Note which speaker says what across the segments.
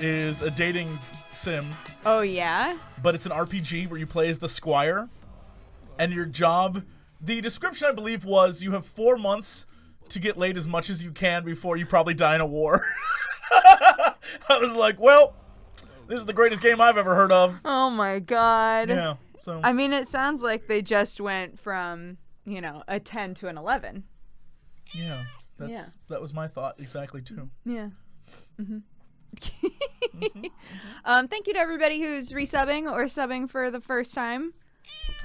Speaker 1: is a dating sim.
Speaker 2: Oh, yeah?
Speaker 1: But it's an RPG where you play as the squire. And your job, the description I believe was you have 4 months to get laid as much as you can before you probably die in a war. I was like, well, this is the greatest game I've ever heard of.
Speaker 2: Oh my god.
Speaker 1: Yeah. So
Speaker 2: I mean, it sounds like they just went from, a 10 to an 11.
Speaker 1: Yeah. That was my thought exactly too.
Speaker 2: Yeah. Mm-hmm. Thank you to everybody who's resubbing or subbing for the first time.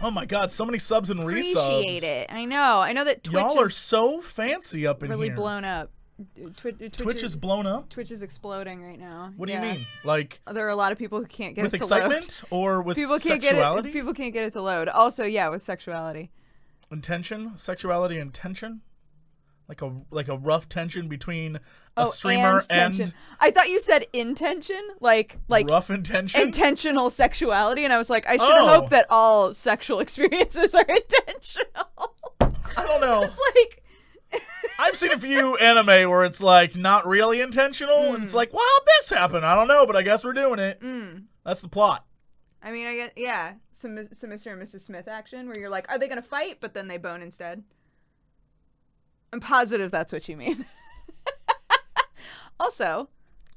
Speaker 1: Oh my god, so many subs and resubs.
Speaker 2: Appreciate it. I know that Twitch
Speaker 1: Y'all are so fancy up in
Speaker 2: really
Speaker 1: here.
Speaker 2: blown up.
Speaker 1: Twitch is blown up?
Speaker 2: Twitch is exploding right now.
Speaker 1: What do you mean? Like,
Speaker 2: there are a lot of people who can't get
Speaker 1: with
Speaker 2: it to
Speaker 1: excitement
Speaker 2: load.
Speaker 1: Or with
Speaker 2: people can't
Speaker 1: sexuality?
Speaker 2: Get it, people can't get it to load. Also, yeah, with sexuality.
Speaker 1: Intention? Sexuality and tension? Like a rough tension between a streamer and
Speaker 2: I thought you said intention, like
Speaker 1: rough intention,
Speaker 2: intentional sexuality, and I was like, I should hope that all sexual experiences are intentional.
Speaker 1: I don't know.
Speaker 2: It's like
Speaker 1: I've seen a few anime where it's like not really intentional, and it's like, well, how'd this happen? I don't know, but I guess we're doing it. That's the plot.
Speaker 2: I mean, I get some Mr. and Mrs. Smith action where you're like, are they gonna fight? But then they bone instead. I'm positive that's what you mean. Also,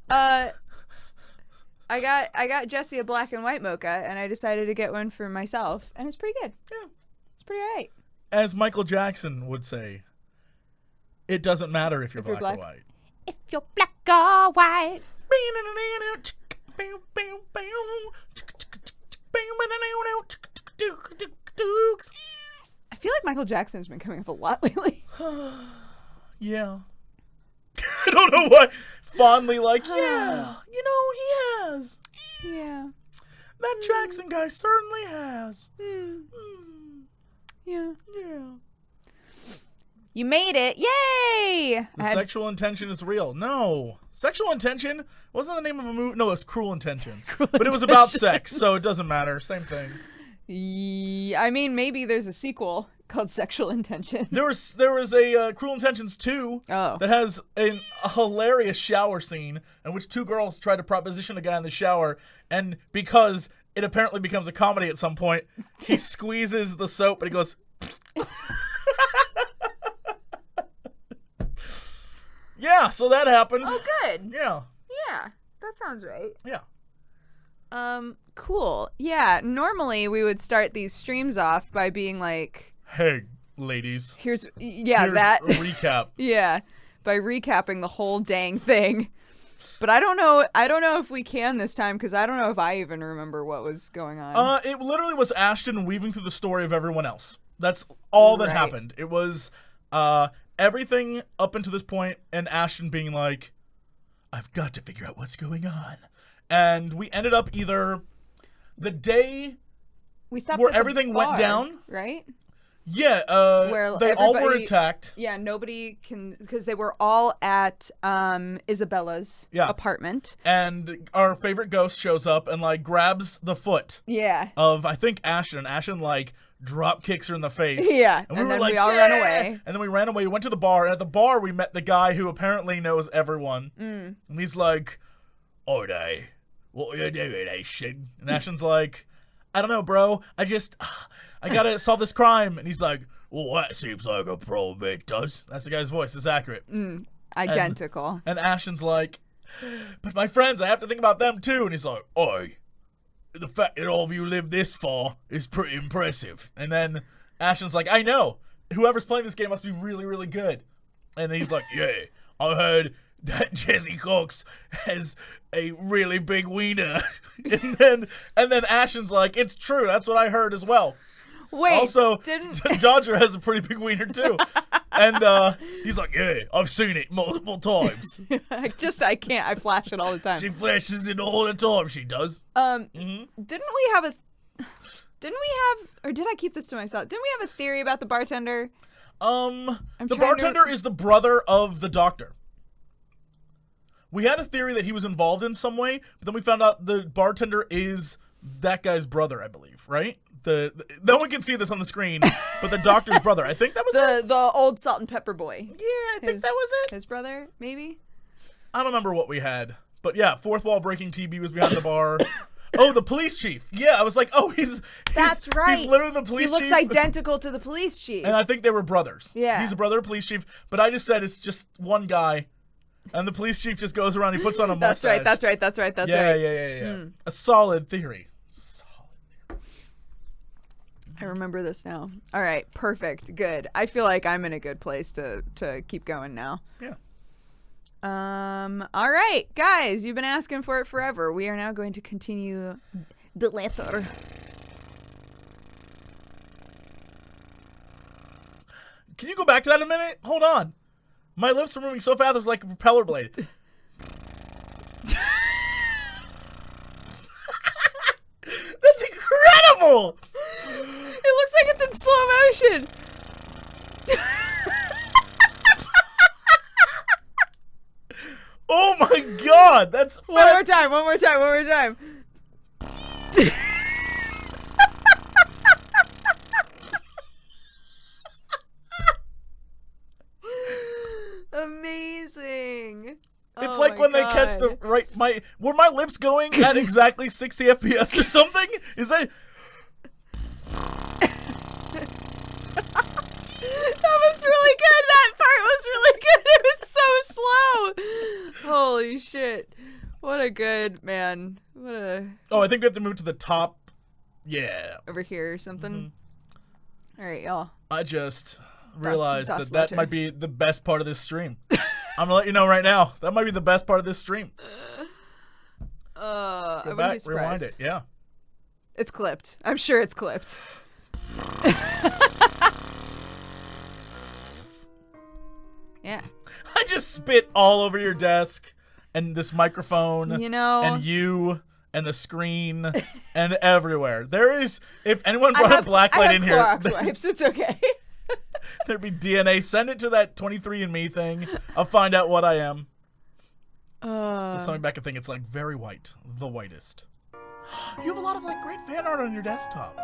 Speaker 2: I got Jesse a black and white mocha, and I decided to get one for myself, and it's pretty good.
Speaker 1: Yeah,
Speaker 2: it's pretty alright.
Speaker 1: As Michael Jackson would say, it doesn't matter if you're black or white.
Speaker 2: If you're black or white. I feel like Michael Jackson's been coming up a lot lately.
Speaker 1: Yeah. I don't know why. Fondly like, yeah, he has.
Speaker 2: Yeah.
Speaker 1: That Jackson guy certainly has.
Speaker 2: Yeah.
Speaker 1: Yeah.
Speaker 2: You made it. Yay!
Speaker 1: The sexual intention is real. No. Sexual Intention wasn't the name of a movie. No, it's Cruel Intentions. But it was about sex, so it doesn't matter. Same thing.
Speaker 2: I mean, maybe there's a sequel called Sexual Intention.
Speaker 1: There was a Cruel Intentions 2 that has a hilarious shower scene in which two girls try to proposition a guy in the shower, and because it apparently becomes a comedy at some point, he squeezes the soap and he goes... Yeah, so that happened.
Speaker 2: Oh, good.
Speaker 1: Yeah.
Speaker 2: Yeah, that sounds right.
Speaker 1: Yeah.
Speaker 2: Cool. Yeah, normally we would start these streams off by being like...
Speaker 1: Hey, ladies.
Speaker 2: Here's
Speaker 1: that. A recap.
Speaker 2: Yeah, by recapping the whole dang thing. But I don't know if we can this time, because I don't know if I even remember what was going on.
Speaker 1: It literally was Ashton weaving through the story of everyone else. That's all that happened. It was everything up until this point, and Ashton being like, I've got to figure out what's going on. And we ended up either the day
Speaker 2: we stopped
Speaker 1: where
Speaker 2: at the
Speaker 1: everything
Speaker 2: bar,
Speaker 1: went down.
Speaker 2: Right?
Speaker 1: Yeah, they all were attacked.
Speaker 2: Yeah, nobody can, because they were all at Isabella's apartment.
Speaker 1: And our favorite ghost shows up and, like, grabs the foot of, I think, Ashton. And Ashton, like, drop kicks her in the face.
Speaker 2: Yeah,
Speaker 1: and we
Speaker 2: then we all ran away.
Speaker 1: And then we ran away. We went to the bar, and at the bar we met the guy who apparently knows everyone. And he's like, "Oh, day, what are you doing, Ashton?" And Ashton's like, "I don't know, bro. I gotta solve this crime." And he's like, "Well, that seems like a problem, it does." That's the guy's voice. It's accurate.
Speaker 2: Identical.
Speaker 1: And Ashton's like, "But my friends, I have to think about them too." And he's like, "Oi, the fact that all of you live this far is pretty impressive." And then Ashton's like, "I know. Whoever's playing this game must be really, really good." And he's like, "Yeah, I heard that Jesse Cox has a really big wiener." and then Ashton's like, "It's true. That's what I heard as well."
Speaker 2: Wait,
Speaker 1: also, Dodger has a pretty big wiener too. And he's like, "Yeah, I've seen it multiple times."
Speaker 2: I can't. I flash it all the time.
Speaker 1: She flashes it all the time. She does.
Speaker 2: Didn't we have, or did I keep this to myself? Didn't we have a theory about the bartender?
Speaker 1: The bartender is the brother of the doctor. We had a theory that he was involved in some way, but then we found out the bartender is that guy's brother, I believe, right? No one can see this on the screen, but the doctor's brother. I think that was
Speaker 2: the old salt and pepper boy.
Speaker 1: Yeah, I think that was it.
Speaker 2: His brother, maybe?
Speaker 1: I don't remember what we had, But yeah, fourth wall breaking. TB was behind the bar. Oh, the police chief. Yeah, I was like, oh,
Speaker 2: That's right.
Speaker 1: He's literally the police chief.
Speaker 2: He looks identical to the police chief.
Speaker 1: And I think they were brothers.
Speaker 2: Yeah.
Speaker 1: He's a brother of police chief. But I just said it's just one guy. And the police chief just goes around. He puts on a mustache.
Speaker 2: That's right.
Speaker 1: Yeah. A solid theory.
Speaker 2: I remember this now. All right, perfect, good. I feel like I'm in a good place to keep going now.
Speaker 1: Yeah.
Speaker 2: All right, guys, you've been asking for it forever. We are now going to continue the letter.
Speaker 1: Can you go back to that a minute? Hold on. My lips were moving so fast it was like a propeller blade. That's incredible!
Speaker 2: It looks like it's in slow motion.
Speaker 1: Oh my god, that's
Speaker 2: One more time. Amazing.
Speaker 1: It's like when they catch the right. Were my lips going at exactly 60 FPS or something? Is that?
Speaker 2: That was really good. That part was really good. It was so slow. Holy shit. What a good man. What a.
Speaker 1: Oh, I think we have to move to the top. Yeah.
Speaker 2: Over here or something.
Speaker 1: Mm-hmm.
Speaker 2: All right, y'all.
Speaker 1: I just realized
Speaker 2: Das
Speaker 1: that might be the best part of this stream. I'm gonna let you know right now. That might be the best part of this stream.
Speaker 2: I
Speaker 1: Go
Speaker 2: wouldn't
Speaker 1: back,
Speaker 2: be surprised.
Speaker 1: rewind it. Yeah.
Speaker 2: It's clipped. I'm sure it's clipped. Yeah.
Speaker 1: I just spit all over your desk and this microphone.
Speaker 2: You know.
Speaker 1: And you and the screen and everywhere. There is, if anyone brought a blacklight in here,
Speaker 2: Clorox wipes. It's okay.
Speaker 1: there'd be DNA. Send it to that 23andMe thing. I'll find out what I am. Something back a thing. It's like very white, the whitest. You have a lot of like great fan art on your desktop.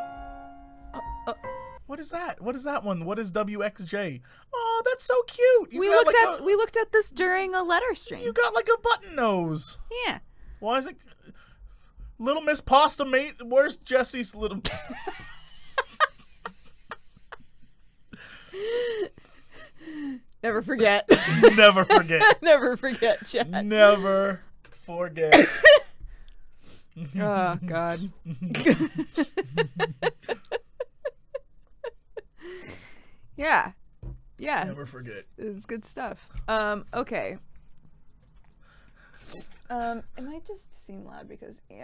Speaker 1: What is that? What is that one? What is WXJ? Oh, that's so cute.
Speaker 2: We looked at this during a letter stream.
Speaker 1: You got like a button nose.
Speaker 2: Yeah.
Speaker 1: Why is it? Little Miss Pasta Mate. Where's Jesse's little?
Speaker 2: Never forget.
Speaker 1: Never forget.
Speaker 2: Never forget, Chad.
Speaker 1: Never forget.
Speaker 2: Oh God. Yeah.
Speaker 1: Never forget.
Speaker 2: It's good stuff. Okay. It might just seem loud because my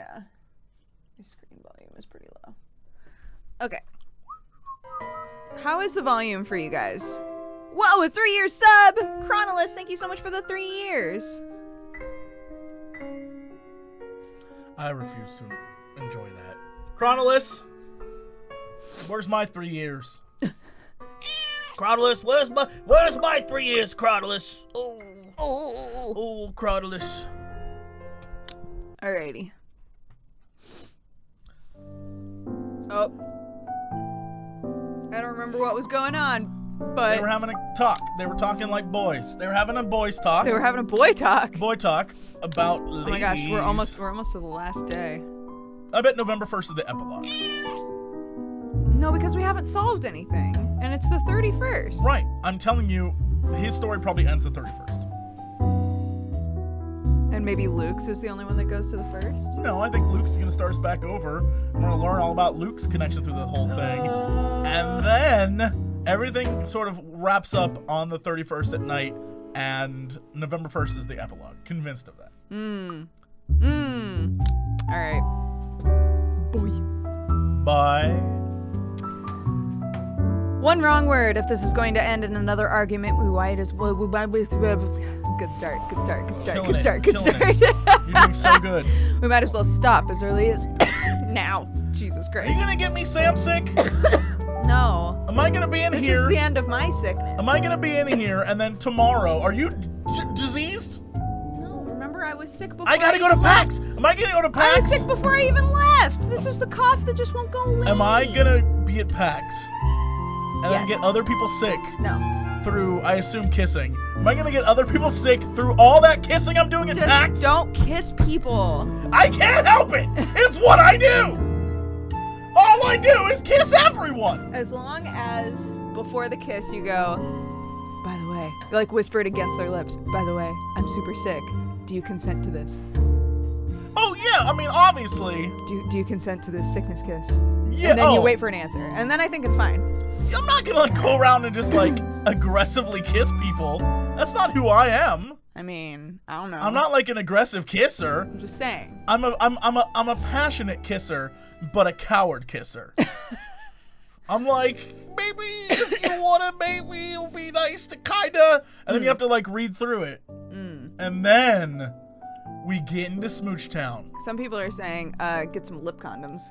Speaker 2: screen volume is pretty low. Okay. How is the volume for you guys? Whoa, a 3-year sub! Chronolus, thank you so much for the 3 years.
Speaker 1: I refuse to enjoy that. Chronolus, where's my 3 years? Chronolus, where's my 3 years, Chronolus? Oh, Chronolus.
Speaker 2: Alrighty. Oh. I don't remember what was going on, but
Speaker 1: They were having a talk. They were talking like boys. They were having a boys talk.
Speaker 2: they were having a boy talk.
Speaker 1: Boy talk about ladies.
Speaker 2: Oh my gosh, we're almost to the last day.
Speaker 1: I bet November 1st is the epilogue.
Speaker 2: No, because we haven't solved anything, and it's the 31st.
Speaker 1: Right. I'm telling you, his story probably ends the 31st.
Speaker 2: And maybe Luke's is the only one that goes to the first.
Speaker 1: No, I think Luke's going to start us back over. We're going to learn all about Luke's connection through the whole thing. And then everything sort of wraps up on the 31st at night, and November 1st is the epilogue. Convinced of that.
Speaker 2: All right. Boy.
Speaker 1: Bye.
Speaker 2: One wrong word. If this is going to end in another argument, we might as well. Good start.
Speaker 1: Killing it. You're doing so good.
Speaker 2: We might as well stop as early as now. Jesus
Speaker 1: Are
Speaker 2: Christ.
Speaker 1: you going to get me Sam sick?
Speaker 2: No.
Speaker 1: Am I going to be in
Speaker 2: This
Speaker 1: here?
Speaker 2: is the end of my sickness.
Speaker 1: Am I going to be in here and then tomorrow? Are you diseased?
Speaker 2: No. Remember, I was sick before.
Speaker 1: I got to go to PAX. Am I going to go to PAX?
Speaker 2: I was sick before I even left. This is the cough that just won't go away.
Speaker 1: Am I going to be at PAX? And then
Speaker 2: Yes.
Speaker 1: get other people sick?
Speaker 2: No.
Speaker 1: through, I assume, kissing. Am I gonna get other people sick through all that kissing I'm doing at PAX?
Speaker 2: Just don't kiss people.
Speaker 1: I can't help it! It's what I do! All I do is kiss everyone!
Speaker 2: As long as before the kiss you go, by the way, you like whisper it against their lips. By the way, I'm super sick. Do you consent to this?
Speaker 1: Oh yeah, I mean, obviously.
Speaker 2: Do you consent to this sickness kiss?
Speaker 1: Yeah,
Speaker 2: And then you wait for an answer. And then I think it's fine.
Speaker 1: I'm not gonna like go around and just like aggressively kiss people. That's not who I am.
Speaker 2: I mean, I don't know.
Speaker 1: I'm not like an aggressive kisser.
Speaker 2: I'm just saying.
Speaker 1: I'm a passionate kisser, but a coward kisser. I'm like, maybe if you wanna, maybe it'll be nice to kinda, and then you have to like read through it, and then we get into Smooch Town.
Speaker 2: Some people are saying, get some lip condoms.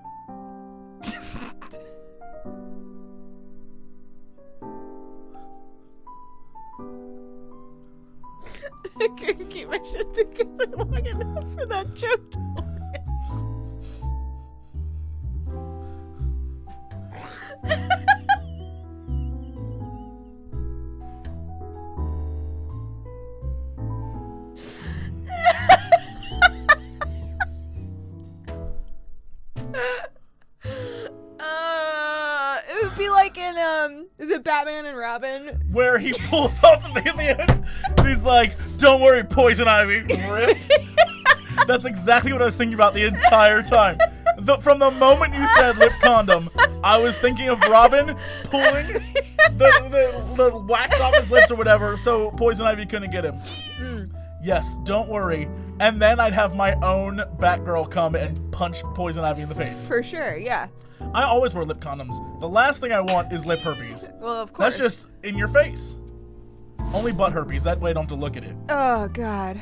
Speaker 2: I couldn't keep my shit together long enough for that joke to work. It would be like in is it Batman and Robin?
Speaker 1: Where he pulls off the thing at the end, and he's like, "Don't worry, Poison Ivy." Rip. That's exactly what I was thinking about the entire time. From the moment you said lip condom, I was thinking of Robin pulling the wax off his lips or whatever, so Poison Ivy couldn't get him. Yes, don't worry. And then I'd have my own Batgirl come and punch Poison Ivy in the face.
Speaker 2: For sure, yeah.
Speaker 1: I always wear lip condoms. The last thing I want is lip herpes.
Speaker 2: Well, of course.
Speaker 1: That's just in your face. Only butt herpes. That way I don't have to look at it.
Speaker 2: Oh, God.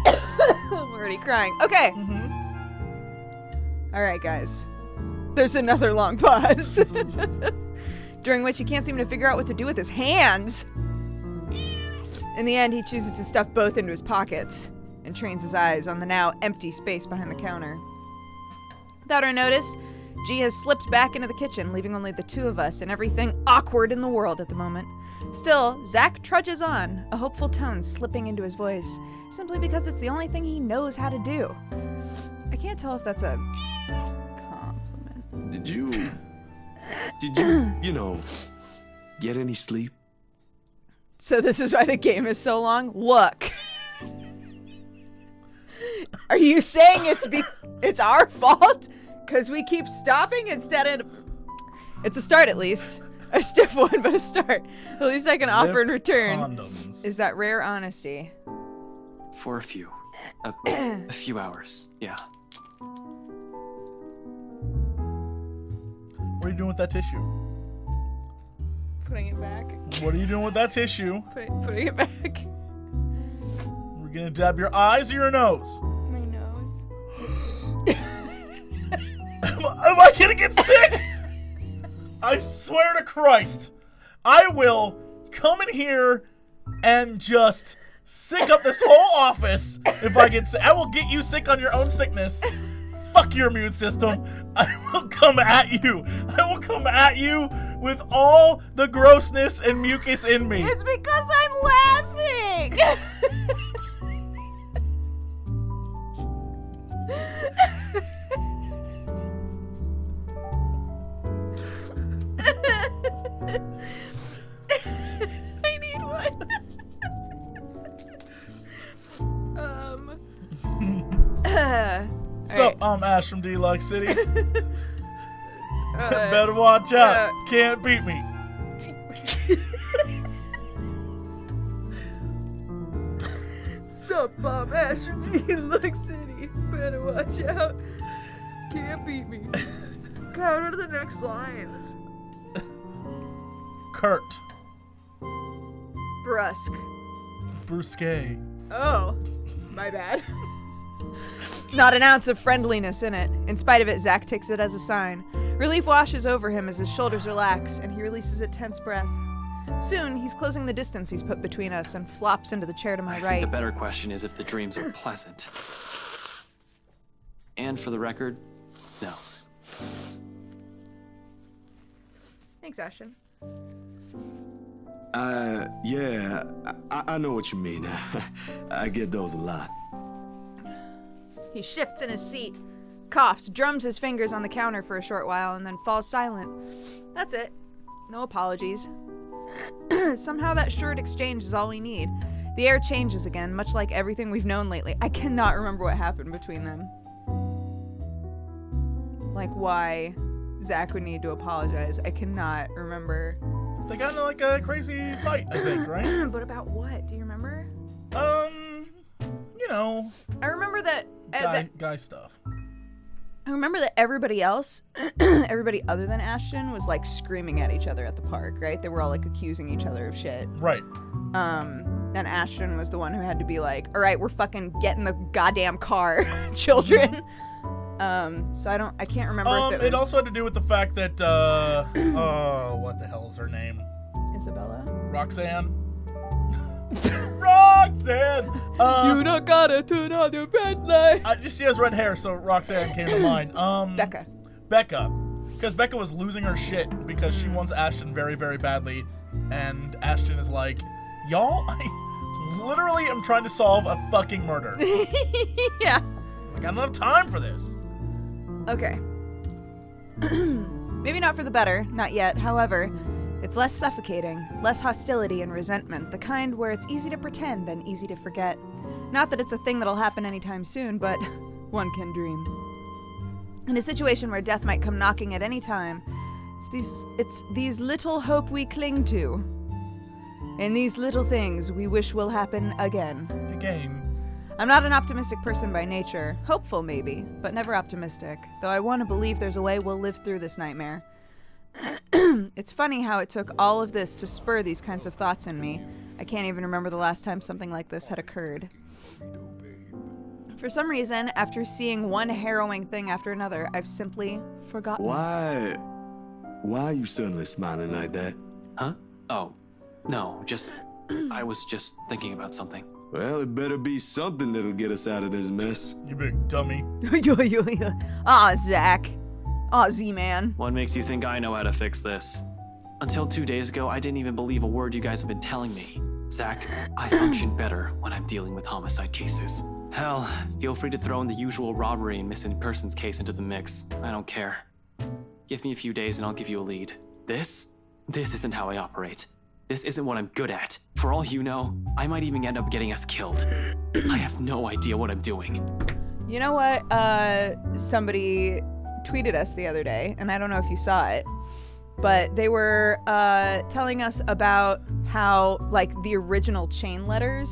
Speaker 2: I'm already crying. Okay. All right, guys. There's another long pause. During which he can't seem to figure out what to do with his hands. In the end, he chooses to stuff both into his pockets and trains his eyes on the now empty space behind the counter. Without our notice, G has slipped back into the kitchen, leaving only the two of us and everything awkward in the world at the moment. Still, Zach trudges on, a hopeful tone slipping into his voice, simply because it's the only thing he knows how to do. I can't tell if that's a compliment.
Speaker 3: Did you, get any sleep?
Speaker 2: So this is why the game is so long? Look. Are you saying it's our fault? Because we keep stopping instead of... It's a start, at least. A stiff one, but a start. At least I can offer in return.
Speaker 1: Condoms.
Speaker 2: Is that rare honesty?
Speaker 4: For a few hours, yeah.
Speaker 1: What are you doing with that tissue?
Speaker 2: Putting it back.
Speaker 1: What are you doing with that tissue?
Speaker 2: Putting it back.
Speaker 1: We're gonna dab your eyes or your nose?
Speaker 2: My nose.
Speaker 1: Am I gonna get sick? I swear to Christ, I will come in here and just sick up this whole office if I get sick. I will get you sick on your own sickness. Fuck your immune system. I will come at you. I will come at you with all the grossness and mucus in me.
Speaker 2: It's because I'm laughing. I need one.
Speaker 1: So, I'm Ash from Deluxe City. Better watch out. Can't beat me.
Speaker 2: Sup, I'm Ash from Deluxe City. Better watch out. Can't beat me. Count to the next lines.
Speaker 1: Kurt.
Speaker 2: Brusque.
Speaker 1: Brusque.
Speaker 2: Oh, my bad. Not an ounce of friendliness in it. In spite of it, Zach takes it as a sign. Relief washes over him as his shoulders relax, and he releases a tense breath. Soon, he's closing the distance he's put between us and flops into the chair to my
Speaker 4: I
Speaker 2: right.
Speaker 4: think the better question is if the dreams are pleasant. And for the record, no.
Speaker 2: Thanks, Ashton.
Speaker 3: Yeah, I know what you mean. I get those a lot.
Speaker 2: He shifts in his seat, coughs, drums his fingers on the counter for a short while, and then falls silent. That's it. No apologies. Somehow that short exchange is all we need. The air changes again, much like everything we've known lately. I cannot remember what happened between them. Like why Zach would need to apologize. I cannot remember.
Speaker 1: They got into like a crazy fight, I think, right?
Speaker 2: But about what? Do you remember?
Speaker 1: You know,
Speaker 2: I remember that
Speaker 1: guy stuff.
Speaker 2: I remember that everybody else, everybody other than Ashton, was like screaming at each other at the park, right? They were all like accusing each other of shit.
Speaker 1: Right.
Speaker 2: And Ashton was the one who had to be like, all right, we're fucking getting the goddamn car, children. So I can't remember if it was...
Speaker 1: It also had to do with the fact that, what the hell is her name?
Speaker 2: Isabella?
Speaker 1: Roxanne? Roxanne!
Speaker 2: You don't gotta turn on your red light.
Speaker 1: She has red hair, so Roxanne came to mind.
Speaker 2: Becca.
Speaker 1: Because Becca was losing her shit because she wants Ashton very, very badly. And Ashton is like, y'all, I literally am trying to solve a fucking murder.
Speaker 2: Yeah.
Speaker 1: I got enough time for this.
Speaker 2: Okay. Maybe not for the better, not yet. However, it's less suffocating, less hostility and resentment, the kind where it's easy to pretend and easy to forget. Not that it's a thing that'll happen anytime soon, but one can dream. In a situation where death might come knocking at any time, it's these little hope we cling to. And these little things we wish will happen again. I'm not an optimistic person by nature. Hopeful, maybe, but never optimistic. Though I want to believe there's a way we'll live through this nightmare. It's funny how it took all of this to spur these kinds of thoughts in me. I can't even remember the last time something like this had occurred. For some reason, after seeing one harrowing thing after another, I've simply forgotten.
Speaker 3: Why are you suddenly smiling like that?
Speaker 4: Huh? Oh, no, I was just thinking about something.
Speaker 3: Well, it better be something that'll get us out of this mess.
Speaker 1: You big dummy.
Speaker 2: Aw, Zach. Aw, Z-Man.
Speaker 4: What makes you think I know how to fix this? Until 2 days ago, I didn't even believe a word you guys have been telling me. Zach, I function better when I'm dealing with homicide cases. Hell, feel free to throw in the usual robbery and missing persons case into the mix. I don't care. Give me a few days and I'll give you a lead. This isn't how I operate. This isn't what I'm good at. For all you know, I might even end up getting us killed. I have no idea what I'm doing.
Speaker 2: You know what? Somebody tweeted us the other day, and I don't know if you saw it, but they were telling us about how, like, the original chain letters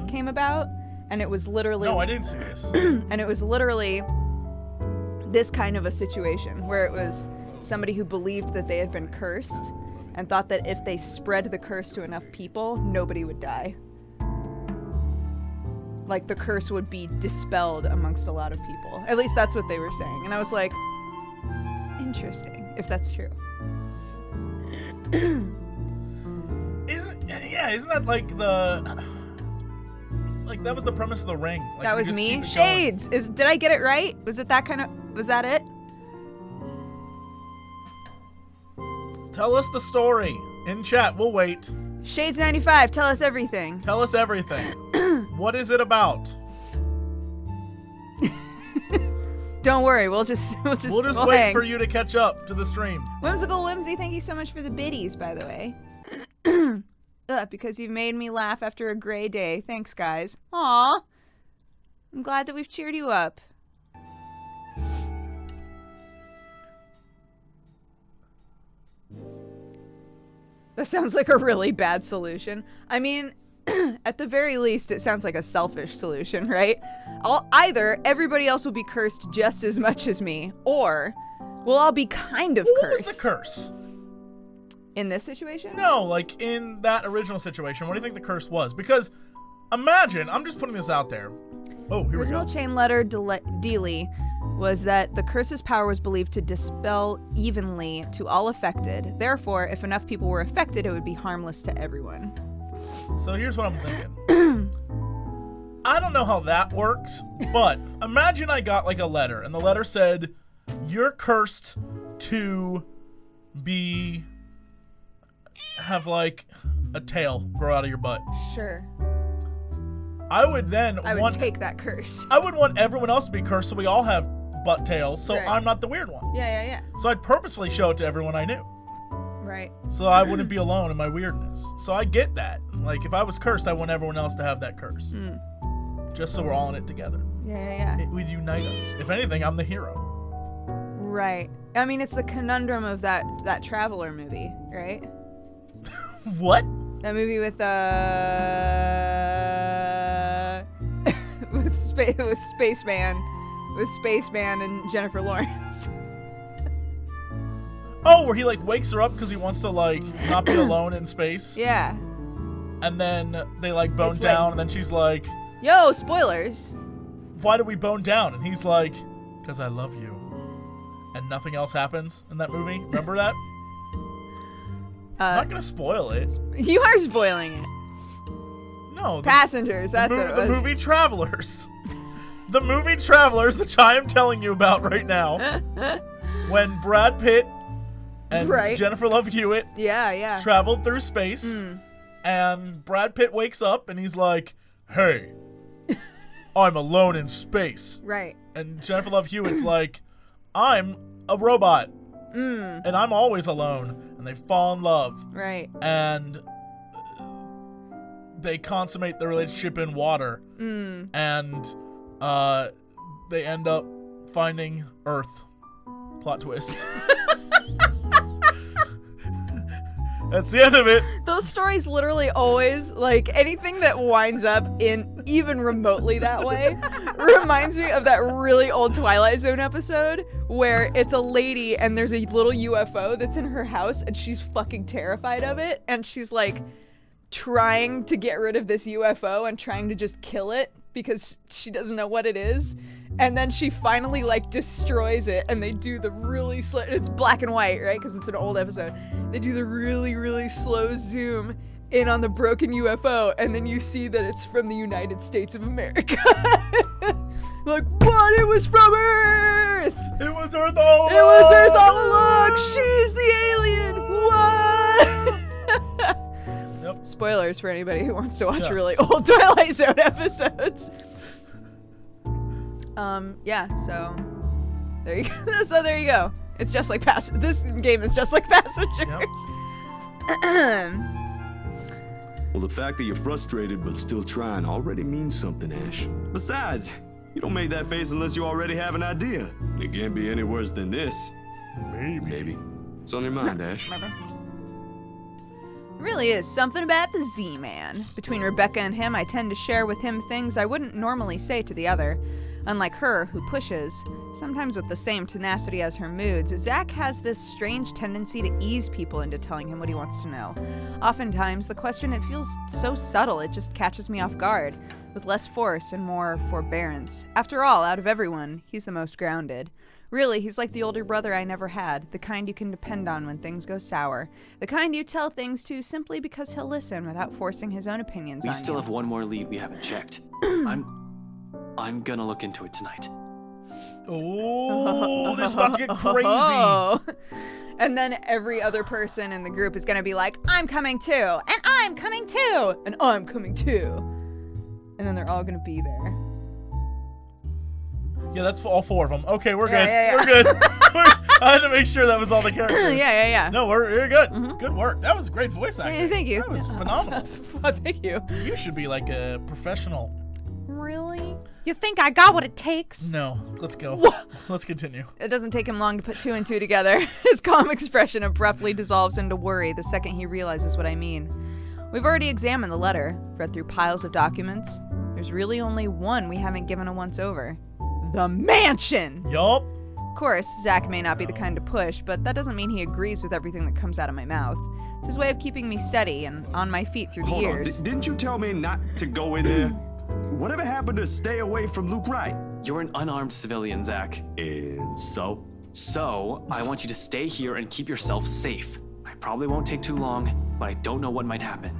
Speaker 2: came about, and it was literally...
Speaker 1: No, I didn't see this.
Speaker 2: And it was literally this kind of a situation, where it was somebody who believed that they had been cursed, and thought that if they spread the curse to enough people, nobody would die. Like, the curse would be dispelled amongst a lot of people. At least that's what they were saying. And I was like, interesting, if that's true.
Speaker 1: Isn't that like the... Like, that was the premise of The Ring. Like,
Speaker 2: that was me? Shades! Did I get it right? Was it that kind of... Was that it?
Speaker 1: Tell us the story. In chat, we'll wait.
Speaker 2: Shades95, tell us everything.
Speaker 1: Tell us everything. What is it about?
Speaker 2: Don't worry, we'll just
Speaker 1: wait
Speaker 2: hang.
Speaker 1: for you to catch up to the stream.
Speaker 2: Whimsical Whimsy, thank you so much for the biddies, by the way. Because you've made me laugh after a gray day. Thanks, guys. Aw. I'm glad that we've cheered you up. That sounds like a really bad solution. I mean, at the very least, it sounds like a selfish solution, right? Either everybody else will be cursed just as much as me, or we'll all be kind of cursed.
Speaker 1: What was the curse?
Speaker 2: In this situation?
Speaker 1: No, like in that original situation. What do you think the curse was? Because imagine, I'm just putting this out there. Oh, here we go.
Speaker 2: Original chain letter dealy was that the curse's power was believed to dispel evenly to all affected. Therefore, if enough people were affected, it would be harmless to everyone.
Speaker 1: So here's what I'm thinking. I don't know how that works, but imagine I got like a letter, and the letter said, "You're cursed to have like a tail grow out of your butt.
Speaker 2: Sure.
Speaker 1: I would
Speaker 2: take that curse.
Speaker 1: I would want everyone else to be cursed so we all have butt tails, so
Speaker 2: Right.
Speaker 1: I'm not the weird one.
Speaker 2: Yeah.
Speaker 1: So I'd purposefully show it to everyone I knew.
Speaker 2: Right.
Speaker 1: So I wouldn't be alone in my weirdness. So I get that. Like, if I was cursed, I want everyone else to have that curse. Just so we're all in it together.
Speaker 2: Yeah.
Speaker 1: It would unite us. If anything, I'm the hero.
Speaker 2: Right. I mean, it's the conundrum of that Traveler movie, right?
Speaker 1: What?
Speaker 2: That movie with Spaceman and Jennifer Lawrence.
Speaker 1: Oh, where he like wakes her up because he wants to like not be alone in space.
Speaker 2: Yeah.
Speaker 1: And then they like bone
Speaker 2: It's
Speaker 1: down,
Speaker 2: like-
Speaker 1: and then she's like,
Speaker 2: Yo, spoilers.
Speaker 1: "Why do we bone down?" And he's like, "Because I love you." And nothing else happens in that movie. Remember that? I'm not gonna spoil it.
Speaker 2: You are spoiling it.
Speaker 1: No.
Speaker 2: Passengers, that's what it was.
Speaker 1: The movie Travelers. The movie Travelers, which I am telling you about right now. When Brad Pitt and
Speaker 2: Right.
Speaker 1: Jennifer Love Hewitt
Speaker 2: Yeah.
Speaker 1: traveled through space, and Brad Pitt wakes up and he's like, "Hey, I'm alone in space."
Speaker 2: Right.
Speaker 1: And Jennifer Love Hewitt's like, "I'm a robot, and I'm always alone." And they fall in love,
Speaker 2: Right.
Speaker 1: and they consummate their relationship in water, and they end up finding Earth. Plot twist. That's the end of it.
Speaker 2: Those stories literally always, like, anything that winds up in even remotely that way reminds me of that really old Twilight Zone episode where it's a lady and there's a little UFO that's in her house and she's fucking terrified of it, and she's like trying to get rid of this UFO and trying to just kill it because she doesn't know what it is. And then she finally like destroys it, and they do the really slow, it's black and white, right? Because it's an old episode. They do the really, really slow zoom in on the broken UFO, and then you see that it's from the United States of America. Like, what? It was from Earth!
Speaker 1: It was Earth all along!
Speaker 2: It was Earth all along! She's the alien! What?
Speaker 1: Yep.
Speaker 2: Spoilers for anybody who wants to watch
Speaker 1: Yeah.
Speaker 2: really old Twilight Zone episodes. Yeah, so there you go. So there you go. It's just like this game is just like Passengers.
Speaker 3: Well, the fact that you're frustrated but still trying already means something, Ash. Besides, you don't make that face unless you already have an idea. It can't be any worse than this. Maybe. It's on your mind, Ash.
Speaker 2: It really is something about the Z-Man. Between Rebecca and him, I tend to share with him things I wouldn't normally say to the other. Unlike her, who pushes, sometimes with the same tenacity as her moods, Zach has this strange tendency to ease people into telling him what he wants to know. Oftentimes, the question, it feels so subtle, it just catches me off guard, with less force and more forbearance. After all, out of everyone, he's the most grounded. Really, he's like the older brother I never had, the kind you can depend on when things go sour, the kind you tell things to simply because he'll listen without forcing his own opinions on
Speaker 4: We still
Speaker 2: you.
Speaker 4: have one more lead we haven't checked. I'm gonna look into it tonight.
Speaker 1: Oh, this is about to get crazy.
Speaker 2: Oh. And then every other person in the group is gonna be like, I'm coming too, and I'm coming too, and I'm coming too. And then they're all gonna be there.
Speaker 1: Yeah, that's all four of them. Okay, we're
Speaker 2: Yeah,
Speaker 1: good.
Speaker 2: yeah, yeah.
Speaker 1: We're good. I had to make sure that was all the characters.
Speaker 2: Yeah.
Speaker 1: No, we're good. Good work. That was great voice acting.
Speaker 2: Hey, thank you.
Speaker 1: That was phenomenal.
Speaker 2: Thank you.
Speaker 1: You should be like a professional.
Speaker 2: Really? You think I got what it takes?
Speaker 1: No, let's go. Let's continue.
Speaker 2: It doesn't take him long to put two and two together. His calm expression abruptly dissolves into worry the second he realizes what I mean. We've already examined the letter, read through piles of documents. There's really only one we haven't given a once-over. The mansion!
Speaker 1: Yup.
Speaker 2: Of course, Zach may not be the kind to push, but that doesn't mean he agrees with everything that comes out of my mouth. It's his way of keeping me steady and on my feet through the
Speaker 3: Hold on,
Speaker 2: years.
Speaker 3: didn't you tell me not to go in there? Whatever happened to stay away from Luke Wright?
Speaker 4: You're an unarmed civilian, Zach.
Speaker 3: And so?
Speaker 4: So, I want you to stay here and keep yourself safe. I probably won't take too long, but I don't know what might happen.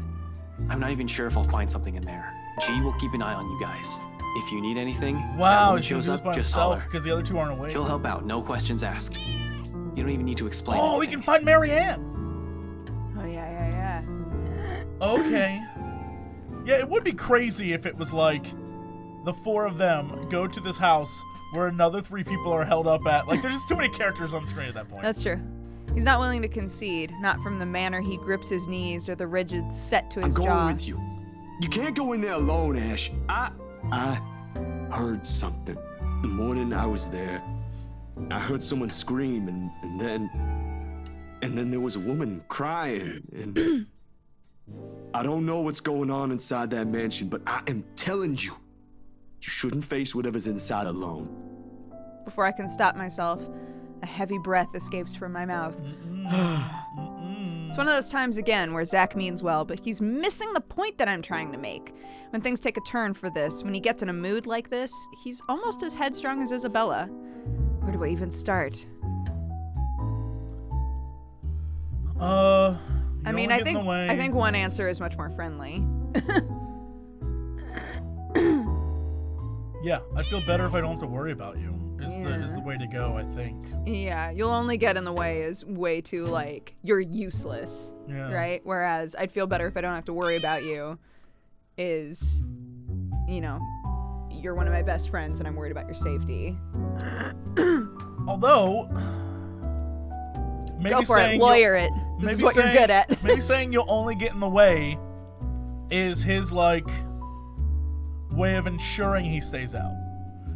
Speaker 4: I'm not even sure if I'll find something in there. G will keep an eye on you guys. If you need anything, that
Speaker 1: Wow,
Speaker 4: when he
Speaker 1: he
Speaker 4: shows
Speaker 1: was
Speaker 4: up,
Speaker 1: by
Speaker 4: just
Speaker 1: himself
Speaker 4: holler.
Speaker 1: because the other two aren't awake.
Speaker 4: He'll help out, no questions asked. You don't even need to explain
Speaker 1: Oh, we
Speaker 4: anything.
Speaker 1: can find Marianne.
Speaker 2: Oh, yeah.
Speaker 1: Okay. Yeah, it would be crazy if it was like the 4 of them go to this house where another 3 people are held up at. Like, there's just too many characters on screen at that point.
Speaker 2: That's true. He's not willing to concede, not from the manner he grips his knees or the rigid set to his
Speaker 3: I'm
Speaker 2: jaw.
Speaker 3: going with you. You can't go in there alone, Ash. I heard something. The morning I was there, I heard someone scream, and then there was a woman crying, and I don't know what's going on inside that mansion, but I am telling you, you shouldn't face whatever's inside alone.
Speaker 2: Before I can stop myself, a heavy breath escapes from my mouth. It's one of those times again where Zach means well, but he's missing the point that I'm trying to make. When things take a turn for this, when he gets in a mood like this, he's almost as headstrong as Isabella. Where do I even start? I mean, I think one answer is much more friendly.
Speaker 1: Yeah, I feel better if I don't have to worry about you. Is the way to go, I think.
Speaker 2: Yeah, you'll only get in the way is way too, like, you're useless, right? Whereas I'd feel better if I don't have to worry about you is, you know, you're one of my best friends and I'm worried about your safety.
Speaker 1: Although, maybe
Speaker 2: go for it, lawyer it. This is what you're good at.
Speaker 1: Maybe saying you'll only get in the way is his, like, way of ensuring he stays out.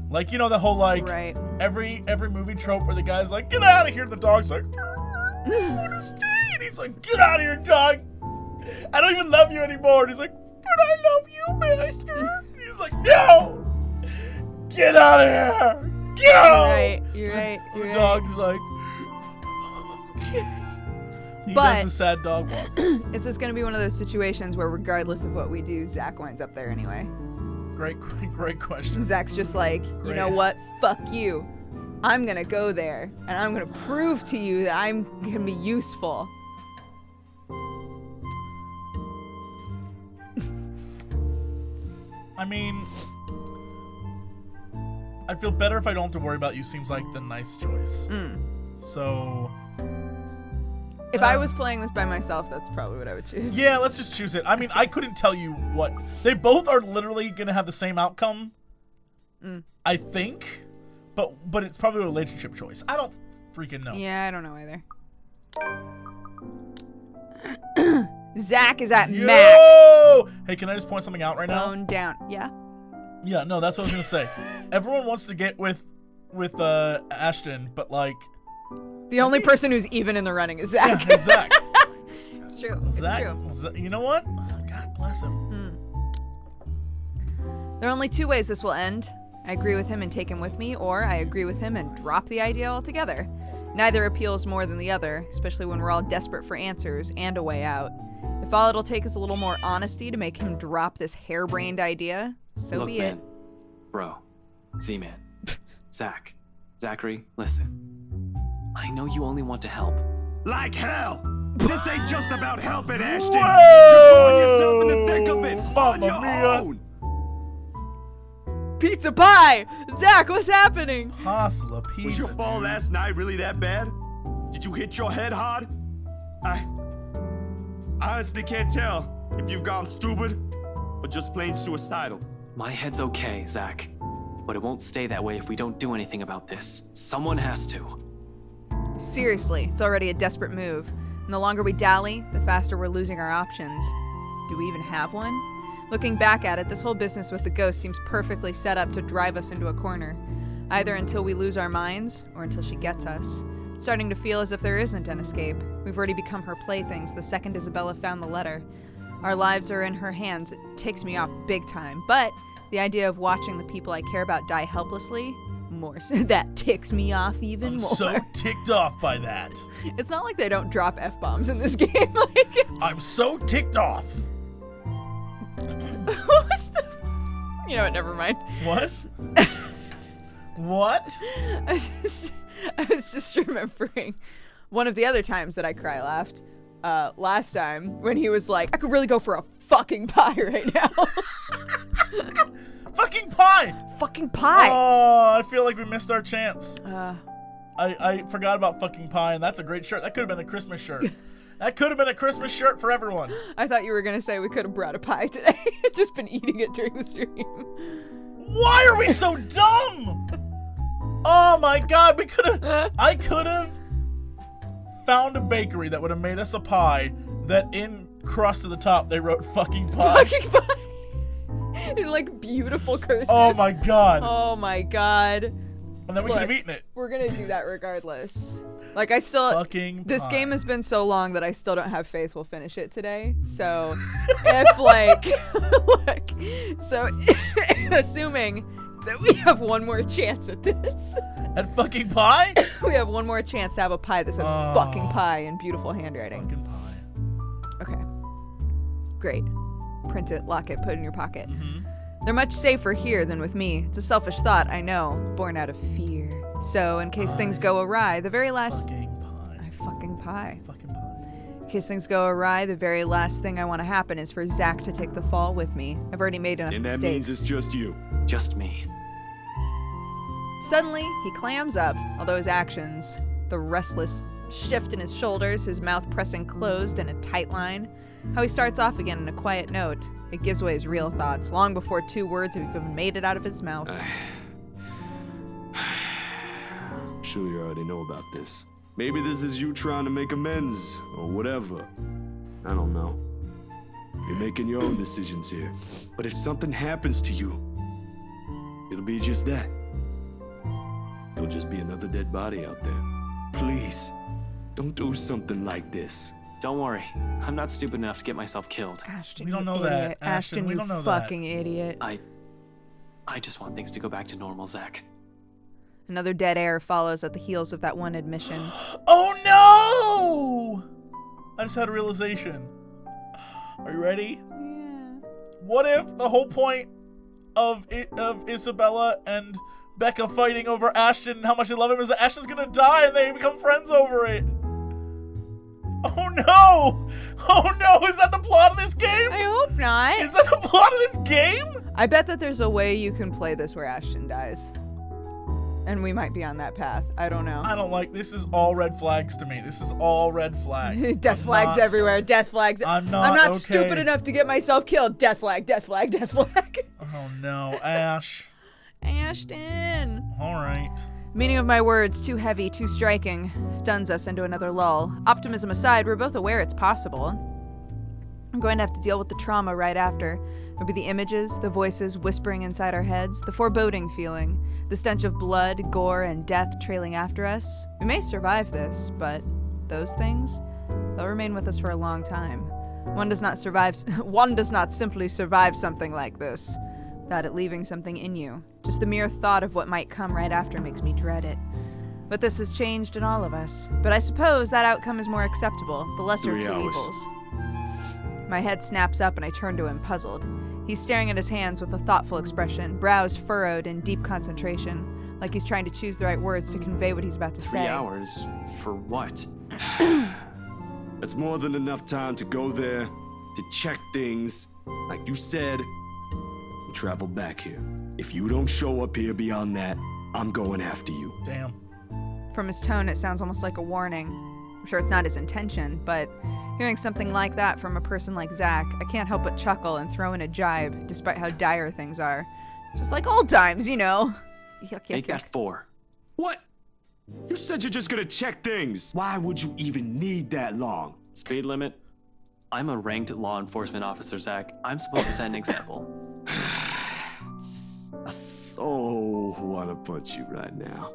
Speaker 1: Like, you know, the whole, like,
Speaker 2: right.
Speaker 1: every movie trope where the guy's like, get out of here, and the dog's like, I want to stay, and he's like, get out of here, dog, I don't even love you anymore, and he's like, but I love you, master, and he's like, no, get out of here, go!
Speaker 2: You're right.
Speaker 1: The dog's like, okay. He
Speaker 2: But
Speaker 1: does a sad dog walk.
Speaker 2: It's just going to be one of those situations where regardless of what we do, Zach winds up there anyway.
Speaker 1: Great question.
Speaker 2: Zach's just like, you know what? Fuck you. I'm going to go there, and I'm going to prove to you that I'm going to be useful.
Speaker 1: I mean, I'd feel better if I don't have to worry about you. Seems like the nice choice. So...
Speaker 2: If I was playing this by myself, that's probably what I would choose.
Speaker 1: Yeah, let's just choose it. I mean, I couldn't tell you what... They both are literally going to have the same outcome, I think. But it's probably a relationship choice. I don't freaking know.
Speaker 2: Yeah, I don't know either. Zach is at max.
Speaker 1: Hey, can I just point something out right now?
Speaker 2: Bone down. Yeah?
Speaker 1: Yeah, no, that's what I was going to say. Everyone wants to get with Ashton, but, like...
Speaker 2: The only person who's even in the running is Zach.
Speaker 1: Yeah, Zach.
Speaker 2: It's true.
Speaker 1: Zach,
Speaker 2: it's true.
Speaker 1: You know what? God bless him.
Speaker 2: There are only 2 ways this will end. I agree with him and take him with me, or I agree with him and drop the idea altogether. Neither appeals more than the other, especially when we're all desperate for answers and a way out. If all it'll take is a little more honesty to make him drop this harebrained idea, so
Speaker 4: Look,
Speaker 2: be
Speaker 4: man.
Speaker 2: it.
Speaker 4: Bro. Z-Man. Zach. Zachary, listen. I know you only want to help.
Speaker 3: Like hell! This ain't just about helping, Ashton!
Speaker 1: Whoa!
Speaker 3: You're throwing yourself in the thick of it on
Speaker 1: Mamma
Speaker 3: your
Speaker 1: mia.
Speaker 3: own!
Speaker 2: Pizza pie! Zach, what's happening?
Speaker 1: Hustler pizza.
Speaker 3: Was your fall
Speaker 1: dude.
Speaker 3: last night really that bad? Did you hit your head hard? I honestly can't tell if you've gone stupid or just plain suicidal.
Speaker 4: My head's okay, Zach. But it won't stay that way if we don't do anything about this. Someone has to.
Speaker 2: Seriously, it's already a desperate move. And the longer we dally, the faster we're losing our options. Do we even have one? Looking back at it, this whole business with the ghost seems perfectly set up to drive us into a corner. Either until we lose our minds, or until she gets us. It's starting to feel as if there isn't an escape. We've already become her playthings the second Isabella found the letter. Our lives are in her hands. It takes me off big time. But the idea of watching the people I care about die helplessly, more so, that ticks me off even more.
Speaker 1: I'm so ticked off by that.
Speaker 2: It's not like they don't drop F-bombs in this game. Like,
Speaker 1: I'm so ticked off.
Speaker 2: what was the... You know what, never mind.
Speaker 1: What? What?
Speaker 2: I was just remembering one of the other times that I cry laughed. Last time when he was like, I could really go for a fucking pie right now.
Speaker 1: Fucking pie!
Speaker 2: Fucking pie!
Speaker 1: Oh, I feel like we missed our chance. I forgot about fucking pie, and that's a great shirt. That could have been a Christmas shirt. That could have been a Christmas shirt for everyone.
Speaker 2: I thought you were gonna say we could have brought a pie today. Just been eating it during the stream.
Speaker 1: Why are we so dumb? Oh my god, I could have found a bakery that would have made us a pie that in crust at the top they wrote fucking pie.
Speaker 2: Fucking pie. In like beautiful cursive.
Speaker 1: Oh my god.
Speaker 2: Oh my god.
Speaker 1: And then we could have eaten it.
Speaker 2: We're gonna do that regardless. Like I still
Speaker 1: Fucking
Speaker 2: this
Speaker 1: pie.
Speaker 2: game has been so long that I still don't have faith we'll finish it today. So if like look, so assuming that we have one more chance at this.
Speaker 1: At fucking pie?
Speaker 2: We have one more chance to have a pie that says fucking pie in beautiful handwriting.
Speaker 1: Fucking pie.
Speaker 2: Okay. Great. Print it, lock it, put it in your pocket.
Speaker 1: Mm-hmm.
Speaker 2: They're much safer here than with me. It's a selfish thought, I know, born out of fear. So, in case things go awry, the very last...
Speaker 1: Fucking pie.
Speaker 2: Fucking pie.
Speaker 1: Fucking pie.
Speaker 2: In case things go awry, the very last thing I want to happen is for Zach to take the fall with me. I've already made enough
Speaker 3: And that
Speaker 2: mistakes.
Speaker 3: means it's just you.
Speaker 4: Just me.
Speaker 2: Suddenly, he clams up, although his actions, the restless shift in his shoulders, his mouth pressing closed in a tight line, how he starts off again in a quiet note, it gives away his real thoughts, long before 2 words have even made it out of his mouth.
Speaker 3: I'm sure you already know about this. Maybe this is you trying to make amends, or whatever. I don't know. You're making your own decisions here. But if something happens to you, it'll be just that. There'll just be another dead body out there. Please, don't do something like this.
Speaker 4: Don't worry. I'm not stupid enough to get myself killed.
Speaker 2: Ashton,
Speaker 1: We don't
Speaker 2: you
Speaker 1: know that,
Speaker 2: idiot.
Speaker 1: Ashton, we
Speaker 2: you
Speaker 1: don't know that.
Speaker 2: fucking idiot.
Speaker 4: I just want things to go back to normal, Zach.
Speaker 2: Another dead air follows at the heels of that one admission.
Speaker 1: Oh no! I just had a realization. Are you ready?
Speaker 2: Yeah.
Speaker 1: What if the whole point of Isabella and Becca fighting over Ashton and how much they love him is that Ashton's gonna die and they become friends over it? Oh no! Oh no! Is that the plot of this game?
Speaker 2: I hope not.
Speaker 1: Is that the plot of this game?
Speaker 2: I bet that there's a way you can play this where Ashton dies. And we might be on that path. I don't know.
Speaker 1: I don't like this. Is all red flags to me. This is all red flags.
Speaker 2: Death
Speaker 1: I'm
Speaker 2: flags
Speaker 1: not-
Speaker 2: everywhere. Death flags.
Speaker 1: I'm not okay.
Speaker 2: stupid enough to get myself killed. Death flag. Death flag. Death flag.
Speaker 1: Oh no, Ash.
Speaker 2: Ashton.
Speaker 1: All right.
Speaker 2: Meaning of my words, too heavy, too striking, stuns us into another lull. Optimism aside, we're both aware it's possible. I'm going to have to deal with the trauma right after. There'll be the images, the voices whispering inside our heads, the foreboding feeling, the stench of blood, gore, and death trailing after us. We may survive this, but those things, they'll remain with us for a long time. One does not simply survive something like this without it leaving something in you. Just the mere thought of what might come right after makes me dread it. But this has changed in all of us. But I suppose that outcome is more acceptable, the lesser of
Speaker 3: 3
Speaker 2: two
Speaker 3: hours.
Speaker 2: evils. My head snaps up and I turn to him, puzzled. He's staring at his hands with a thoughtful expression, brows furrowed in deep concentration, like he's trying to choose the right words to convey what he's about to
Speaker 4: 3
Speaker 2: say.
Speaker 4: hours? For what?
Speaker 3: That's more than enough time to go there, to check things, like you said, and travel back here. If you don't show up here beyond that, I'm going after you.
Speaker 1: Damn.
Speaker 2: From his tone, it sounds almost like a warning. I'm sure it's not his intention, but hearing something like that from a person like Zach, I can't help but chuckle and throw in a jibe, despite how dire things are. Just like old times, you know. Yuck, yuck,
Speaker 4: Make
Speaker 2: yuck.
Speaker 4: that 4.
Speaker 3: What? You said you're just gonna check things. Why would you even need that long?
Speaker 4: Speed limit? I'm a ranked law enforcement officer, Zach. I'm supposed to set an example.
Speaker 3: I so wanna punch you right now.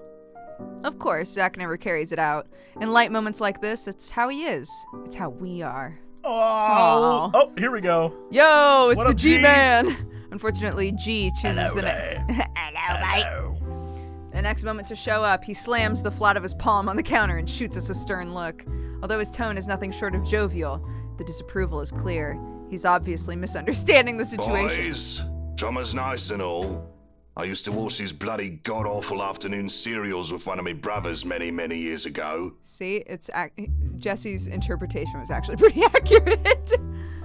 Speaker 2: Of course, Zach never carries it out. In light moments like this, it's how he is. It's how we are.
Speaker 1: Oh. Oh, here we go.
Speaker 2: Yo, it's
Speaker 1: What
Speaker 2: the
Speaker 1: up, G?
Speaker 2: G-Man! Unfortunately, G chooses
Speaker 1: Hello
Speaker 2: the
Speaker 1: there.
Speaker 2: Hello, mate. The next moment to show up, he slams the flat of his palm on the counter and shoots us a stern look. Although his tone is nothing short of jovial, the disapproval is clear. He's obviously misunderstanding the situation.
Speaker 5: Boys, drummer's nice and all. I used to watch these bloody god-awful afternoon serials with one of my brothers many, many years ago.
Speaker 2: See, Jesse's interpretation was actually pretty accurate.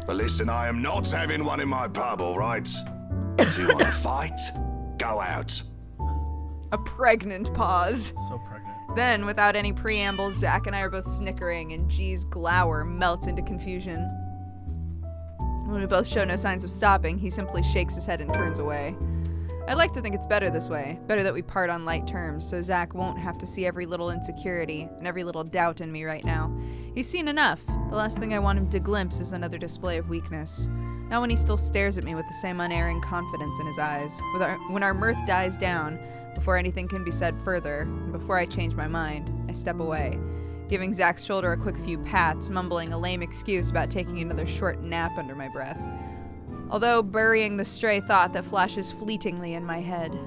Speaker 5: But listen, I am not having one in my pub, all right? Do you want to fight? Go out.
Speaker 2: A pregnant pause.
Speaker 1: So pregnant.
Speaker 2: Then, without any preamble, Zach and I are both snickering, and G's glower melts into confusion. When we both show no signs of stopping, he simply shakes his head and turns away. I'd like to think it's better this way, better that we part on light terms, so Zach won't have to see every little insecurity and every little doubt in me right now. He's seen enough. The last thing I want him to glimpse is another display of weakness. Not when he still stares at me with the same unerring confidence in his eyes. When our mirth dies down, before anything can be said further, and before I change my mind, I step away, giving Zach's shoulder a quick few pats, mumbling a lame excuse about taking another short nap under my breath. Although burying the stray thought that flashes fleetingly in my head.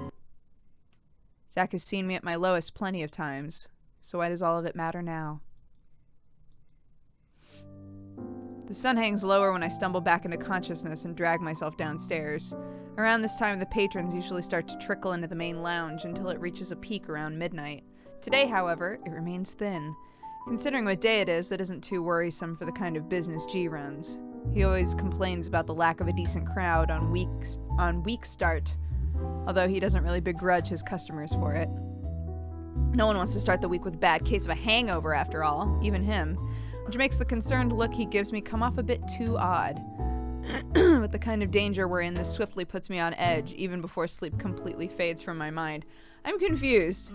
Speaker 2: Zach has seen me at my lowest plenty of times, so why does all of it matter now? The sun hangs lower when I stumble back into consciousness and drag myself downstairs. Around this time, the patrons usually start to trickle into the main lounge until it reaches a peak around midnight. Today, however, it remains thin. Considering what day it is, that isn't too worrisome for the kind of business G runs. He always complains about the lack of a decent crowd on week start, although he doesn't really begrudge his customers for it. No one wants to start the week with a bad case of a hangover, after all, even him, which makes the concerned look he gives me come off a bit too odd. With the kind of danger we're in, this swiftly puts me on edge, even before sleep completely fades from my mind. I'm confused.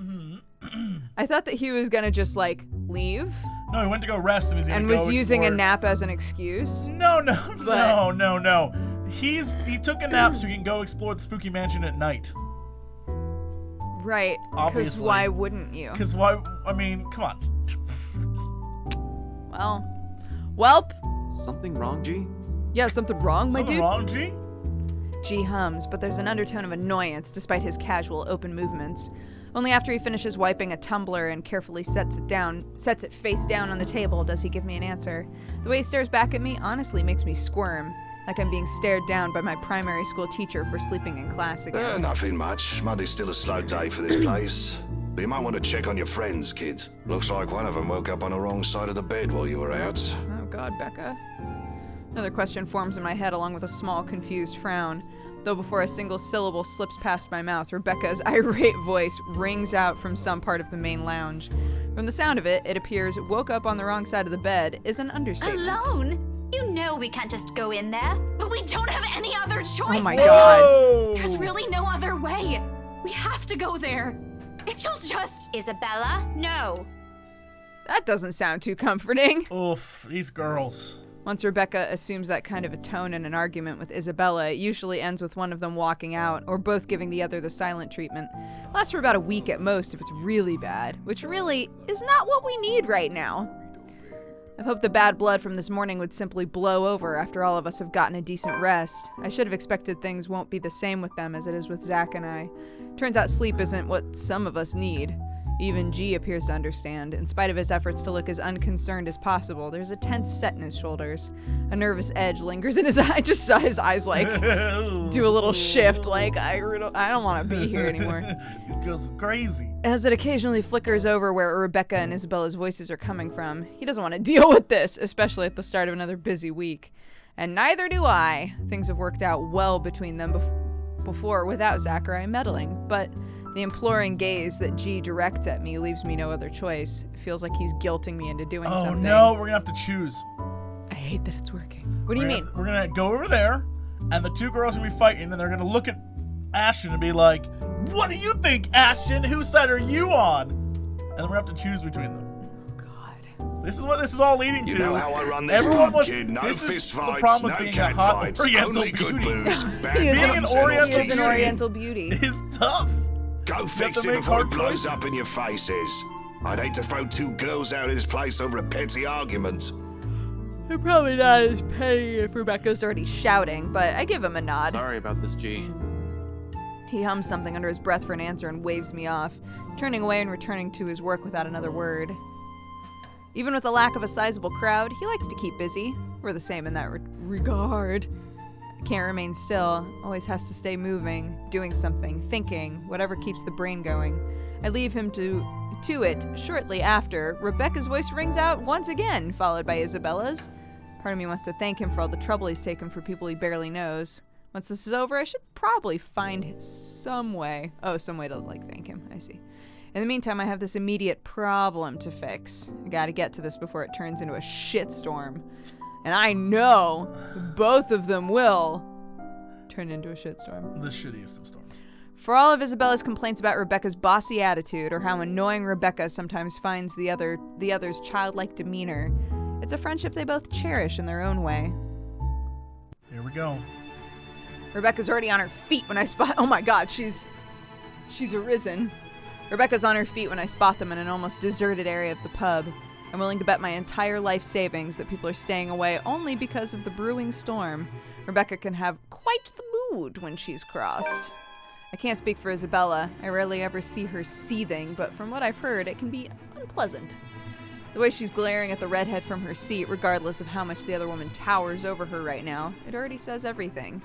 Speaker 2: I thought that he was gonna just, like, leave.
Speaker 1: No, he went to go rest and he's gonna go
Speaker 2: was using a
Speaker 1: explore.
Speaker 2: nap as an excuse.
Speaker 1: No.
Speaker 2: But-
Speaker 1: He took a nap so he can go explore the spooky mansion at night.
Speaker 2: Right. Because
Speaker 1: Obviously.
Speaker 2: why wouldn't you?
Speaker 1: Because why? I mean, come on.
Speaker 2: Well. Welp.
Speaker 4: Something wrong, G?
Speaker 2: Yeah, something wrong, my
Speaker 1: Something
Speaker 2: dude?
Speaker 1: wrong, G?
Speaker 2: G hums, but there's an undertone of annoyance despite his casual, open movements. Only after he finishes wiping a tumbler and carefully sets it face down on the table, does he give me an answer. The way he stares back at me honestly makes me squirm, like I'm being stared down by my primary school teacher for sleeping in class again.
Speaker 5: Nothing much. Monday's still a slow day for this place. But you might want to check on your friends, kid. Looks like one of them woke up on the wrong side of the bed while you were out.
Speaker 2: Oh God, Becca. Another question forms in my head along with a small, confused frown. Though before a single syllable slips past my mouth, Rebecca's irate voice rings out from some part of the main lounge. From the sound of it, it appears woke up on the wrong side of the bed is an understatement.
Speaker 6: Alone? You know we can't just go in there. But we don't have any other choice.
Speaker 2: Oh my God.
Speaker 1: Whoa!
Speaker 6: There's really no other way. We have to go there. If you'll just... Isabella? No.
Speaker 2: That doesn't sound too comforting.
Speaker 1: Oof, these girls.
Speaker 2: Once Rebecca assumes that kind of a tone in an argument with Isabella, it usually ends with one of them walking out, or both giving the other the silent treatment. Lasts for about a week at most if it's really bad, which really is not what we need right now. I've hoped the bad blood from this morning would simply blow over after all of us have gotten a decent rest. I should have expected things won't be the same with them as it is with Zach and I. Turns out sleep isn't what some of us need. Even G appears to understand. In spite of his efforts to look as unconcerned as possible, there's a tense set in his shoulders. A nervous edge lingers in his eye. I just saw his eyes, like, do a little shift, like, I don't want to be here anymore.
Speaker 1: These girls are crazy.
Speaker 2: As it occasionally flickers over where Rebecca and Isabella's voices are coming from, he doesn't want to deal with this, especially at the start of another busy week. And neither do I. Things have worked out well between them before without Zachary meddling, but the imploring gaze that G directs at me leaves me no other choice. It feels like he's guilting me into doing something.
Speaker 1: Oh no, we're gonna have to choose.
Speaker 2: I hate that it's working. What do you mean?
Speaker 1: We're gonna go over there, and the two girls are gonna be fighting, and they're gonna look at Ashton and be like, "What do you think, Ashton? Whose side are you on?" And then we're gonna have to choose between them.
Speaker 2: God.
Speaker 1: This is what this is all leading to.
Speaker 5: You know how I run this
Speaker 1: Everyone
Speaker 5: pub,
Speaker 1: wants-
Speaker 5: kid. No
Speaker 1: this is
Speaker 5: fist
Speaker 1: the
Speaker 5: fights,
Speaker 1: problem
Speaker 5: no
Speaker 1: with being a
Speaker 5: cat
Speaker 1: hot
Speaker 5: fights,
Speaker 1: Oriental
Speaker 5: only good
Speaker 1: beauty.
Speaker 5: booze, bad
Speaker 2: He is
Speaker 1: Being
Speaker 2: an
Speaker 5: guns,
Speaker 1: an
Speaker 5: and
Speaker 1: Oriental
Speaker 2: He is an
Speaker 1: beauty.
Speaker 2: Oriental beauty.
Speaker 1: It's tough.
Speaker 5: Go fix
Speaker 1: to
Speaker 5: it
Speaker 1: make
Speaker 5: before
Speaker 1: hard
Speaker 5: it blows up
Speaker 1: choices.
Speaker 5: in your faces. I'd hate to throw two girls out of this place over a petty argument.
Speaker 2: They're probably not as petty if Rebecca's already shouting, but I give him a nod.
Speaker 4: Sorry about this, G.
Speaker 2: He hums something under his breath for an answer and waves me off, turning away and returning to his work without another word. Even with the lack of a sizable crowd, he likes to keep busy. We're the same in that regard. Can't remain still, always has to stay moving, doing something, thinking, whatever keeps the brain going. I leave him to it. Shortly after, Rebecca's voice rings out once again, followed by Isabella's. Part of me wants to thank him for all the trouble he's taken for people he barely knows. Once this is over, I should probably find some way. Oh, some way to, like, thank him. I see. In the meantime, I have this immediate problem to fix. I gotta get to this before it turns into a shitstorm. And I know both of them will turn into a shitstorm.
Speaker 1: The shittiest of storms.
Speaker 2: For all of Isabella's complaints about Rebecca's bossy attitude or how annoying Rebecca sometimes finds the other's childlike demeanor, it's a friendship they both cherish in their own way.
Speaker 1: Here we go.
Speaker 2: Rebecca's already on her feet when I spot... Oh my god, she's arisen. Rebecca's on her feet when I spot them in an almost deserted area of the pub. I'm willing to bet my entire life savings that people are staying away only because of the brewing storm. Rebecca can have quite the mood when she's crossed. I can't speak for Isabella. I rarely ever see her seething, but from what I've heard, it can be unpleasant. The way she's glaring at the redhead from her seat, regardless of how much the other woman towers over her right now, it already says everything.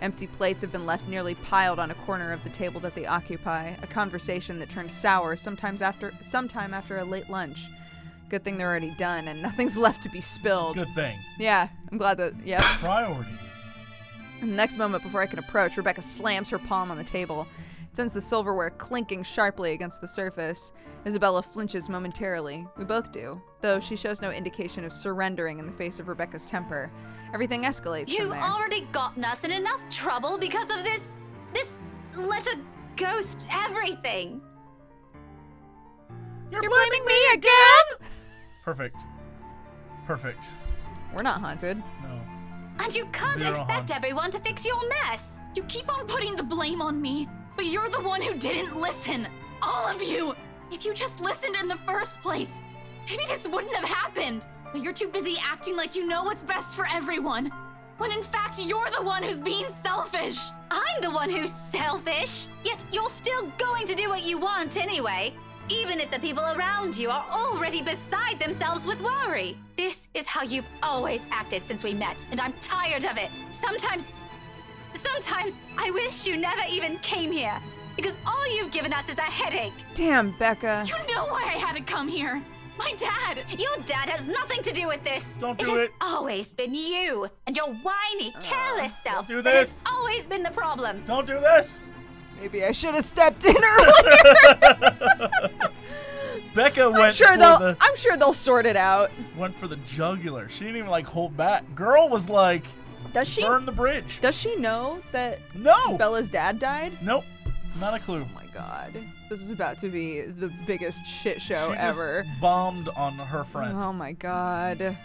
Speaker 2: Empty plates have been left nearly piled on a corner of the table that they occupy, a conversation that turned sour sometime after a late lunch. Good thing they're already done and nothing's left to be spilled.
Speaker 1: Good thing.
Speaker 2: Yeah, I'm glad that, yep.
Speaker 1: Priorities.
Speaker 2: In the next moment before I can approach, Rebecca slams her palm on the table. It sends the silverware clinking sharply against the surface. Isabella flinches momentarily. We both do, though she shows no indication of surrendering in the face of Rebecca's temper. Everything escalates from
Speaker 6: You've
Speaker 2: there.
Speaker 6: already gotten us in enough trouble because of this let a ghost everything.
Speaker 2: You're blaming me again?
Speaker 1: Perfect. Perfect.
Speaker 2: We're not haunted.
Speaker 1: No.
Speaker 6: And you can't
Speaker 1: Zero
Speaker 6: expect
Speaker 1: hunt.
Speaker 6: everyone to fix your mess. You keep on putting the blame on me, but you're the one who didn't listen. All of you. If you just listened in the first place, maybe this wouldn't have happened. But you're too busy acting like you know what's best for everyone, when in fact you're the one who's being selfish. I'm the one who's selfish, yet you're still going to do what you want anyway, even if the people around you are already beside themselves with worry. This is how you've always acted since we met, and I'm tired of it. Sometimes I wish you never even came here, because all you've given us is a headache.
Speaker 2: Damn, Becca.
Speaker 6: You know why I had to come here. My dad! Your dad has nothing to do with this!
Speaker 1: Don't do
Speaker 6: It has
Speaker 1: it.
Speaker 6: always been you and your whiny, careless self
Speaker 1: do
Speaker 6: that has
Speaker 1: this.
Speaker 6: always been the problem.
Speaker 1: Don't do this.
Speaker 2: Maybe I should have stepped in earlier.
Speaker 1: Becca went
Speaker 2: I'm sure they'll sort it out.
Speaker 1: went for the jugular. She didn't even like hold back. Girl was like,
Speaker 2: Does she?
Speaker 1: burn the bridge.
Speaker 2: Does she know that
Speaker 1: No.
Speaker 2: Bella's dad died?
Speaker 1: Nope. Not a clue.
Speaker 2: Oh my god. This is about to be the biggest shit show
Speaker 1: She
Speaker 2: ever.
Speaker 1: just bombed on her friend.
Speaker 2: Oh my god.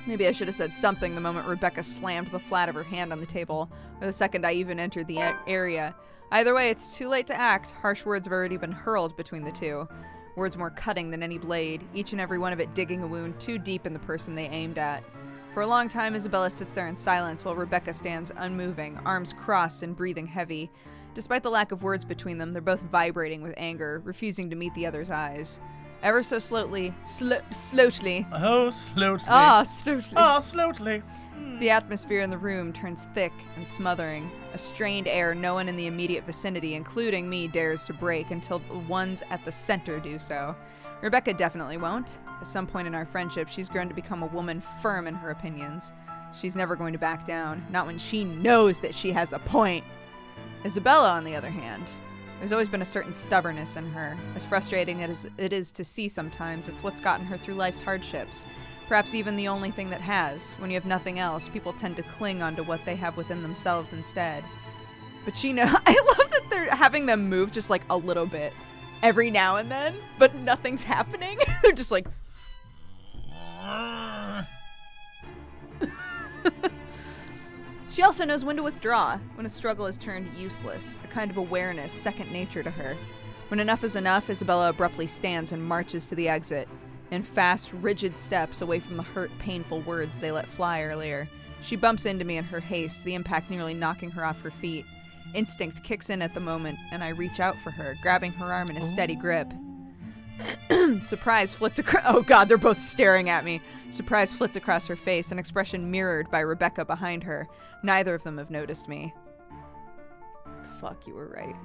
Speaker 2: Maybe I should have said something the moment Rebecca slammed the flat of her hand on the table, or the second I even entered the area. Either way, it's too late to act. Harsh words have already been hurled between the two. Words more cutting than any blade, each and every one of it digging a wound too deep in the person they aimed at. For a long time, Isabella sits there in silence while Rebecca stands unmoving, arms crossed and breathing heavy. Despite the lack of words between them, they're both vibrating with anger, refusing to meet the other's eyes. Ever so slowly, slowly.
Speaker 1: Oh, slowly.
Speaker 2: Slowly.
Speaker 1: Oh, slowly.
Speaker 2: The atmosphere in the room turns thick and smothering. A strained air no one in the immediate vicinity, including me, dares to break until the ones at the center do so. Rebecca definitely won't. At some point in our friendship, she's grown to become a woman firm in her opinions. She's never going to back down, not when she knows that she has a point. Isabella, on the other hand, there's always been a certain stubbornness in her. As frustrating as it is to see sometimes, it's what's gotten her through life's hardships. Perhaps even the only thing that has. When you have nothing else, people tend to cling onto what they have within themselves instead. But I love that they're having them move just like a little bit every now and then, but nothing's happening. They're just like... She also knows when to withdraw, when a struggle has turned useless, a kind of awareness, second nature to her. When enough is enough, Isabella abruptly stands and marches to the exit. In fast, rigid steps away from the hurt, painful words they let fly earlier. She bumps into me in her haste, the impact nearly knocking her off her feet. Instinct kicks in at the moment, and I reach out for her, grabbing her arm in a steady grip. Surprise flits across... Oh god, they're both staring at me. Surprise flits across her face, an expression mirrored by Rebecca behind her. Neither of them have noticed me. Fuck, you were right.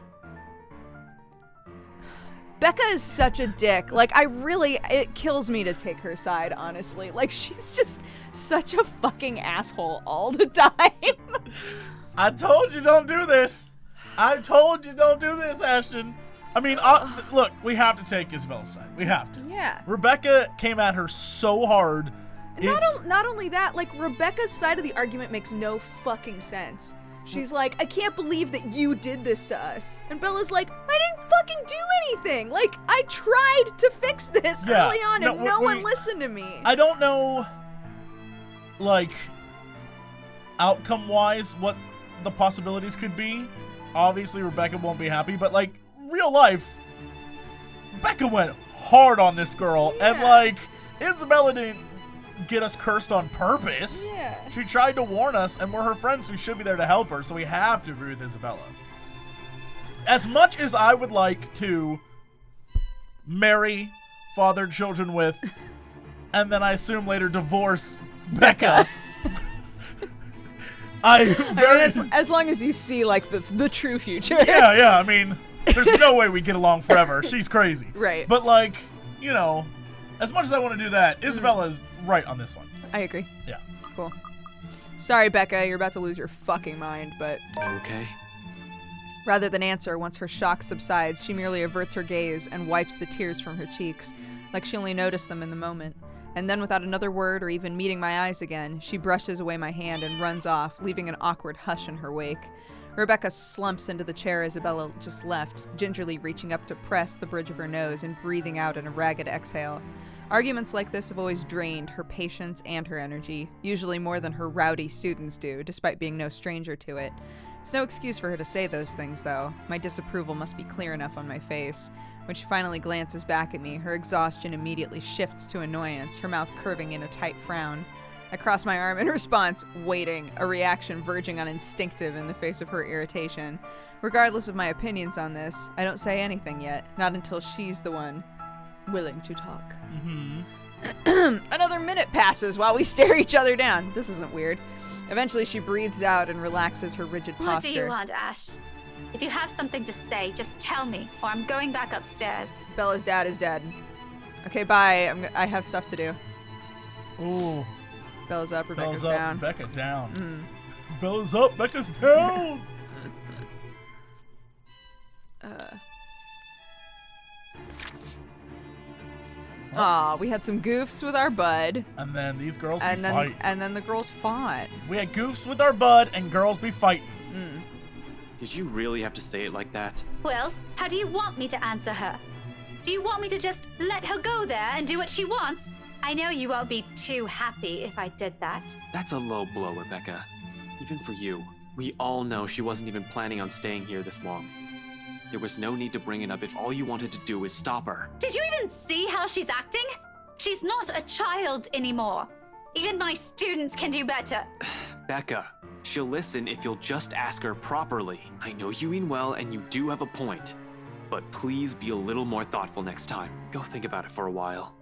Speaker 2: Becca is such a dick. Like, it kills me to take her side, honestly. Like, she's just such a fucking asshole all the time.
Speaker 1: I told you don't do this. I told you don't do this, Ashton. I mean, look, we have to take Isabella's side. We have to.
Speaker 2: Yeah.
Speaker 1: Rebecca came at her so hard.
Speaker 2: Not only that, like, Rebecca's side of the argument makes no fucking sense. She's like, I can't believe that you did this to us. And Bella's like, I didn't fucking do anything. Like, I tried to fix this early on and no one listened to me.
Speaker 1: I don't know, like, outcome-wise, what the possibilities could be. Obviously, Rebecca won't be happy, but, like, real life, Becca went hard on this girl.
Speaker 2: Yeah.
Speaker 1: And, like, Isabella didn't get us cursed on purpose.
Speaker 2: Yeah.
Speaker 1: She tried to warn us, and we're her friends. We should be there to help her, so we have to agree with Isabella. As much as I would like to marry, father children with, and then I assume later divorce Becca,
Speaker 2: as long as you see, like, the true future.
Speaker 1: Yeah, I mean, there's no way we get along forever. She's crazy.
Speaker 2: Right.
Speaker 1: But, like, you know, as much as I want to do that, Isabella's right on this one.
Speaker 2: I agree.
Speaker 1: Yeah.
Speaker 2: Cool. Sorry, Becca, you're about to lose your fucking mind, but...
Speaker 4: Okay.
Speaker 2: Rather than answer once her shock subsides, she merely averts her gaze and wipes the tears from her cheeks, like she only noticed them in the moment. And then without another word or even meeting my eyes again, she brushes away my hand and runs off, leaving an awkward hush in her wake. Rebecca slumps into the chair Isabella just left, gingerly reaching up to press the bridge of her nose and breathing out in a ragged exhale. Arguments like this have always drained her patience and her energy, usually more than her rowdy students do, despite being no stranger to it. It's no excuse for her to say those things, though. My disapproval must be clear enough on my face. When she finally glances back at me, her exhaustion immediately shifts to annoyance, her mouth curving in a tight frown. I cross my arm in response, waiting, a reaction verging on instinctive in the face of her irritation. Regardless of my opinions on this, I don't say anything yet, not until she's the one willing to talk. Another minute passes while we stare each other down. This isn't weird. Eventually she breathes out and relaxes her rigid posture.
Speaker 6: What do you want, Ash? If you have something to say, just tell me, or I'm going back upstairs.
Speaker 2: Bella's dad is dead. Okay, bye. I have stuff to do.
Speaker 1: Ooh.
Speaker 2: Bella's up, Rebecca's
Speaker 1: Bella's up,
Speaker 2: down.
Speaker 1: Becca down. Bella's up, Becca's down.
Speaker 2: Aw, we had some goofs with our bud.
Speaker 1: And then these girls
Speaker 2: And
Speaker 1: be fighting.
Speaker 2: then the girls fought.
Speaker 1: We had goofs with our bud and girls be fighting.
Speaker 4: Did you really have to say it like that?
Speaker 6: Well, how do you want me to answer her? Do you want me to just let her go there and do what she wants? I know you won't be too happy if I did that.
Speaker 4: That's a low blow, Rebecca. Even for you. We all know she wasn't even planning on staying here this long. There was no need to bring it up if all you wanted to do was stop her.
Speaker 6: Did you even see how she's acting? She's not a child anymore. Even my students can do better.
Speaker 4: Becca, she'll listen if you'll just ask her properly. I know you mean well and you do have a point. But please be a little more thoughtful next time. Go think about it for a while.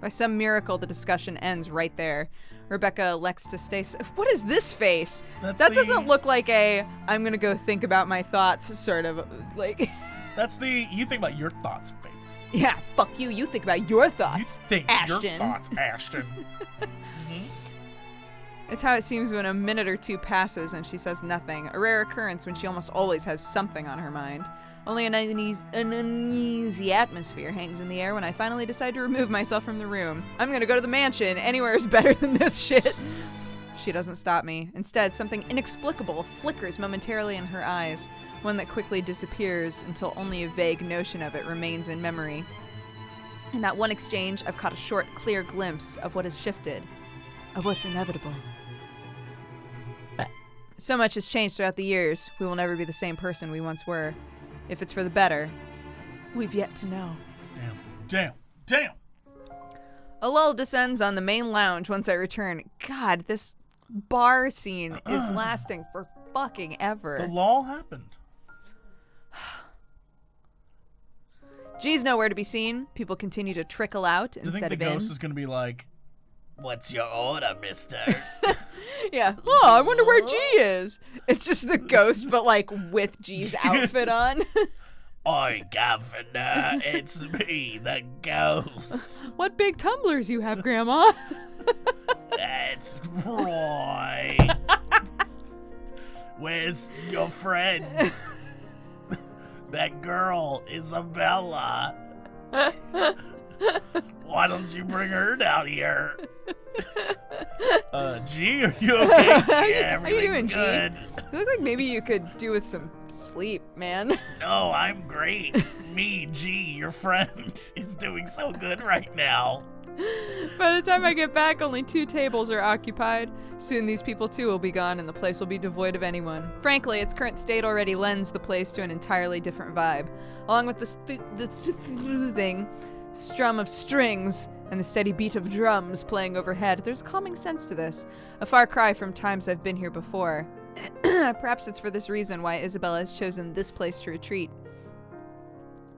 Speaker 2: By some miracle, the discussion ends right there. Rebecca elects to stay. What is this face? That doesn't look like a I'm gonna go think about my thoughts sort of like.
Speaker 1: That's the you think about your thoughts face.
Speaker 2: Yeah, fuck you. You think about your thoughts.
Speaker 1: You think
Speaker 2: Ashton.
Speaker 1: your thoughts, Ashton.
Speaker 2: It's how it seems when a minute or two passes and she says nothing. A rare occurrence when she almost always has something on her mind. Only an uneasy atmosphere hangs in the air when I finally decide to remove myself from the room. I'm gonna go to the mansion. Anywhere is better than this shit. She doesn't stop me. Instead, something inexplicable flickers momentarily in her eyes, one that quickly disappears until only a vague notion of it remains in memory. In that one exchange, I've caught a short, clear glimpse of what has shifted, of what's inevitable. So much has changed throughout the years. We will never be the same person we once were. If it's for the better, we've yet to know.
Speaker 1: Damn.
Speaker 2: A lull descends on the main lounge once I return. God, this bar scene is lasting for fucking ever.
Speaker 1: The lull happened.
Speaker 2: G's nowhere to be seen. People continue to trickle out
Speaker 1: I
Speaker 2: instead
Speaker 1: think the
Speaker 2: of in.
Speaker 1: ghost is gonna be like, "What's your order, mister?"
Speaker 2: Yeah. Oh, I wonder where G is. It's just the ghost, but like with G's outfit on.
Speaker 1: Oi, governor, it's me, the ghost.
Speaker 2: What big tumblers you have, Grandma?
Speaker 1: That's Roy. Where's your friend? that girl, Isabella. Why don't you bring her down here? G, are you okay? Yeah,
Speaker 2: How you doing,
Speaker 1: everything's
Speaker 2: G?
Speaker 1: good.
Speaker 2: You look like maybe you could do with some sleep, man.
Speaker 1: No, I'm great. Me, G, your friend, is doing so good right now.
Speaker 2: By the time I get back, only 2 tables are occupied. Soon these people too will be gone and the place will be devoid of anyone. Frankly, its current state already lends the place to an entirely different vibe. Along with the soothing strum of strings and the steady beat of drums playing overhead, there's a calming sense to this. A far cry from times I've been here before. Perhaps it's for this reason why Isabella has chosen this place to retreat.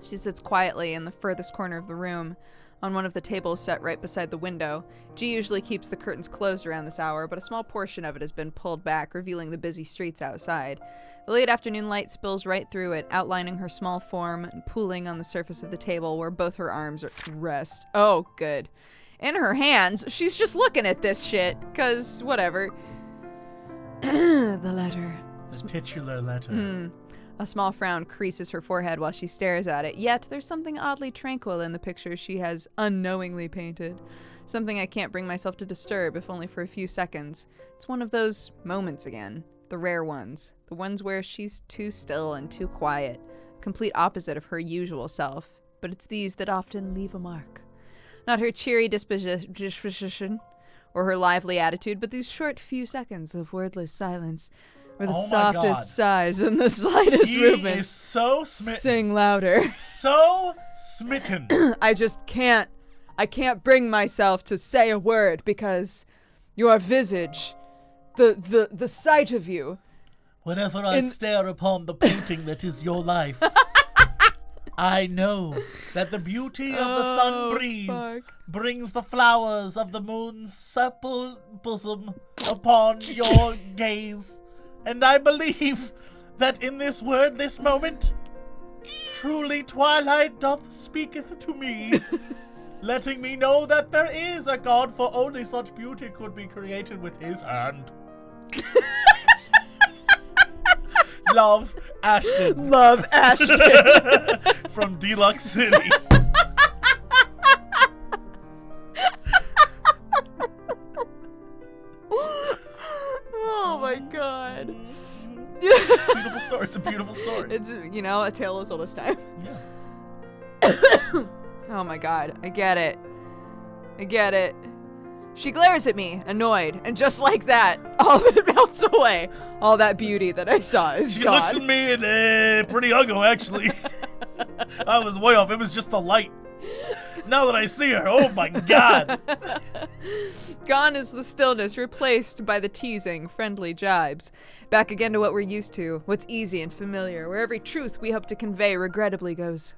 Speaker 2: She sits quietly in the furthest corner of the room, on one of the tables set right beside the window. G usually keeps the curtains closed around this hour, but a small portion of it has been pulled back, revealing the busy streets outside. The late afternoon light spills right through it, outlining her small form and pooling on the surface of the table where both her arms are at rest. Oh, good. In her hands, she's just looking at this shit, 'cause whatever. The letter.
Speaker 1: The titular letter.
Speaker 2: A small frown creases her forehead while she stares at it, yet there's something oddly tranquil in the picture she has unknowingly painted. Something I can't bring myself to disturb, if only for a few seconds. It's one of those moments again. The rare ones. The ones where she's too still and too quiet. Complete opposite of her usual self. But it's these that often leave a mark. Not her cheery disposition or her lively attitude, but these short few seconds of wordless silence. Where the softest sighs and the slightest movement.
Speaker 1: He is so smitten.
Speaker 2: Sing louder.
Speaker 1: So smitten.
Speaker 2: I just can't. I can't bring myself to say a word because your visage, the sight of you.
Speaker 1: Whenever I stare upon the painting that is your life, I know that the beauty of the sun breeze brings the flowers of the moon's supple bosom upon your gaze. And I believe that in this wordless moment, truly twilight doth speaketh to me, letting me know that there is a God, for only such beauty could be created with his hand. Love, Ashton.
Speaker 2: Love, Ashton.
Speaker 1: From Deluxe City.
Speaker 2: Oh my god.
Speaker 1: It's a beautiful story. It's a beautiful story.
Speaker 2: It's, you know, a tale as old as time.
Speaker 1: Yeah.
Speaker 2: Oh my god. I get it. I get it. She glares at me, annoyed, and just like that, all of it melts away. All that beauty that I saw is
Speaker 1: She
Speaker 2: gone.
Speaker 1: looks at me and pretty ugly, actually. I was way off. It was just the light. Now that I see her, oh my god.
Speaker 2: Gone is the stillness, replaced by the teasing, friendly jibes. Back again to what we're used to, what's easy and familiar, where every truth we hope to convey regrettably goes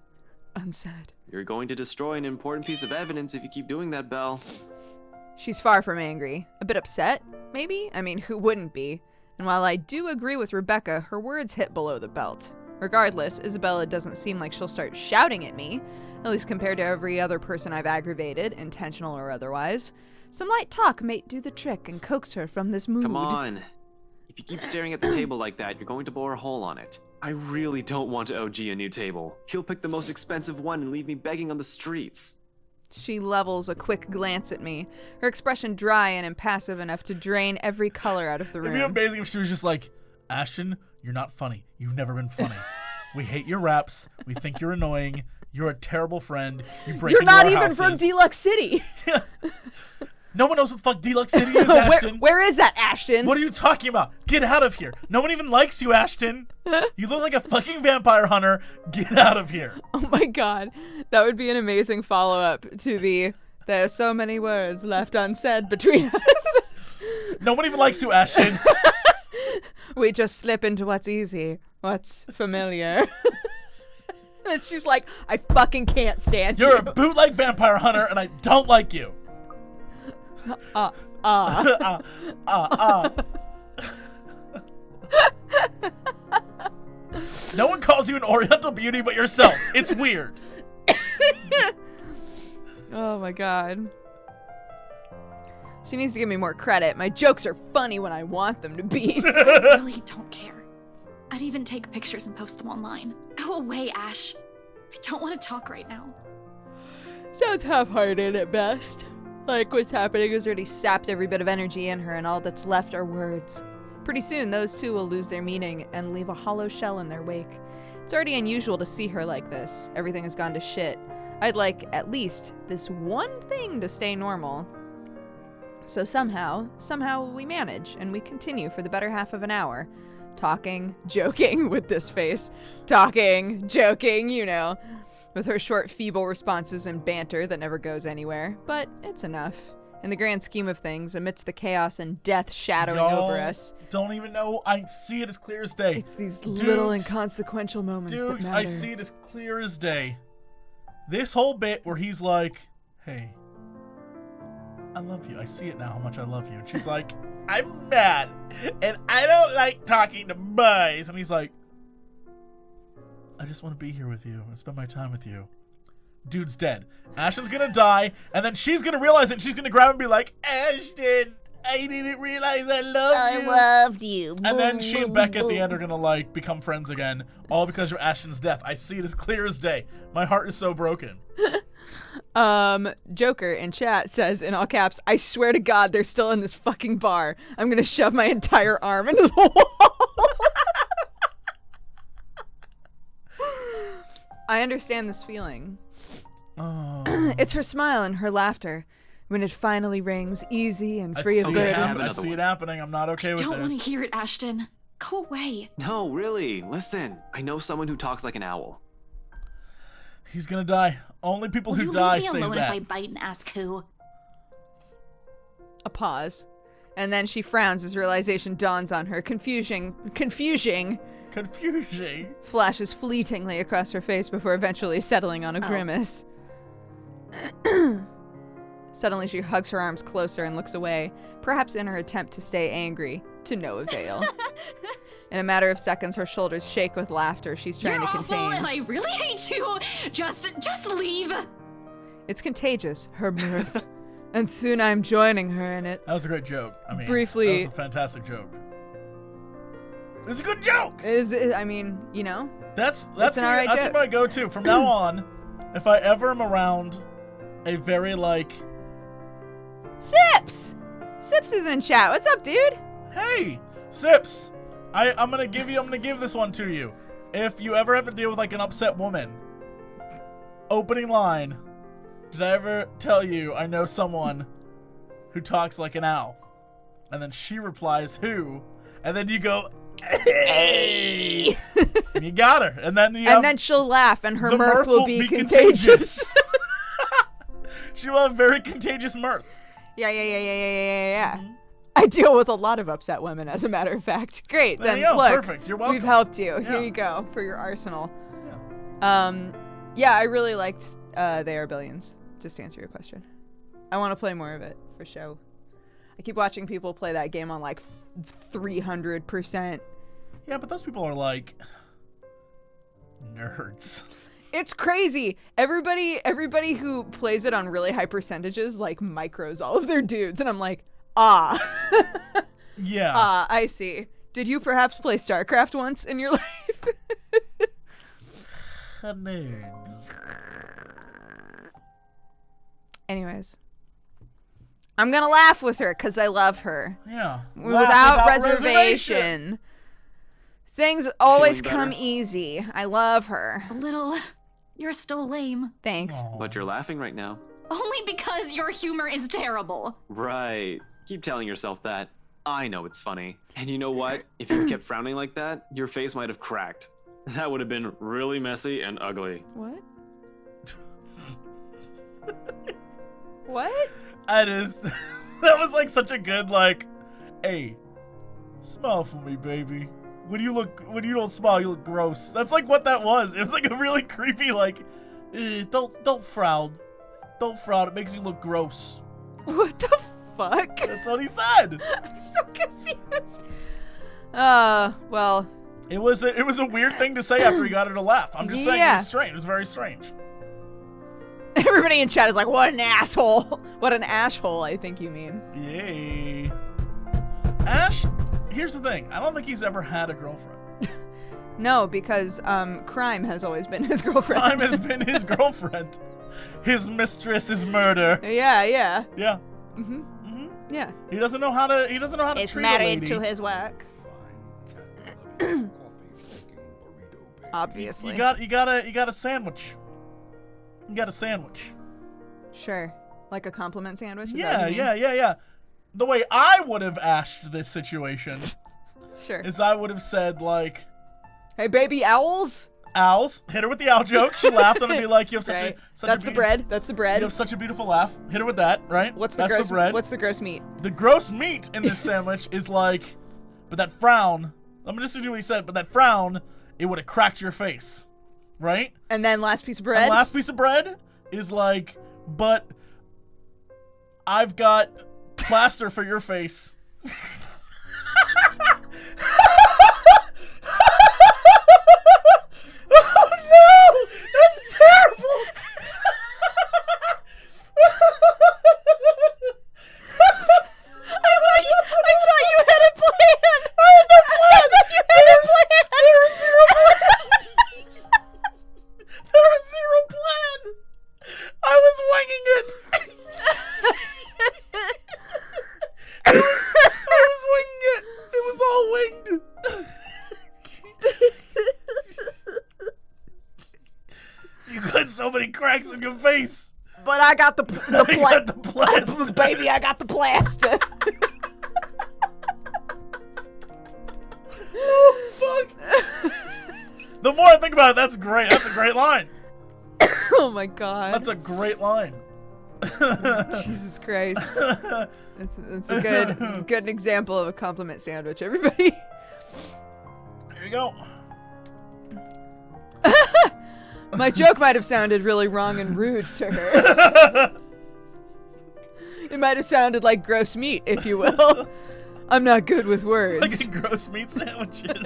Speaker 2: unsaid.
Speaker 4: You're going to destroy an important piece of evidence if you keep doing that, Belle.
Speaker 2: She's far from angry. A bit upset, maybe? I mean, who wouldn't be? And while I do agree with Rebecca, her words hit below the belt. Regardless, Isabella doesn't seem like she'll start shouting at me, at least compared to every other person I've aggravated, intentional or otherwise. Some light talk may do the trick and coax her from this mood.
Speaker 4: Come on. If you keep staring at the table like that, you're going to bore a hole on it. I really don't want to owe G a new table. He'll pick the most expensive one and leave me begging on the streets.
Speaker 2: She levels a quick glance at me, her expression dry and impassive enough to drain every color out of the room.
Speaker 1: It'd be amazing if she was just like, Ashton, you're not funny. You've never been funny. We hate your raps. We think you're annoying. You're a terrible friend. You break
Speaker 2: You're
Speaker 1: into
Speaker 2: not
Speaker 1: our
Speaker 2: even
Speaker 1: houses.
Speaker 2: from Deluxe City.
Speaker 1: No one knows what the fuck Deluxe City is, Ashton.
Speaker 2: Where is that, Ashton?
Speaker 1: What are you talking about? Get out of here. No one even likes you, Ashton. You look like a fucking vampire hunter. Get out of here.
Speaker 2: Oh my god. That would be an amazing follow-up to the "There are so many words left unsaid between us."
Speaker 1: No one even likes you, Ashton.
Speaker 2: We just slip into what's easy, what's familiar. And she's like, I fucking can't stand you.
Speaker 1: You're a bootleg vampire hunter, and I don't like you. No one calls you an Oriental beauty but yourself. It's weird.
Speaker 2: Oh my god. She needs to give me more credit. My jokes are funny when I want them to be.
Speaker 6: I really don't care. I'd even take pictures and post them online. Go away, Ash. I don't want to talk right now.
Speaker 2: Sounds half-hearted at best. Like what's happening has already sapped every bit of energy in her, and all that's left are words. Pretty soon, those two will lose their meaning and leave a hollow shell in their wake. It's already unusual to see her like this. Everything has gone to shit. I'd like, at least, this one thing to stay normal. So somehow we manage, and we continue for the better half of an hour. Talking, joking with this face. Talking, joking, you know. With her short, feeble responses and banter that never goes anywhere. But it's enough. In the grand scheme of things, amidst the chaos and death shadowing over us.
Speaker 1: Don't even know. I see it as clear as day.
Speaker 2: It's these little inconsequential moments that matter.
Speaker 1: I see it as clear as day. This whole bit where he's like, hey, I love you. I see it now how much I love you. And she's like, I'm mad. And I don't like talking to boys. And he's like, I just want to be here with you and spend my time with you. Dude's dead. Ashton's gonna die, and then she's gonna realize it, and she's gonna grab him and be like, Ashton, I didn't realize I loved you.
Speaker 6: I loved you.
Speaker 1: And then she and Beck at the end are gonna, like, become friends again, all because of Ashton's death. I see it as clear as day. My heart is so broken.
Speaker 2: Joker in chat says, in all caps, I swear to God they're still in this fucking bar. I'm gonna shove my entire arm into the wall. I understand this feeling.
Speaker 1: Oh.
Speaker 2: It's her smile and her laughter. When it finally rings, easy and free of burdens.
Speaker 1: I see it happening. I'm not okay with this.
Speaker 6: I don't want to hear it, Ashton. Go away.
Speaker 4: No, really. Listen, I know someone who talks like an owl.
Speaker 1: He's gonna die. Only people who
Speaker 6: You
Speaker 1: die
Speaker 6: leave me
Speaker 1: say
Speaker 6: alone
Speaker 1: that.
Speaker 6: if I bite and ask who.
Speaker 2: A pause. And then she frowns as realization dawns on her. Confusing flashes fleetingly across her face before eventually settling on a grimace. Suddenly she hugs her arms closer and looks away, perhaps in her attempt to stay angry, to no avail. In a matter of seconds, her shoulders shake with laughter she's trying
Speaker 6: You're
Speaker 2: to
Speaker 6: awful,
Speaker 2: contain.
Speaker 6: and I really hate you. Just leave.
Speaker 2: It's contagious, her mirth. And soon I'm joining her in it.
Speaker 1: That was a great joke. I mean,
Speaker 2: Briefly.
Speaker 1: that was a fantastic joke. It was a good joke.
Speaker 2: I mean, you know?
Speaker 1: That's
Speaker 2: an alright
Speaker 1: that's
Speaker 2: joke.
Speaker 1: what I go to from now on. If I ever am around a very like,
Speaker 2: Sips is in chat. What's up, dude?
Speaker 1: hey, Sips, I'm gonna give this one to you. If you ever have to deal with like an upset woman, opening line, did I ever tell you I know someone who talks like an owl? And then she replies, who? And then you go, hey! And you got her. And then
Speaker 2: then she'll laugh and her mirth will be contagious.
Speaker 1: She will have very contagious mirth.
Speaker 2: Yeah. Mm-hmm. I deal with a lot of upset women, as a matter of fact. Great.
Speaker 1: There
Speaker 2: then
Speaker 1: you go.
Speaker 2: look,
Speaker 1: Perfect. You're welcome.
Speaker 2: we've helped you.
Speaker 1: Yeah.
Speaker 2: Here you go for your arsenal.
Speaker 1: Yeah.
Speaker 2: Yeah, I really liked They Are Billions, just to answer your question. I want to play more of it, for show. I keep watching people play that game on like 300%.
Speaker 1: Yeah, but those people are like nerds.
Speaker 2: It's crazy. Everybody who plays it on really high percentages like micros all of their dudes, and I'm like,
Speaker 1: Yeah.
Speaker 2: I see. Did you perhaps play StarCraft once in your life?
Speaker 1: Nerds.
Speaker 2: Anyways, I'm gonna laugh with her because I love her.
Speaker 1: Yeah.
Speaker 2: Without reservation. Things always
Speaker 4: Feeling
Speaker 2: come
Speaker 4: better?
Speaker 2: easy. I love her.
Speaker 6: A little. You're still lame.
Speaker 2: Thanks.
Speaker 4: But you're laughing right now.
Speaker 6: Only because your humor is terrible.
Speaker 4: Right. Keep telling yourself that. I know it's funny. And you know what? If you kept frowning like that, your face might have cracked. That would have been really messy and ugly.
Speaker 2: What? What?
Speaker 1: That was like such a good like, hey, smile for me, baby. When you don't smile, you look gross. That's like what that was. It was like a really creepy like, don't frown. Don't frown. It makes you look gross.
Speaker 2: What the fuck?
Speaker 1: That's what he said.
Speaker 2: I'm so confused. Well.
Speaker 1: It was a weird thing to say after he got her to laugh. I'm just saying it
Speaker 2: Yeah.
Speaker 1: was strange. It was very strange.
Speaker 2: Everybody in chat is like, what an asshole. What an asshole, I think you mean.
Speaker 1: Yay. Ash, here's the thing. I don't think he's ever had a girlfriend.
Speaker 2: No, because crime has always been his girlfriend.
Speaker 1: Crime has been his girlfriend. His mistress is murder.
Speaker 2: Yeah.
Speaker 1: Yeah.
Speaker 2: Yeah.
Speaker 1: He doesn't know how to.
Speaker 2: He's
Speaker 1: treat
Speaker 2: married
Speaker 1: a lady.
Speaker 2: to his work. Obviously.
Speaker 1: You got a sandwich. You got a sandwich.
Speaker 2: Sure. Like a compliment sandwich? Is that what you mean?
Speaker 1: Yeah. The way I would have asked this situation
Speaker 2: Sure.
Speaker 1: is I would have said like,
Speaker 2: Hey, baby owls.
Speaker 1: owls, hit her with the owl joke. She laughed and I'd be like, you have such
Speaker 2: Right.
Speaker 1: a
Speaker 2: That's the bread. That's the bread.
Speaker 1: You have such a beautiful laugh. Hit her with that, right?
Speaker 2: What's the
Speaker 1: That's
Speaker 2: gross
Speaker 1: the bread.
Speaker 2: What's the gross meat?
Speaker 1: The gross meat in this sandwich is like, but that frown. I'm just gonna do what he said, but that frown, it would have cracked your face, right?
Speaker 2: And then last piece of
Speaker 1: And
Speaker 2: bread.
Speaker 1: the last piece of bread is like, but I've got plaster for your face. Oh no! That's terrible!
Speaker 2: I thought you had a plan.
Speaker 1: I had no plan!
Speaker 2: You had a plan.
Speaker 1: There was zero plan! There was zero plan! I was winging it! I was winging it! It was all winged! You got so many cracks in your face!
Speaker 2: But I got the
Speaker 1: You got the plaster.
Speaker 2: baby. I got the plaster.
Speaker 1: Oh, fuck! The more I think about it, that's great. That's a great line.
Speaker 2: Oh my god.
Speaker 1: That's a great line.
Speaker 2: Jesus Christ. It's a good example of a compliment sandwich, everybody.
Speaker 1: Here you go.
Speaker 2: My joke might have sounded really wrong and rude to her. It might have sounded like gross meat, if you will. I'm not good with words.
Speaker 1: Like a gross meat sandwiches.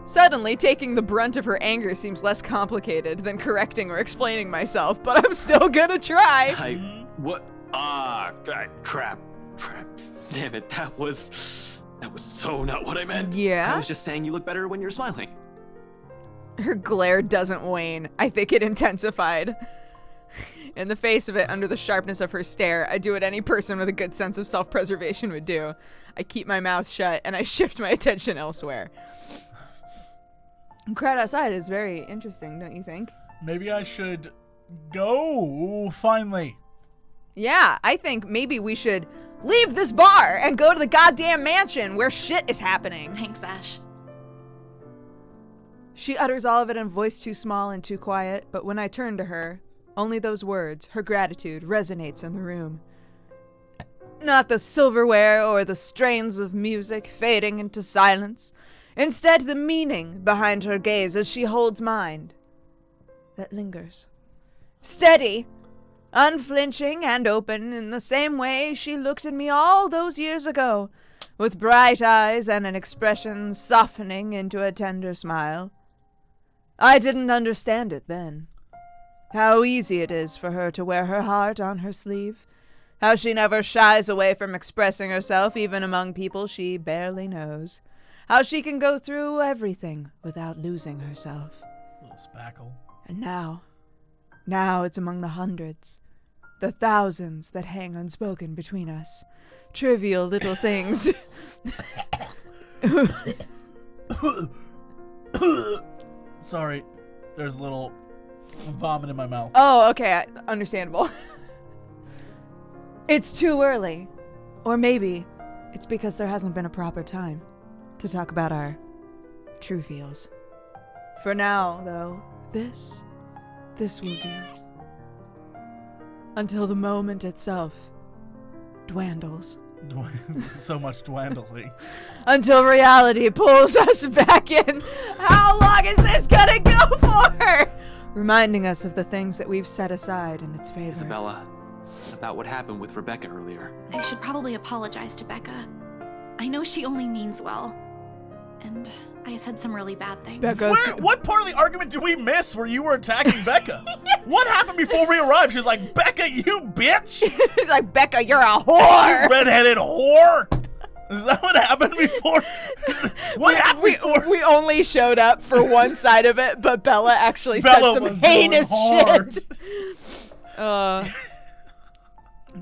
Speaker 2: Suddenly, taking the brunt of her anger seems less complicated than correcting or explaining myself, but I'm still gonna try.
Speaker 4: What? Crap. Damn it, that was so not what I meant.
Speaker 2: Yeah?
Speaker 4: I was just saying you look better when you're smiling.
Speaker 2: Her glare doesn't wane. I think it intensified. In the face of it, under the sharpness of her stare, I do what any person with a good sense of self-preservation would do. I keep my mouth shut, and I shift my attention elsewhere. Crowd outside is very interesting, don't you think?
Speaker 1: Maybe I should go, finally.
Speaker 2: Yeah, I think maybe we should leave this bar and go to the goddamn mansion where shit is happening.
Speaker 6: Thanks, Ash.
Speaker 2: She utters all of it in a voice too small and too quiet, but when I turn to her, only those words, her gratitude, resonates in the room. Not the silverware or the strains of music fading into silence. Instead, the meaning behind her gaze as she holds mine that lingers. Steady, unflinching and open in the same way she looked at me all those years ago, with bright eyes and an expression softening into a tender smile. I didn't understand it then. How easy it is for her to wear her heart on her sleeve. How she never shies away from expressing herself even among people she barely knows. How she can go through everything without losing herself.
Speaker 1: Little spackle.
Speaker 2: And now it's among the hundreds, the thousands that hang unspoken between us. Trivial little things.
Speaker 1: Sorry, there's a little vomit in my mouth.
Speaker 2: Oh, okay, understandable. It's too early. Or maybe it's because there hasn't been a proper time to talk about our true feels. For now, though, this will do. Until the moment itself dwindles.
Speaker 1: So much dwindling.
Speaker 2: Until reality pulls us back in. How long is this gonna go for? Reminding us of the things that we've set aside in its favor.
Speaker 4: Isabella, about what happened with Rebecca earlier.
Speaker 6: I should probably apologize to Becca. I know she only means well. And I said some really bad things.
Speaker 2: Becca-
Speaker 1: What part of the argument did we miss where you were attacking Becca? What happened before we arrived? She's like, Becca, you bitch!
Speaker 2: He's like, Becca, you're a whore!
Speaker 1: Redheaded whore! Is that what happened before? What happened before?
Speaker 2: We only showed up for one side of it, but Bella actually
Speaker 1: Bella
Speaker 2: said
Speaker 1: was
Speaker 2: some heinous
Speaker 1: going hard.
Speaker 2: shit.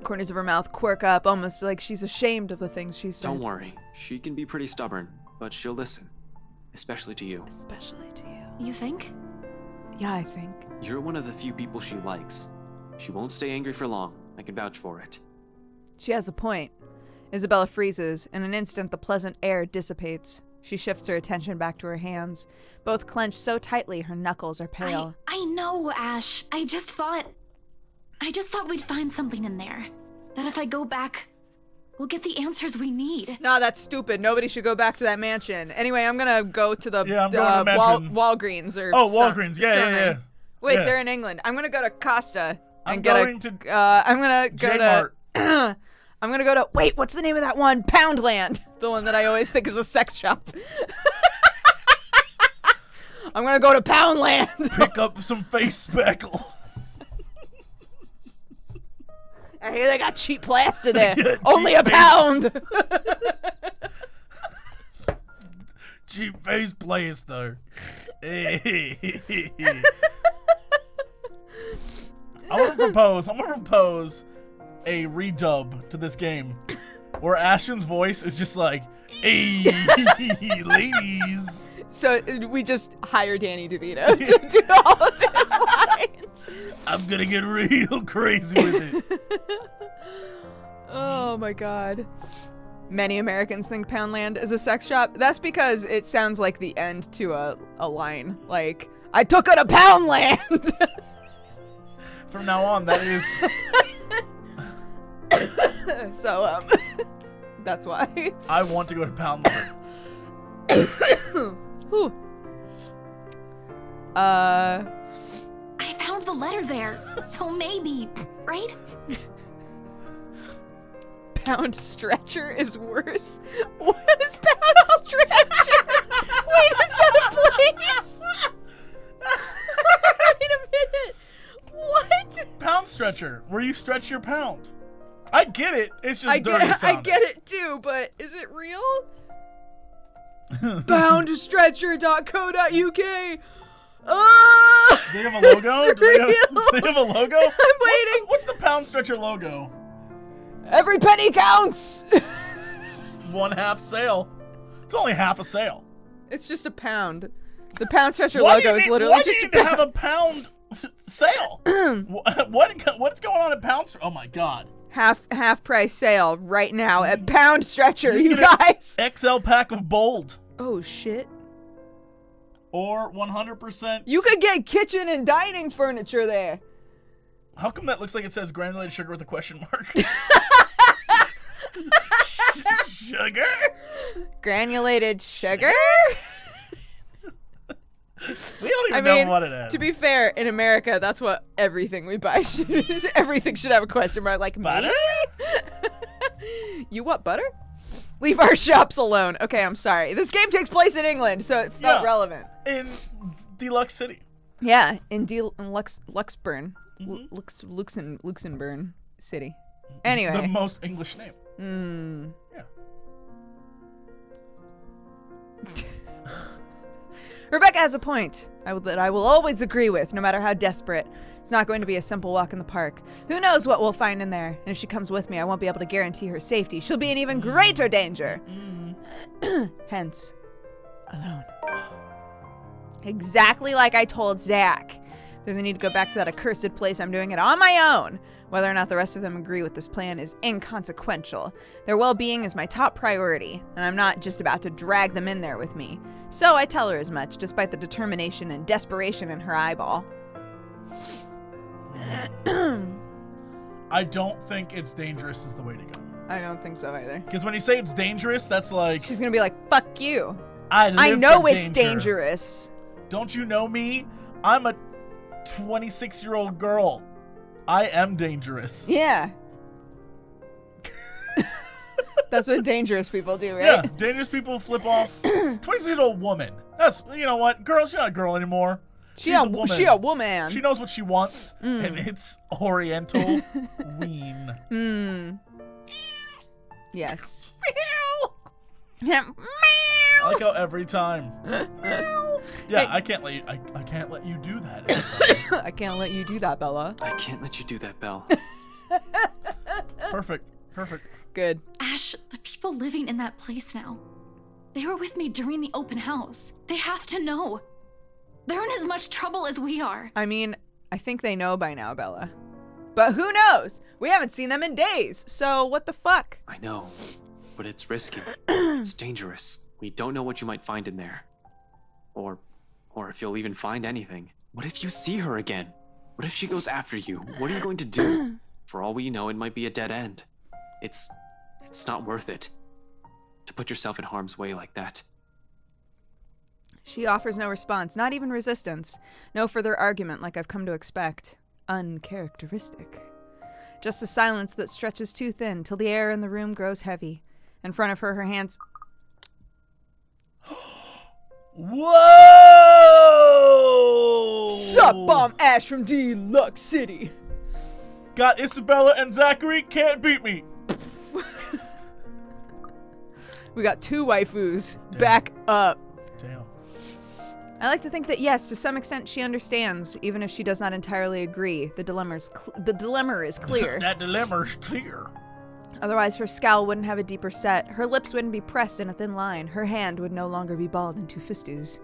Speaker 2: Corners of her mouth quirk up, almost like she's ashamed of the things she said.
Speaker 4: Don't worry. She can be pretty stubborn, but she'll listen. Especially to you.
Speaker 2: Especially to you.
Speaker 6: You think?
Speaker 2: Yeah, I think.
Speaker 4: You're one of the few people she likes. She won't stay angry for long. I can vouch for it.
Speaker 2: She has a point. Isabella freezes. In an instant, the pleasant air dissipates. She shifts her attention back to her hands, both clenched so tightly her knuckles are pale.
Speaker 6: I know, Ash. I just thought we'd find something in there. That if I go back, we'll get the answers we need.
Speaker 2: Nah, that's stupid. Nobody should go back to that mansion. Anyway, I'm gonna go to the
Speaker 1: Yeah, I'm going to the mansion.
Speaker 2: Walgreens or
Speaker 1: Walgreens. Yeah.
Speaker 2: something. Wait,
Speaker 1: Yeah.
Speaker 2: they're in England. I'm gonna go to Costa and
Speaker 1: I'm
Speaker 2: get
Speaker 1: going
Speaker 2: a.
Speaker 1: to
Speaker 2: I'm gonna go
Speaker 1: J-Mart.
Speaker 2: to. I'm gonna go to. Wait, what's the name of that one? Poundland. The one that I always think is a sex shop. I'm gonna go to Poundland.
Speaker 1: Pick up some face speckle.
Speaker 2: I hear they got cheap plaster there.
Speaker 1: Yeah,
Speaker 2: Only
Speaker 1: cheap
Speaker 2: a pound.
Speaker 1: Cheap face plaster. I want to propose a redub to this game where Ashton's voice is just like, hey, ladies.
Speaker 2: So we just hire Danny DeVito to do all of his lines.
Speaker 1: I'm going to get real crazy with it.
Speaker 2: Oh my god. Many Americans think Poundland is a sex shop. That's because it sounds like the end to a line. Like, I took her to Poundland!
Speaker 1: From now on, that is...
Speaker 2: So, that's why.
Speaker 1: I want to go to Poundland.
Speaker 2: Whew.
Speaker 6: I found the letter there, so maybe, right?
Speaker 2: Pound Stretcher is worse. What is Pound Stretcher? Wait, is that a place? Wait a minute. What?
Speaker 1: Pound stretcher, where you stretch your pound. I get it. It's just
Speaker 2: I
Speaker 1: dirty
Speaker 2: get
Speaker 1: sounding.
Speaker 2: it too, but is it real? Poundstretcher.co.uk.
Speaker 1: They have a logo?
Speaker 2: It's
Speaker 1: Do
Speaker 2: real.
Speaker 1: they have a logo?
Speaker 2: I'm waiting.
Speaker 1: What's the Pound Stretcher logo?
Speaker 2: Every penny counts.
Speaker 1: It's 1/2 sale. It's only half a sale.
Speaker 2: It's just a pound. The Pound Stretcher
Speaker 1: Why do
Speaker 2: logo
Speaker 1: you
Speaker 2: is
Speaker 1: need-
Speaker 2: literally
Speaker 1: why do
Speaker 2: just
Speaker 1: you
Speaker 2: a
Speaker 1: need to
Speaker 2: pound.
Speaker 1: have a pound sale? What's going on at Pound Stretcher? Oh my god.
Speaker 2: Half price sale right now at Pound Stretcher, you
Speaker 1: get a-
Speaker 2: guys.
Speaker 1: XL pack of Bold.
Speaker 2: Oh shit.
Speaker 1: Or 100%.
Speaker 2: You could get kitchen and dining furniture there.
Speaker 1: How come that looks like it says granulated sugar with a question mark? Sugar?
Speaker 2: Granulated sugar?
Speaker 1: We don't
Speaker 2: I
Speaker 1: even
Speaker 2: mean,
Speaker 1: know what it is.
Speaker 2: to be fair, in America, that's what everything we buy should. Everything should have a question mark. Like
Speaker 1: Butter?
Speaker 2: me? You what, butter? Leave our shops alone. Okay, I'm sorry. This game takes place in England, so it felt
Speaker 1: Yeah.
Speaker 2: relevant.
Speaker 1: In Deluxe City.
Speaker 2: Yeah, in Luxburn. Luxembourg City.
Speaker 1: The
Speaker 2: Anyway.
Speaker 1: most English name. Yeah.
Speaker 2: Rebecca has a point that I will always agree with, no matter how desperate. It's not going to be a simple walk in the park. Who knows what we'll find in there? And if she comes with me, I won't be able to guarantee her safety. She'll be in even greater danger. Hence, alone. Exactly like I told Zach. There's a need to go back to that accursed place. I'm doing it on my own. Whether or not the rest of them agree with this plan is inconsequential. Their well-being is my top priority, and I'm not just about to drag them in there with me. So I tell her as much, despite the determination and desperation in her eyeball.
Speaker 1: I don't think it's dangerous is the way to go.
Speaker 2: I don't think so either.
Speaker 1: Because when you say it's dangerous, that's like,
Speaker 2: She's gonna be like, fuck you.
Speaker 1: I
Speaker 2: know
Speaker 1: for
Speaker 2: it's
Speaker 1: danger.
Speaker 2: dangerous.
Speaker 1: Don't you know me? I'm a 26-year-old girl. I am dangerous.
Speaker 2: Yeah. That's what dangerous people do, right?
Speaker 1: Yeah, dangerous people flip off. 26-year-old woman. That's, you know what? Girl, she's not a girl anymore. She's a woman.
Speaker 2: She a woman.
Speaker 1: She knows what she wants, and it's Oriental ween.
Speaker 2: Yes.
Speaker 1: I like how every time. Yeah,
Speaker 2: Hey.
Speaker 1: I can't let you do that.
Speaker 2: I can't let you do that, Bella.
Speaker 4: I can't let you do that, Belle.
Speaker 1: Perfect.
Speaker 2: Good.
Speaker 6: Ash, the people living in that place now. They were with me during the open house. They have to know. They're in as much trouble as we are.
Speaker 2: I mean, I think they know by now, Bella. But who knows? We haven't seen them in days, so what the fuck?
Speaker 4: I know, but it's risky. It's dangerous. We don't know what you might find in there. Or if you'll even find anything. What if you see her again? What if she goes after you? What are you going to do? For all we know, it might be a dead end. It's not worth it to put yourself in harm's way like that.
Speaker 2: She offers no response, not even resistance. No further argument like I've come to expect. Uncharacteristic. Just a silence that stretches too thin till the air in the room grows heavy. In front of her hands...
Speaker 1: Whoa!
Speaker 2: Sup, Bomb Ash from Deluxe City.
Speaker 1: Got Isabella and Zachary, can't beat me.
Speaker 2: We got two waifus. Back up.
Speaker 1: Damn.
Speaker 2: I like to think that yes, to some extent she understands, even if she does not entirely agree. The dilemma is clear.
Speaker 1: That dilemma's clear.
Speaker 2: Otherwise, her scowl wouldn't have a deeper set. Her lips wouldn't be pressed in a thin line. Her hand would no longer be balled into fistulas.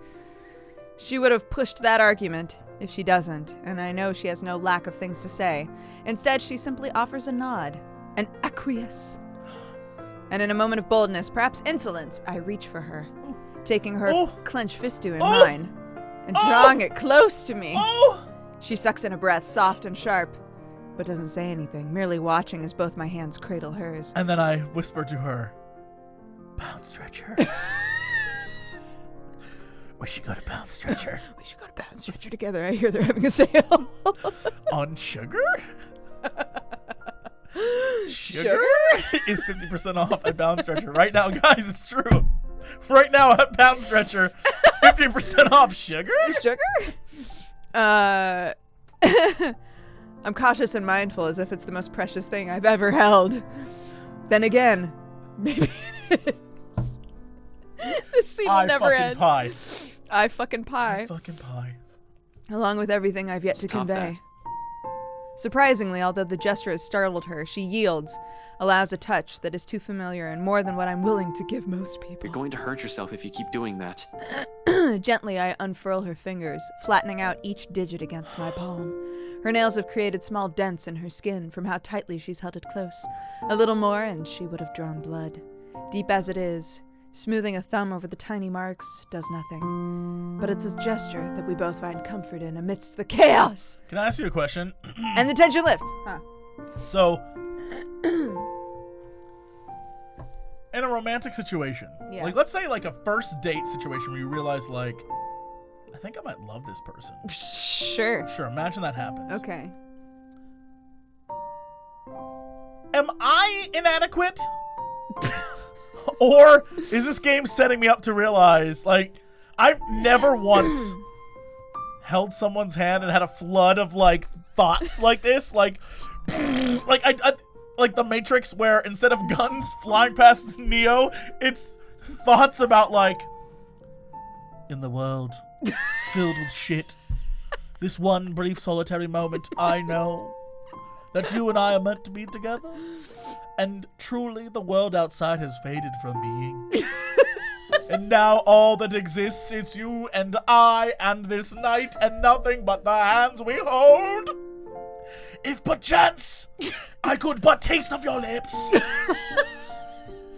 Speaker 2: She would have pushed that argument if she doesn't, and I know she has no lack of things to say. Instead, she simply offers a nod, an acquiesce. And in a moment of boldness, perhaps insolence, I reach for her, taking her clenched fistu in mine and drawing it close to me. She sucks in a breath, soft and sharp, but doesn't say anything, merely watching as both my hands cradle hers.
Speaker 1: And then I whisper to her, Pound Stretcher. We should go to Pound Stretcher.
Speaker 2: We should go to Pound Stretcher together. I hear they're having a sale.
Speaker 1: On sugar? Sugar is 50% off at Pound Stretcher. Right now, guys, it's true. Right now at Pound Stretcher, 50% off sugar?
Speaker 2: Sugar? I'm cautious and mindful as if it's the most precious thing I've ever held. Then again, maybe it is. This scene will never end.
Speaker 1: Pie.
Speaker 2: I fucking pie.
Speaker 1: Fucking pie.
Speaker 2: Along with everything I've yet to
Speaker 4: Stop
Speaker 2: convey.
Speaker 4: that.
Speaker 2: Surprisingly, although the gesture has startled her, she yields, allows a touch that is too familiar and more than what I'm willing to give most people.
Speaker 4: You're going to hurt yourself if you keep doing that.
Speaker 2: Gently, I unfurl her fingers, flattening out each digit against my palm. Her nails have created small dents in her skin from how tightly she's held it close. A little more, and she would have drawn blood. Deep as it is, smoothing a thumb over the tiny marks does nothing. But it's a gesture that we both find comfort in amidst the chaos.
Speaker 1: Can I ask you a question?
Speaker 2: And the tension lifts. Huh.
Speaker 1: So, in a romantic situation,
Speaker 2: Yeah.
Speaker 1: like let's say like a first date situation where you realize like, I think I might love this person.
Speaker 2: Sure.
Speaker 1: Sure, imagine that happens.
Speaker 2: Okay.
Speaker 1: Am I inadequate? Or is this game setting me up to realize, like, I've never once held someone's hand and had a flood of, like, thoughts like this? Like I like the Matrix where instead of guns flying past Neo, it's thoughts about, like, in the world filled with shit, this one brief solitary moment, I know that you and I are meant to be together. And truly, the world outside has faded from being. And now all that exists is you and I and this night and nothing but the hands we hold. If perchance I could but taste of your lips.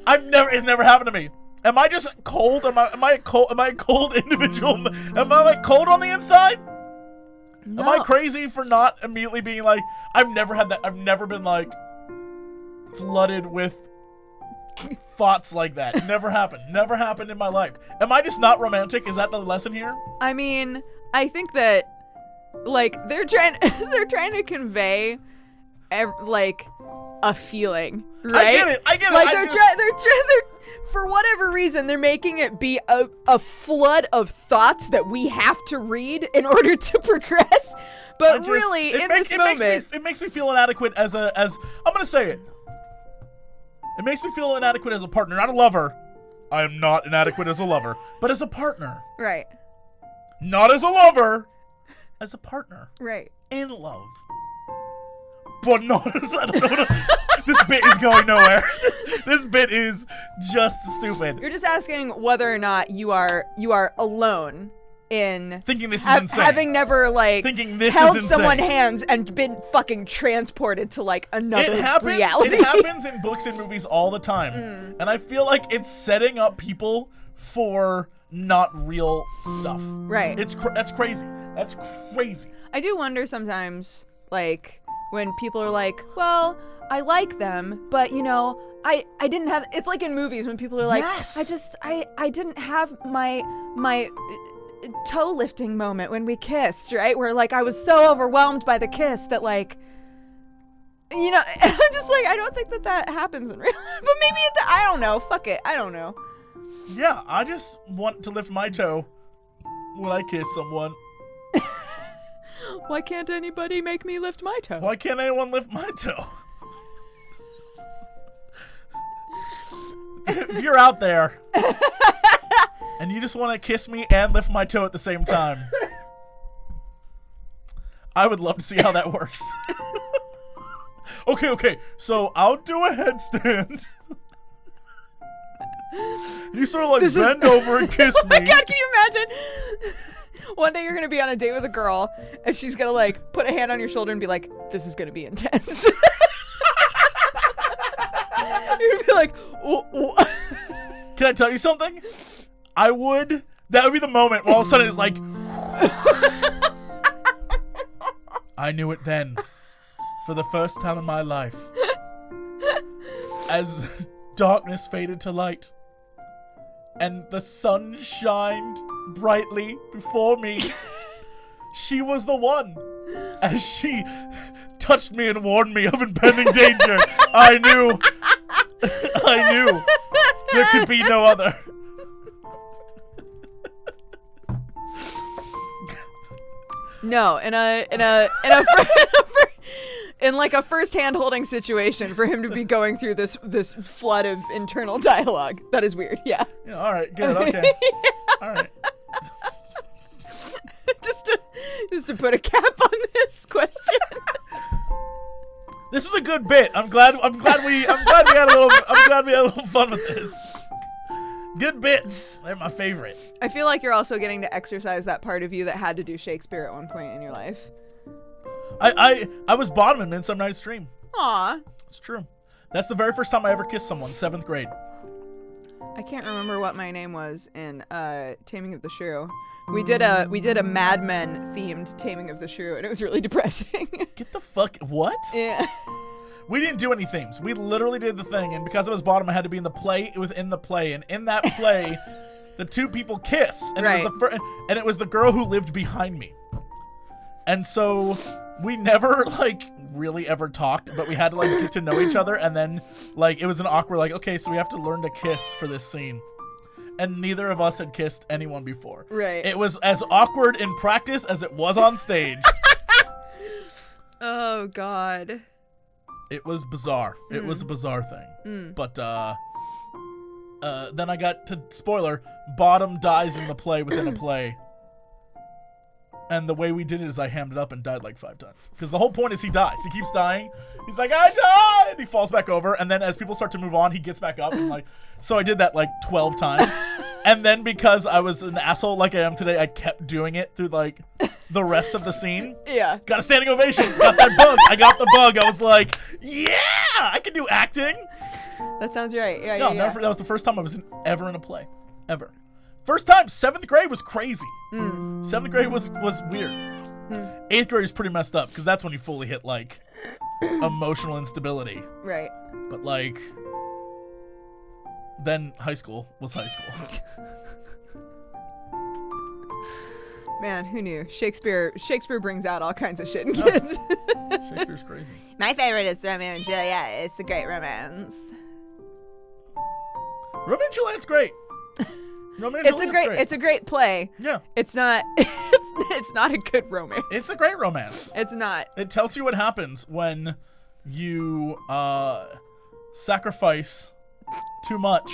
Speaker 1: It's never happened to me. Am I just cold? Am I a cold individual? Am I like cold on the inside?
Speaker 2: No.
Speaker 1: Am I crazy for not immediately being like, I've never had that. I've never been like flooded with thoughts like that. Never happened. Never happened in my life. Am I just not romantic? Is that the lesson here?
Speaker 2: I mean, I think that, like, they're trying to convey, like, a feeling, right?
Speaker 1: I get it.
Speaker 2: Like, they're for whatever reason, they're making it be a flood of thoughts that we have to read in order to progress. But really, in this moment,
Speaker 1: it makes me feel inadequate as I'm gonna say it. It makes me feel inadequate as a partner, not a lover. I am not inadequate as a lover, but as a partner.
Speaker 2: Right.
Speaker 1: Not as a lover, as a partner.
Speaker 2: Right.
Speaker 1: In love. But not as I don't know. This bit is going nowhere. This bit is just stupid.
Speaker 2: You're just asking whether or not you are alone in
Speaker 1: thinking this is insane.
Speaker 2: Having never
Speaker 1: thinking this
Speaker 2: held
Speaker 1: is insane.
Speaker 2: someone's hands and been fucking transported to another reality.
Speaker 1: It happens in books and movies all the time. And I feel like it's setting up people for not real stuff.
Speaker 2: Right.
Speaker 1: That's crazy. That's crazy.
Speaker 2: I do wonder sometimes, when people are like, well, I like them, but I didn't have. It's like in movies when people are like,
Speaker 1: yes.
Speaker 2: I didn't have my toe lifting moment when we kissed, right? Where I was so overwhelmed by the kiss that I'm just I don't think that happens in real life. But maybe I don't know. Fuck it. I don't know.
Speaker 1: Yeah, I just want to lift my toe when I kiss someone.
Speaker 2: Why can't anybody make me lift my toe?
Speaker 1: Why can't anyone lift my toe? If you're out there and you just want to kiss me and lift my toe at the same time, I would love to see how that works. Okay, so I'll do a headstand. You sort of bend over and kiss me.
Speaker 2: Oh my God, can you imagine? One day you're going to be on a date with a girl and she's going to put a hand on your shoulder and be like, this is going to be intense. You're going to be like, oh.
Speaker 1: Can I tell you something? That would be the moment where all of a sudden it's like, I knew it then, for the first time in my life. As darkness faded to light, and the sun shined brightly before me, she was the one. As she touched me and warned me of impending danger, I knew there could be no other.
Speaker 2: No, in a first hand holding situation for him to be going through this flood of internal dialogue. That is weird. Yeah.
Speaker 1: All right. Good. Okay.
Speaker 2: Yeah.
Speaker 1: All right.
Speaker 2: just to put a cap on this question.
Speaker 1: This was a good bit. I'm glad we had a little fun with this. Good bits. They're my favorite.
Speaker 2: I feel like you're also getting to exercise that part of you that had to do Shakespeare at one point in your life.
Speaker 1: I was bottom in Midsummer Night's Dream.
Speaker 2: Aw.
Speaker 1: It's true. That's the very first time I ever kissed someone, 7th grade.
Speaker 2: I can't remember what my name was in Taming of the Shrew. We did a Mad Men themed Taming of the Shrew, and it was really depressing.
Speaker 1: Get the fuck what?
Speaker 2: Yeah.
Speaker 1: We didn't do any themes. We literally did the thing, and because I was bottom, I had to be in the play within the play, and in that play, the two people kiss, and
Speaker 2: right.
Speaker 1: it was the girl who lived behind me, and so we never really ever talked, but we had to get to know each other, and then it was an awkward okay, so we have to learn to kiss for this scene. And neither of us had kissed anyone before.
Speaker 2: Right.
Speaker 1: It was as awkward in practice as it was on stage.
Speaker 2: Oh, God.
Speaker 1: It was bizarre. It was a bizarre thing. But then I got to, spoiler, Bottom dies in the play within a play. And the way we did it is I hammed it up and died 5 times. Because the whole point is he dies. He keeps dying. He's like, I died! And he falls back over. And then as people start to move on, he gets back up. And so I did that 12 times. And then because I was an asshole like I am today, I kept doing it through the rest of the scene.
Speaker 2: Yeah.
Speaker 1: Got a standing ovation. Got that bug. I got the bug. I was like, yeah! I can do acting.
Speaker 2: That sounds right. Yeah,
Speaker 1: No,
Speaker 2: yeah.
Speaker 1: that was the first time I was ever in a play. Ever. First time, 7th grade was crazy. 7th grade was weird. 8th grade was pretty messed up because that's when you fully hit emotional instability.
Speaker 2: Right.
Speaker 1: But then high school was high school.
Speaker 2: Man, who knew? Shakespeare brings out all kinds of shit in kids.
Speaker 1: Shakespeare's crazy.
Speaker 2: My favorite is Romeo and Juliet. It's a great romance.
Speaker 1: Romeo and Juliet's great.
Speaker 2: It's a great play.
Speaker 1: Yeah.
Speaker 2: It's not it's not a good romance.
Speaker 1: It's a great romance.
Speaker 2: It's not.
Speaker 1: It tells you what happens when you sacrifice too much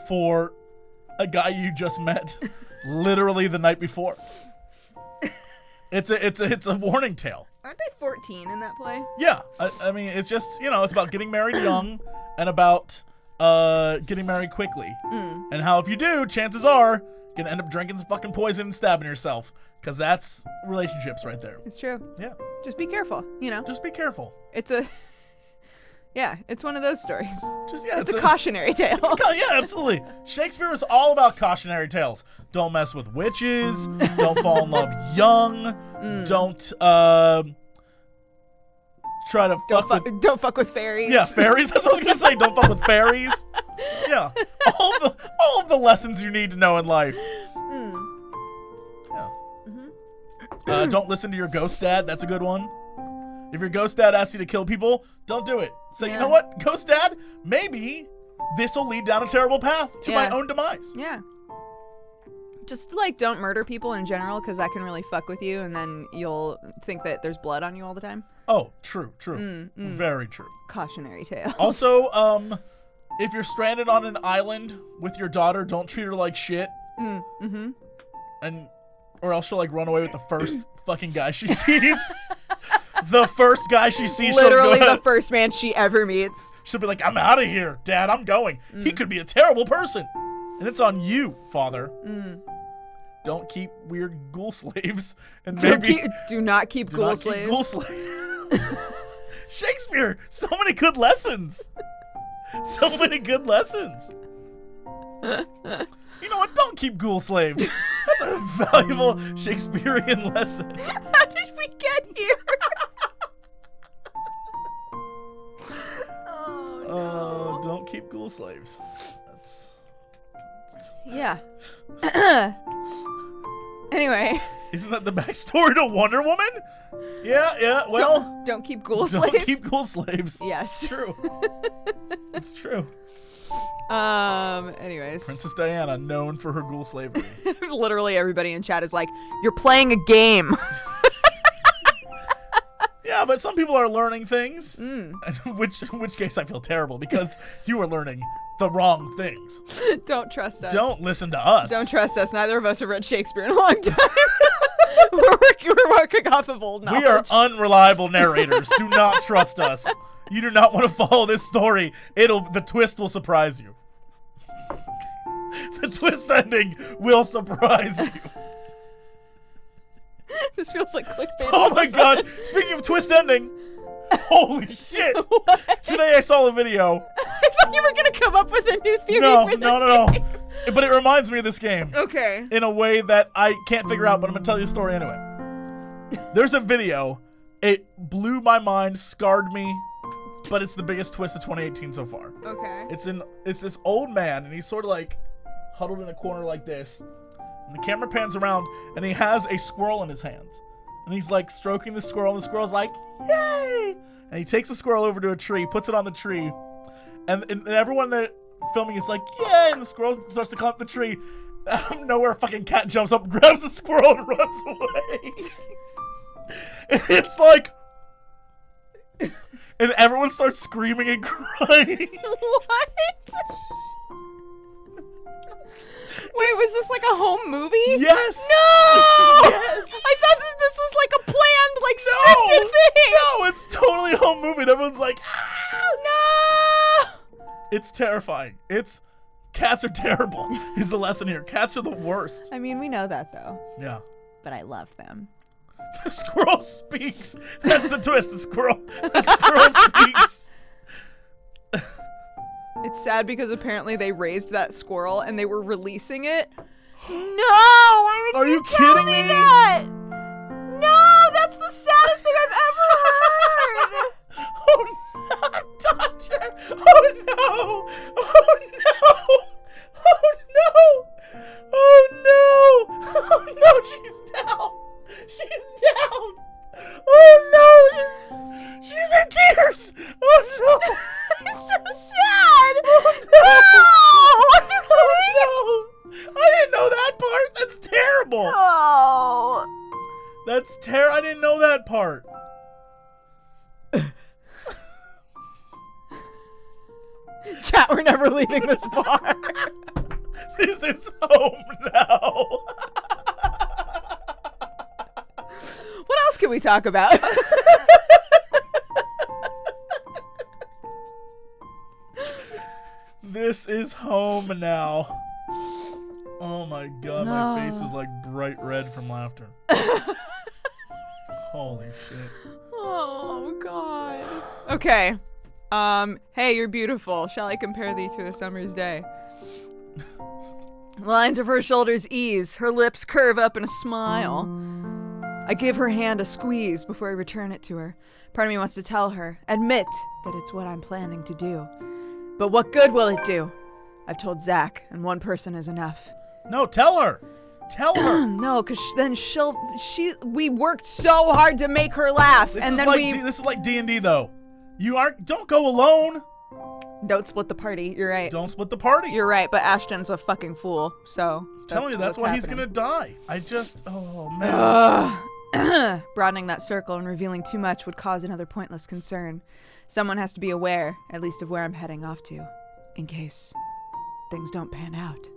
Speaker 1: for a guy you just met literally the night before. It's a warning tale.
Speaker 2: Aren't they 14 in that play?
Speaker 1: Yeah, I mean, it's just, it's about getting married young and about getting married quickly. And how if you do, chances are, you're gonna end up drinking some fucking poison and stabbing yourself. Because that's relationships right there.
Speaker 2: It's true.
Speaker 1: Yeah.
Speaker 2: Just be careful,
Speaker 1: Just be careful.
Speaker 2: It's it's one of those stories.
Speaker 1: It's
Speaker 2: a cautionary tale.
Speaker 1: Yeah, absolutely. Shakespeare was all about cautionary tales. Don't mess with witches. Don't fall in love young. Don't try to
Speaker 2: don't fuck with fairies.
Speaker 1: Yeah, fairies. That's what I was gonna say. Don't fuck with fairies. Yeah, all of the lessons you need to know in life. Yeah. Don't listen to your ghost dad. That's a good one. If your ghost dad asks you to kill people, don't do it. Say, you know what, ghost dad? Maybe this will lead down a terrible path to my own demise.
Speaker 2: Yeah. Just like don't murder people in general, because that can really fuck with you, and then you'll think that there's blood on you all the time.
Speaker 1: Oh, true. Very true.
Speaker 2: Cautionary tale.
Speaker 1: Also, if you're stranded on an island with your daughter, don't treat her like shit. Or else she'll like run away with the first fucking guy she sees. The first guy she sees,
Speaker 2: literally the first man she ever meets.
Speaker 1: She'll be like, I'm out of here, Dad, I'm going. He could be a terrible person. And it's on you, Father. Don't keep weird ghoul slaves. And
Speaker 2: do not keep ghoul slaves.
Speaker 1: Ghoul slaves. Shakespeare, so many good lessons. So many good lessons. You know what? Don't keep ghoul slaves. That's a valuable Shakespearean lesson.
Speaker 2: How did we get here?
Speaker 1: Oh, don't keep ghoul slaves.
Speaker 2: Yeah. Anyway.
Speaker 1: Isn't that the backstory to Wonder Woman? Yeah, well.
Speaker 2: Don't keep ghoul slaves.
Speaker 1: Don't keep ghoul slaves.
Speaker 2: Yes.
Speaker 1: It's true. It's true.
Speaker 2: Anyways.
Speaker 1: Princess Diana, known for her ghoul slavery.
Speaker 2: Literally everybody in chat is like, you're playing a game.
Speaker 1: Yeah, but some people are learning things. In which case I feel terrible because you are learning the wrong things.
Speaker 2: Don't trust us.
Speaker 1: Don't listen to us.
Speaker 2: Don't trust us. Neither of us have read Shakespeare in a long time. we're working off of old knowledge.
Speaker 1: We are unreliable narrators. Do not trust us. You do not want to follow this story. The twist will surprise you. The twist ending will surprise you.
Speaker 2: This feels like clickbait.
Speaker 1: Oh my god. Speaking of twist ending. Holy shit.
Speaker 2: What?
Speaker 1: Today I saw a video.
Speaker 2: I thought you were going to come up with a new theory
Speaker 1: No.
Speaker 2: for this game.
Speaker 1: But it reminds me of this game.
Speaker 2: Okay.
Speaker 1: In a way that I can't figure out, but I'm going to tell you the story anyway. There's a video. It blew my mind, scarred me, but it's the biggest twist of 2018 so far.
Speaker 2: Okay.
Speaker 1: It's this old man, and he's sort of like huddled in a corner like this. And the camera pans around, and he has a squirrel in his hands. And he's like stroking the squirrel, and the squirrel's like, yay! And he takes the squirrel over to a tree, puts it on the tree, and everyone that filming is like, yay! And the squirrel starts to climb up the tree. Out of nowhere, a fucking cat jumps up, grabs the squirrel, and runs away. And it's like, and everyone starts screaming and crying.
Speaker 2: What? Wait, was this like a home movie?
Speaker 1: Yes.
Speaker 2: No.
Speaker 1: Yes.
Speaker 2: I thought that this was like a planned, like scripted thing.
Speaker 1: No, it's totally a home movie. And everyone's like,
Speaker 2: No.
Speaker 1: It's terrifying. Cats are terrible. Is the lesson here. Cats are the worst.
Speaker 2: I mean, we know that though.
Speaker 1: Yeah.
Speaker 2: But I love them.
Speaker 1: The squirrel speaks. That's the twist. The squirrel speaks.
Speaker 2: It's sad because apparently they raised that squirrel and they were releasing it. No! Why would
Speaker 1: Are you
Speaker 2: tell
Speaker 1: kidding me?
Speaker 2: that? No! That's the saddest thing I've ever heard!
Speaker 1: Oh no, Dodger! Oh no! Oh no! Oh no! Oh no! Oh no, she's down! She's down! Oh no! She's in tears! Oh no!
Speaker 2: It's so sad!
Speaker 1: Oh
Speaker 2: no! Are you kidding?
Speaker 1: Oh no! I didn't know that part! That's terrible!
Speaker 2: Oh!
Speaker 1: That's I didn't know that part.
Speaker 2: Chat, we're never leaving this bar.
Speaker 1: This is home now.
Speaker 2: What else can we talk about?
Speaker 1: This is home now. Oh my god, my face is like bright red from laughter. Holy shit.
Speaker 2: Oh god. Okay. Hey, you're beautiful. Shall I compare thee to a summer's day? The lines of her shoulders ease. Her lips curve up in a smile. I give her hand a squeeze before I return it to her. Part of me wants to tell her, admit that it's what I'm planning to do. But what good will it do? I've told Zach, and one person is enough.
Speaker 1: No, tell her. Tell her.
Speaker 2: No, because then we worked so hard to make her laugh,
Speaker 1: This
Speaker 2: and
Speaker 1: is
Speaker 2: then
Speaker 1: like this is like D&D though. Don't go alone.
Speaker 2: Don't split the party. You're right.
Speaker 1: Don't split the party.
Speaker 2: You're right, but Ashton's a fucking fool, so
Speaker 1: telling you, that's
Speaker 2: what's
Speaker 1: why he's
Speaker 2: happening.
Speaker 1: gonna die. Oh man.
Speaker 2: Broadening that circle and revealing too much would cause another pointless concern. Someone has to be aware, at least of where I'm heading off to, in case things don't pan out.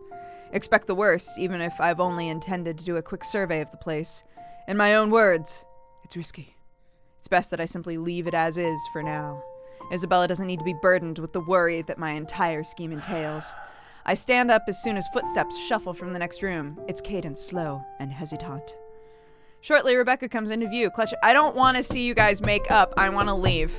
Speaker 2: Expect the worst, even if I've only intended to do a quick survey of the place. In my own words, it's risky. It's best that I simply leave it as is for now. Isabella doesn't need to be burdened with the worry that my entire scheme entails. I stand up as soon as footsteps shuffle from the next room, its cadence slow and hesitant. Shortly, Rebecca comes into view. Clutch, I don't want to see you guys make up. I want to leave.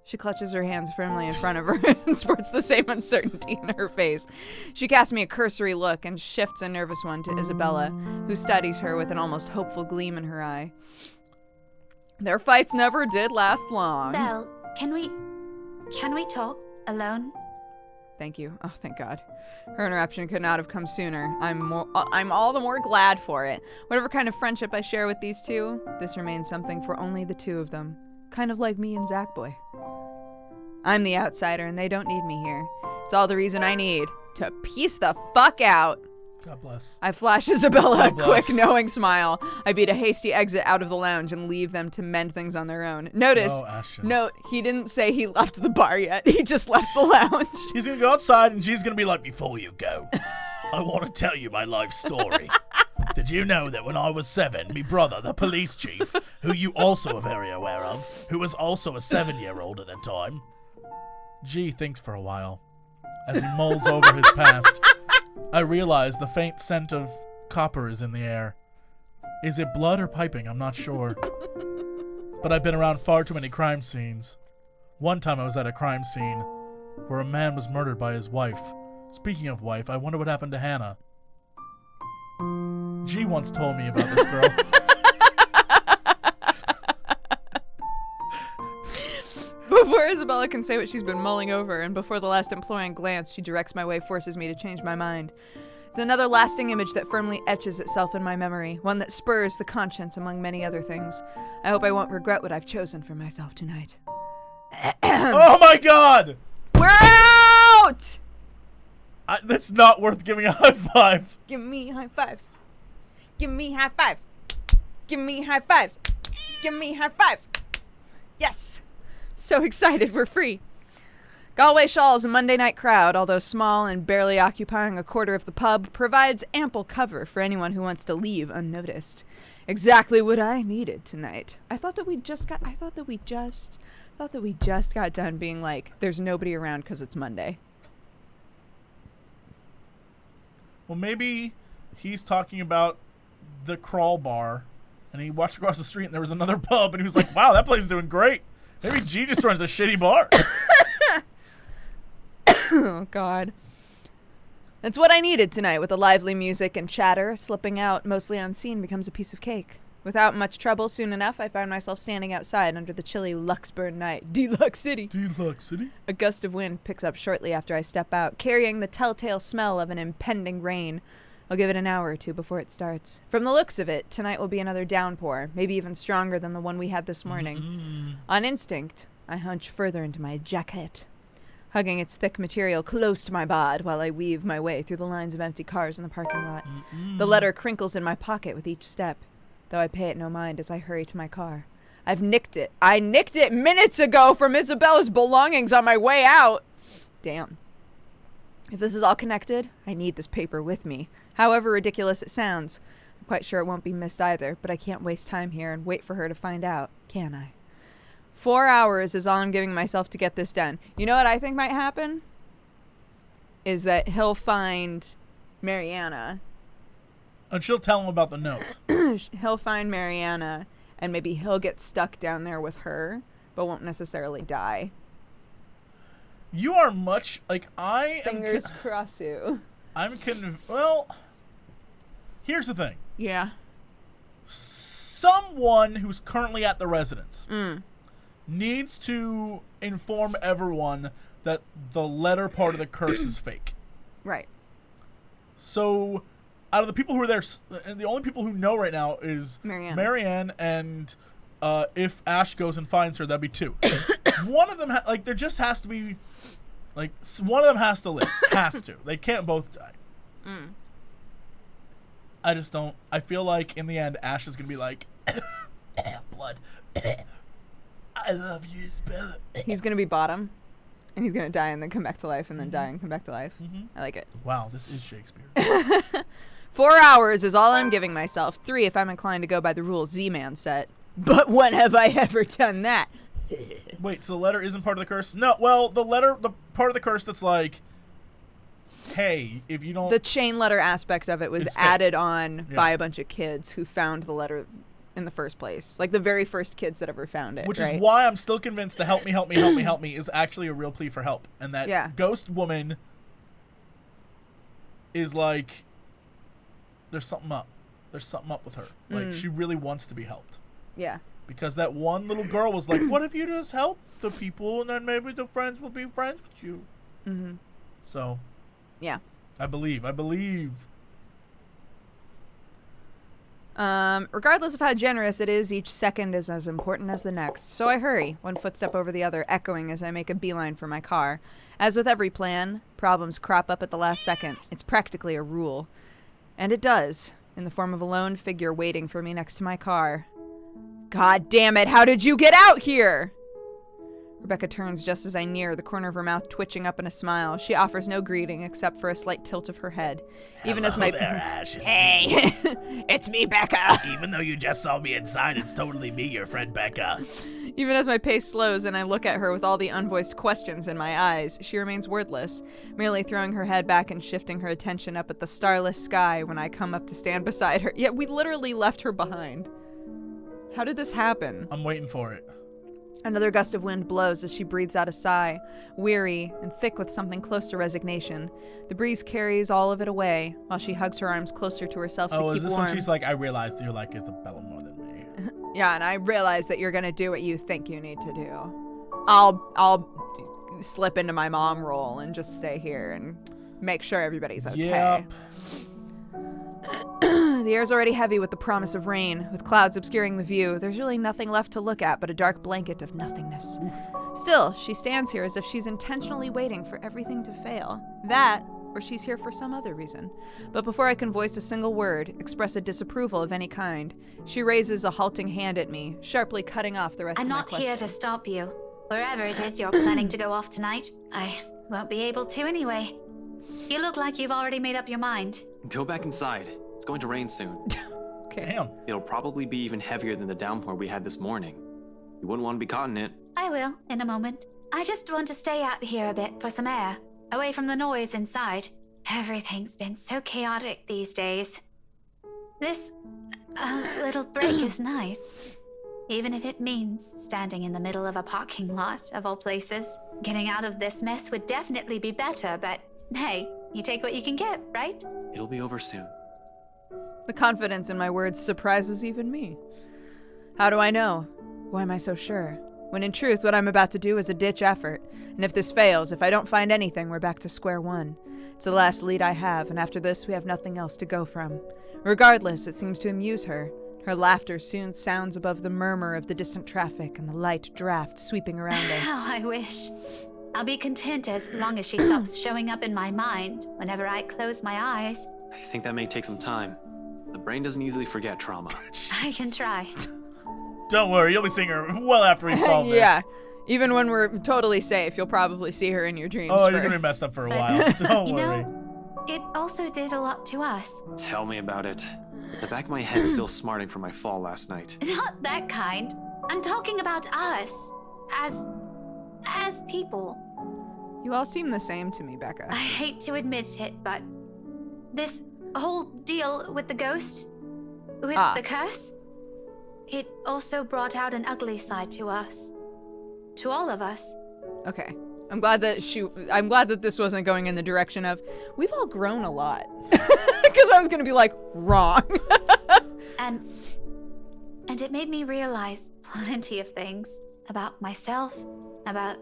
Speaker 2: She clutches her hands firmly in front of her and sports the same uncertainty in her face. She casts me a cursory look and shifts a nervous one to Isabella, who studies her with an almost hopeful gleam in her eye. Their fights never did last long.
Speaker 6: Belle, can we talk alone?
Speaker 2: Thank you. Oh, thank God. Her interruption could not have come sooner. I'm all the more glad for it. Whatever kind of friendship I share with these two, this remains something for only the two of them. Kind of like me and Zach Boy. I'm the outsider and they don't need me here. It's all the reason I need to peace the fuck out.
Speaker 1: God bless.
Speaker 2: I flash Isabella a
Speaker 1: God
Speaker 2: quick,
Speaker 1: bless.
Speaker 2: knowing smile. I beat a hasty exit out of the lounge and leave them to mend things on their own. Note, he didn't say he left the bar yet. He just left the lounge.
Speaker 1: She's gonna go outside and she's gonna be like, before you go, I want to tell you my life story. Did you know that when I was 7, me brother, the police chief, who you also are very aware of, who was also a 7-year-old at the time, G thinks for a while. As he mulls over his past, I realize the faint scent of copper is in the air. Is it blood or piping? I'm not sure. But I've been around far too many crime scenes. One time I was at a crime scene where a man was murdered by his wife. Speaking of wife, I wonder what happened to Hannah. G once told me about this girl.
Speaker 2: Before Isabella can say what she's been mulling over, and before the last imploring glance she directs my way forces me to change my mind. It's another lasting image that firmly etches itself in my memory, one that spurs the conscience among many other things. I hope I won't regret what I've chosen for myself tonight.
Speaker 1: Oh my god!
Speaker 2: We're out!
Speaker 1: That's not worth giving a high five.
Speaker 2: Give me high fives. Give me high fives. Give me high fives. Give me high fives. Yes! So excited, we're free. Galway Shaw's Monday night crowd, although small and barely occupying a quarter of the pub, provides ample cover for anyone who wants to leave unnoticed. Exactly what I needed tonight. I thought that we just got done being like, there's nobody around because it's Monday.
Speaker 1: Well, maybe he's talking about the crawl bar, and he watched across the street and there was another pub, and he was like, wow, that place is doing great. Maybe G just runs a shitty bar.
Speaker 2: Oh, God. That's what I needed tonight, with the lively music and chatter. Slipping out, mostly unseen, becomes a piece of cake. Without much trouble, soon enough, I found myself standing outside under the chilly Luxburn night. Deluxe City.
Speaker 1: Deluxe City?
Speaker 2: A gust of wind picks up shortly after I step out, carrying the telltale smell of an impending rain. I'll give it an hour or two before it starts. From the looks of it, tonight will be another downpour, maybe even stronger than the one we had this morning. On instinct, I hunch further into my jacket, hugging its thick material close to my bod while I weave my way through the lines of empty cars in the parking lot. The letter crinkles in my pocket with each step, though I pay it no mind as I hurry to my car. I've nicked it. I nicked it minutes ago from Isabella's belongings on my way out. Damn. If this is all connected, I need this paper with me. However ridiculous it sounds. I'm quite sure it won't be missed either, but I can't waste time here and wait for her to find out, can I? 4 hours is all I'm giving myself to get this done. You know what I think might happen? Is that he'll find Mariana.
Speaker 1: And she'll tell him about the note.
Speaker 2: He'll find Mariana, and maybe he'll get stuck down there with her, but won't necessarily die.
Speaker 1: You are much like I am.
Speaker 2: Fingers cross you.
Speaker 1: Well, here's the thing.
Speaker 2: Yeah.
Speaker 1: Someone who's currently at the residence needs to inform everyone that the letter part of the curse is fake.
Speaker 2: Right.
Speaker 1: So, out of the people who are there, and the only people who know right now is
Speaker 2: Marianne,
Speaker 1: and if Ash goes and finds her, that'd be 2. One of them, there just has to be, one of them has to live. Has to. They can't both die. I just don't. I feel like in the end, Ash is gonna be like, blood. I love you, Bella.
Speaker 2: He's gonna be bottom, and he's gonna die and then come back to life, and then die and come back to life. I like it.
Speaker 1: Wow, this is Shakespeare.
Speaker 2: 4 hours is all I'm giving myself. 3 if I'm inclined to go by the rules Z-Man set. But when have I ever done that?
Speaker 1: Wait, so the letter isn't part of the curse? No, well, the part of the curse that's like, hey, if you don't...
Speaker 2: The chain letter aspect of it was added on by a bunch of kids who found the letter in the first place. Like the very first kids that ever found it.
Speaker 1: Which
Speaker 2: right?
Speaker 1: is why I'm still convinced the help me, help me, help me, help me is actually a real plea for help. And that ghost woman is like, there's something up. There's something up with her. Like, she really wants to be helped.
Speaker 2: Yeah.
Speaker 1: Because that one little girl was like, what if you just help the people and then maybe the friends will be friends with you? So...
Speaker 2: Yeah.
Speaker 1: I believe.
Speaker 2: Regardless of how generous it is, each second is as important as the next. So I hurry, one footstep over the other, echoing as I make a beeline for my car. As with every plan, problems crop up at the last second. It's practically a rule. And it does, in the form of a lone figure waiting for me next to my car. God damn it, how did you get out here? Rebecca turns just as I near, the corner of her mouth twitching up in a smile. She offers no greeting except for a slight tilt of her head. Even as my
Speaker 7: there, Ash, it's
Speaker 2: Hey, it's me, Becca.
Speaker 7: Even though you just saw me inside, it's totally me, your friend Becca.
Speaker 2: Even as my pace slows and I look at her with all the unvoiced questions in my eyes, she remains wordless, merely throwing her head back and shifting her attention up at the starless sky when I come up to stand beside her. Yet we literally left her behind. How did this happen?
Speaker 1: I'm waiting for it.
Speaker 2: Another gust of wind blows as she breathes out a sigh, weary and thick with something close to resignation. The breeze carries all of it away, while she hugs her arms closer to herself to keep warm.
Speaker 1: Oh, is this when she's like, I realized you like Isabella more than me?
Speaker 2: Yeah, and I realize that you're gonna do what you think you need to do. I'll slip into my mom role and just stay here and make sure everybody's okay.
Speaker 1: Yep.
Speaker 2: The air's already heavy with the promise of rain, with clouds obscuring the view. There's really nothing left to look at but a dark blanket of nothingness. Still, she stands here as if she's intentionally waiting for everything to fail. That, or she's here for some other reason. But before I can voice a single word, express a disapproval of any kind, she raises a halting hand at me, sharply cutting off the rest
Speaker 6: I'm
Speaker 2: of my
Speaker 6: not
Speaker 2: question.
Speaker 6: here to stop you. Wherever it is you're planning to go off tonight, I won't be able to anyway. You look like you've already made up your mind.
Speaker 4: Go back inside. It's going to rain soon.
Speaker 2: Okay.
Speaker 1: Damn.
Speaker 4: It'll probably be even heavier than the downpour we had this morning. You wouldn't want to be caught in it.
Speaker 6: I will, in a moment. I just want to stay out here a bit for some air, away from the noise inside. Everything's been so chaotic these days. This little break is nice. Even if it means standing in the middle of a parking lot, of all places. Getting out of this mess would definitely be better, but hey, you take what you can get, right?
Speaker 4: It'll be over soon.
Speaker 2: The confidence in my words surprises even me. How do I know? Why am I so sure? When in truth, what I'm about to do is a ditch effort. And if this fails, if I don't find anything, we're back to square one. It's the last lead I have, and after this, we have nothing else to go from. Regardless, it seems to amuse her. Her laughter soon sounds above the murmur of the distant traffic and the light draft sweeping around us.
Speaker 6: How I wish. I'll be content as long as she stops showing up in my mind whenever I close my eyes.
Speaker 4: I think that may take some time. The brain doesn't easily forget trauma.
Speaker 6: I can try.
Speaker 1: Don't worry, you'll be seeing her well after we solve this.
Speaker 2: Yeah. Even when we're totally safe, you'll probably see her in your dreams.
Speaker 1: Oh, you're gonna be messed up for a while. Don't
Speaker 6: You
Speaker 1: worry.
Speaker 6: know, it also did a lot to us.
Speaker 4: Tell me about it. The back of my head's still smarting from my fall last night.
Speaker 6: Not that kind. I'm talking about us. As people.
Speaker 2: You all seem the same to me, Becca.
Speaker 6: I hate to admit it, but this whole deal with the ghost, with the curse, it also brought out an ugly side to us. To all of us.
Speaker 2: Okay. I'm glad that this wasn't going in the direction of, we've all grown a lot. Because I was going to be like, wrong.
Speaker 6: And it made me realize plenty of things about myself, about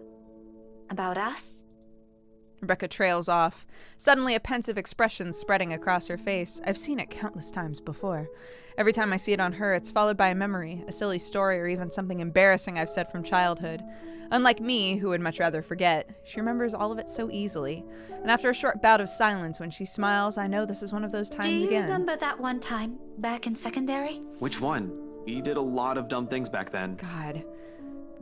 Speaker 6: us.
Speaker 2: Rebecca trails off, suddenly a pensive expression spreading across her face. I've seen it countless times before. Every time I see it on her, it's followed by a memory, a silly story, or even something embarrassing I've said from childhood. Unlike me, who would much rather forget, she remembers all of it so easily. And after a short bout of silence, when she smiles, I know this is one of those times
Speaker 6: Do you
Speaker 2: again.
Speaker 6: remember that one time back in secondary?
Speaker 4: Which one? We did a lot of dumb things back then.
Speaker 2: God.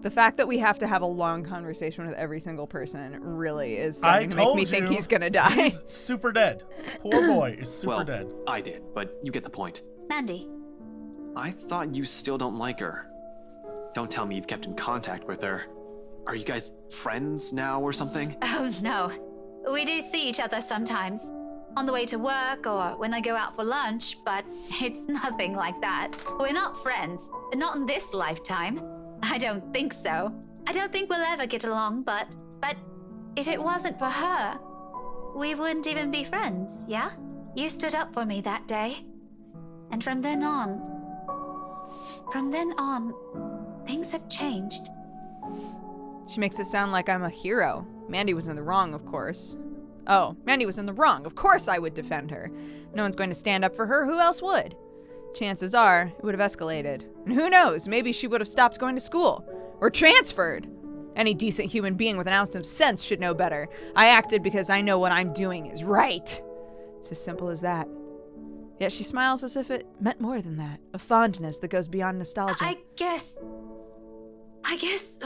Speaker 2: The fact that we have to have a long conversation with every single person really is starting to make me think he's gonna die.
Speaker 1: He's super dead. Poor boy is super dead.
Speaker 4: I did, but you get the point.
Speaker 6: Mandy.
Speaker 4: I thought you still don't like her. Don't tell me you've kept in contact with her. Are you guys friends now or something?
Speaker 6: Oh no. We do see each other sometimes. On the way to work or when I go out for lunch, but it's nothing like that. We're not friends. Not in this lifetime. I don't think so. I don't think we'll ever get along, but if it wasn't for her, we wouldn't even be friends, yeah? You stood up for me that day. And from then on, things have changed.
Speaker 2: She makes it sound like I'm a hero. Mandy was in the wrong, of course. Oh, Mandy was in the wrong. Of course I would defend her. No one's going to stand up for her. Who else would? Chances are, it would have escalated. And who knows, maybe she would have stopped going to school. Or transferred. Any decent human being with an ounce of sense should know better. I acted because I know what I'm doing is right. It's as simple as that. Yet she smiles as if it meant more than that. A fondness that goes beyond nostalgia.
Speaker 6: I guess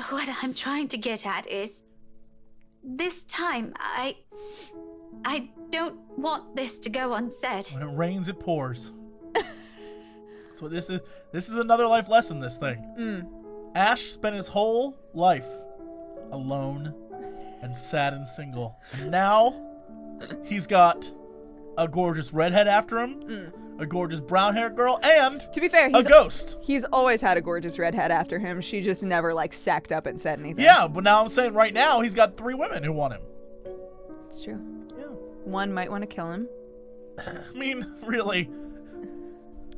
Speaker 6: what I'm trying to get at is, this time, I don't want this to go unsaid.
Speaker 1: When it rains, it pours. That's what this is. This is another life lesson, this thing. Ash spent his whole life alone and sad and single. And now he's got a gorgeous redhead after him, a gorgeous brown-haired girl, and
Speaker 2: to be fair,
Speaker 1: a ghost.
Speaker 2: He's always had a gorgeous redhead after him. She just never, sacked up and said anything.
Speaker 1: Yeah, but now I'm saying right now he's got 3 women who want him.
Speaker 2: It's true.
Speaker 1: Yeah.
Speaker 2: One might want to kill him.
Speaker 1: I mean, really.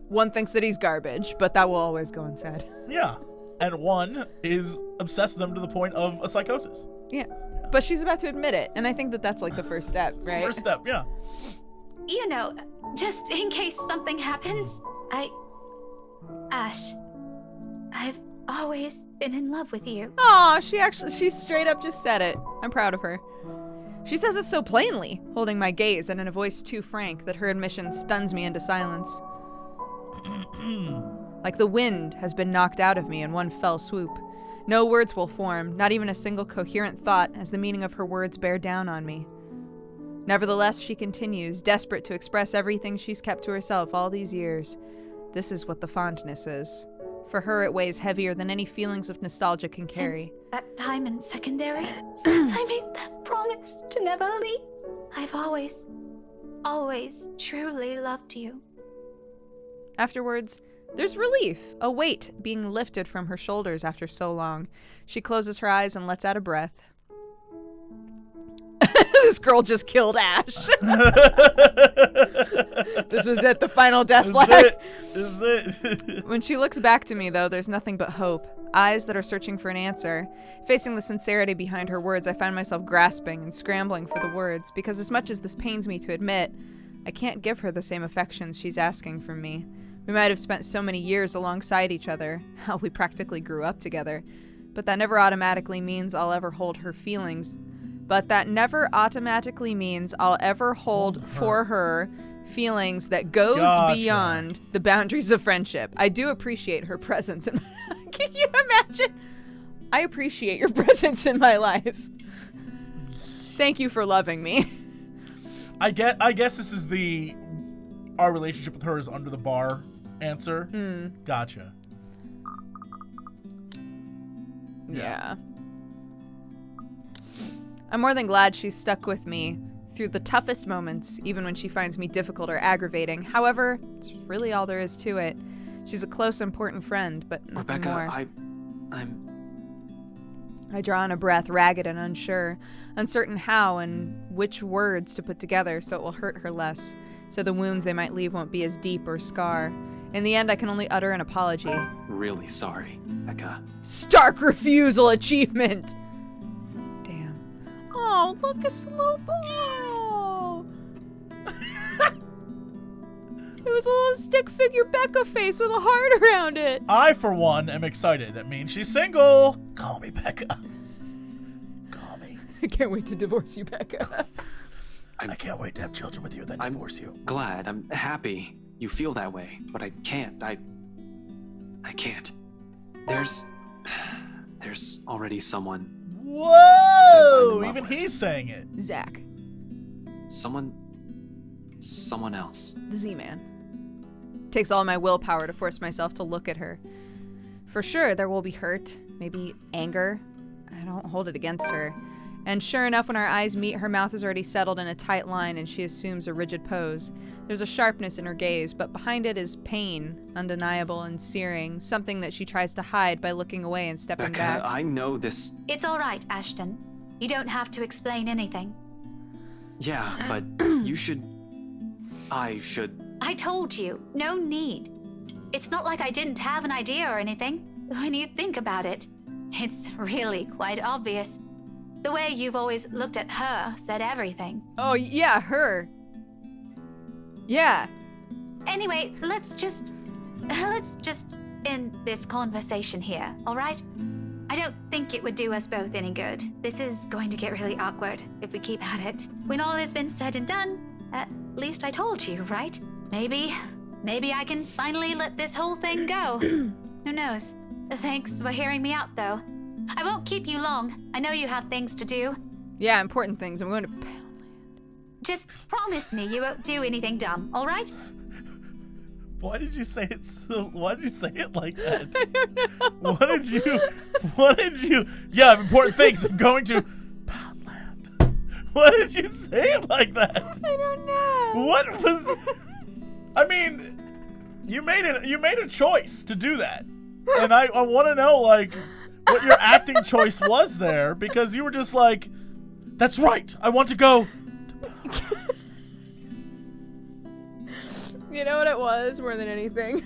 Speaker 2: One thinks that he's garbage, but that will always go unsaid.
Speaker 1: Yeah. And one is obsessed with him to the point of a psychosis.
Speaker 2: Yeah. But she's about to admit it, and I think that that's the first step, right?
Speaker 1: First step, yeah.
Speaker 6: You know, just in case something happens, Ash, I've always been in love with you.
Speaker 2: Aw, she straight up just said it. I'm proud of her. She says it so plainly, holding my gaze and in a voice too frank that her admission stuns me into silence. Like the wind has been knocked out of me in one fell swoop. No words will form, not even a single coherent thought, as the meaning of her words bear down on me. Nevertheless, she continues, desperate to express everything she's kept to herself all these years. This is what the fondness is. For her, it weighs heavier than any feelings of nostalgia can carry.
Speaker 6: Since that time in secondary, since I made that promise to never leave, I've always truly loved you.
Speaker 2: Afterwards, there's relief, a weight being lifted from her shoulders after so long. She closes her eyes and lets out a breath. This girl just killed Ash. This was it, the final death flag.
Speaker 1: This is it.
Speaker 2: When she looks back to me, though, there's nothing but hope. Eyes that are searching for an answer. Facing the sincerity behind her words, I find myself grasping and scrambling for the words, because as much as this pains me to admit, I can't give her the same affections she's asking from me. We might have spent so many years alongside each other. Hell, we practically grew up together. But that never automatically means I'll ever hold her feelings. For her feelings that goes beyond the boundaries of friendship. I do appreciate her presence. And can you imagine? I appreciate your presence in my life. Thank you for loving me.
Speaker 1: I guess this is our relationship with her is under the bar answer. Gotcha.
Speaker 2: Yeah. I'm more than glad she's stuck with me through the toughest moments, even when she finds me difficult or aggravating. However, it's really all there is to it. She's a close, important friend, but nothing
Speaker 4: Rebecca,
Speaker 2: more.
Speaker 4: I
Speaker 2: draw in a breath, ragged and unsure, uncertain how and which words to put together so it will hurt her less, so the wounds they might leave won't be as deep or scar. In the end, I can only utter an apology.
Speaker 4: really sorry, Becca.
Speaker 2: Stark refusal achievement! Damn. Oh, look, it's a little ball. It was a little stick figure Becca face with a heart around it.
Speaker 1: I, for one, am excited. That means she's single. Call me Becca. Call me.
Speaker 2: I can't wait to divorce you, Becca.
Speaker 1: I can't wait to have children with you, then divorce you.
Speaker 4: Glad. I'm happy you feel that way, but I can't. I can't. There's already someone.
Speaker 1: Whoa!
Speaker 4: love
Speaker 1: Even
Speaker 4: with.
Speaker 1: he's saying it.
Speaker 2: Zach,
Speaker 4: Someone else.
Speaker 2: the Z-Man. Takes all my willpower to force myself to look at her. For sure, there will be hurt, maybe anger. I don't hold it against her. And sure enough, when our eyes meet, her mouth is already settled in a tight line and she assumes a rigid pose. There's a sharpness in her gaze, but behind it is pain, undeniable and searing, something that she tries to hide by looking away and stepping
Speaker 4: Becca,
Speaker 2: back.
Speaker 4: I know this.
Speaker 6: It's all right, Ashton. You don't have to explain anything.
Speaker 4: Yeah, but you should. I should.
Speaker 6: I told you, no need. It's not like I didn't have an idea or anything. When you think about it, it's really quite obvious. The way you've always looked at her said everything.
Speaker 2: Oh, yeah, her. Yeah.
Speaker 6: Anyway, let's just end this conversation here, all right? I don't think it would do us both any good. This is going to get really awkward if we keep at it. When all has been said and done, at least I told you, right? Maybe I can finally let this whole thing go. Who knows? Thanks for hearing me out, though. I won't keep you long. I know you have things to do.
Speaker 2: Yeah, important things. I'm going to Poundland.
Speaker 6: Just promise me you won't do anything dumb, all right?
Speaker 1: Why did you say it why did you say it like that?
Speaker 2: I don't know.
Speaker 1: What did you? Yeah, I have important things. I'm going to Poundland. Why did you say it like that?
Speaker 2: I don't know.
Speaker 1: What was? I mean, you made a choice to do that, and I want to know like what your acting choice was there, because you were just like, "That's right, I want to go."
Speaker 2: You know what it was more than anything?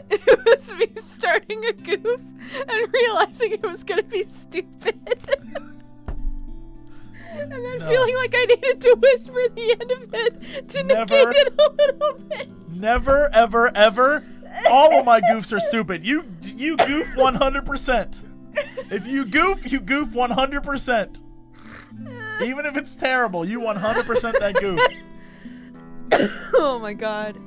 Speaker 2: It was me starting a goof and realizing it was gonna be stupid. And then feeling like I needed to whisper the end of it to negate it a little bit.
Speaker 1: Never, ever, ever. All of my goofs are stupid. You goof 100%. If you goof 100%. Even if it's terrible, you 100% that goof.
Speaker 2: Oh my god.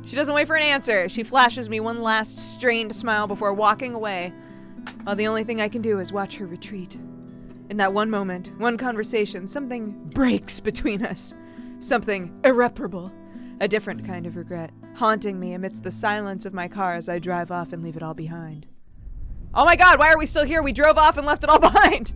Speaker 2: She doesn't wait for an answer. She flashes me one last strained smile before walking away, while the only thing I can do is watch her retreat. In that one moment, one conversation, something breaks between us. Something irreparable. A different kind of regret, haunting me amidst the silence of my car as I drive off and leave it all behind. Oh my god, why are we still here? We drove off and left it all behind!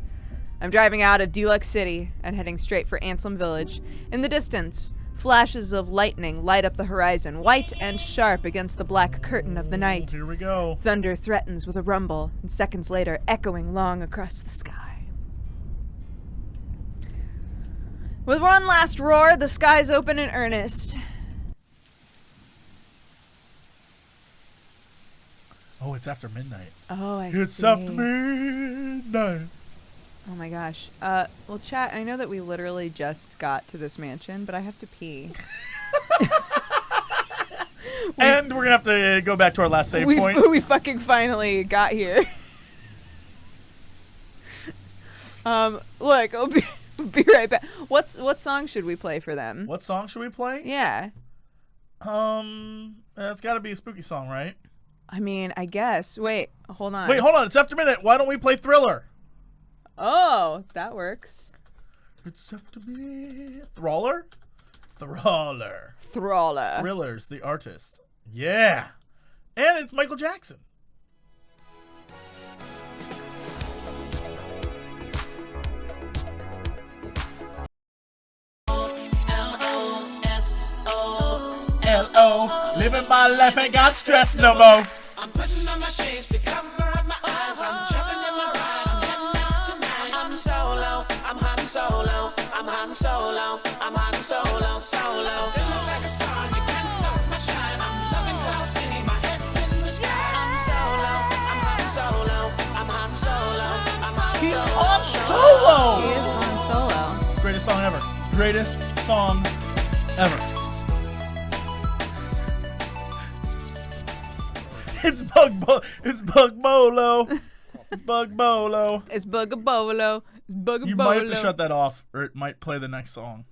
Speaker 2: I'm driving out of Deluxe City and heading straight for Anselm Village. In the distance, flashes of lightning light up the horizon, white and sharp against the black curtain of the night.
Speaker 1: Here we go.
Speaker 2: Thunder threatens with a rumble, and seconds later, echoing long across the sky. With one last roar, the skies open in earnest.
Speaker 1: Oh, it's after midnight.
Speaker 2: Oh, I see.
Speaker 1: It's after midnight.
Speaker 2: Oh my gosh. Well, chat, I know that we literally just got to this mansion, but I have to pee.
Speaker 1: And we're gonna have to go back to our last save point.
Speaker 2: We fucking finally got here. Look, I'll be right back. What song should we play for them?
Speaker 1: What song should we play?
Speaker 2: Yeah.
Speaker 1: It's got to be a spooky song, right?
Speaker 2: I mean, I guess. Wait, hold on.
Speaker 1: Wait, hold on. It's after midnight. Why don't we play Thriller?
Speaker 2: Oh, that works.
Speaker 1: It's after midnight. Thriller? Thriller.
Speaker 2: Thriller's
Speaker 1: the artist. Yeah. And it's Michael Jackson. L-O, living my life, ain't got stress no more.
Speaker 8: I'm putting on my shades to cover up my eyes. I'm jumping in my ride. I'm heading out tonight. I'm solo. I'm Han Solo. I'm Han Solo. I'm Han Solo. Solo. Feeling like a star. You can't stop my shine. I'm loving Cloud City. My head's in the sky. I'm solo. I'm Han Solo. I'm Han Solo. I'm Han Solo.
Speaker 1: He's on solo.
Speaker 2: He is Han Solo.
Speaker 1: Greatest song ever. Greatest song ever. It's Bug Bolo. It's Bug Bolo. It's Bug Bolo.
Speaker 2: It's Bugabolo. It's Bugabolo.
Speaker 1: You might have to shut that off, or it might play the next song.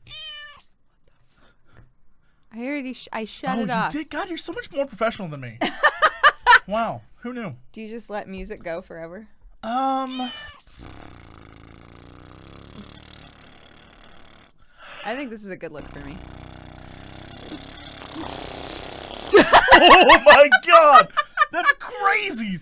Speaker 2: I already I shut it off.
Speaker 1: You did? God, you're so much more professional than me. Wow, who knew?
Speaker 2: Do you just let music go forever?
Speaker 1: I
Speaker 2: think this is a good look for me.
Speaker 1: Oh my God, that's crazy.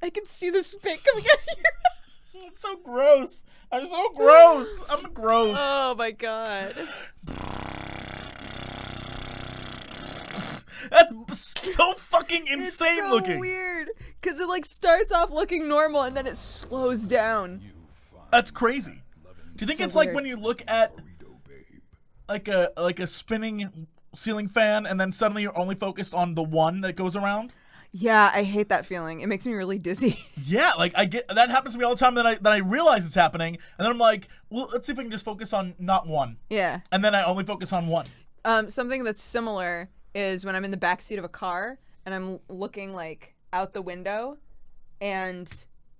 Speaker 2: I can see the spit coming out of your
Speaker 1: It's so gross. I'm so gross. I'm gross.
Speaker 2: Oh my God.
Speaker 1: That's so fucking insane
Speaker 2: It's so
Speaker 1: looking.
Speaker 2: weird. Because it like starts off looking normal and then it slows down.
Speaker 1: That's crazy. Do you think
Speaker 2: So
Speaker 1: it's like
Speaker 2: weird.
Speaker 1: when you look at like a spinning ceiling fan and then suddenly you're only focused on the one that goes around?
Speaker 2: Yeah, I hate that feeling. It makes me really dizzy.
Speaker 1: Yeah, like I get that happens to me all the time. Then I realize it's happening, and then I'm like, well, let's see if we can just focus on not one.
Speaker 2: Yeah.
Speaker 1: And then I only focus on one.
Speaker 2: Something that's similar is when I'm in the backseat of a car and I'm looking like out the window, and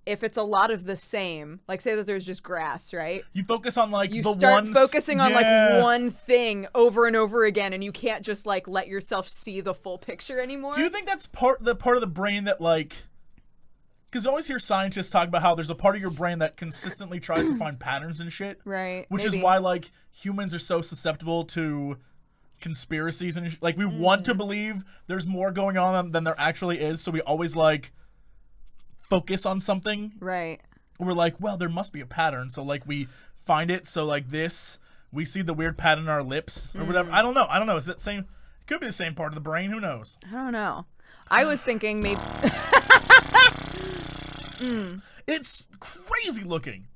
Speaker 2: if it's a lot of the same, like say that there's just grass, right?
Speaker 1: You focus on like
Speaker 2: You
Speaker 1: the
Speaker 2: start
Speaker 1: one.
Speaker 2: focusing on
Speaker 1: Yeah.
Speaker 2: like one thing over and over again, and you can't just like let yourself see the full picture anymore.
Speaker 1: Do you think that's part of the brain that like? Because you always hear scientists talk about how there's a part of your brain that consistently tries to find patterns and shit.
Speaker 2: Right.
Speaker 1: Which
Speaker 2: maybe.
Speaker 1: is why like humans are so susceptible to conspiracies and like we want to believe there's more going on than there actually is, so we always like focus on something.
Speaker 2: Right.
Speaker 1: We're like, well, there must be a pattern, so like we find it. So like this, we see the weird pattern in our lips or whatever. I don't know. Is it same? It could be the same part of the brain. Who knows?
Speaker 2: I don't know. I was thinking maybe.
Speaker 1: It's crazy looking.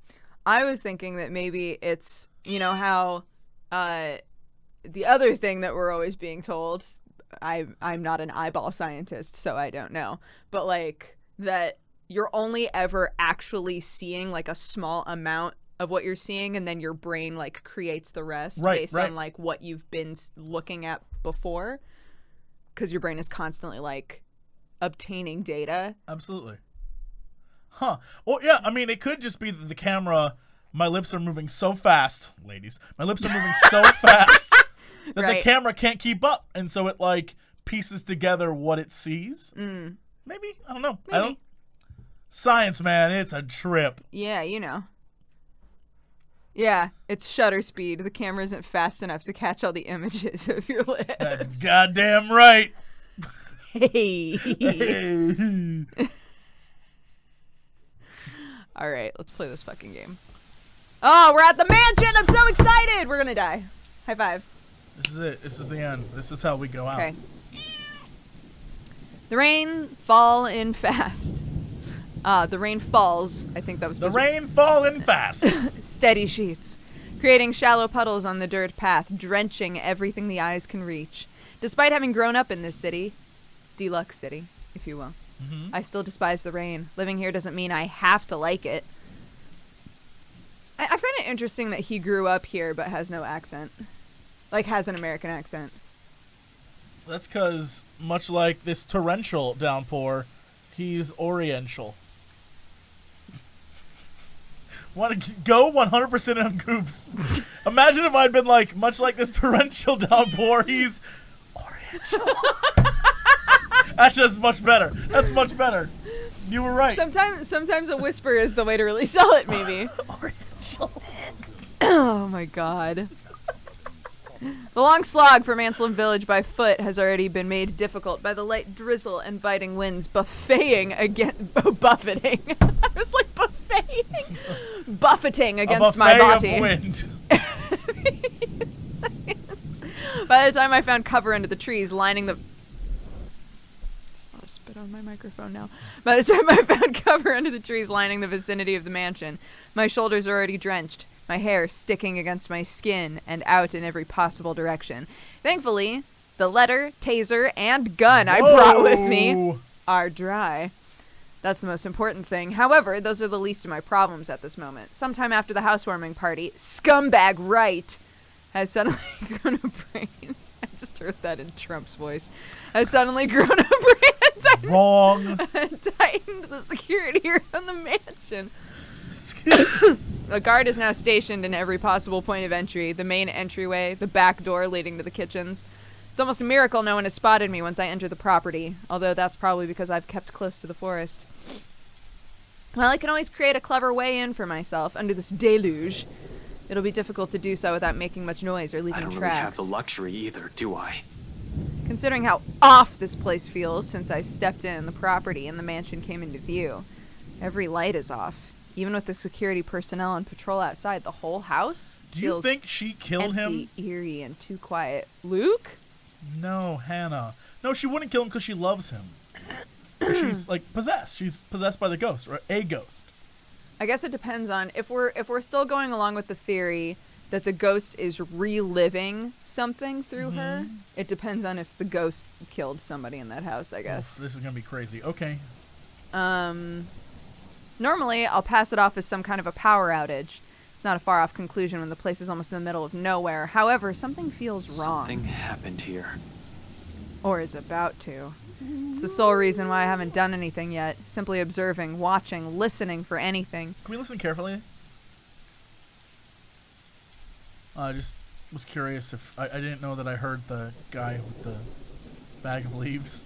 Speaker 2: I was thinking that maybe it's, you know how the other thing that we're always being told, I'm not an eyeball scientist, so I don't know, but like that you're only ever actually seeing like a small amount of what you're seeing, and then your brain like creates the rest based on like what you've been looking at before, because your brain is constantly like obtaining data.
Speaker 1: Absolutely. Huh. Well, yeah, I mean, it could just be that the camera, my lips are moving so fast, ladies. My lips are moving so fast that the
Speaker 2: Right.
Speaker 1: camera can't keep up. And so it, like, pieces together what it sees. Maybe? I don't know. I don't. Science, man, it's a trip.
Speaker 2: Yeah, you know. Yeah, it's shutter speed. The camera isn't fast enough to catch all the images of your lips.
Speaker 1: That's goddamn right.
Speaker 2: Hey. All right, let's play this fucking game. Oh, we're at the mansion. I'm so excited. We're going to die. High five.
Speaker 1: This is it. This is the end. This is how we go out.
Speaker 2: Okay. The rain fall in fast. The rain falls. I think that was
Speaker 1: The
Speaker 2: supposed to
Speaker 1: rain falling fast.
Speaker 2: steady sheets, creating shallow puddles on the dirt path, drenching everything the eyes can reach. Despite having grown up in this city, deluxe city, if you will, I still despise the rain. Living here doesn't mean I have to like it. I find it interesting that he grew up here but has no accent. Like, has an American accent.
Speaker 1: That's because, much like this torrential downpour, he's oriental. Want to go 100% on Goofs. Imagine if I'd been like, much like this torrential downpour, he's oriental. That's just much better. That's much better. You were right.
Speaker 2: Sometimes a whisper is the way to really sell it, maybe.
Speaker 1: Oriental.
Speaker 2: Oh my god. The long slog from Anselm Village by foot has already been made difficult by the light drizzle and biting winds buffeting. I was like buffeting against my body.
Speaker 1: Of wind.
Speaker 2: By the time I found cover under the trees lining the... There's a lot of spit on my microphone now. By the time I found cover under the trees lining the vicinity of the mansion, my shoulders are already drenched, my hair sticking against my skin and out in every possible direction. Thankfully, the letter, taser, and gun I brought with me are dry. That's the most important thing. However, those are the least of my problems at this moment. Sometime after the housewarming party, scumbag Wright has suddenly grown a brain. I just heard that in Trump's voice. Has suddenly grown a brain
Speaker 1: Wrong.
Speaker 2: and tightened the security around the mansion. A guard is now stationed in every possible point of entry, the main entryway, the back door leading to the kitchens. It's almost a miracle no one has spotted me once I enter the property, although that's probably because I've kept close to the forest. Well, I can always create a clever way in for myself under this deluge. It'll be difficult to do so without making much noise or leaving
Speaker 4: I don't
Speaker 2: tracks.
Speaker 4: really have the luxury either, do I?
Speaker 2: Considering how off this place feels since I stepped in the property and the mansion came into view. Every light is off. Even with the security personnel on patrol outside, the whole house
Speaker 1: Do you
Speaker 2: feels
Speaker 1: think she killed
Speaker 2: empty,
Speaker 1: him?
Speaker 2: eerie, and too quiet. Luke?
Speaker 1: No, Hannah. No, she wouldn't kill him because she loves him. She's like possessed. She's possessed by the ghost or a ghost.
Speaker 2: I guess it depends on if we're still going along with the theory that the ghost is reliving something through her. It depends on if the ghost killed somebody in that house, I guess.
Speaker 1: This is gonna be crazy. Okay.
Speaker 2: Normally, I'll pass it off as some kind of a power outage. It's not a far off conclusion when the place is almost in the middle of nowhere. However, something feels wrong.
Speaker 4: Something happened here.
Speaker 2: Or is about to. It's the sole reason why I haven't done anything yet. Simply observing, watching, listening for anything.
Speaker 1: Can we listen carefully? I just was curious if I didn't know that I heard the guy with the bag of leaves.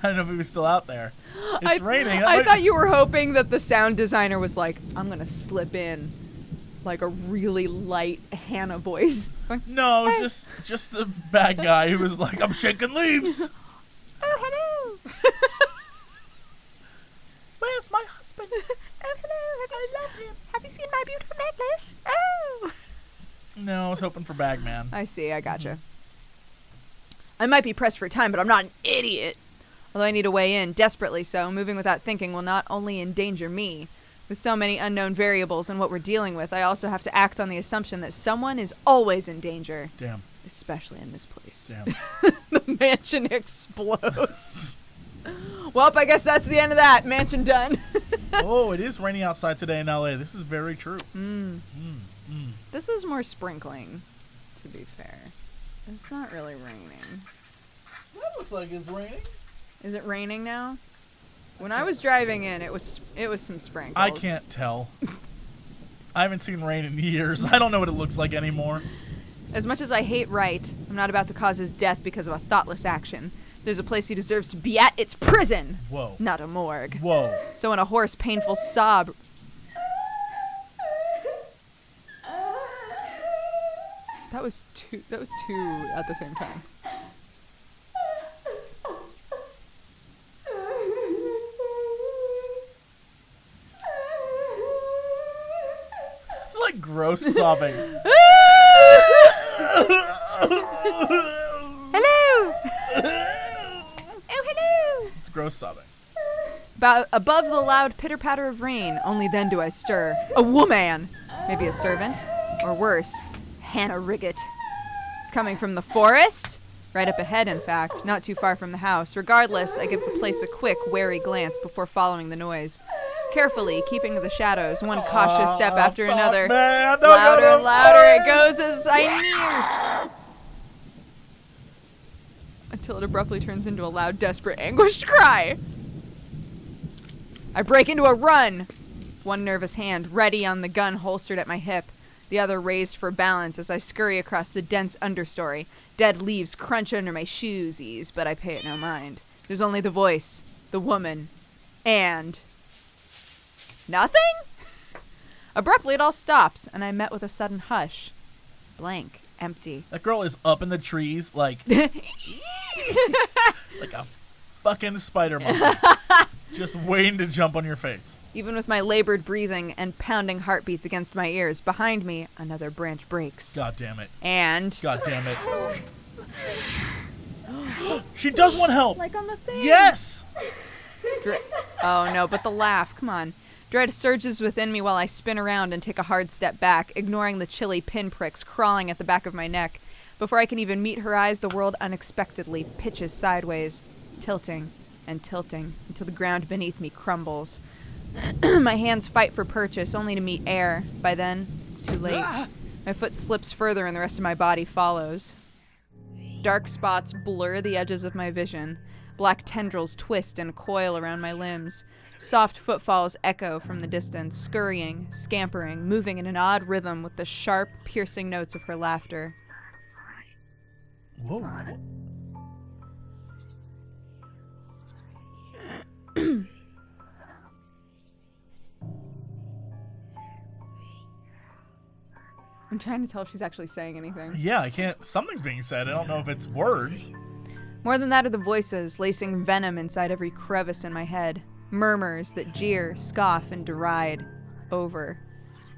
Speaker 1: I don't know if he was still out there. It's raining.
Speaker 2: I thought you were hoping that the sound designer was like, I'm going to slip in like a really light Hannah voice.
Speaker 1: No, it was just the bad guy who was like, I'm shaking leaves.
Speaker 2: Oh, hello.
Speaker 1: Where's my husband?
Speaker 2: Oh, hello. Have you seen my beautiful necklace? Oh.
Speaker 1: No, I was hoping for Bagman.
Speaker 2: I see. I gotcha. I might be pressed for time, but I'm not an idiot. Although I need a way in, desperately so, moving without thinking will not only endanger me. With so many unknown variables in what we're dealing with, I also have to act on the assumption that someone is always in danger.
Speaker 1: Damn.
Speaker 2: Especially in this place.
Speaker 1: Damn.
Speaker 2: The mansion explodes. Well, I guess that's the end of that. Mansion done.
Speaker 1: Oh, it is raining outside today in LA. This is very true.
Speaker 2: This is more sprinkling, to be fair. It's not really raining.
Speaker 1: That looks like it's raining.
Speaker 2: Is it raining now? When I was driving in, it was some sprinkles.
Speaker 1: I can't tell. I haven't seen rain in years. I don't know what it looks like anymore.
Speaker 2: As much as I hate Wright, I'm not about to cause his death because of a thoughtless action. There's a place he deserves to be at. It's prison.
Speaker 1: Whoa.
Speaker 2: Not a morgue.
Speaker 1: Whoa.
Speaker 2: So when a hoarse, painful sob... That was two at the same time.
Speaker 1: It's like gross sobbing.
Speaker 2: Hello! Oh, hello!
Speaker 1: It's gross sobbing.
Speaker 2: Above the loud pitter-patter of rain, only then do I stir. A woman! Maybe a servant. Or worse, Hannah Riggett. It's coming from the forest? Right up ahead, in fact, not too far from the house. Regardless, I give the place a quick, wary glance before following the noise. Carefully, keeping the shadows, one cautious step after another.
Speaker 1: Man,
Speaker 2: Louder and louder it goes as I near. till it abruptly turns into a loud, desperate, anguished cry. I break into a run, one nervous hand ready on the gun holstered at my hip, the other raised for balance as I scurry across the dense understory. Dead leaves crunch under my shoesies, but I pay it no mind. There's only the voice, the woman, and... nothing? Abruptly, it all stops, and I'm met with a sudden hush. Blank. Empty.
Speaker 1: That girl is up in the trees like like a fucking spider monkey. Just waiting to jump on your face.
Speaker 2: Even with my labored breathing and pounding heartbeats against my ears, behind me, another branch breaks.
Speaker 1: God damn it.
Speaker 2: And...
Speaker 1: God damn it. She does want help.
Speaker 2: like on the thing.
Speaker 1: Yes.
Speaker 2: Oh no, but the laugh. Come on. Dread surges within me while I spin around and take a hard step back, ignoring the chilly pinpricks crawling at the back of my neck. Before I can even meet her eyes, the world unexpectedly pitches sideways, tilting and tilting until the ground beneath me crumbles. My hands fight for purchase, only to meet air. By then, it's too late. My foot slips further and the rest of my body follows. Dark spots blur the edges of my vision. Black tendrils twist and coil around my limbs. Soft footfalls echo from the distance, scurrying, scampering, moving in an odd rhythm with the sharp, piercing notes of her laughter.
Speaker 1: Whoa.
Speaker 2: I'm trying to tell if she's actually saying anything.
Speaker 1: Yeah, I can't. Something's being said. I don't know if it's words.
Speaker 2: More than that are the voices, lacing venom inside every crevice in my head. Murmurs that jeer, scoff, and deride. Over.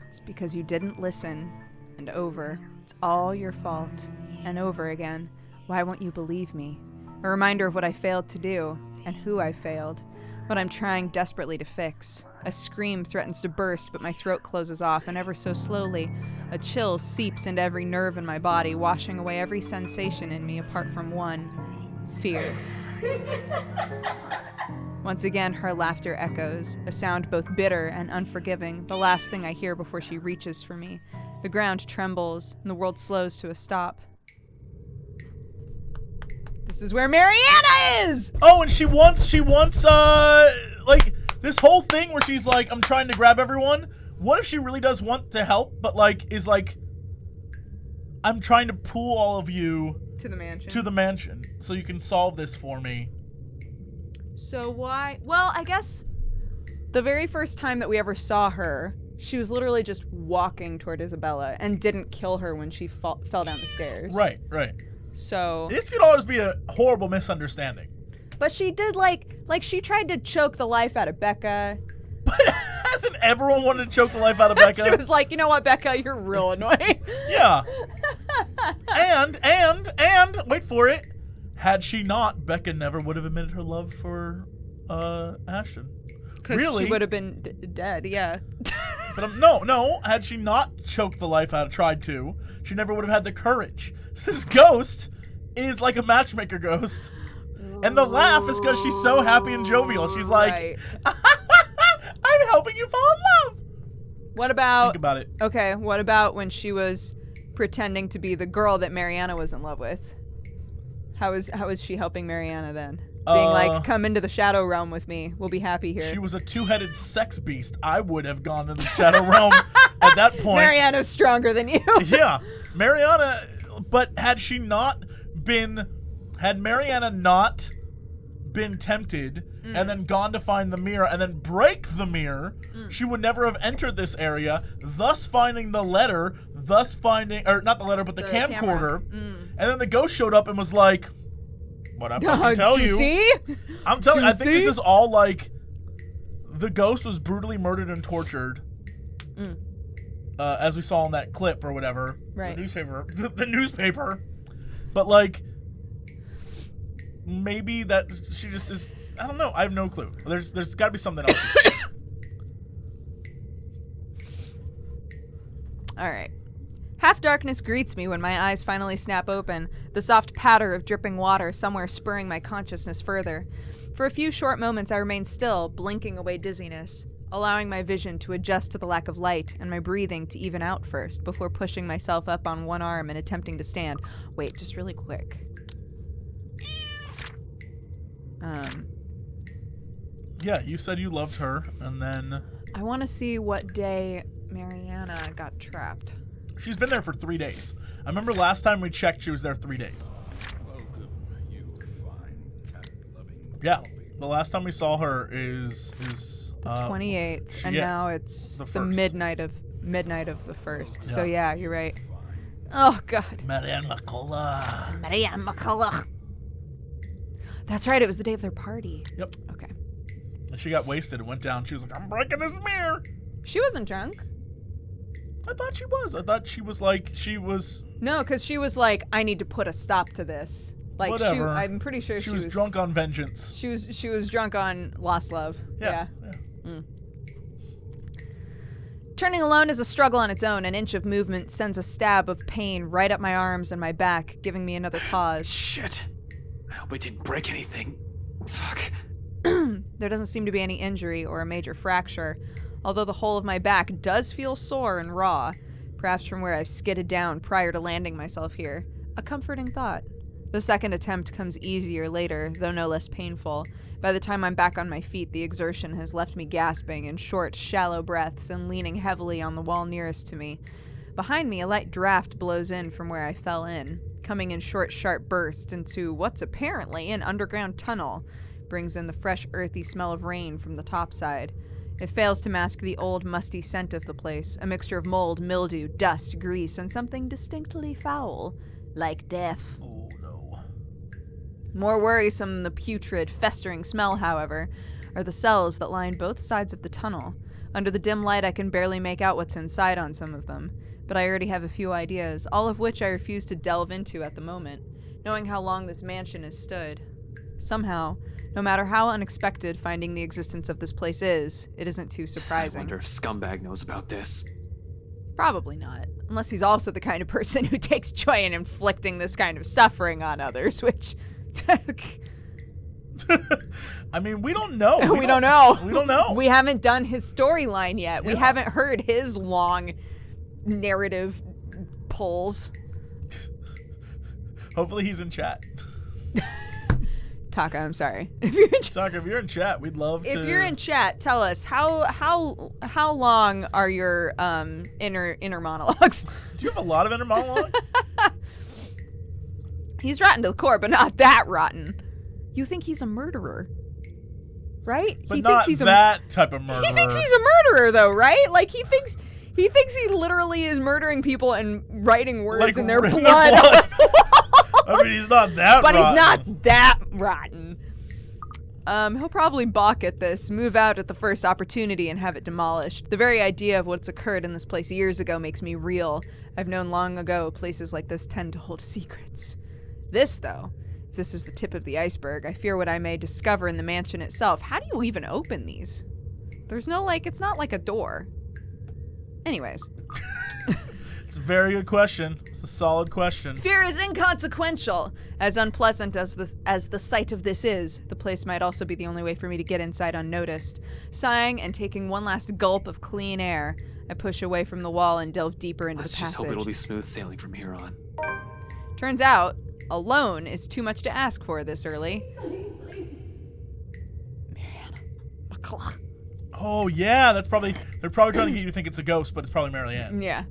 Speaker 2: It's because you didn't listen. And over. It's all your fault. And over again. Why won't you believe me? A reminder of what I failed to do. And who I failed. What I'm trying desperately to fix. A scream threatens to burst, but my throat closes off, and ever so slowly, a chill seeps into every nerve in my body, washing away every sensation in me apart from one. Fear. Once again, her laughter echoes, a sound both bitter and unforgiving, the last thing I hear before she reaches for me. The ground trembles, and the world slows to a stop. This is where Mariana is!
Speaker 1: Oh, and she wants, like, this whole thing where she's like, I'm trying to grab everyone. What if she really does want to help, but, like, is like, I'm trying to pull all of you
Speaker 2: to the mansion
Speaker 1: so you can solve this for me.
Speaker 2: So why? Well, I guess the very first time that we ever saw her, she was literally just walking toward Isabella and didn't kill her when she fell down the stairs.
Speaker 1: Right, right.
Speaker 2: So
Speaker 1: this could always be a horrible misunderstanding.
Speaker 2: But she did like she tried to choke the life out of Becca.
Speaker 1: But hasn't everyone wanted to choke the life out of Becca?
Speaker 2: She was like, you know what, Becca, you're real annoying.
Speaker 1: Yeah. and wait for it. Had she not, Becca never would have admitted her love for Ashton.
Speaker 2: Because
Speaker 1: really?
Speaker 2: She would have been dead, yeah.
Speaker 1: But no. Had she not choked the life out, tried to, she never would have had the courage. So this ghost is like a matchmaker ghost. And the laugh is because she's so happy and jovial. She's like, right. I'm helping you fall in love.
Speaker 2: What about...
Speaker 1: Think about it.
Speaker 2: Okay, what about when she was pretending to be the girl that Mariana was in love with? How is she helping Mariana then? Being like, come into the shadow realm with me. We'll be happy here.
Speaker 1: She was a two-headed sex beast. I would have gone to the shadow realm at that point.
Speaker 2: Mariana's stronger than you.
Speaker 1: Yeah. Mariana... But had Mariana not been tempted and then gone to find the mirror and then break the mirror, she would never have entered this area, thus finding the letter, or not the letter, but the camcorder. And then the ghost showed up and was like, what I fucking tell you.
Speaker 2: See?
Speaker 1: I'm telling you, I think this is all like, the ghost was brutally murdered and tortured. As we saw in that clip or whatever.
Speaker 2: Right.
Speaker 1: The newspaper. But like, maybe that she just is, I don't know. I have no clue. There's got to be something else.
Speaker 2: All right. Half darkness greets me when my eyes finally snap open, the soft patter of dripping water somewhere spurring my consciousness further. For a few short moments I remain still, blinking away dizziness, allowing my vision to adjust to the lack of light and my breathing to even out first before pushing myself up on one arm and attempting to stand. Wait, just really quick.
Speaker 1: Yeah, you said you loved her, and then
Speaker 2: I want to see what day Mariana got trapped.
Speaker 1: she's been there for 3 days. I remember last time we checked, she was there 3 days. Yeah, the last time we saw her is
Speaker 2: The 28th, and
Speaker 1: yeah,
Speaker 2: now it's
Speaker 1: the
Speaker 2: the
Speaker 1: first.
Speaker 2: midnight of the 1st. So
Speaker 1: Yeah.
Speaker 2: yeah, you're right. Oh God.
Speaker 1: Marianne McCullough.
Speaker 6: Marianne McCullough.
Speaker 2: That's right. It was the day of their party.
Speaker 1: Yep.
Speaker 2: Okay.
Speaker 1: And she got wasted and went down. She was like, I'm breaking this mirror.
Speaker 2: She wasn't drunk.
Speaker 1: I thought she was. I thought she was like, she was.
Speaker 2: No, because she was like, I need to put a stop to this. Like
Speaker 1: Whatever.
Speaker 2: I'm pretty sure
Speaker 1: She was drunk on vengeance.
Speaker 2: She was drunk on lost love.
Speaker 1: Yeah.
Speaker 2: Turning alone is a struggle on its own. An inch of movement sends a stab of pain right up my arms and my back, giving me another pause.
Speaker 4: Shit. I hope I didn't break anything. Fuck.
Speaker 2: There doesn't seem to be any injury or a major fracture, although the whole of my back does feel sore and raw, perhaps from where I've skidded down prior to landing myself here. A comforting thought. The second attempt comes easier later, though no less painful. By the time I'm back on my feet, the exertion has left me gasping in short, shallow breaths and leaning heavily on the wall nearest to me. Behind me, a light draft blows in from where I fell in, coming in short, sharp bursts into what's apparently an underground tunnel. Brings in the fresh, earthy smell of rain from the top side. It fails to mask the old, musty scent of the place, a mixture of mold, mildew, dust, grease, and something distinctly foul, like death.
Speaker 1: Oh, no.
Speaker 2: More worrisome than the putrid, festering smell, however, are the cells that line both sides of the tunnel. Under the dim light, I can barely make out what's inside on some of them, but I already have a few ideas, all of which I refuse to delve into at the moment, knowing how long this mansion has stood. Somehow, no matter how unexpected finding the existence of this place is, it isn't too
Speaker 4: I
Speaker 2: surprising.
Speaker 4: wonder if Scumbag knows about this.
Speaker 2: Probably not, unless he's also the kind of person who takes joy in inflicting this kind of suffering on others, which...
Speaker 1: I mean, we don't know.
Speaker 2: We don't know.
Speaker 1: We don't know.
Speaker 2: We haven't done his storyline yet. We
Speaker 1: Yeah.
Speaker 2: haven't heard his long narrative pulls.
Speaker 1: Hopefully he's in chat.
Speaker 2: Taka, I'm sorry. If you're in
Speaker 1: Tucker, if you're in chat, we'd love to.
Speaker 2: If you're in chat, tell us how long are your inner monologues?
Speaker 1: Do you have a lot of inner monologues?
Speaker 2: He's rotten to the core, but not that rotten. You think he's a murderer, right?
Speaker 1: But
Speaker 2: he
Speaker 1: not
Speaker 2: thinks he's
Speaker 1: that type of murderer.
Speaker 2: He thinks he's a murderer, though, right? Like he thinks he literally is murdering people and writing words
Speaker 1: Like,
Speaker 2: in their
Speaker 1: in their
Speaker 2: blood.
Speaker 1: blood. I mean, he's not that
Speaker 2: But
Speaker 1: rotten.
Speaker 2: he's not that rotten. He'll probably balk at this, move out at the first opportunity, and have it demolished. The very idea of what's occurred in this place years ago makes me reel. I've known long ago places like this tend to hold secrets. This, though, if this is the tip of the iceberg, I fear what I may discover in the mansion itself. How do you even open these? There's no, it's not like a door. Anyways.
Speaker 1: It's a very good question. It's a solid question.
Speaker 2: Fear is inconsequential. As unpleasant as the sight of this is, the place might also be the only way for me to get inside unnoticed. Sighing and taking one last gulp of clean air, I push away from the wall and delve deeper into
Speaker 4: Let's
Speaker 2: the
Speaker 4: just
Speaker 2: passage.
Speaker 4: hope it'll be smooth sailing from here on.
Speaker 2: Turns out, alone is too much to ask for this early. Mariana McCullough.
Speaker 1: Oh yeah, they're probably trying to get you to think it's a ghost, but it's probably Marianne.
Speaker 2: Yeah.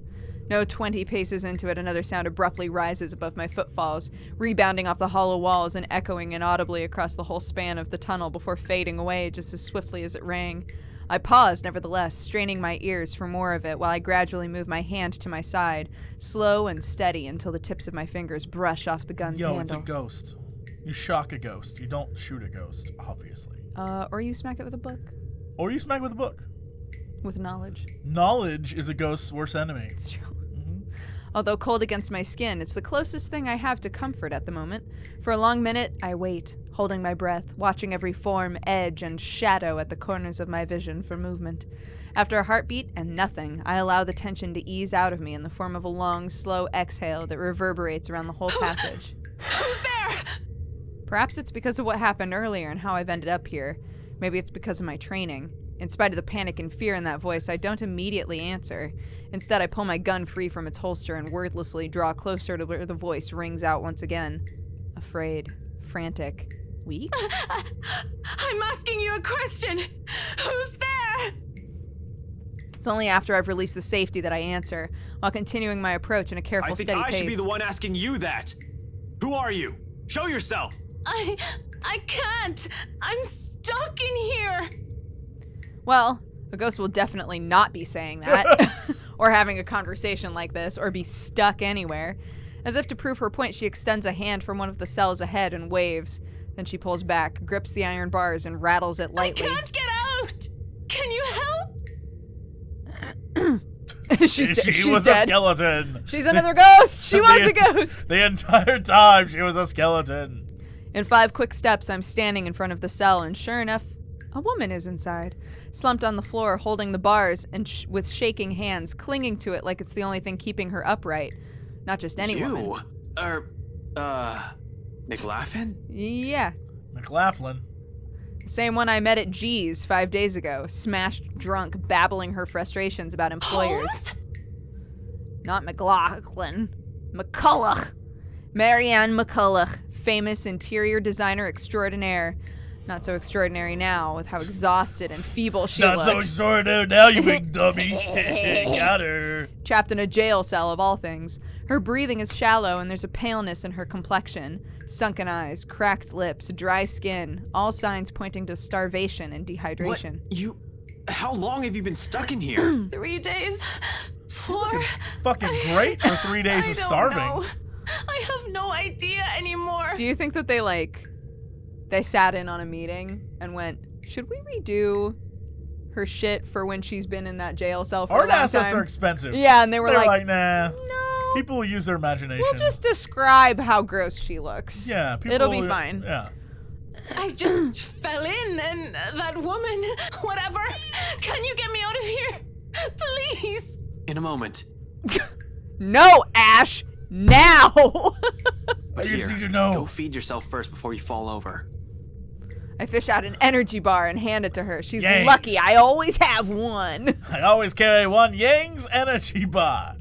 Speaker 2: No 20 paces into it, another sound abruptly rises above my footfalls, rebounding off the hollow walls and echoing inaudibly across the whole span of the tunnel before fading away just as swiftly as it rang. I paused, nevertheless, straining my ears for more of it while I gradually move my hand to my side, slow and steady until the tips of my fingers brush off the gun's
Speaker 1: Yo,
Speaker 2: handle.
Speaker 1: it's a ghost. You shock a ghost. You don't shoot a ghost, obviously.
Speaker 2: Or you smack it with a book.
Speaker 1: Or you smack with a book.
Speaker 2: With knowledge.
Speaker 1: Knowledge is a ghost's worst enemy.
Speaker 2: It's true. Although cold against my skin, it's the closest thing I have to comfort at the moment. For a long minute, I wait, holding my breath, watching every form, edge, and shadow at the corners of my vision for movement. After a heartbeat and nothing, I allow the tension to ease out of me in the form of a long, slow exhale that reverberates around the whole passage.
Speaker 6: Who's there?
Speaker 2: Perhaps it's because of what happened earlier and how I've ended up here. Maybe it's because of my training. In spite of the panic and fear in that voice, I don't immediately answer. Instead, I pull my gun free from its holster and wordlessly draw closer to where the voice rings out once again. Afraid. Frantic. Weak?
Speaker 6: I'm asking you a question. Who's there?
Speaker 2: It's only after I've released the safety that I answer, while continuing my approach in a careful,
Speaker 4: I think
Speaker 2: steady
Speaker 4: I
Speaker 2: pace.
Speaker 4: should be the one asking you that. Who are you? Show yourself.
Speaker 6: I can't. I'm stuck in here.
Speaker 2: Well, a ghost will definitely not be saying that, or having a conversation like this, or be stuck anywhere. As if to prove her point, she extends a hand from one of the cells ahead and waves. Then she pulls back, grips the iron bars, and rattles it lightly.
Speaker 6: I can't get out. Can you help?
Speaker 2: she's
Speaker 1: She was
Speaker 2: dead.
Speaker 1: a skeleton.
Speaker 2: She's another ghost. She was a ghost.
Speaker 1: The entire time she was a skeleton.
Speaker 2: In 5 quick steps, I'm standing in front of the cell, and sure enough, a woman is inside, slumped on the floor, holding the bars and with shaking hands, clinging to it like it's the only thing keeping her upright. Not just any woman.
Speaker 4: You? McLaughlin?
Speaker 2: Yeah,
Speaker 1: McLaughlin.
Speaker 2: the same one I met at G's 5 days ago, smashed drunk, babbling her frustrations about employers.
Speaker 6: Holmes?
Speaker 2: Not McLaughlin. McCulloch. Marianne McCulloch, famous interior designer extraordinaire. Not so extraordinary now, with how exhausted and feeble she
Speaker 1: Not
Speaker 2: looks.
Speaker 1: so extraordinary now, you big dummy. Got her.
Speaker 2: Trapped in a jail cell of all things. Her breathing is shallow and there's a paleness in her complexion. Sunken eyes, cracked lips, dry skin, all signs pointing to starvation and dehydration.
Speaker 4: How long have you been stuck in here?
Speaker 6: 3 days. 4.
Speaker 1: Fucking great for 3 days
Speaker 6: I
Speaker 1: of
Speaker 6: don't
Speaker 1: starving.
Speaker 6: know. I have no idea anymore.
Speaker 2: Do you think that they sat in on a meeting and went, should we redo her shit for when she's been in that jail cell for a
Speaker 1: Art
Speaker 2: long
Speaker 1: assets
Speaker 2: time?
Speaker 1: are expensive.
Speaker 2: Yeah, and they were
Speaker 1: They're
Speaker 2: like,
Speaker 1: nah.
Speaker 2: no,
Speaker 1: People will use their imagination.
Speaker 2: we'll just describe how gross she looks.
Speaker 1: Yeah, people
Speaker 2: It'll be fine.
Speaker 1: Yeah.
Speaker 6: I just fell in and that woman, whatever. Can you get me out of here? Please.
Speaker 4: In a moment.
Speaker 2: No, Ash, now!
Speaker 4: But
Speaker 1: I just
Speaker 4: here,
Speaker 1: need to know.
Speaker 4: go feed yourself first before you fall over.
Speaker 2: I fish out an energy bar and hand it to her. She's
Speaker 1: Yangs.
Speaker 2: lucky. I always have one.
Speaker 1: I always carry one Yang's energy bar.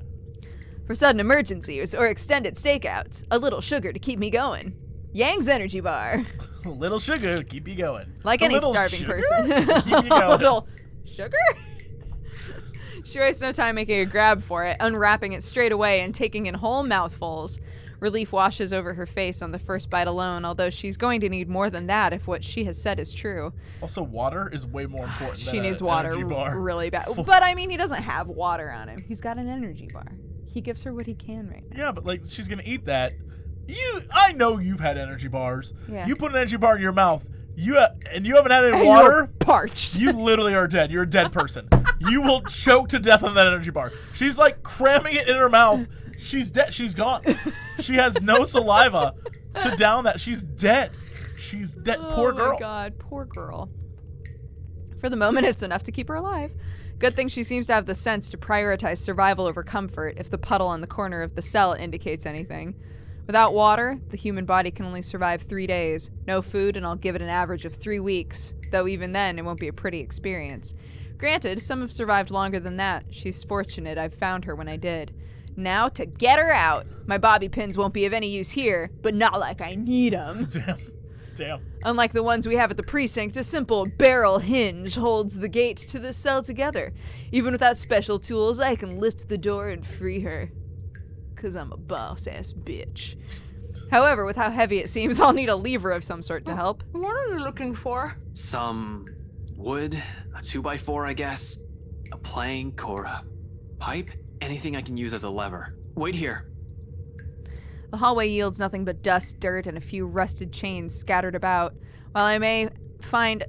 Speaker 2: For sudden emergencies or extended stakeouts, a little sugar to keep me going. Yang's energy bar.
Speaker 1: A little sugar to keep you going.
Speaker 2: Like
Speaker 1: A
Speaker 2: any
Speaker 1: little
Speaker 2: starving
Speaker 1: sugar
Speaker 2: person.
Speaker 1: to keep you
Speaker 2: A
Speaker 1: going.
Speaker 2: little sugar? She wastes no time making a grab for it, unwrapping it straight away and taking in whole mouthfuls. Relief washes over her face on the first bite alone, although she's going to need more than that if what she has said is true.
Speaker 1: Also, water is way more important
Speaker 2: She
Speaker 1: than
Speaker 2: needs
Speaker 1: an
Speaker 2: water
Speaker 1: energy bar.
Speaker 2: really bad. But I mean, he doesn't have water on him. He's got an energy bar. He gives her what he can right now.
Speaker 1: Yeah, but like she's gonna eat that. I know you've had energy bars.
Speaker 2: Yeah.
Speaker 1: You put an energy bar in your mouth. You haven't had any
Speaker 2: And
Speaker 1: water.
Speaker 2: you're parched.
Speaker 1: You literally are dead. You're a dead person. You will choke to death on that energy bar. She's like cramming it in her mouth. She's dead. She's gone. She has no saliva to down that. She's dead. She's dead. Poor girl.
Speaker 2: Oh my god, poor girl. For the moment, it's enough to keep her alive. Good thing she seems to have the sense to prioritize survival over comfort if the puddle in the corner of the cell indicates anything. Without water, the human body can only survive 3 days. No food, and I'll give it an average of 3 weeks, though even then, it won't be a pretty experience. Granted, some have survived longer than that. She's fortunate I've found her when I did. Now to get her out. My bobby pins won't be of any use here, but not like I need them.
Speaker 1: Damn.
Speaker 2: Unlike the ones we have at the precinct, a simple barrel hinge holds the gate to the cell together. Even without special tools, I can lift the door and free her. 'Cause I'm a boss-ass bitch. However, with how heavy it seems, I'll need a lever of some sort to help.
Speaker 6: What are you looking for?
Speaker 4: Some wood, a 2x4, I guess, a plank or a pipe, anything I can use as a lever. Wait here.
Speaker 2: The hallway yields nothing but dust, dirt, and a few rusted chains scattered about. While I may find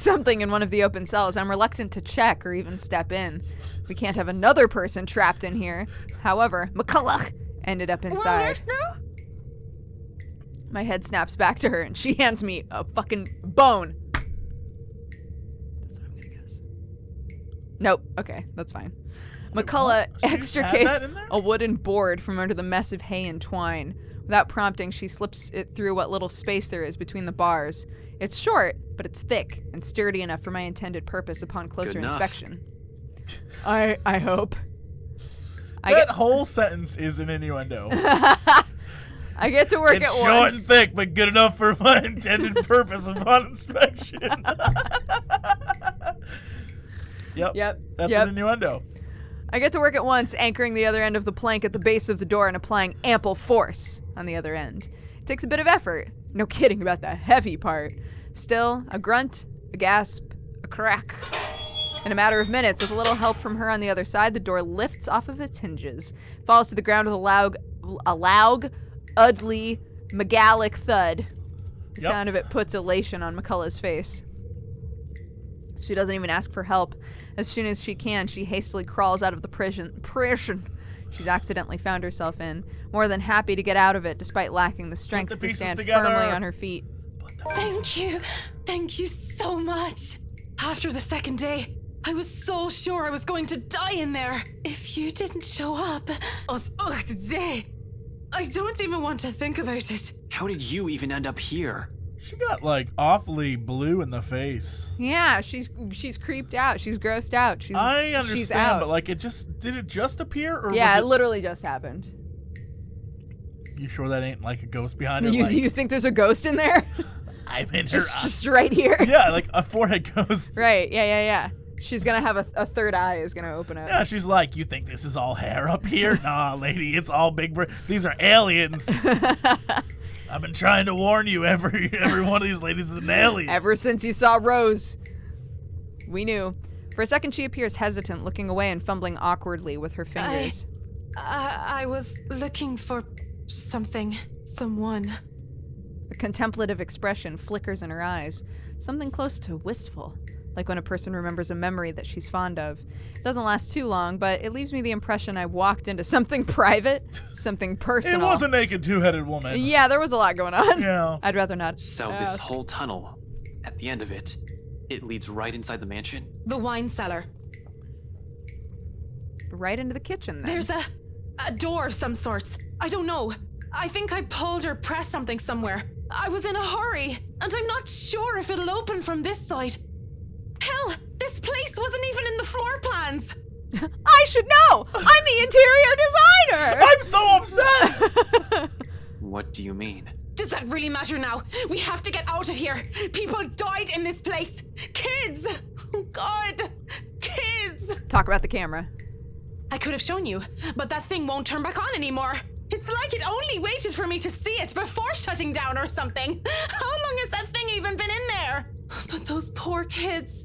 Speaker 2: something in one of the open cells, I'm reluctant to check or even step in. We can't have another person trapped in here. However, McCulloch ended up inside. My head snaps back to her and she hands me a fucking bone. That's what I'm gonna guess. Nope. Okay, that's fine. McCulloch
Speaker 1: She had
Speaker 2: extricates
Speaker 1: that in there?
Speaker 2: a wooden board from under the mess of hay and twine. Without prompting, she slips it through what little space there is between the bars. It's short, but it's thick and sturdy enough for my intended purpose upon closer
Speaker 4: Good enough.
Speaker 2: inspection. I hope.
Speaker 1: That whole sentence is an innuendo.
Speaker 2: I get to work
Speaker 1: It's
Speaker 2: at
Speaker 1: short
Speaker 2: once.
Speaker 1: and thick, but good enough for my intended purpose upon inspection. Yep. That's an innuendo.
Speaker 2: I get to work at once, anchoring the other end of the plank at the base of the door and applying ample force on the other end. It takes a bit of effort. No kidding about the heavy part. Still, a grunt, a gasp, a crack. In a matter of minutes, with a little help from her on the other side, the door lifts off of its hinges, falls to the ground with a loud, ugly, megalic thud. The sound of it puts elation on McCullough's face. She doesn't even ask for help. As soon as she can, she hastily crawls out of the prison she's accidentally found herself in, more than happy to get out of it despite lacking the strength to stand firmly on her feet.
Speaker 9: Thank you. Thank you so much. After the second day, I was so sure I was going to die in there. If you didn't show up, I don't even want to think about it.
Speaker 4: How did you even end up here?
Speaker 1: She got like awfully blue in the face.
Speaker 2: Yeah, she's creeped out. She's grossed out.
Speaker 1: I understand,
Speaker 2: she's out.
Speaker 1: but like did it just appear, or
Speaker 2: yeah,
Speaker 1: was
Speaker 2: it literally just happened.
Speaker 1: You sure that ain't like a ghost behind her?
Speaker 2: You think there's a ghost in there?
Speaker 1: I'm in her.
Speaker 2: just right here.
Speaker 1: Yeah, like a forehead ghost.
Speaker 2: Right. Yeah. She's gonna have a third eye is gonna open up.
Speaker 1: Yeah, she's like, you think this is all hair up here? Nah, lady, it's all big. These are aliens. I've been trying to warn you. Every one of these ladies is an alien.
Speaker 2: Ever since you saw Rose, we knew. For a second, she appears hesitant, looking away and fumbling awkwardly with her fingers.
Speaker 9: I was looking for someone.
Speaker 2: A contemplative expression flickers in her eyes, something close to wistful, like when a person remembers a memory that she's fond of. It doesn't last too long, but it leaves me the impression I walked into something private, something personal.
Speaker 1: It was a naked two-headed woman.
Speaker 2: Yeah, there was a lot going on.
Speaker 1: Yeah.
Speaker 2: I'd rather not
Speaker 4: So
Speaker 2: ask.
Speaker 4: this whole tunnel, at the end of it, it leads right inside the mansion?
Speaker 9: The wine cellar.
Speaker 2: Right into the kitchen, then.
Speaker 9: There's a door of some sorts. I don't know. I think I pulled or pressed something somewhere. I was in a hurry, and I'm not sure if it'll open from this side. Hell, this place wasn't even in the floor plans.
Speaker 2: I should know! I'm the interior designer!
Speaker 1: I'm so upset!
Speaker 4: What do you mean?
Speaker 9: Does that really matter now? We have to get out of here. People died in this place. Kids! Oh, God! Kids!
Speaker 2: Talk about the camera.
Speaker 9: I could have shown you, but that thing won't turn back on anymore. It's like it only waited for me to see it before shutting down or something. How long has that thing even been in there? But those poor kids.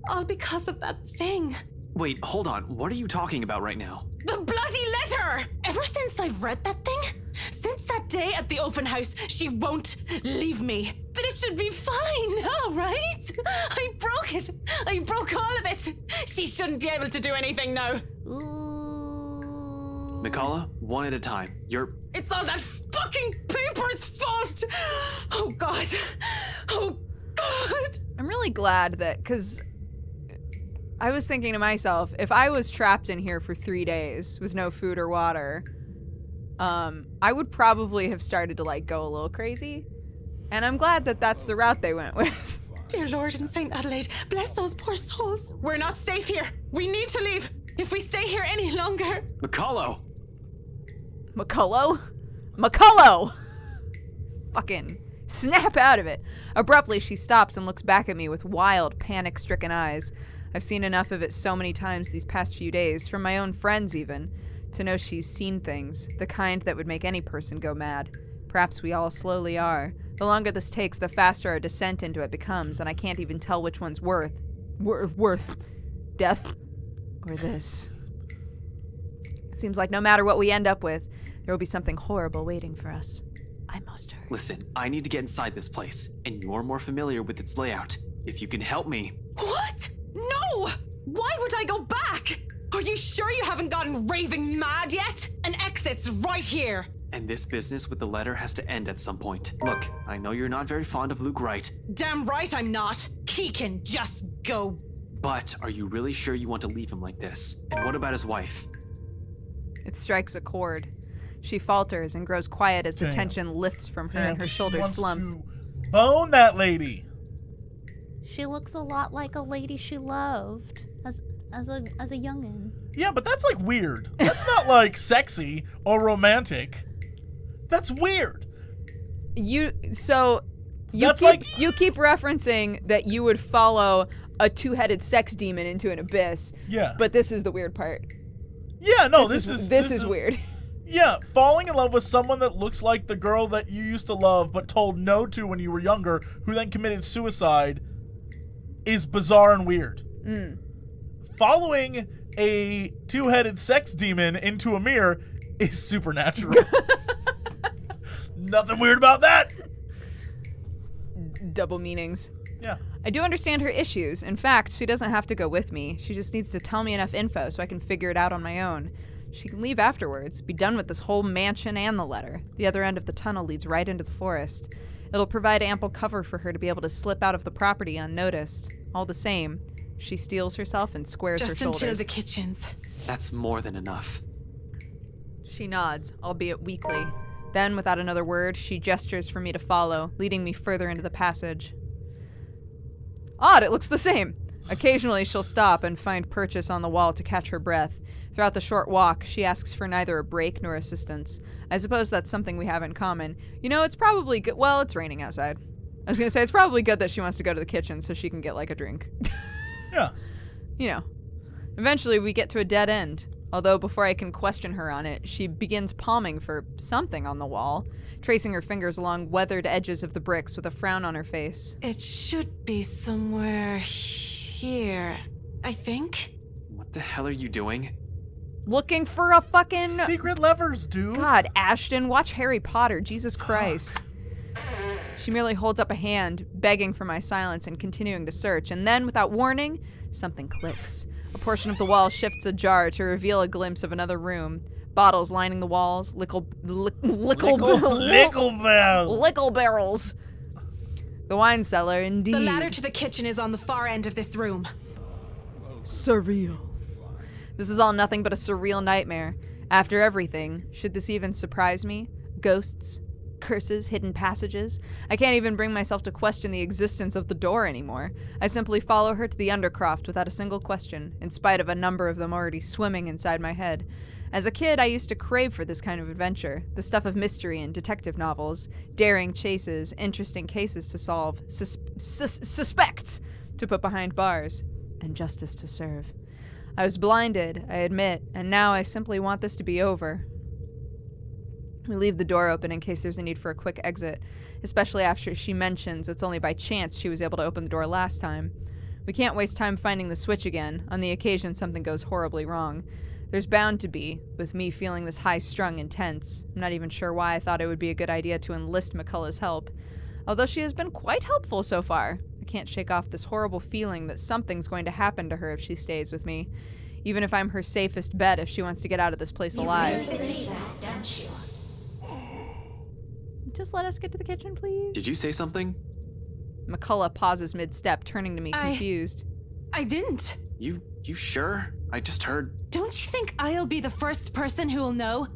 Speaker 9: All because of that thing.
Speaker 4: Wait, hold on. What are you talking about right now?
Speaker 9: The bloody letter! Ever since I've read that thing, since that day at the open house, she won't leave me. But it should be fine now, right? I broke it. I broke all of it. She shouldn't be able to do anything now.
Speaker 4: Mikala, one at a time.
Speaker 9: It's all that fucking paper's fault! Oh, God. Oh, God.
Speaker 2: I'm really glad that, because I was thinking to myself, if I was trapped in here for 3 days with no food or water, I would probably have started to, like, go a little crazy. And I'm glad that that's the route they went with.
Speaker 9: Dear Lord in St. Adelaide, bless those poor souls. We're not safe here. We need to leave. If we stay here any longer...
Speaker 4: Mikalo!
Speaker 2: McCullough! Fucking snap out of it. Abruptly, she stops and looks back at me with wild, panic-stricken eyes. I've seen enough of it so many times these past few days, from my own friends even, to know she's seen things, the kind that would make any person go mad. Perhaps we all slowly are. The longer this takes, the faster our descent into it becomes, and I can't even tell which one's worth death or this. It seems like no matter what we end up with, there will be something horrible waiting for us. I must hurry.
Speaker 4: Listen, I need to get inside this place, and you're more familiar with its layout. If you can help me...
Speaker 9: What? No! Why would I go back? Are you sure you haven't gotten raving mad yet? An exit's right here.
Speaker 4: And this business with the letter has to end at some point. Look, I know you're not very fond of Luke Wright.
Speaker 9: Damn right I'm not. He can just go.
Speaker 4: But are you really sure you want to leave him like this? And what about his wife?
Speaker 2: It strikes a chord. She falters and grows quiet as the tension lifts from her and her shoulders slump.
Speaker 1: To bone that lady.
Speaker 10: She looks a lot like a lady she loved. as a youngin.
Speaker 1: Yeah, but that's like weird. That's not like sexy or romantic. That's weird.
Speaker 2: You keep referencing that you would follow a two-headed sex demon into an abyss.
Speaker 1: Yeah.
Speaker 2: But this is the weird part.
Speaker 1: Yeah, no,
Speaker 2: this is weird.
Speaker 1: Yeah, falling in love with someone that looks like the girl that you used to love but told no to when you were younger, who then committed suicide, is bizarre and weird. Following a two-headed sex demon into a mirror is supernatural. Nothing weird about that.
Speaker 2: Double meanings.
Speaker 1: Yeah.
Speaker 2: I do understand her issues. In fact, she doesn't have to go with me. She just needs to tell me enough info so I can figure it out on my own. She can leave afterwards, be done with this whole mansion and the letter. The other end of the tunnel leads right into the forest. It'll provide ample cover for her to be able to slip out of the property unnoticed. All the same, she steels herself and squares her
Speaker 9: Just
Speaker 2: shoulders.
Speaker 9: into the kitchens.
Speaker 4: That's more than enough.
Speaker 2: She nods, albeit weakly. Then, without another word, she gestures for me to follow, leading me further into the passage. Odd, it looks the same. Occasionally, she'll stop and find purchase on the wall to catch her breath. Throughout the short walk, she asks for neither a break nor assistance. I suppose that's something we have in common. You know, it's probably good. Well, it's raining outside. I was going to say, it's probably good that she wants to go to the kitchen so she can get, like, a drink.
Speaker 1: Yeah.
Speaker 2: You know. Eventually, we get to a dead end. Although, before I can question her on it, she begins palming for something on the wall, tracing her fingers along weathered edges of the bricks with a frown on her face.
Speaker 9: It should be somewhere here, I think.
Speaker 4: What the hell are you doing?
Speaker 2: Looking for a fucking...
Speaker 1: Secret levers, dude.
Speaker 2: God, Ashton, watch Harry Potter. Jesus Christ. She merely holds up a hand, begging for my silence and continuing to search. And then, without warning, something clicks. A portion of the wall shifts ajar to reveal a glimpse of another room. Bottles lining the walls, lickle barrels. The wine cellar, indeed.
Speaker 9: The ladder to the kitchen is on the far end of this room.
Speaker 2: Surreal. This is all nothing but a surreal nightmare. After everything, should this even surprise me? Ghosts, curses, hidden passages. I can't even bring myself to question the existence of the door anymore. I simply follow her to the undercroft without a single question, in spite of a number of them already swimming inside my head. As a kid, I used to crave for this kind of adventure, the stuff of mystery and detective novels, daring chases, interesting cases to solve, suspects to put behind bars, and justice to serve. I was blinded, I admit, and now I simply want this to be over. We leave the door open in case there's a need for a quick exit, especially after she mentions it's only by chance she was able to open the door last time. We can't waste time finding the switch again, on the occasion something goes horribly wrong. There's bound to be, with me feeling this high-strung and tense. I'm not even sure why I thought it would be a good idea to enlist McCullough's help. Although she has been quite helpful so far, I can't shake off this horrible feeling that something's going to happen to her if she stays with me. Even if I'm her safest bet if she wants to get out of this place alive.
Speaker 10: You really believe that, don't you?
Speaker 2: Just let us get to the kitchen, please.
Speaker 4: Did you say something?
Speaker 2: McCullough pauses mid-step, turning to me confused.
Speaker 9: I didn't.
Speaker 4: You sure? I just heard...
Speaker 9: Don't you think I'll be the first person who'll know?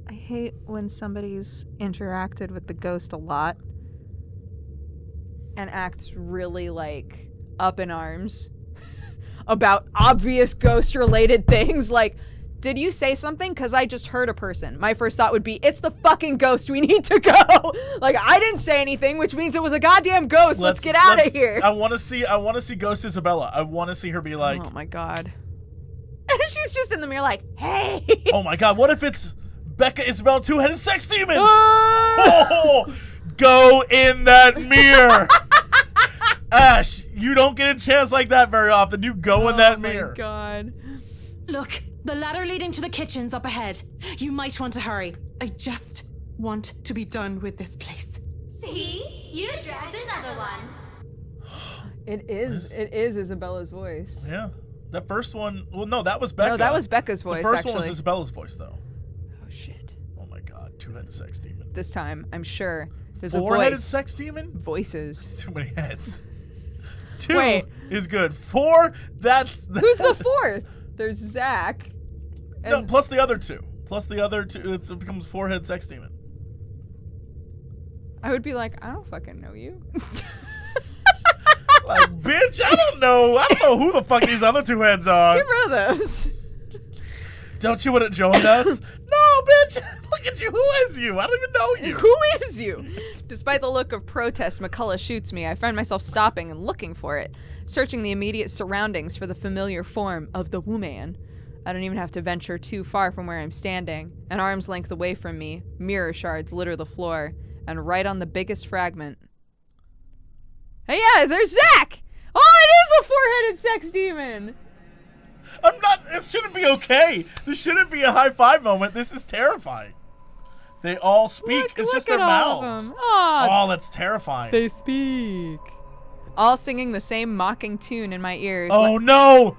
Speaker 2: I hate when somebody's interacted with the ghost a lot and acts really, like, up in arms about obvious ghost-related things. Like, did you say something? Because I just heard a person. My first thought would be, it's the fucking ghost. We need to go. Like, I didn't say anything, which means it was a goddamn ghost. Let's get out of here.
Speaker 1: I want to see Ghost Isabella. I want to see her be like,
Speaker 2: oh my God. And she's just in the mirror like, hey.
Speaker 1: Oh my God, what if it's Becca Isabella two-headed sex demon? Oh, go in that mirror. Ash, you don't get a chance like that very often. You go in that mirror.
Speaker 2: Oh my God.
Speaker 9: Look, the ladder leading to the kitchen's up ahead. You might want to hurry. I just want to be done with this place.
Speaker 6: See? You dragged another one.
Speaker 2: It is Isabella's voice.
Speaker 1: Yeah. That first one, well, no, that was Becca.
Speaker 2: No, that was Becca's voice,
Speaker 1: The first
Speaker 2: actually.
Speaker 1: one was Isabella's voice, though.
Speaker 2: Oh, shit.
Speaker 1: Oh my God, two-headed sex demon.
Speaker 2: This time, I'm sure there's a voice.
Speaker 1: Four-headed sex demon?
Speaker 2: Voices.
Speaker 1: It's too many heads. Two
Speaker 2: Wait.
Speaker 1: is good. Four, that's...
Speaker 2: Who's the fourth? There's Zach.
Speaker 1: No, plus the other two. It becomes four-head sex demon.
Speaker 2: I would be like, I don't fucking know you.
Speaker 1: Like, bitch, I don't know who the fuck these other two heads are.
Speaker 2: Get rid of those.
Speaker 1: Don't you want to join us? No, bitch. Look at you. Who is you? I don't even know you.
Speaker 2: Who is you? Despite the look of protest McCullough shoots me, I find myself stopping and looking for it, searching the immediate surroundings for the familiar form of the woman. I don't even have to venture too far from where I'm standing. An arm's length away from me, mirror shards litter the floor, and right on the biggest fragment. Hey, yeah, there's Zach! Oh, it is a four-headed sex demon!
Speaker 1: I'm not. It shouldn't be okay. This shouldn't be a high five moment. This is terrifying. They all speak. It's just their mouths. Oh, that's terrifying.
Speaker 2: They speak. All singing the same mocking tune in my ears.
Speaker 1: Oh, no!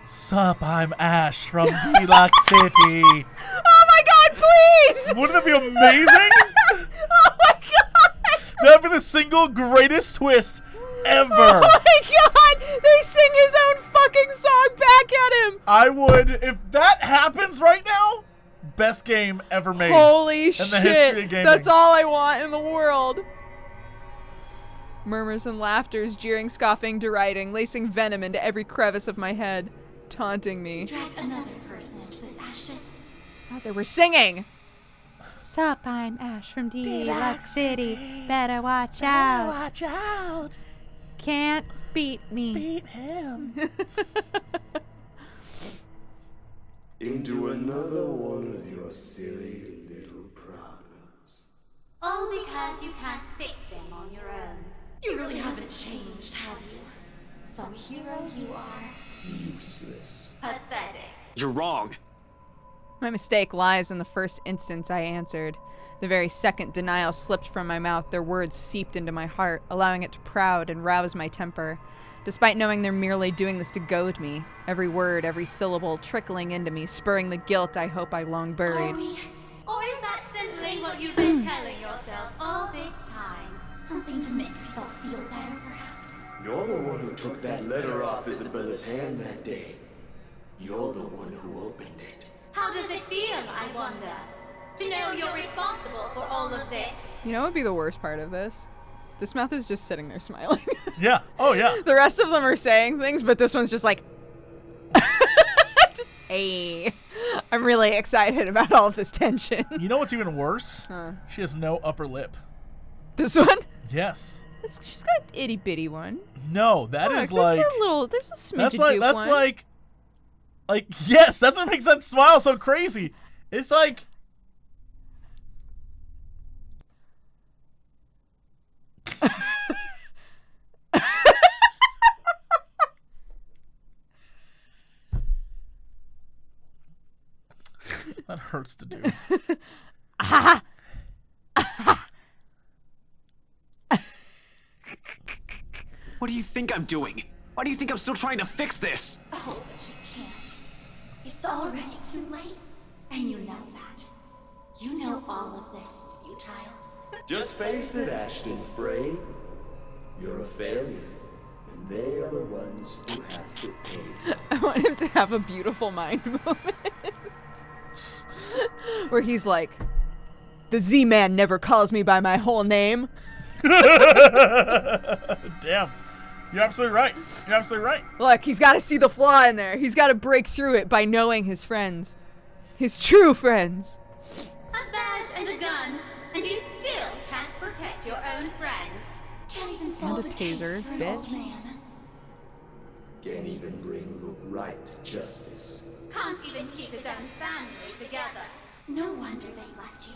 Speaker 1: Sup, I'm Ash from Deluxe City.
Speaker 2: Oh my god, please!
Speaker 1: Wouldn't it be amazing?
Speaker 2: Oh my god!
Speaker 1: That'd be the single greatest twist ever.
Speaker 2: Oh my god! They sing his own fucking song back at him!
Speaker 1: I would, if that happens right now, best game ever made.
Speaker 2: Holy shit.
Speaker 1: In the history of gaming.
Speaker 2: That's all I want in the world. Murmurs and laughters, jeering, scoffing, deriding, lacing venom into every crevice of my head, taunting me.
Speaker 10: Dragged another person into this, Ashton.
Speaker 2: Oh, they were singing.
Speaker 11: Sup, I'm Ash from Deluxe City. Better watch out.
Speaker 1: Watch out.
Speaker 11: Can't beat me.
Speaker 1: Beat him.
Speaker 3: Into another one of your silly little problems.
Speaker 6: All because you can't fix them on your own.
Speaker 10: You really haven't changed, have you? Some hero you are.
Speaker 3: Useless.
Speaker 6: Pathetic.
Speaker 4: You're wrong.
Speaker 2: My mistake lies in the first instance I answered. The very second denial slipped from my mouth, their words seeped into my heart, allowing it to proud and rouse my temper. Despite knowing they're merely doing this to goad me, every word, every syllable trickling into me, spurring the guilt I hope I long buried.
Speaker 6: Are we? Or is that simply what you've been telling yourself all this time?
Speaker 10: Something to make yourself feel better, perhaps.
Speaker 3: You're the one who took that letter off Isabella's hand that day. You're the one who opened it.
Speaker 6: How does it feel, I wonder? To know you're responsible for all of this.
Speaker 2: You know what would be the worst part of this? This mouth is just sitting there smiling.
Speaker 1: Yeah. Oh, yeah.
Speaker 2: The rest of them are saying things, but this one's just like... just, hey. I'm really excited about all of this tension.
Speaker 1: You know what's even worse?
Speaker 2: Huh.
Speaker 1: She has no upper lip.
Speaker 2: This one?
Speaker 1: Yes.
Speaker 2: She's got an itty bitty one.
Speaker 1: No, that is
Speaker 2: Look,
Speaker 1: like...
Speaker 2: There's a smidge of
Speaker 1: That's
Speaker 2: one.
Speaker 1: like, yes, that's what makes that smile so crazy. It's like... That hurts to do.
Speaker 4: What do you think I'm doing? Why do you think I'm still trying to fix this?
Speaker 10: Oh, but you can't. It's already too late. And you know that. You know all of this is futile.
Speaker 3: Just face it, Ashton Frey. You're a failure, and they are the ones who have to pay.
Speaker 2: I want him to have a beautiful mind moment. Where he's like, the Z-Man never calls me by my whole name.
Speaker 1: Damn. You're absolutely right. You're absolutely right.
Speaker 2: Look, he's got to see the flaw in there. He's got to break through it by knowing his friends. His true friends.
Speaker 6: A badge and a gun, and you still can't protect your own friends.
Speaker 10: Can't even solve
Speaker 2: And a
Speaker 10: the case
Speaker 2: taser,
Speaker 10: for an
Speaker 2: bitch.
Speaker 10: old man.
Speaker 3: Can't even bring the right to justice.
Speaker 6: Can't even keep his own family together.
Speaker 10: No wonder they left you.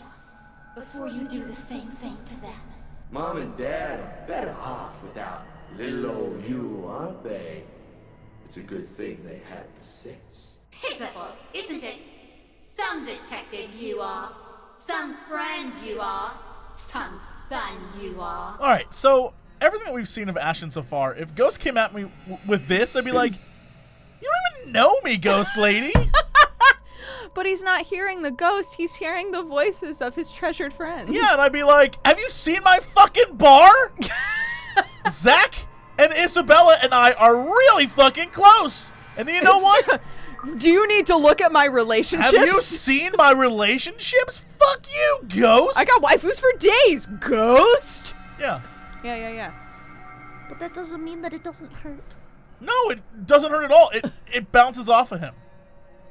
Speaker 10: Before you do the same thing to them.
Speaker 3: Mom and Dad are better off without little old you, aren't they? It's a good thing they had the sense.
Speaker 6: Pitiful, isn't it? Some detective you are. Some friend you are. Some son you are.
Speaker 1: All right, so everything that we've seen of Ashton so far, if Ghost came at me with this, I'd be like, you don't even know me, Ghost Lady.
Speaker 2: But he's not hearing the ghost. He's hearing the voices of his treasured friends.
Speaker 1: Yeah, and I'd be like, have you seen my fucking bar? Zach and Isabella and I are really fucking close. And you know what?
Speaker 2: Do you need to look at my relationships?
Speaker 1: Have you seen my relationships? Fuck you, Ghost.
Speaker 2: I got waifus for days, Ghost.
Speaker 1: Yeah.
Speaker 2: Yeah.
Speaker 11: But that doesn't mean that it doesn't hurt.
Speaker 1: No, it doesn't hurt at all. It bounces off of him.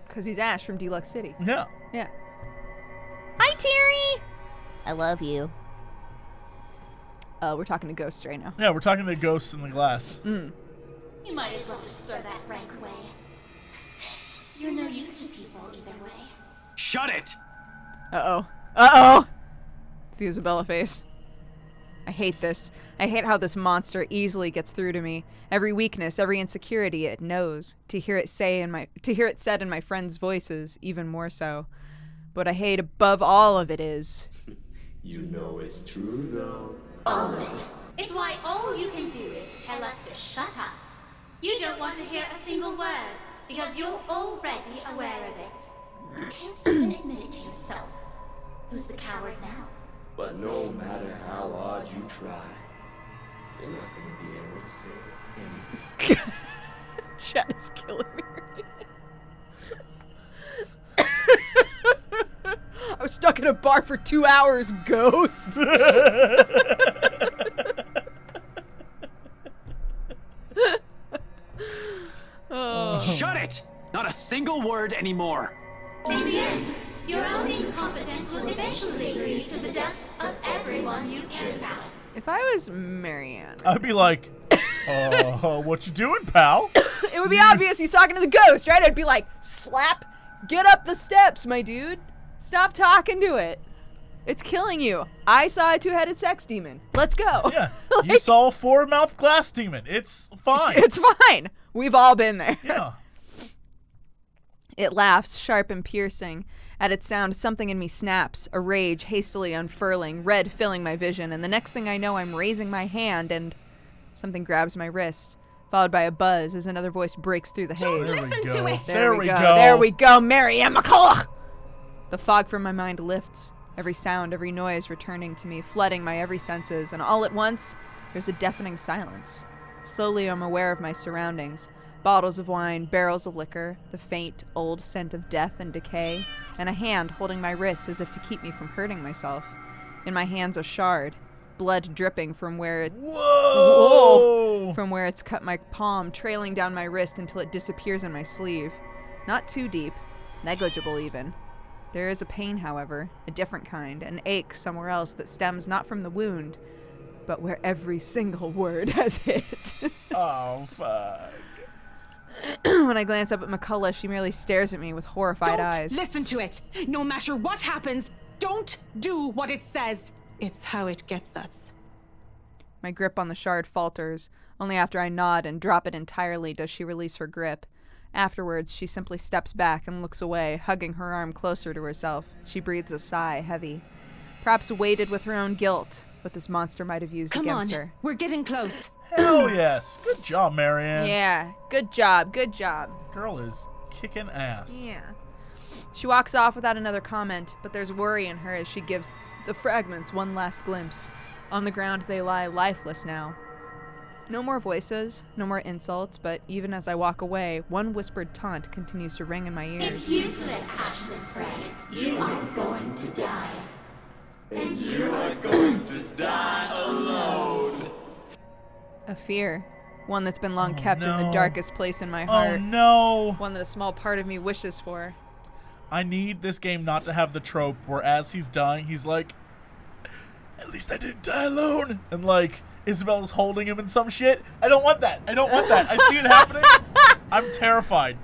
Speaker 2: Because he's Ash from Deluxe City.
Speaker 1: Yeah.
Speaker 2: Yeah. Hi, Terry!
Speaker 11: I love you.
Speaker 2: We're talking to Ghost right now.
Speaker 1: Yeah, we're talking to ghosts in the glass.
Speaker 10: You might as well just throw that rank away. You're no use to people either way.
Speaker 4: Shut it!
Speaker 2: Uh-oh. It's the Isabella face. I hate this. I hate how this monster easily gets through to me. Every weakness, every insecurity it knows. To hear it said in my friends' voices, even more so. What I hate above all of it is...
Speaker 3: You know it's true, though.
Speaker 10: All of it. It's why all you can do is tell us to shut up. You don't want to hear a single word, because you're already aware of it. You can't even admit it to yourself. Who's the coward now?
Speaker 3: But no matter how hard you try, you're not gonna be able to say anything.
Speaker 2: Chat is killing me right now. I was stuck in a bar for 2 hours, Ghost.
Speaker 4: Shut it! Not a single word anymore.
Speaker 10: In the end, your own incompetence will eventually lead to the deaths of everyone you care about.
Speaker 2: If I was Marianne,
Speaker 1: I'd be like, what you doing, pal?
Speaker 2: it would be obvious he's talking to the ghost, right? I'd be like, slap, get up the steps, my dude. Stop talking to it. It's killing you. I saw a two-headed sex demon. Let's go.
Speaker 1: Yeah, you saw a four-mouthed glass demon. It's fine.
Speaker 2: It's fine. We've all been there.
Speaker 1: Yeah.
Speaker 2: It laughs, sharp and piercing. At its sound, something in me snaps, a rage hastily unfurling, red filling my vision, and the next thing I know, I'm raising my hand and something grabs my wrist, followed by a buzz as another voice breaks through the haze.
Speaker 9: Listen to it.
Speaker 2: There we go. There we go, Marianne McCulloch! The fog from my mind lifts, every sound, every noise returning to me, flooding my every senses, and all at once, there's a deafening silence. Slowly, I'm aware of my surroundings. Bottles of wine, barrels of liquor, the faint, old scent of death and decay, and a hand holding my wrist as if to keep me from hurting myself. In my hands a shard, blood dripping from where it...
Speaker 1: Whoa!
Speaker 2: From where it's cut my palm, trailing down my wrist until it disappears in my sleeve. Not too deep, negligible even. There is a pain, however, a different kind, an ache somewhere else that stems not from the wound, but where every single word has hit.
Speaker 1: Oh, fuck.
Speaker 2: When I glance up at McCullough, she merely stares at me with horrified eyes.
Speaker 9: Don't listen to it. No matter what happens, don't do what it says. It's how it gets us.
Speaker 2: My grip on the shard falters. Only after I nod and drop it entirely does she release her grip. Afterwards, she simply steps back and looks away, hugging her arm closer to herself. She breathes a sigh, heavy. Perhaps weighted with her own guilt, what this monster might have used against her.
Speaker 9: We're getting close.
Speaker 1: Hell yes. Good job, Marianne.
Speaker 2: Yeah, good job, good job.
Speaker 1: Girl is kicking ass.
Speaker 2: Yeah. She walks off without another comment, but there's worry in her as she gives the fragments one last glimpse. On the ground they lie, lifeless now. No more voices, no more insults, but even as I walk away, one whispered taunt continues to ring in my ears.
Speaker 10: It's useless, Ashton Frey. You are going to die. And you are going to die alone.
Speaker 2: A fear. One that's been long kept in the darkest place in my heart.
Speaker 1: Oh no!
Speaker 2: One that a small part of me wishes for.
Speaker 1: I need this game not to have the trope where as he's dying, he's like, at least I didn't die alone. And like, Isabella's holding him in some shit. I don't want that. I don't want that. I see it happening. I'm terrified.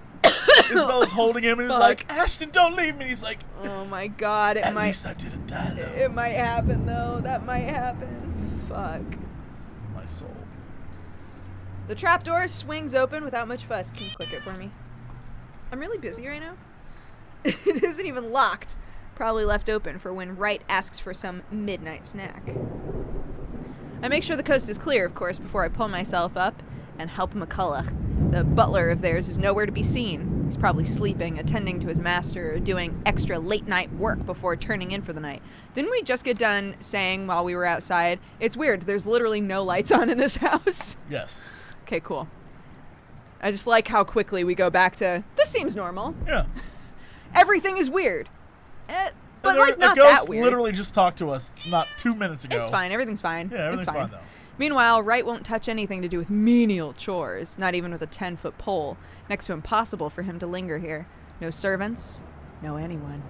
Speaker 1: Isabella's holding him and he's like, Ashton, don't leave me. And he's like,
Speaker 2: oh my god,
Speaker 1: at least I didn't die alone.
Speaker 2: It might happen though. That might happen. Fuck.
Speaker 1: My soul.
Speaker 2: The trapdoor swings open without much fuss. Can you click it for me? I'm really busy right now. It isn't even locked. Probably left open for when Wright asks for some midnight snack. I make sure the coast is clear, of course, before I pull myself up and help McCullough. The butler of theirs is nowhere to be seen. He's probably sleeping, attending to his master, or doing extra late-night work before turning in for the night. Didn't we just get done saying while we were outside, it's weird, there's literally no lights on in this house?
Speaker 1: Yes.
Speaker 2: Okay, cool. I just like how quickly we go back to, this seems normal.
Speaker 1: Yeah.
Speaker 2: Everything is weird. But
Speaker 1: the
Speaker 2: like not
Speaker 1: ghost
Speaker 2: that weird.
Speaker 1: Literally just talked to us not 2 minutes ago.
Speaker 2: It's fine. Everything's fine.
Speaker 1: Yeah, everything's fine though.
Speaker 2: Meanwhile, Wright won't touch anything to do with menial chores, not even with a 10-foot pole. Next to impossible for him to linger here. No servants, no anyone.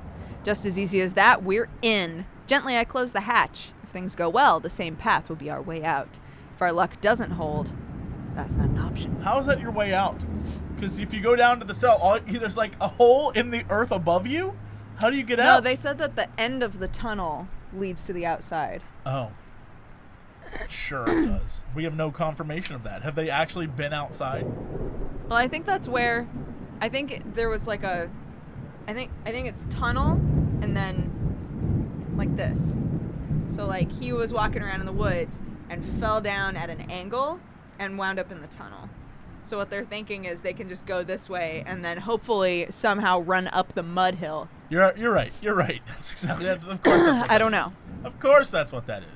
Speaker 2: Just as easy as that, we're in. Gently, I close the hatch. If things go well, the same path will be our way out. If our luck doesn't hold, that's not an option.
Speaker 1: How is that your way out? Because if you go down to the cell, there's like a hole in the earth above you? How do you get out?
Speaker 2: No, they said that the end of the tunnel leads to the outside.
Speaker 1: Oh. Sure it does. We have no confirmation of that. Have they actually been outside?
Speaker 2: Well, I think that's where... I think there was like a... I think it's tunnel and then like this. So like he was walking around in the woods and fell down at an angle and wound up in the tunnel. So what they're thinking is they can just go this way and then hopefully somehow run up the mud hill.
Speaker 1: You're right. That's exactly. Of course. That's what
Speaker 2: I don't know.
Speaker 1: Of course, that's what that is.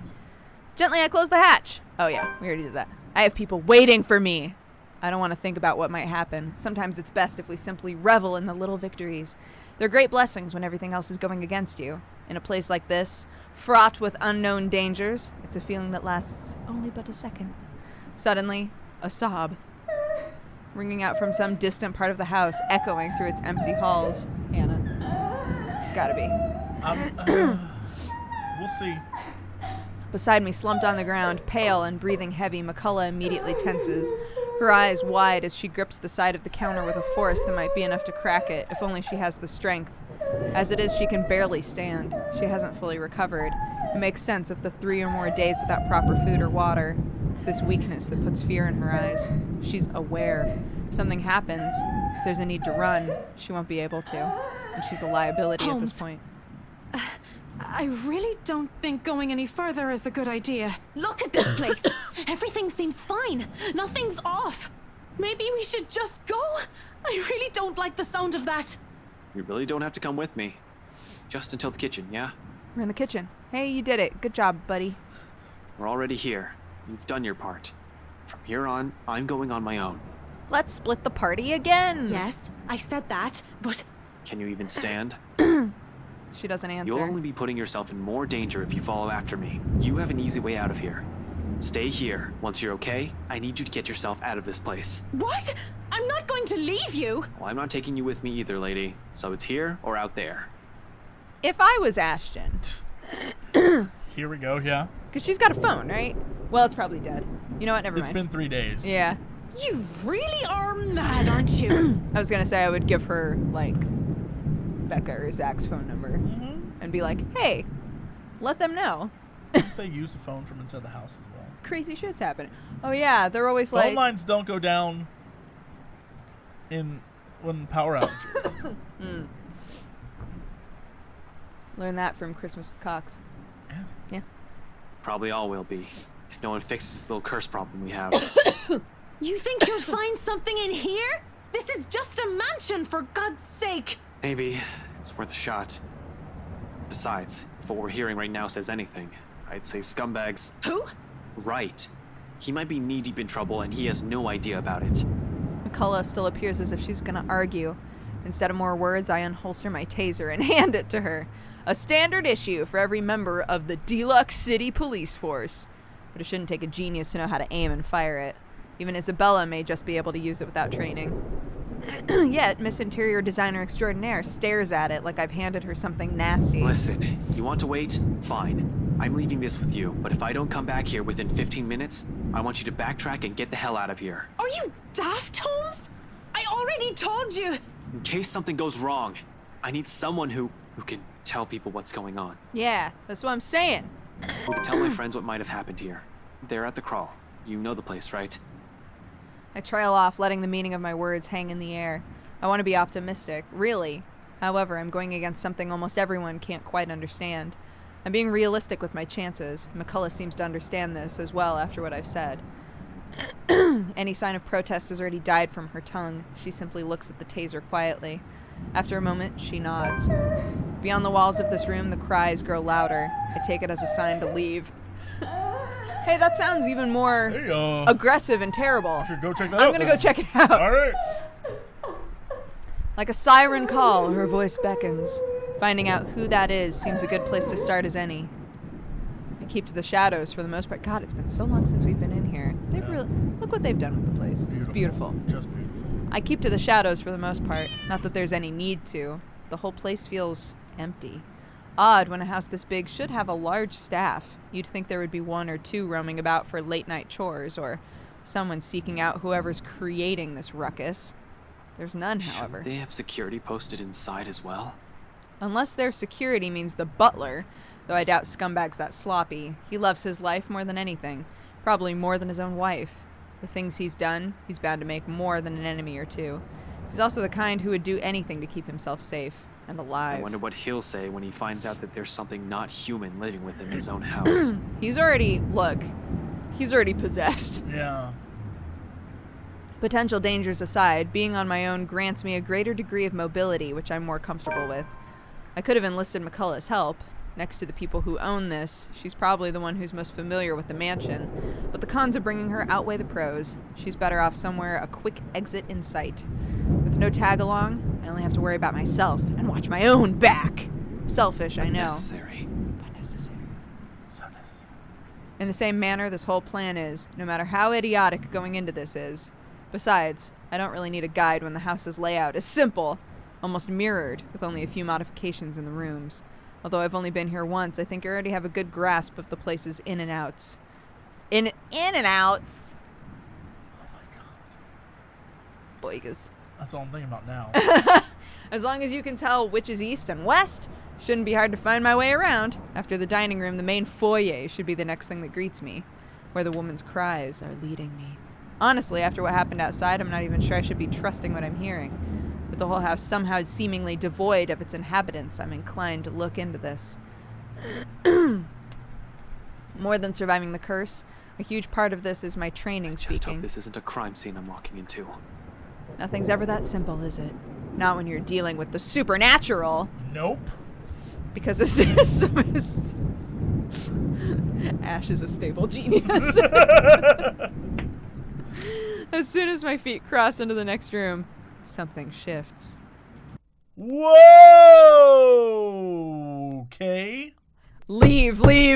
Speaker 2: Gently, I close the hatch. Oh yeah, we already did that. I have people waiting for me. I don't want to think about what might happen. Sometimes it's best if we simply revel in the little victories. They're great blessings when everything else is going against you. In a place like this, fraught with unknown dangers, it's a feeling that lasts only but a second. Suddenly, a sob, ringing out from some distant part of the house, echoing through its empty halls. Hannah. It's gotta be.
Speaker 1: We'll see.
Speaker 2: Beside me, slumped on the ground, pale and breathing heavy, McCullough immediately tenses, her eyes wide as she grips the side of the counter with a force that might be enough to crack it, if only she has the strength. As it is, she can barely stand. She hasn't fully recovered. It makes sense of the 3 or more days without proper food or water. It's this weakness that puts fear in her eyes. She's aware. If something happens, if there's a need to run, she won't be able to. And she's a liability
Speaker 9: Holmes.
Speaker 2: at this point.
Speaker 9: I really don't think going any further is a good idea. Look at this place. Everything seems fine. Nothing's off. Maybe we should just go? I really don't like the sound of that.
Speaker 4: You really don't have to come with me. Just until the kitchen, yeah?
Speaker 2: We're in the kitchen. Hey, you did it. Good job, buddy.
Speaker 4: We're already here. You've done your part. From here on, I'm going on my own.
Speaker 2: Let's split the party again.
Speaker 9: Yes, I said that, but...
Speaker 4: Can you even stand?
Speaker 2: She doesn't answer.
Speaker 4: You'll only be putting yourself in more danger if you follow after me. You have an easy way out of here. Stay here. Once you're okay, I need you to get yourself out of this place.
Speaker 9: What? I'm not going to leave you.
Speaker 4: Well, I'm not taking you with me either, lady. So it's here or out there.
Speaker 2: If I was Ashton...
Speaker 1: Here we go, yeah.
Speaker 2: Because she's got a phone, right? Well, it's probably dead. You know what? Never mind.
Speaker 1: It's been 3 days.
Speaker 2: Yeah.
Speaker 9: You really are mad, aren't you?
Speaker 2: I was going to say I would give her, like, Becca or Zach's phone number. And be like, hey, let them know.
Speaker 1: They use the phone from inside the house as well.
Speaker 2: Crazy shit's happening. Oh, yeah. They're always
Speaker 1: Phone
Speaker 2: like...
Speaker 1: lines don't go down when power outages.
Speaker 2: Learn that from Christmas with Cox. Yeah.
Speaker 4: Probably all will be. If no one fixes this little curse problem we have.
Speaker 9: You think you'll find something in here? This is just a mansion, for God's sake.
Speaker 4: Maybe. It's worth a shot. Besides, if what we're hearing right now says anything, I'd say scumbags.
Speaker 9: Who?
Speaker 4: Right. He might be knee-deep in trouble and he has no idea about it.
Speaker 2: McCullough still appears as if she's gonna argue. Instead of more words, I unholster my taser and hand it to her. A standard issue for every member of the Deluxe City Police Force. But it shouldn't take a genius to know how to aim and fire it. Even Isabella may just be able to use it without training. Yet, Miss Interior Designer Extraordinaire stares at it like I've handed her something nasty.
Speaker 4: Listen, you want to wait? Fine. I'm leaving this with you, but if I don't come back here within 15 minutes, I want you to backtrack and get the hell out of here.
Speaker 9: Are you daft, Holmes? I already told you.
Speaker 4: In case something goes wrong, I need someone who can tell people what's going on.
Speaker 2: Yeah, that's what I'm saying.
Speaker 4: Who can tell my friends what might have happened here. They're at the crawl. You know the place, right?
Speaker 2: I trail off, letting the meaning of my words hang in the air. I want to be optimistic, really. However, I'm going against something almost everyone can't quite understand. I'm being realistic with my chances. McCullough seems to understand this as well after what I've said. Any sign of protest has already died from her tongue. She simply looks at the taser quietly. After a moment, she nods. Beyond the walls of this room, the cries grow louder. I take it as a sign to leave. Hey, that sounds even more aggressive and terrible.
Speaker 1: Should go check that out.
Speaker 2: I'm gonna go check it out.
Speaker 1: All right.
Speaker 2: Like a siren call, her voice beckons. Finding out who that is seems a good place to start as any. I keep to the shadows for the most part. God, it's been so long since we've been in here. They've really look what they've done with the place. It's beautiful.
Speaker 1: Just beautiful.
Speaker 2: I keep to the shadows for the most part. Not that there's any need to. The whole place feels empty. Odd when a house this big should have a large staff. You'd think there would be 1 or 2 roaming about for late night chores, or someone seeking out whoever's creating this ruckus. There's none, however.
Speaker 4: They have security posted inside as well?
Speaker 2: Unless their security means the butler, though I doubt Scumbag's that sloppy. He loves his life more than anything, probably more than his own wife. The things he's done, he's bound to make more than an enemy or 2. He's also the kind who would do anything to keep himself safe and alive.
Speaker 4: I wonder what he'll say when he finds out that there's something not human living with him in his own house.
Speaker 2: He's already possessed.
Speaker 1: Yeah.
Speaker 2: Potential dangers aside, being on my own grants me a greater degree of mobility, which I'm more comfortable with. I could have enlisted McCullough's help. Next to the people who own this, she's probably the one who's most familiar with the mansion. But the cons of bringing her outweigh the pros. She's better off somewhere a quick exit in sight. With no tag along, I only have to worry about myself and watch my own back. Selfish, I know.
Speaker 4: Necessary.
Speaker 2: But necessary.
Speaker 1: So necessary.
Speaker 2: In the same manner, this whole plan is, no matter how idiotic going into this is. Besides, I don't really need a guide when the house's layout is simple, almost mirrored, with only a few modifications in the rooms. Although I've only been here once, I think I already have a good grasp of the place's in and outs. In and outs.
Speaker 1: Oh my god.
Speaker 2: Boigas.
Speaker 1: That's all I'm thinking about now.
Speaker 2: As long as you can tell which is east and west, shouldn't be hard to find my way around. After the dining room, the main foyer should be the next thing that greets me, where the woman's cries are leading me. Honestly, after what happened outside, I'm not even sure I should be trusting what I'm hearing. With the whole house somehow seemingly devoid of its inhabitants, I'm inclined to look into this. More than surviving the curse, a huge part of this is my training
Speaker 4: Just
Speaker 2: speaking.
Speaker 4: hope this isn't a crime scene I'm walking into.
Speaker 2: Nothing's ever that simple, is it? Not when you're dealing with the supernatural.
Speaker 1: Nope.
Speaker 2: Because as soon as Ash is a stable genius. As soon as my feet cross into the next room, something shifts.
Speaker 1: Whoa! Okay.
Speaker 2: Leave. I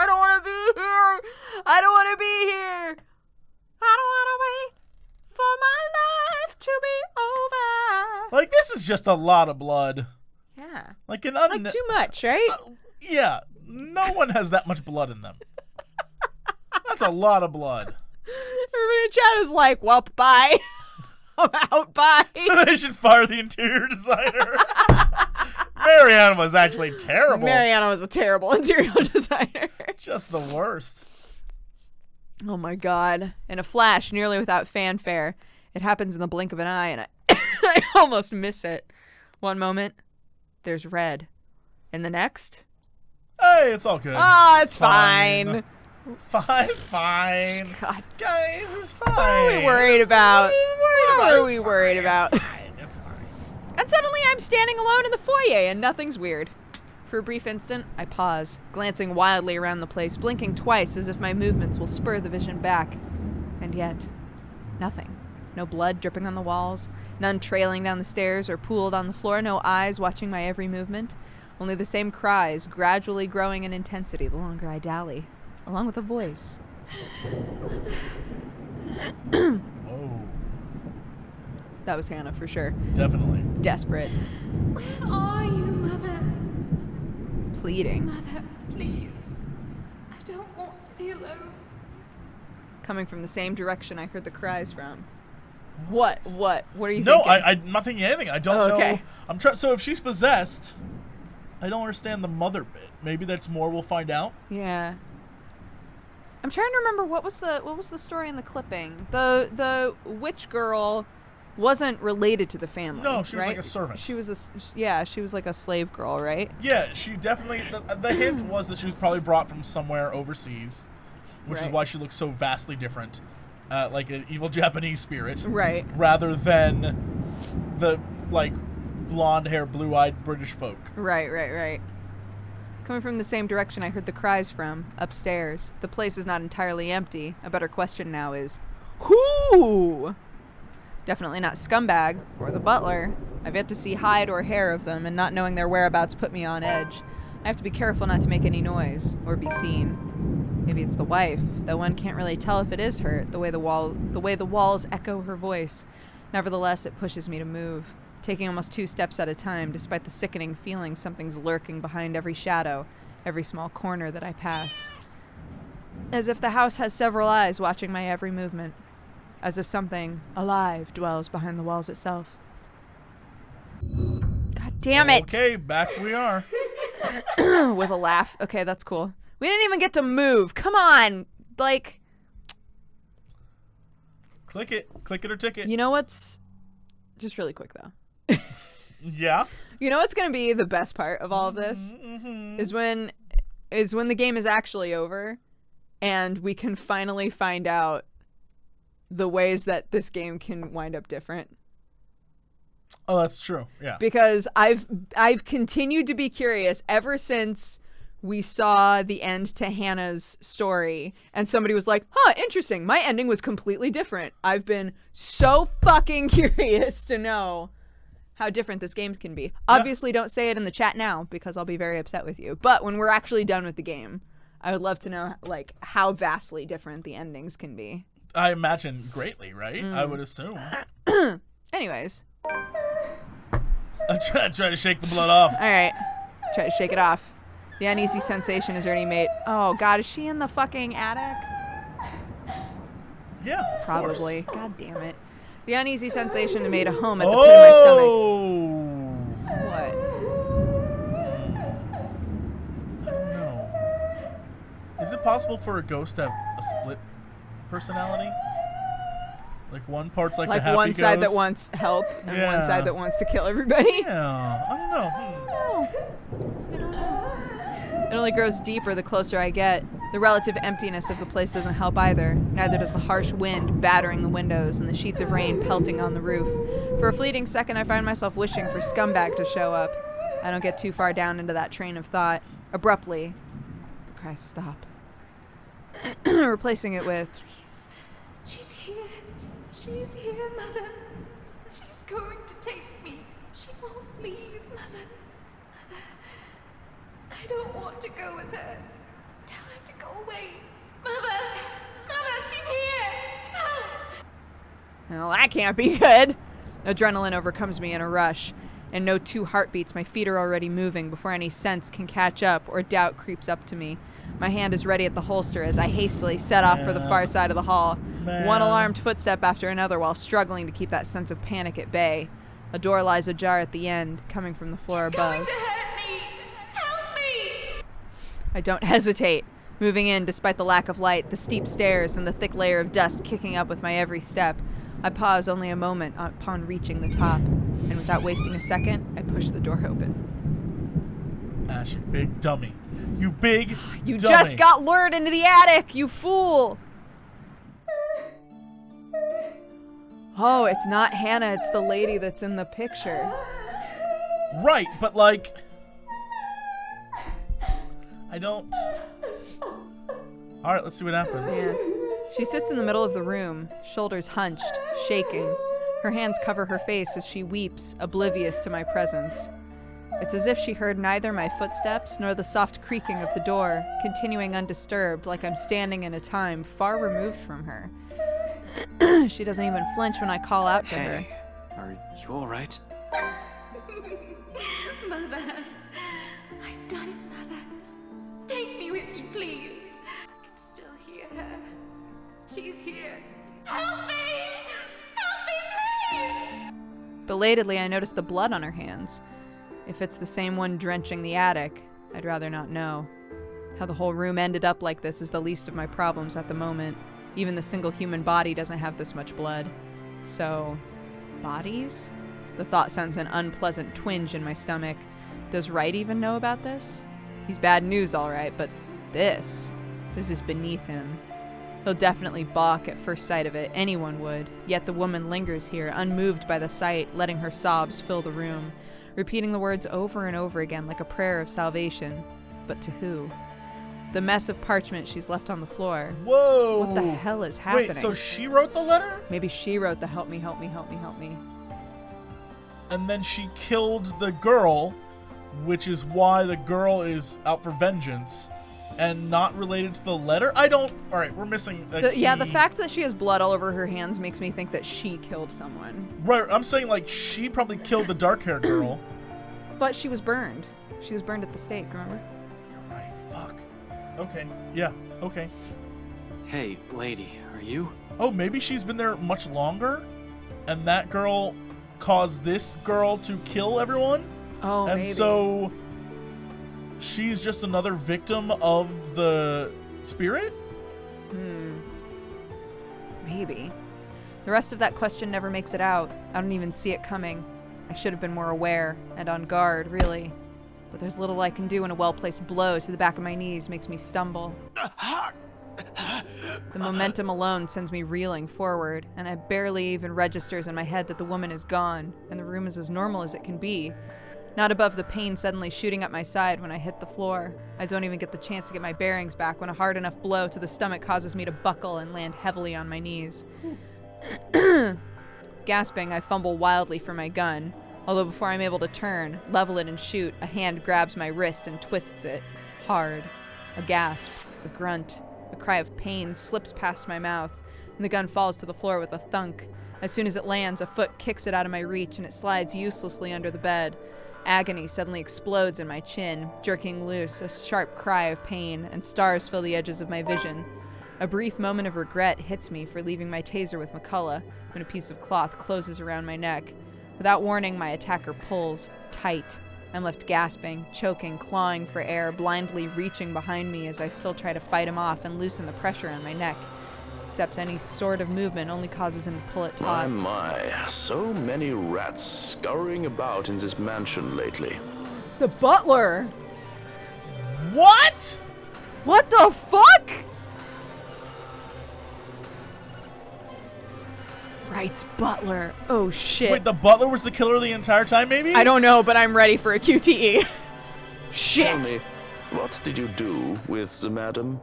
Speaker 2: don't want to be here. I don't want to be here. I don't want to wait for my life to be over.
Speaker 1: Like, this is just a lot of blood.
Speaker 2: Yeah.
Speaker 1: Like too
Speaker 2: much, right?
Speaker 1: Yeah. No one has that much blood in them. That's a lot of blood.
Speaker 2: Everybody in chat is like, well, bye. I'm out, bye.
Speaker 1: They should fire the interior designer. Mariana was actually terrible.
Speaker 2: Mariana was a terrible interior designer.
Speaker 1: Just the worst.
Speaker 2: Oh my god. In a flash, nearly without fanfare. It happens in the blink of an eye, and I almost miss it. One moment, there's red. And the next?
Speaker 1: Hey, it's all good.
Speaker 2: Oh, it's fine.
Speaker 1: Fine.
Speaker 2: God.
Speaker 1: Guys, it's fine.
Speaker 2: What are we worried about? What are we worried about?
Speaker 1: It's fine.
Speaker 2: And suddenly I'm standing alone in the foyer and nothing's weird. For a brief instant, I pause, glancing wildly around the place, blinking twice as if my movements will spur the vision back. And yet, nothing. No blood dripping on the walls, none trailing down the stairs or pooled on the floor, no eyes watching my every movement. Only the same cries, gradually growing in intensity the longer I dally, along with a voice.
Speaker 1: Whoa.
Speaker 2: That was Hannah for sure.
Speaker 1: Definitely.
Speaker 2: Desperate.
Speaker 10: Where are you, Mother?
Speaker 2: Pleading.
Speaker 10: Mother, please. I don't want to be alone.
Speaker 2: Coming from the same direction I heard the cries from. What are you
Speaker 1: No,
Speaker 2: thinking?
Speaker 1: I'm not thinking anything. I don't know.
Speaker 2: Okay.
Speaker 1: I'm trying. So if she's possessed, I don't understand the mother bit. Maybe that's more. We'll find out.
Speaker 2: Yeah. I'm trying to remember what was the story in the clipping. The witch girl wasn't related to the family.
Speaker 1: No, she was
Speaker 2: right?
Speaker 1: like a servant.
Speaker 2: She was she was like a slave girl, right?
Speaker 1: Yeah, she definitely. The hint was that she was probably brought from somewhere overseas, which is
Speaker 2: Right.
Speaker 1: why she looks so vastly different, like an evil Japanese spirit,
Speaker 2: Right.
Speaker 1: rather than the like blonde-haired, blue-eyed British folk.
Speaker 2: Right. Coming from the same direction I heard the cries from, upstairs. The place is not entirely empty. A better question now is, who? Definitely not Scumbag or the butler. I've yet to see hide or hair of them, and not knowing their whereabouts put me on edge. I have to be careful not to make any noise or be seen. Maybe it's the wife, though one can't really tell if it is her, the way the walls echo her voice. Nevertheless, it pushes me to move, taking almost 2 steps at a time, despite the sickening feeling something's lurking behind every shadow, every small corner that I pass. As if the house has several eyes watching my every movement. As if something alive dwells behind the walls itself. God damn it!
Speaker 1: Okay, back we are.
Speaker 2: With a laugh. Okay, that's cool. We didn't even get to move. Come on! Like...
Speaker 1: Click it or ticket.
Speaker 2: You know what's... Just really quick, though.
Speaker 1: Yeah?
Speaker 2: You know what's gonna be the best part of all of this? Is when the game is actually over, and we can finally find out the ways that this game can wind up different.
Speaker 1: Oh, that's true. Yeah.
Speaker 2: Because I've continued to be curious ever since we saw the end to Hannah's story, and somebody was like, huh, interesting. My ending was completely different. I've been so fucking curious to know how different this game can be. Obviously, don't say it in the chat now, because I'll be very upset with you. But when we're actually done with the game, I would love to know, like, how vastly different the endings can be.
Speaker 1: I imagine greatly, right? I would assume.
Speaker 2: Anyways.
Speaker 1: I'm trying to shake the blood off.
Speaker 2: All right. Try to shake it off. The uneasy sensation is already made. Oh, God, is she in the fucking attic?
Speaker 1: Yeah, of
Speaker 2: probably.
Speaker 1: course.
Speaker 2: God damn it. The uneasy sensation made a home at the pit of my stomach. What?
Speaker 1: I don't know. Is it possible for a ghost to have a split personality? Like one part's like the happy
Speaker 2: one side that
Speaker 1: ghost?
Speaker 2: wants help and one side that wants to kill everybody?
Speaker 1: Yeah, I don't know.
Speaker 2: I don't know. It only grows deeper the closer I get. The relative emptiness of the place doesn't help either. Neither does the harsh wind battering the windows and the sheets of rain pelting on the roof. For a fleeting second, I find myself wishing for Scumbag to show up. I don't get too far down into that train of thought. Abruptly, the cries stop. Replacing it with...
Speaker 6: She's here. She's here, Mother. She's going to take me. She won't leave, Mother. I don't want to go with her. Tell her to go away. Mother! Mother, she's here! Help!
Speaker 2: Well, that can't be good. Adrenaline overcomes me in a rush. In no 2 heartbeats, my feet are already moving before any sense can catch up or doubt creeps up to me. My hand is ready at the holster as I hastily set off for the far side of the hall. One alarmed footstep after another while struggling to keep that sense of panic at bay. A door lies ajar at the end, coming from the floor above.
Speaker 6: Going to hurt me! Help me!
Speaker 2: I don't hesitate, moving in despite the lack of light, the steep stairs, and the thick layer of dust kicking up with my every step. I pause only a moment upon reaching the top, and without wasting a second, I push the door open.
Speaker 1: Ash, you big dummy. You big
Speaker 2: You
Speaker 1: dummy.
Speaker 2: just got lured into the attic, you fool! Oh, it's not Hannah, it's the lady that's in the picture.
Speaker 1: Right, but like... I don't... Alright, let's see what happens.
Speaker 2: Yeah. She sits in the middle of the room, shoulders hunched, shaking. Her hands cover her face as she weeps, oblivious to my presence. It's as if she heard neither my footsteps nor the soft creaking of the door, continuing undisturbed like I'm standing in a time far removed from her. She doesn't even flinch when I call out to her.
Speaker 4: Are you alright?
Speaker 6: Mother, I've done it, Mother. Take me with you, please. I can still hear her. She's here. Help me! Help me, please!
Speaker 2: Belatedly, I notice the blood on her hands. If it's the same one drenching the attic, I'd rather not know. How the whole room ended up like this is the least of my problems at the moment. Even the single human body doesn't have this much blood. So, bodies? The thought sends an unpleasant twinge in my stomach. Does Wright even know about this? He's bad news, all right, but this is beneath him. He'll definitely balk at first sight of it, anyone would. Yet the woman lingers here, unmoved by the sight, letting her sobs fill the room, repeating the words over and over again like a prayer of salvation. But to who? The mess of parchment she's left on the floor.
Speaker 1: Whoa!
Speaker 2: What the hell is happening?
Speaker 1: Wait, so she wrote the letter?
Speaker 2: Maybe she wrote the help me, help me, help me, help me.
Speaker 1: and then she killed the girl, which is why the girl is out for vengeance and not related to the letter. All right, we're missing a key.
Speaker 2: Yeah, the fact that she has blood all over her hands makes me think that she killed someone.
Speaker 1: Right, I'm saying like she probably killed the dark-haired girl.
Speaker 2: But she was burned. She was burned at the stake, remember?
Speaker 1: You're right, fuck. Okay, yeah, okay.
Speaker 4: Hey, lady, are you?
Speaker 1: Oh, maybe she's been there much longer, and that girl caused this girl to kill everyone?
Speaker 2: Oh,
Speaker 1: and
Speaker 2: maybe.
Speaker 1: So she's just another victim of the spirit?
Speaker 2: Maybe. The rest of that question never makes it out. I don't even see it coming. I should have been more aware and on guard, really. But there's little I can do, and a well-placed blow to the back of my knees makes me stumble. The momentum alone sends me reeling forward, and it barely even registers in my head that the woman is gone, and the room is as normal as it can be. Not above the pain suddenly shooting up my side when I hit the floor. I don't even get the chance to get my bearings back when a hard enough blow to the stomach causes me to buckle and land heavily on my knees. Gasping, I fumble wildly for my gun, although before I'm able to turn, level it and shoot, a hand grabs my wrist and twists it. Hard. A gasp. A grunt. A cry of pain slips past my mouth, and the gun falls to the floor with a thunk. As soon as it lands, a foot kicks it out of my reach, and it slides uselessly under the bed. Agony suddenly explodes in my chin, jerking loose a sharp cry of pain, and stars fill the edges of my vision. A brief moment of regret hits me for leaving my taser with McCullough when a piece of cloth closes around my neck. Without warning, my attacker pulls, tight. I'm left gasping, choking, clawing for air, blindly reaching behind me as I still try to fight him off and loosen the pressure on my neck. Except any sort of movement only causes him to pull it taut.
Speaker 12: My, so many rats scurrying about in this mansion lately.
Speaker 2: It's the butler!
Speaker 1: What?
Speaker 2: What the fuck? Wright's butler. Oh shit.
Speaker 1: Wait, the butler was the killer the entire time, maybe?
Speaker 2: I don't know, but I'm ready for a QTE. Shit.
Speaker 12: Tell me, what did you do with the madam?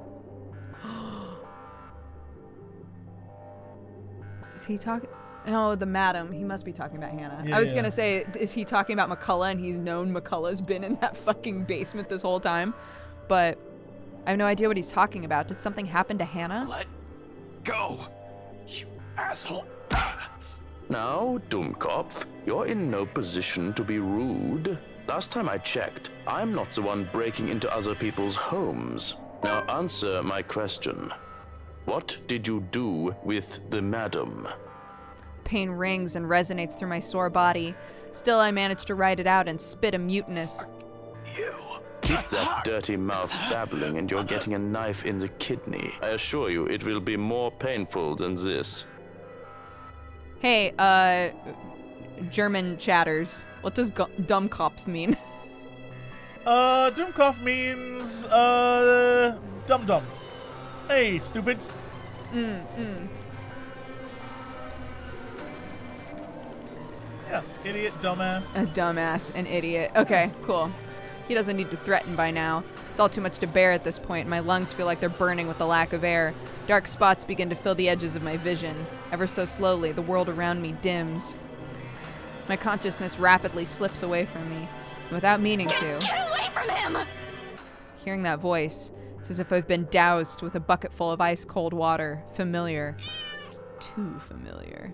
Speaker 2: Is he talking? Oh, the madam. He must be talking about Hannah.
Speaker 1: Yeah,
Speaker 2: I was gonna say, is he talking about McCullough and he's known McCullough's been in that fucking basement this whole time? But I have no idea what he's talking about. Did something happen to Hannah?
Speaker 5: Let go, you asshole.
Speaker 12: Now, Dummkopf, you're in no position to be rude. Last time I checked, I'm not the one breaking into other people's homes. Now answer my question. What did you do with the madam?
Speaker 2: Pain rings and resonates through my sore body. Still, I manage to write it out and spit a mutinous.
Speaker 12: You. Keep that dirty mouth babbling and you're getting a knife in the kidney. I assure you, it will be more painful than this.
Speaker 2: Hey, German chatters. What does Dummkopf mean?
Speaker 1: Dummkopf means, dum-dum. Hey, stupid. Yeah, idiot, dumbass.
Speaker 2: A dumbass, an idiot. Okay, cool. He doesn't need to threaten by now. It's all too much to bear at this point. My lungs feel like they're burning with the lack of air. Dark spots begin to fill the edges of my vision. Ever so slowly, the world around me dims. My consciousness rapidly slips away from me, without meaning to.
Speaker 6: Get away from him!
Speaker 2: Hearing that voice, it's as if I've been doused with a bucket full of ice-cold water. Familiar. Too familiar.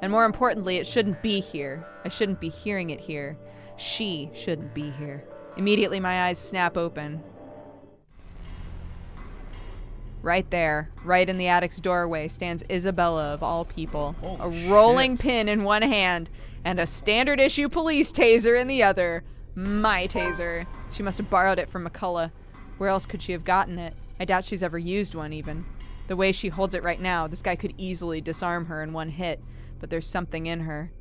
Speaker 2: And more importantly, it shouldn't be here. I shouldn't be hearing it here. She shouldn't be here. Immediately, my eyes snap open. Right there, right in the attic's doorway, stands Isabella of all people.
Speaker 1: Holy
Speaker 2: a rolling
Speaker 1: shit.
Speaker 2: pin in one hand and a standard issue police taser in the other. My taser. She must have borrowed it from McCullough. Where else could she have gotten it? I doubt she's ever used one even. The way she holds it right now, this guy could easily disarm her in one hit. But there's something in her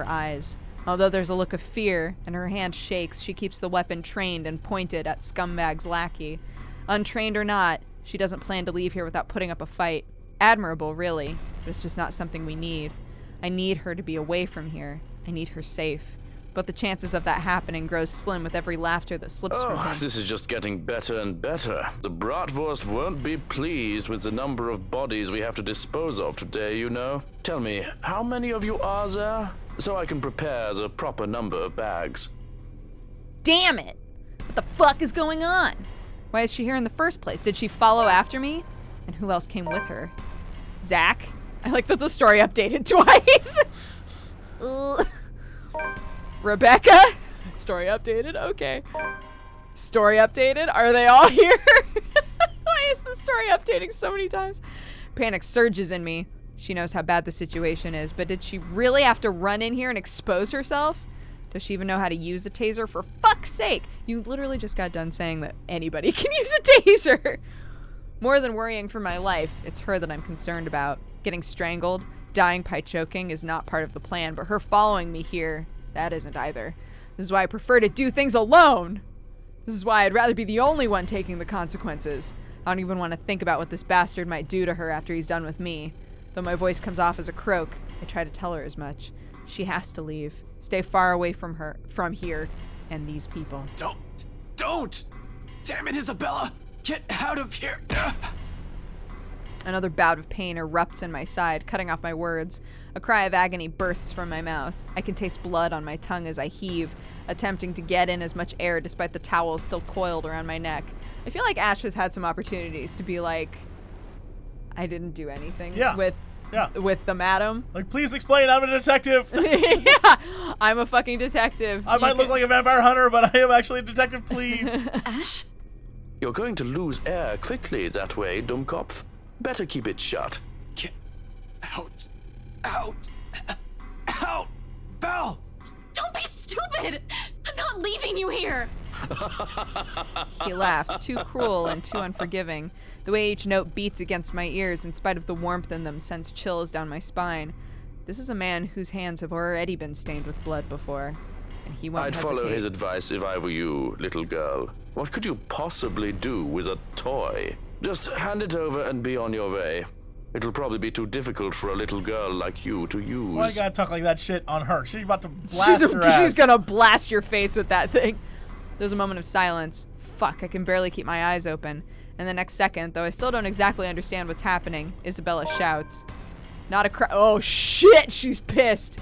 Speaker 2: eyes. Although there's a look of fear, and her hand shakes, she keeps the weapon trained and pointed at Scumbag's lackey. Untrained or not, she doesn't plan to leave here without putting up a fight. Admirable, really, but it's just not something we need. I need her to be away from here. I need her safe. But the chances of that happening grows slim with every laughter that slips from him.
Speaker 12: This is just getting better and better. The Bratwurst won't be pleased with the number of bodies we have to dispose of today, you know. Tell me, how many of you are there? so I can prepare the proper number of bags.
Speaker 2: Damn it! What the fuck is going on? Why is she here in the first place? Did she follow after me? And who else came with her? Zach? I like that the story updated twice. Rebecca? Story updated? Okay. Story updated? Are they all here? Why is the story updating so many times? Panic surges in me. She knows how bad the situation is, but did she really have to run in here and expose herself? Does she even know how to use the taser? For fuck's sake! You literally just got done saying that anybody can use a taser! More than worrying for my life, it's her that I'm concerned about. Getting strangled, dying by choking is not part of the plan, but her following me here, that isn't either. This is why I prefer to do things alone! This is why I'd rather be the only one taking the consequences. I don't even want to think about what this bastard might do to her after he's done with me. Though my voice comes off as a croak, I try to tell her as much. She has to leave. Stay far away from her, from here, and these people.
Speaker 4: Don't! Damn it, Isabella! Get out of here!
Speaker 2: Another bout of pain erupts in my side, cutting off my words. A cry of agony bursts from my mouth. I can taste blood on my tongue as I heave, attempting to get in as much air despite the towel still coiled around my neck. I feel like Ash has had some opportunities to be like, I didn't do anything with the madam.
Speaker 1: Like, please explain, I'm a detective.
Speaker 2: Yeah, I'm a fucking detective.
Speaker 1: I might look like a vampire hunter, but I am actually a detective, please.
Speaker 9: Ash?
Speaker 12: You're going to lose air quickly that way, Dummkopf. Better keep it shut.
Speaker 4: Get out. Out. Out. Val!
Speaker 6: Don't be stupid! I'm not leaving you here!
Speaker 2: He laughs, too cruel and too unforgiving. The way each note beats against my ears, in spite of the warmth in them, sends chills down my spine. This is a man whose hands have already been stained with blood before, and he won't
Speaker 12: I'd
Speaker 2: hesitate.
Speaker 12: follow his advice if I were you, little girl. What could you possibly do with a toy? Just hand it over and be on your way. It'll probably be too difficult for a little girl like you to use.
Speaker 1: Why you gotta talk like that shit on her? She's about to blast her ass.
Speaker 2: She's gonna blast your face with that thing. There's a moment of silence. Fuck, I can barely keep my eyes open. And the next second, though I still don't exactly understand what's happening, Isabella shouts. Not a cry. Oh shit, she's pissed.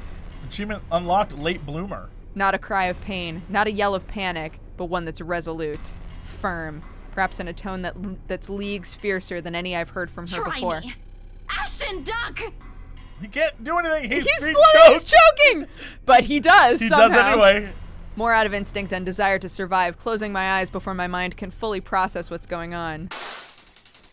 Speaker 1: Achievement unlocked, late bloomer.
Speaker 2: Not a cry of pain, not a yell of panic, but one that's resolute, firm, perhaps in a tone that's leagues fiercer than any I've heard from her before.
Speaker 6: Me. Ashton, duck!
Speaker 1: He can't do anything. He's
Speaker 2: choking! But he does, somehow.
Speaker 1: He does anyway.
Speaker 2: More out of instinct and desire to survive, closing my eyes before my mind can fully process what's going on.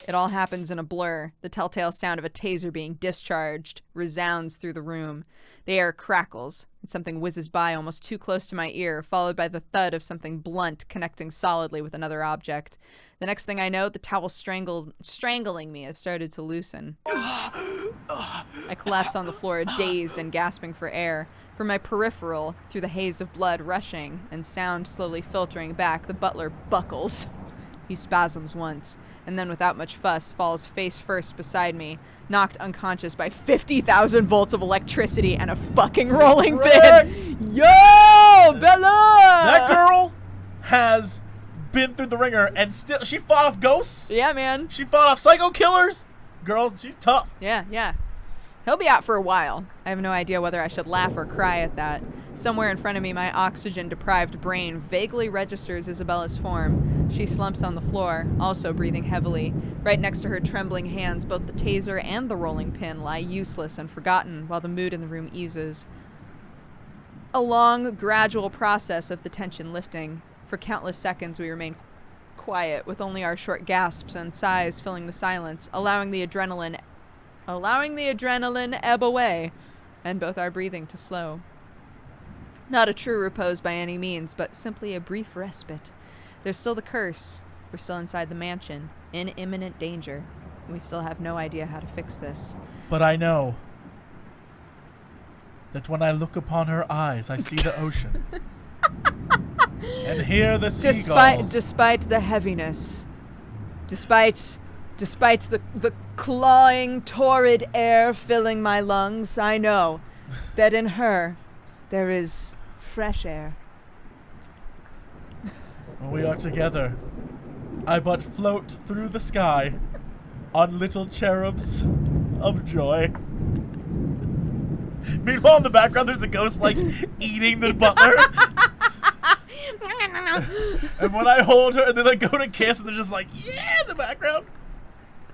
Speaker 2: It all happens in a blur. The telltale sound of a taser being discharged resounds through the room. The air crackles, and something whizzes by almost too close to my ear, followed by the thud of something blunt connecting solidly with another object. The next thing I know, the towel strangling me has started to loosen. I collapse on the floor, dazed and gasping for air. From my peripheral, through the haze of blood rushing and sound slowly filtering back, the butler buckles. He spasms once, and then without much fuss, falls face first beside me, knocked unconscious by 50,000 volts of electricity and a fucking rolling pin. Yo, Bella!
Speaker 1: That girl has been through the ringer, and still, she fought off ghosts.
Speaker 2: Yeah, man.
Speaker 1: She fought off psycho killers. Girl, she's tough.
Speaker 2: Yeah. He'll be out for a while. I have no idea whether I should laugh or cry at that. Somewhere in front of me, my oxygen-deprived brain vaguely registers Isabella's form. She slumps on the floor, also breathing heavily. Right next to her trembling hands, both the taser and the rolling pin lie useless and forgotten while the mood in the room eases. A long, gradual process of the tension lifting. For countless seconds, we remain quiet, with only our short gasps and sighs filling the silence, allowing the adrenaline ebb away, and both our breathing to slow. Not a true repose by any means, but simply a brief respite. There's still the curse. We're still inside the mansion, in imminent danger. We still have no idea how to fix this.
Speaker 1: But I know that when I look upon her eyes, I see the ocean. And hear the seagulls.
Speaker 2: Despite the heaviness, despite the clawing, torrid air filling my lungs, I know that in her there is fresh air.
Speaker 1: When we are together, I but float through the sky on little cherubs of joy. Meanwhile, in the background, there's a ghost, like, eating the butler. And when I hold her, and then they go to kiss, and they're just like, yeah, in the background.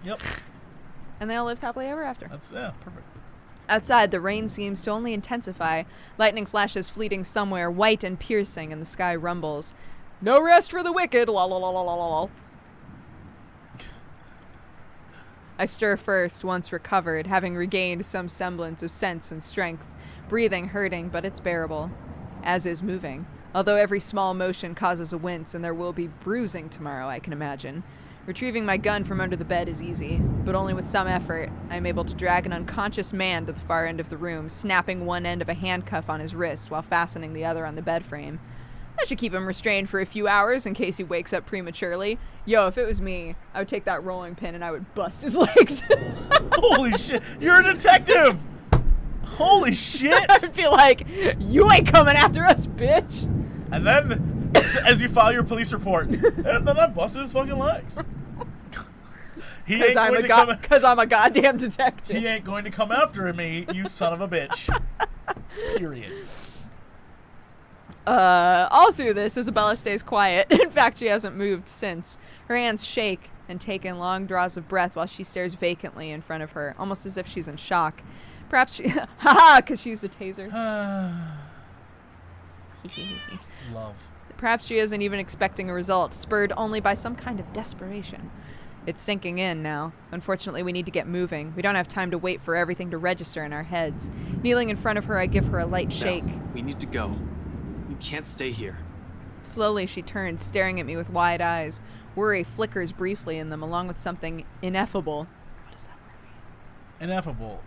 Speaker 1: Yep.
Speaker 2: And they all lived happily ever after.
Speaker 1: That's, yeah, perfect.
Speaker 2: Outside, the rain seems to only intensify. Lightning flashes fleeting somewhere, white and piercing, and the sky rumbles. No rest for the wicked, la la la la la la. I stir first, once recovered, having regained some semblance of sense and strength. Breathing hurting, but it's bearable. As is moving. Although every small motion causes a wince, and there will be bruising tomorrow, I can imagine. Retrieving my gun from under the bed is easy, but only with some effort. I am able to drag an unconscious man to the far end of the room, snapping one end of a handcuff on his wrist while fastening the other on the bed frame. That should keep him restrained for a few hours in case he wakes up prematurely. Yo, if it was me, I would take that rolling pin and I would bust his legs.
Speaker 1: Holy shit, you're a detective! Holy shit!
Speaker 2: I'd be like, you ain't coming after us, bitch!
Speaker 1: And then, as you file your police report, and then I busted his fucking legs.
Speaker 2: Because I'm a goddamn detective.
Speaker 1: He ain't going to come after me, you son of a bitch. Period.
Speaker 2: All through this, Isabella stays quiet. In fact, she hasn't moved since. Her hands shake and take in long draws of breath while she stares vacantly in front of her, almost as if she's in shock. Perhaps she... Haha, because she used a taser.
Speaker 1: Love.
Speaker 2: Perhaps she isn't even expecting a result, spurred only by some kind of desperation. It's sinking in now. Unfortunately, we need to get moving. We don't have time to wait for everything to register in our heads. Kneeling in front of her, I give her a light shake.
Speaker 4: No, we need to go. We can't stay here.
Speaker 2: Slowly, she turns, staring at me with wide eyes. Worry flickers briefly in them, along with something ineffable. What does that word mean?
Speaker 1: Ineffable.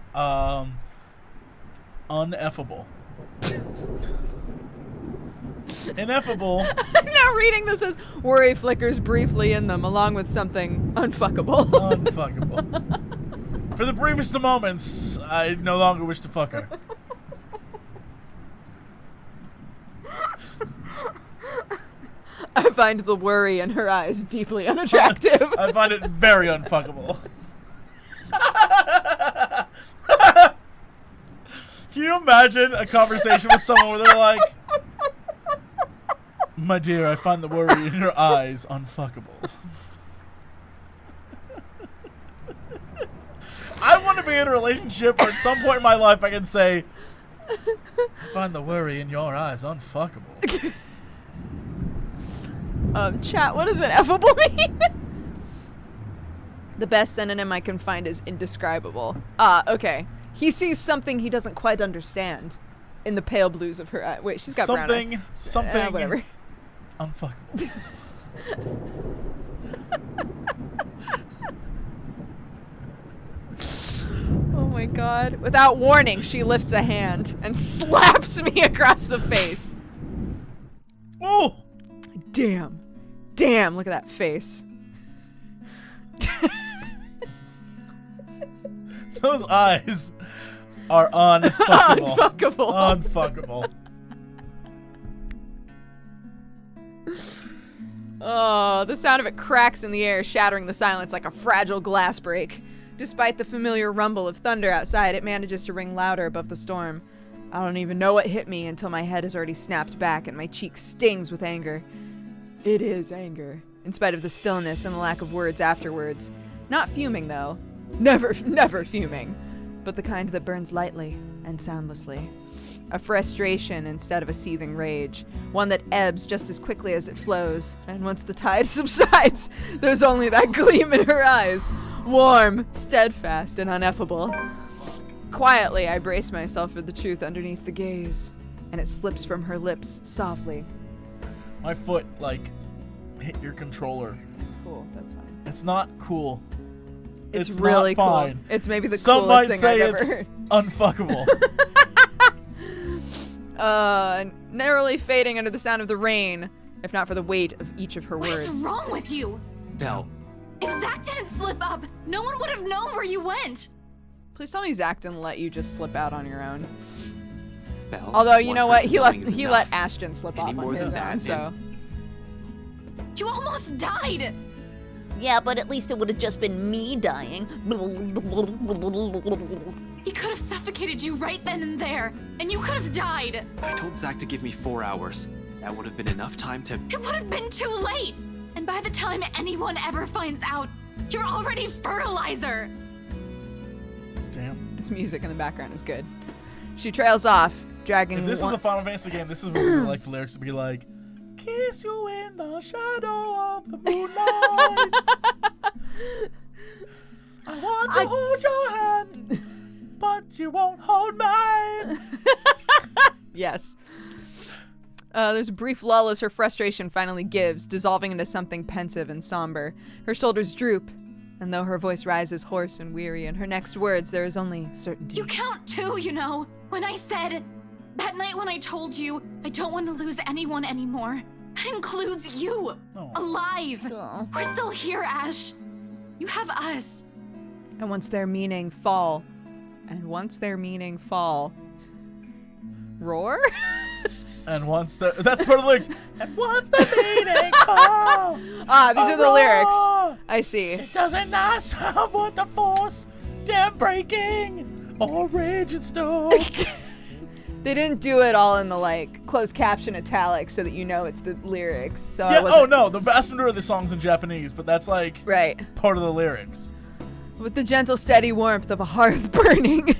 Speaker 1: Uneffable. Ineffable.
Speaker 2: I'm now reading this as worry flickers briefly in them, along with something unfuckable.
Speaker 1: Unfuckable. For the briefest of moments, I no longer wish to fuck her.
Speaker 2: I find the worry in her eyes deeply unattractive.
Speaker 1: I find it very unfuckable. Can you imagine a conversation with someone where they're like, my dear, I find the worry in your eyes unfuckable. I want to be in a relationship where at some point in my life I can say, I find the worry in your eyes unfuckable.
Speaker 2: Chat, what does ineffable mean? The best synonym I can find is indescribable. Okay. He sees something he doesn't quite understand in the pale blues of her eye. Wait, she's got brown eye.
Speaker 1: Something
Speaker 2: whatever.
Speaker 1: Unfuckable.
Speaker 2: Oh my god. Without warning, she lifts a hand and slaps me across the face.
Speaker 1: Oh!
Speaker 2: Damn. Damn, look at that face.
Speaker 1: Those eyes are unfuckable.
Speaker 2: Unfuckable. Oh, the sound of it cracks in the air, shattering the silence like a fragile glass break. Despite the familiar rumble of thunder outside, it manages to ring louder above the storm. I don't even know what hit me until my head has already snapped back and my cheek stings with anger. It is anger, in spite of the stillness and the lack of words afterwards. Not fuming, though. Never fuming. But the kind that burns lightly and soundlessly. A frustration instead of a seething rage. One that ebbs just as quickly as it flows. And once the tide subsides, there's only that gleam in her eyes. Warm, steadfast, and ineffable. Quietly, I brace myself for the truth underneath the gaze. And it slips from her lips softly.
Speaker 1: My foot, like, hit your controller.
Speaker 2: It's cool. That's fine.
Speaker 1: It's not cool.
Speaker 2: It's really
Speaker 1: not
Speaker 2: cool.
Speaker 1: fine.
Speaker 2: It's maybe the
Speaker 1: Some
Speaker 2: coolest
Speaker 1: might
Speaker 2: thing
Speaker 1: say
Speaker 2: I've ever
Speaker 1: it's
Speaker 2: heard.
Speaker 1: Unfuckable.
Speaker 2: Narrowly fading under the sound of the rain, if not for the weight of each of her
Speaker 6: What
Speaker 2: words.
Speaker 6: is wrong with you?
Speaker 4: Belle.
Speaker 6: If Zach didn't slip up, no one would have known where you went.
Speaker 2: Please tell me Zach didn't let you just slip out on your own.
Speaker 4: Belle,
Speaker 2: Although, you
Speaker 4: one
Speaker 2: know what?
Speaker 4: person
Speaker 2: He let
Speaker 4: knowing is
Speaker 2: he
Speaker 4: enough.
Speaker 2: let Ashton slip
Speaker 4: Any
Speaker 2: off
Speaker 4: more
Speaker 2: on
Speaker 4: than
Speaker 2: his
Speaker 4: that,
Speaker 2: own, so.
Speaker 6: You almost died.
Speaker 13: Yeah, but at least it would have just been me dying.
Speaker 6: He could have suffocated you right then and there, and you could have died.
Speaker 4: I told Zach to give me 4 hours. That would have been enough time to.
Speaker 6: It would have been too late. And by the time anyone ever finds out, you're already fertilizer.
Speaker 1: Damn.
Speaker 2: This music in the background is good. She trails off, dragging.
Speaker 1: If this was a Final Fantasy game, this is what like the lyrics would be like. Kiss you in the shadow of the moonlight. I want to hold your hand, but you won't hold mine.
Speaker 2: Yes. There's a brief lull as her frustration finally gives, dissolving into something pensive and somber. Her shoulders droop, and though her voice rises hoarse and weary, in her next words there is only certainty.
Speaker 6: You count too, you know. When I said, that night when I told you, I don't want to lose anyone anymore. That includes you.
Speaker 1: Oh.
Speaker 6: Alive. We're still here, Ash. You have us.
Speaker 2: And once their meaning fall, roar?
Speaker 1: And once that's part of the lyrics. And once the meaning fall.
Speaker 2: These are the lyrics. I see.
Speaker 1: It doesn't not sound what the force, damn breaking, or raging storm.
Speaker 2: They didn't do it all in the like closed caption italics so that you know it's the lyrics. So
Speaker 1: yeah. Oh no, the vast majority of the songs in Japanese, but that's like
Speaker 2: right
Speaker 1: part of the lyrics.
Speaker 2: With the gentle, steady warmth of a hearth burning.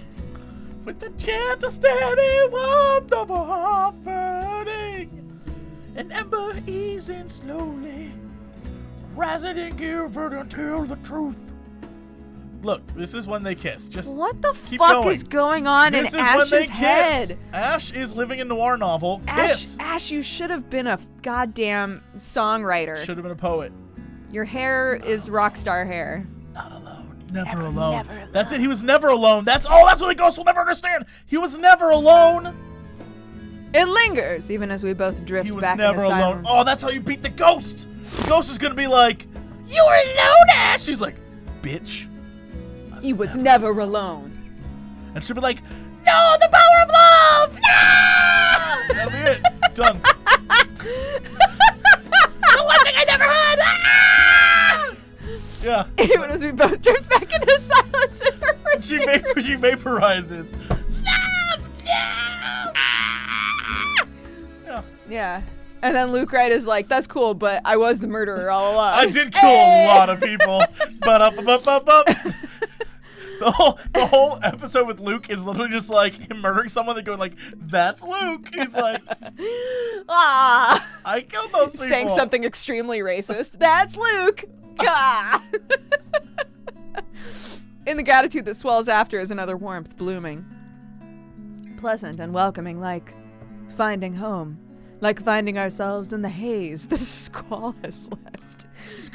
Speaker 1: With the gentle, steady warmth of a hearth burning, an ember easing slowly, rising and giving until the truth. Look, this is when they kiss. Just
Speaker 2: what the
Speaker 1: keep
Speaker 2: fuck
Speaker 1: going.
Speaker 2: is going on
Speaker 1: this
Speaker 2: in
Speaker 1: is
Speaker 2: Ash's
Speaker 1: when they
Speaker 2: head?
Speaker 1: Kiss. Ash is living a noir novel. Kiss.
Speaker 2: Ash, you should have been a goddamn songwriter.
Speaker 1: Should have been a poet.
Speaker 2: Your hair is rock star hair.
Speaker 1: Not alone. Never alone. Never alone. That's it. He was never alone. That's what the ghost will never understand. He was never alone.
Speaker 2: It lingers, even as we both drift
Speaker 1: he was
Speaker 2: back
Speaker 1: never
Speaker 2: into
Speaker 1: alone.
Speaker 2: silence.
Speaker 1: Oh, that's how you beat the ghost. The ghost is gonna be like, "You were alone, Ash." She's like, "Bitch."
Speaker 2: He was never alone.
Speaker 1: And she'll be like, "No, the power of love! No!" That'll be it. Done.
Speaker 13: The one thing I never had! Ah!
Speaker 1: Yeah.
Speaker 2: Even as we both drift back into silence in her
Speaker 1: and she vaporizes.
Speaker 2: Yeah. And then Luke Wright is like, "That's cool, but I was the murderer all along."
Speaker 1: I did kill a lot of people. But up. The whole episode with Luke is literally just like him murdering someone and going like, "That's Luke." He's like,
Speaker 2: "Ah,
Speaker 1: I killed those people."
Speaker 2: Saying something extremely racist. That's Luke. Ah. In the gratitude that swells after is another warmth blooming. Pleasant and welcoming, like finding home. Like finding ourselves in the haze that a squall has left.
Speaker 1: It's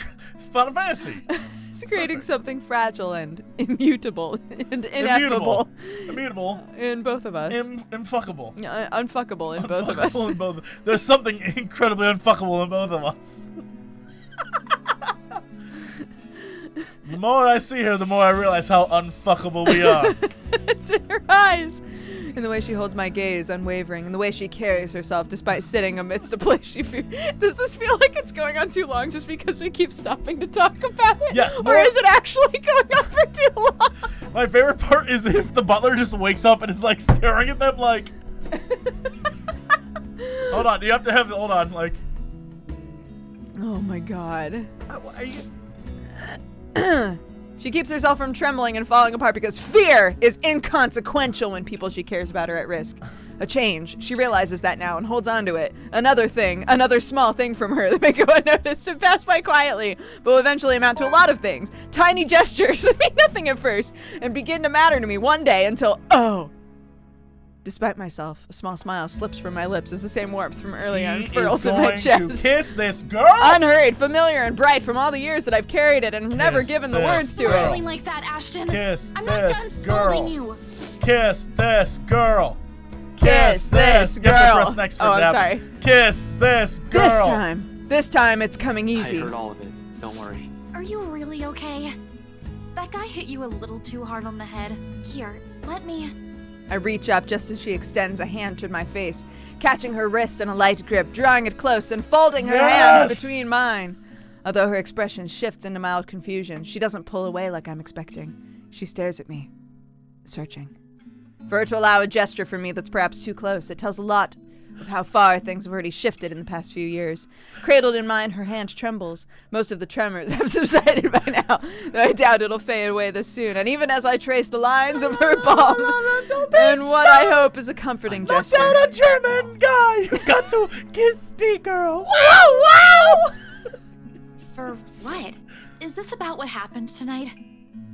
Speaker 1: Final Fantasy.
Speaker 2: It's creating something fragile and immutable and ineffable.
Speaker 1: Immutable.
Speaker 2: In both of us.
Speaker 1: Unfuckable.
Speaker 2: Unfuckable in both of us.
Speaker 1: There's something incredibly unfuckable in both of us. The more I see her, the more I realize how unfuckable we are.
Speaker 2: It's in her eyes. In the way she holds my gaze, unwavering, in the way she carries herself despite sitting amidst a place she fears. Does this feel like it's going on too long just because we keep stopping to talk about it?
Speaker 1: Yes.
Speaker 2: Or is it actually going on for too long?
Speaker 1: My favorite part is if the butler just wakes up and is like staring at them like... Hold on, you have to have... Hold on, like...
Speaker 2: Oh my god. She keeps herself from trembling and falling apart because fear is inconsequential when people she cares about are at risk. A change. She realizes that now and holds on to it. Another thing, another small thing from her that may go unnoticed and pass by quietly, but will eventually amount to a lot of things. Tiny gestures that mean nothing at first and begin to matter to me one day until, oh. Despite myself, a small smile slips from my lips as the same warmth from earlier unfurls in my chest.
Speaker 1: To kiss this girl!
Speaker 2: Unhurried, familiar, and bright from all the years that I've carried it and have never given the words to it.
Speaker 6: Like that, Ashton.
Speaker 1: I'm
Speaker 6: not done scolding you.
Speaker 1: Kiss this girl.
Speaker 2: Kiss this girl.
Speaker 1: You have to press next for
Speaker 2: I'm sorry.
Speaker 1: Kiss this girl.
Speaker 2: This time it's coming easy.
Speaker 4: I heard all of it. Don't worry.
Speaker 6: Are you really okay? That guy hit you a little too hard on the head. Here, let me...
Speaker 2: I reach up just as she extends a hand to my face, catching her wrist in a light grip, drawing it close and folding her hands between mine. Although her expression shifts into mild confusion, she doesn't pull away like I'm expecting. She stares at me, searching. For her to allow a gesture from me that's perhaps too close, it tells a lot of how far things have already shifted in the past few years. Cradled in mine, her hand trembles. Most of the tremors have subsided by now, though I doubt it'll fade away this soon. And even as I trace the lines of her palm, and what I hope is a comforting gesture.
Speaker 1: Not a German guy! You've got to kiss the girl! Wow!
Speaker 6: For what? Is this about what happened tonight?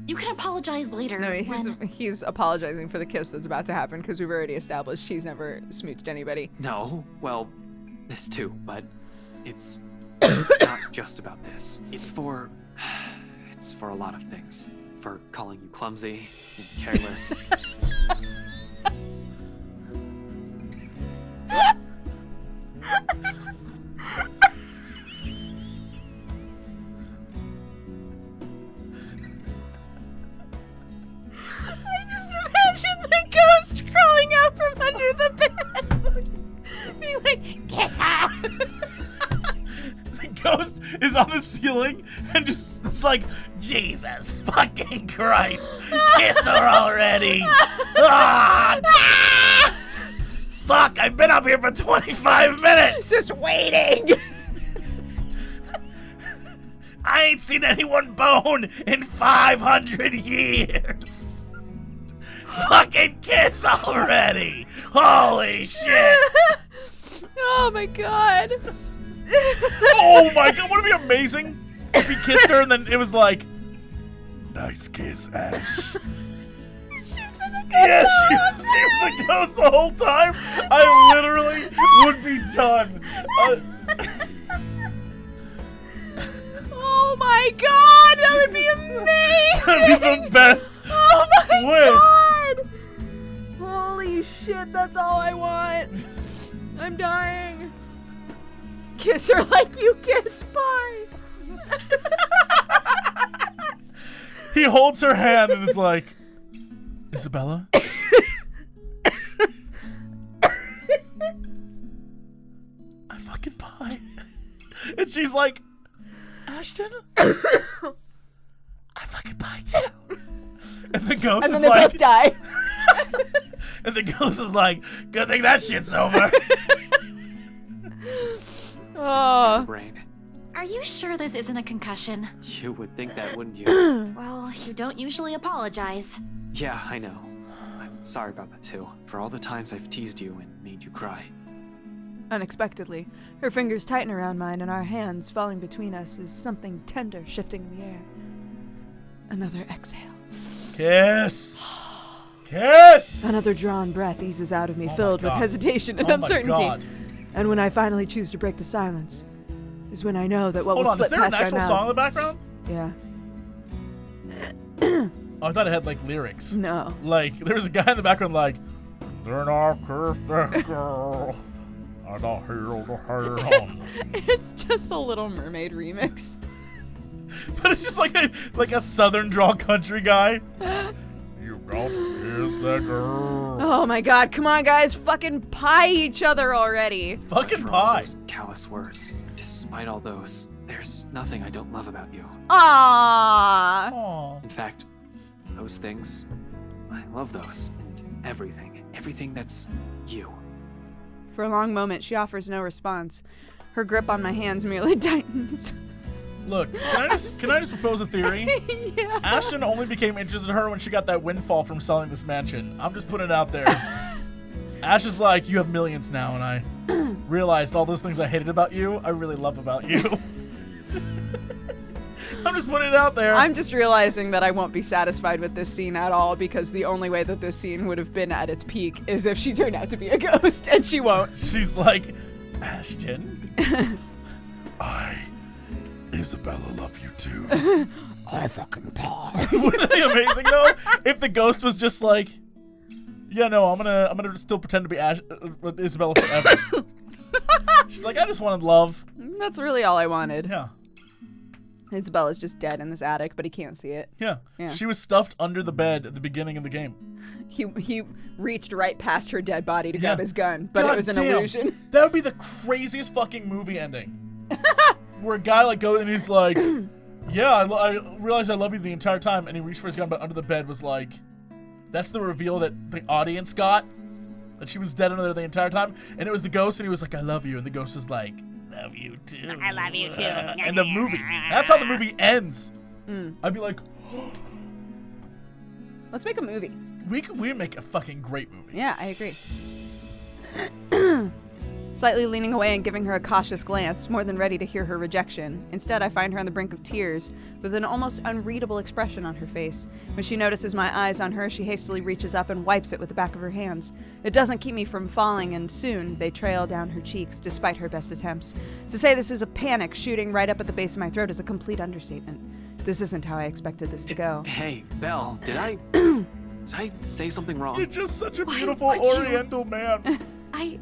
Speaker 6: You can apologize later.
Speaker 2: No,
Speaker 6: when...
Speaker 2: he's apologizing for the kiss that's about to happen because we've already established she's never smooched anybody.
Speaker 4: No, well, this too, but it's not just about this. It's for a lot of things. For calling you clumsy and careless.
Speaker 11: Imagine the ghost crawling out from under the bed. Being like, kiss her.
Speaker 1: The ghost is on the ceiling and just it's like, Jesus fucking Christ, kiss her already. Ah! Fuck, I've been up here for 25 minutes.
Speaker 11: Just waiting.
Speaker 1: I ain't seen anyone bone in 500 years. Fucking kiss already! Holy shit!
Speaker 2: Oh my god!
Speaker 1: Oh my god! Would it be amazing if he kissed her and then it was like, nice kiss, Ash.
Speaker 11: She's been the ghost.
Speaker 1: Yeah, she was the ghost the whole time. I literally would be done.
Speaker 2: Oh my god! That would be amazing!
Speaker 1: That'd be the best.
Speaker 2: Oh my
Speaker 1: twist.
Speaker 2: god! Holy shit, that's all I want. I'm dying. Kiss her like you kiss pie.
Speaker 1: He holds her hand and is like, Isabella? I fucking pie. And she's like, Ashton? I fucking pie too. And the ghost
Speaker 2: And
Speaker 1: is
Speaker 2: then they
Speaker 1: like,
Speaker 2: both die.
Speaker 1: and the ghost is like, good thing that shit's over.
Speaker 2: Oh.
Speaker 4: Brain.
Speaker 6: Are you sure this isn't a concussion?
Speaker 4: You would think that, wouldn't you?
Speaker 6: Well, you don't usually apologize.
Speaker 4: Yeah, I know. I'm sorry about that too. For all the times I've teased you and made you cry.
Speaker 2: Unexpectedly, her fingers tighten around mine and our hands falling between us as something tender shifting in the air. Another exhale.
Speaker 1: Kiss. Kiss.
Speaker 2: Another drawn breath eases out of me,
Speaker 1: Oh my
Speaker 2: filled with
Speaker 1: God.
Speaker 2: hesitation and
Speaker 1: Oh my
Speaker 2: uncertainty.
Speaker 1: God.
Speaker 2: And when I finally choose to break the silence, is when I know that what
Speaker 1: Hold
Speaker 2: will
Speaker 1: on,
Speaker 2: slip
Speaker 1: is there an
Speaker 2: past our
Speaker 1: actual
Speaker 2: mouth.
Speaker 1: song in the background?
Speaker 2: Yeah.
Speaker 1: Oh, I thought it had like lyrics.
Speaker 2: No.
Speaker 1: Like there was a guy in the background like, then I kiss that girl, and I heal the hand.
Speaker 2: It's just a Little Mermaid remix.
Speaker 1: But it's just like a southern drawl country guy. You got to kiss that girl.
Speaker 2: Oh my god, come on guys, fucking pie each other already.
Speaker 1: Fucking
Speaker 4: For all
Speaker 1: pie.
Speaker 4: those callous words. Despite all those, there's nothing I don't love about you.
Speaker 2: Aww.
Speaker 1: Aww.
Speaker 4: In fact, those things, I love those. And everything that's you.
Speaker 2: For a long moment, she offers no response. Her grip on my hands merely tightens.
Speaker 1: Look, can I just propose a theory?
Speaker 2: Yeah.
Speaker 1: Ashton only became interested in her when she got that windfall from selling this mansion. I'm just putting it out there. Ash is like, you have millions now, and I realized all those things I hated about you, I really love about you. I'm just putting it out there.
Speaker 2: I'm just realizing that I won't be satisfied with this scene at all because the only way that this scene would have been at its peak is if she turned out to be a ghost, and she won't.
Speaker 1: She's like, Ashton, Isabella, love you too.
Speaker 11: I fucking pie.
Speaker 1: Wouldn't it be amazing though if the ghost was just like, yeah, no, I'm gonna still pretend to be Isabella forever. She's like, I just wanted love.
Speaker 2: That's really all I wanted.
Speaker 1: Yeah.
Speaker 2: Isabella's just dead in this attic, but he can't see it.
Speaker 1: Yeah.
Speaker 2: Yeah.
Speaker 1: She was stuffed under the bed at the beginning of the game.
Speaker 2: He reached right past her dead body to grab his gun, but
Speaker 1: God
Speaker 2: it was an
Speaker 1: damn.
Speaker 2: illusion.
Speaker 1: That would be the craziest fucking movie ending. where a guy like goes and he's like, yeah, I realized I love you the entire time, and he reached for his gun, but under the bed was like, that's the reveal that the audience got, that she was dead under there the entire time, and it was the ghost, and he was like, I love you, and the ghost was like, love you too.
Speaker 13: I love you too.
Speaker 1: And the movie. That's how the movie ends. I'd be like,
Speaker 2: Let's make a movie.
Speaker 1: we make a fucking great movie.
Speaker 2: Yeah, I agree. Slightly leaning away and giving her a cautious glance, more than ready to hear her rejection. Instead, I find her on the brink of tears, with an almost unreadable expression on her face. When she notices my eyes on her, she hastily reaches up and wipes it with the back of her hands. It doesn't keep me from falling, and soon they trail down her cheeks, despite her best attempts. To say this is a panic shooting right up at the base of my throat is a complete understatement. This isn't how I expected this to go.
Speaker 4: Hey, Belle, did I say something wrong?
Speaker 1: You're just such a beautiful Oriental man.
Speaker 6: I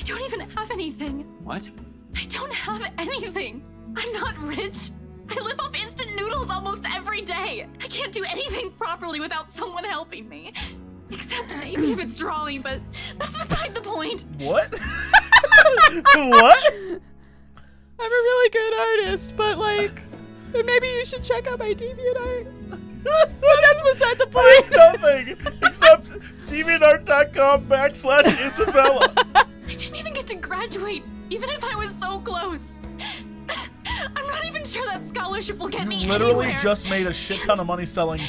Speaker 6: don't even have anything.
Speaker 4: What?
Speaker 6: I don't have anything. I'm not rich. I live off instant noodles almost every day. I can't do anything properly without someone helping me. Except maybe if it's drawing, but that's beside the point.
Speaker 1: What? What?
Speaker 2: I'm a really good artist, but like, maybe you should check out my DeviantArt. But that's beside the point.
Speaker 1: Nothing except DeviantArt.com/Isabella.
Speaker 6: I didn't even get to graduate, even if I was so close. I'm not even sure that scholarship will get me
Speaker 1: Literally
Speaker 6: anywhere.
Speaker 1: just made a shit ton of money selling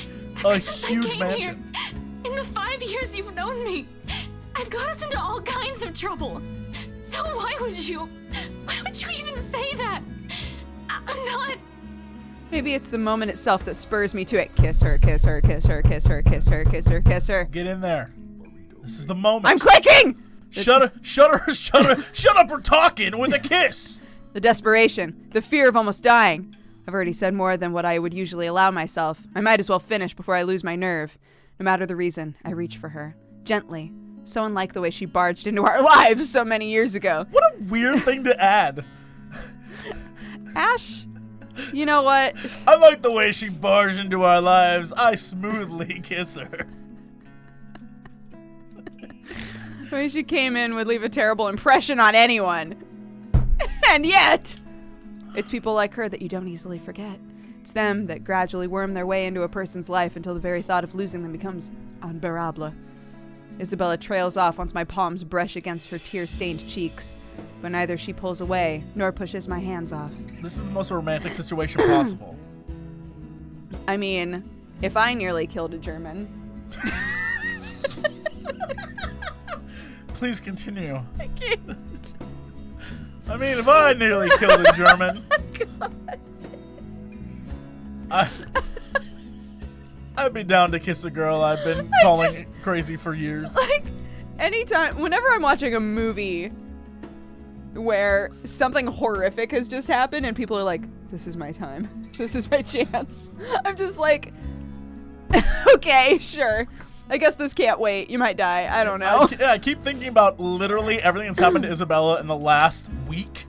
Speaker 1: a huge mansion.
Speaker 6: In the 5 years you've known me, I've got us into all kinds of trouble. So why would you even say that? I'm not.
Speaker 2: Maybe it's the moment itself that spurs me to it. Kiss her, kiss her, kiss her, kiss her, kiss her, kiss her, kiss her.
Speaker 1: Get in there. This is the moment.
Speaker 2: I'm clicking!
Speaker 1: Shut up, we're talking with a kiss.
Speaker 2: The desperation, the fear of almost dying. I've already said more than what I would usually allow myself. I might as well finish before I lose my nerve. No matter the reason, I reach for her. Gently. So unlike the way she barged into our lives so many years ago.
Speaker 1: What a weird thing to add.
Speaker 2: Ash, you know what?
Speaker 1: I like the way she barged into our lives. I smoothly kiss her.
Speaker 2: The way she came in would leave a terrible impression on anyone. And yet, it's people like her that you don't easily forget. It's them that gradually worm their way into a person's life until the very thought of losing them becomes unbearable. Isabella trails off once my palms brush against her tear-stained cheeks, but neither she pulls away nor pushes my hands off.
Speaker 1: This is the most romantic situation possible.
Speaker 2: I mean, if I nearly killed a German.
Speaker 1: Please continue.
Speaker 2: I can't.
Speaker 1: I mean, if I nearly killed a German, I'd be down to kiss a girl I've been calling crazy for years.
Speaker 2: Like, anytime, whenever I'm watching a movie where something horrific has just happened and people are like, this is my time. This is my chance. I'm just like, okay, sure. I guess this can't wait. You might die. I don't know.
Speaker 1: I keep thinking about literally everything that's happened to Isabella in the last week.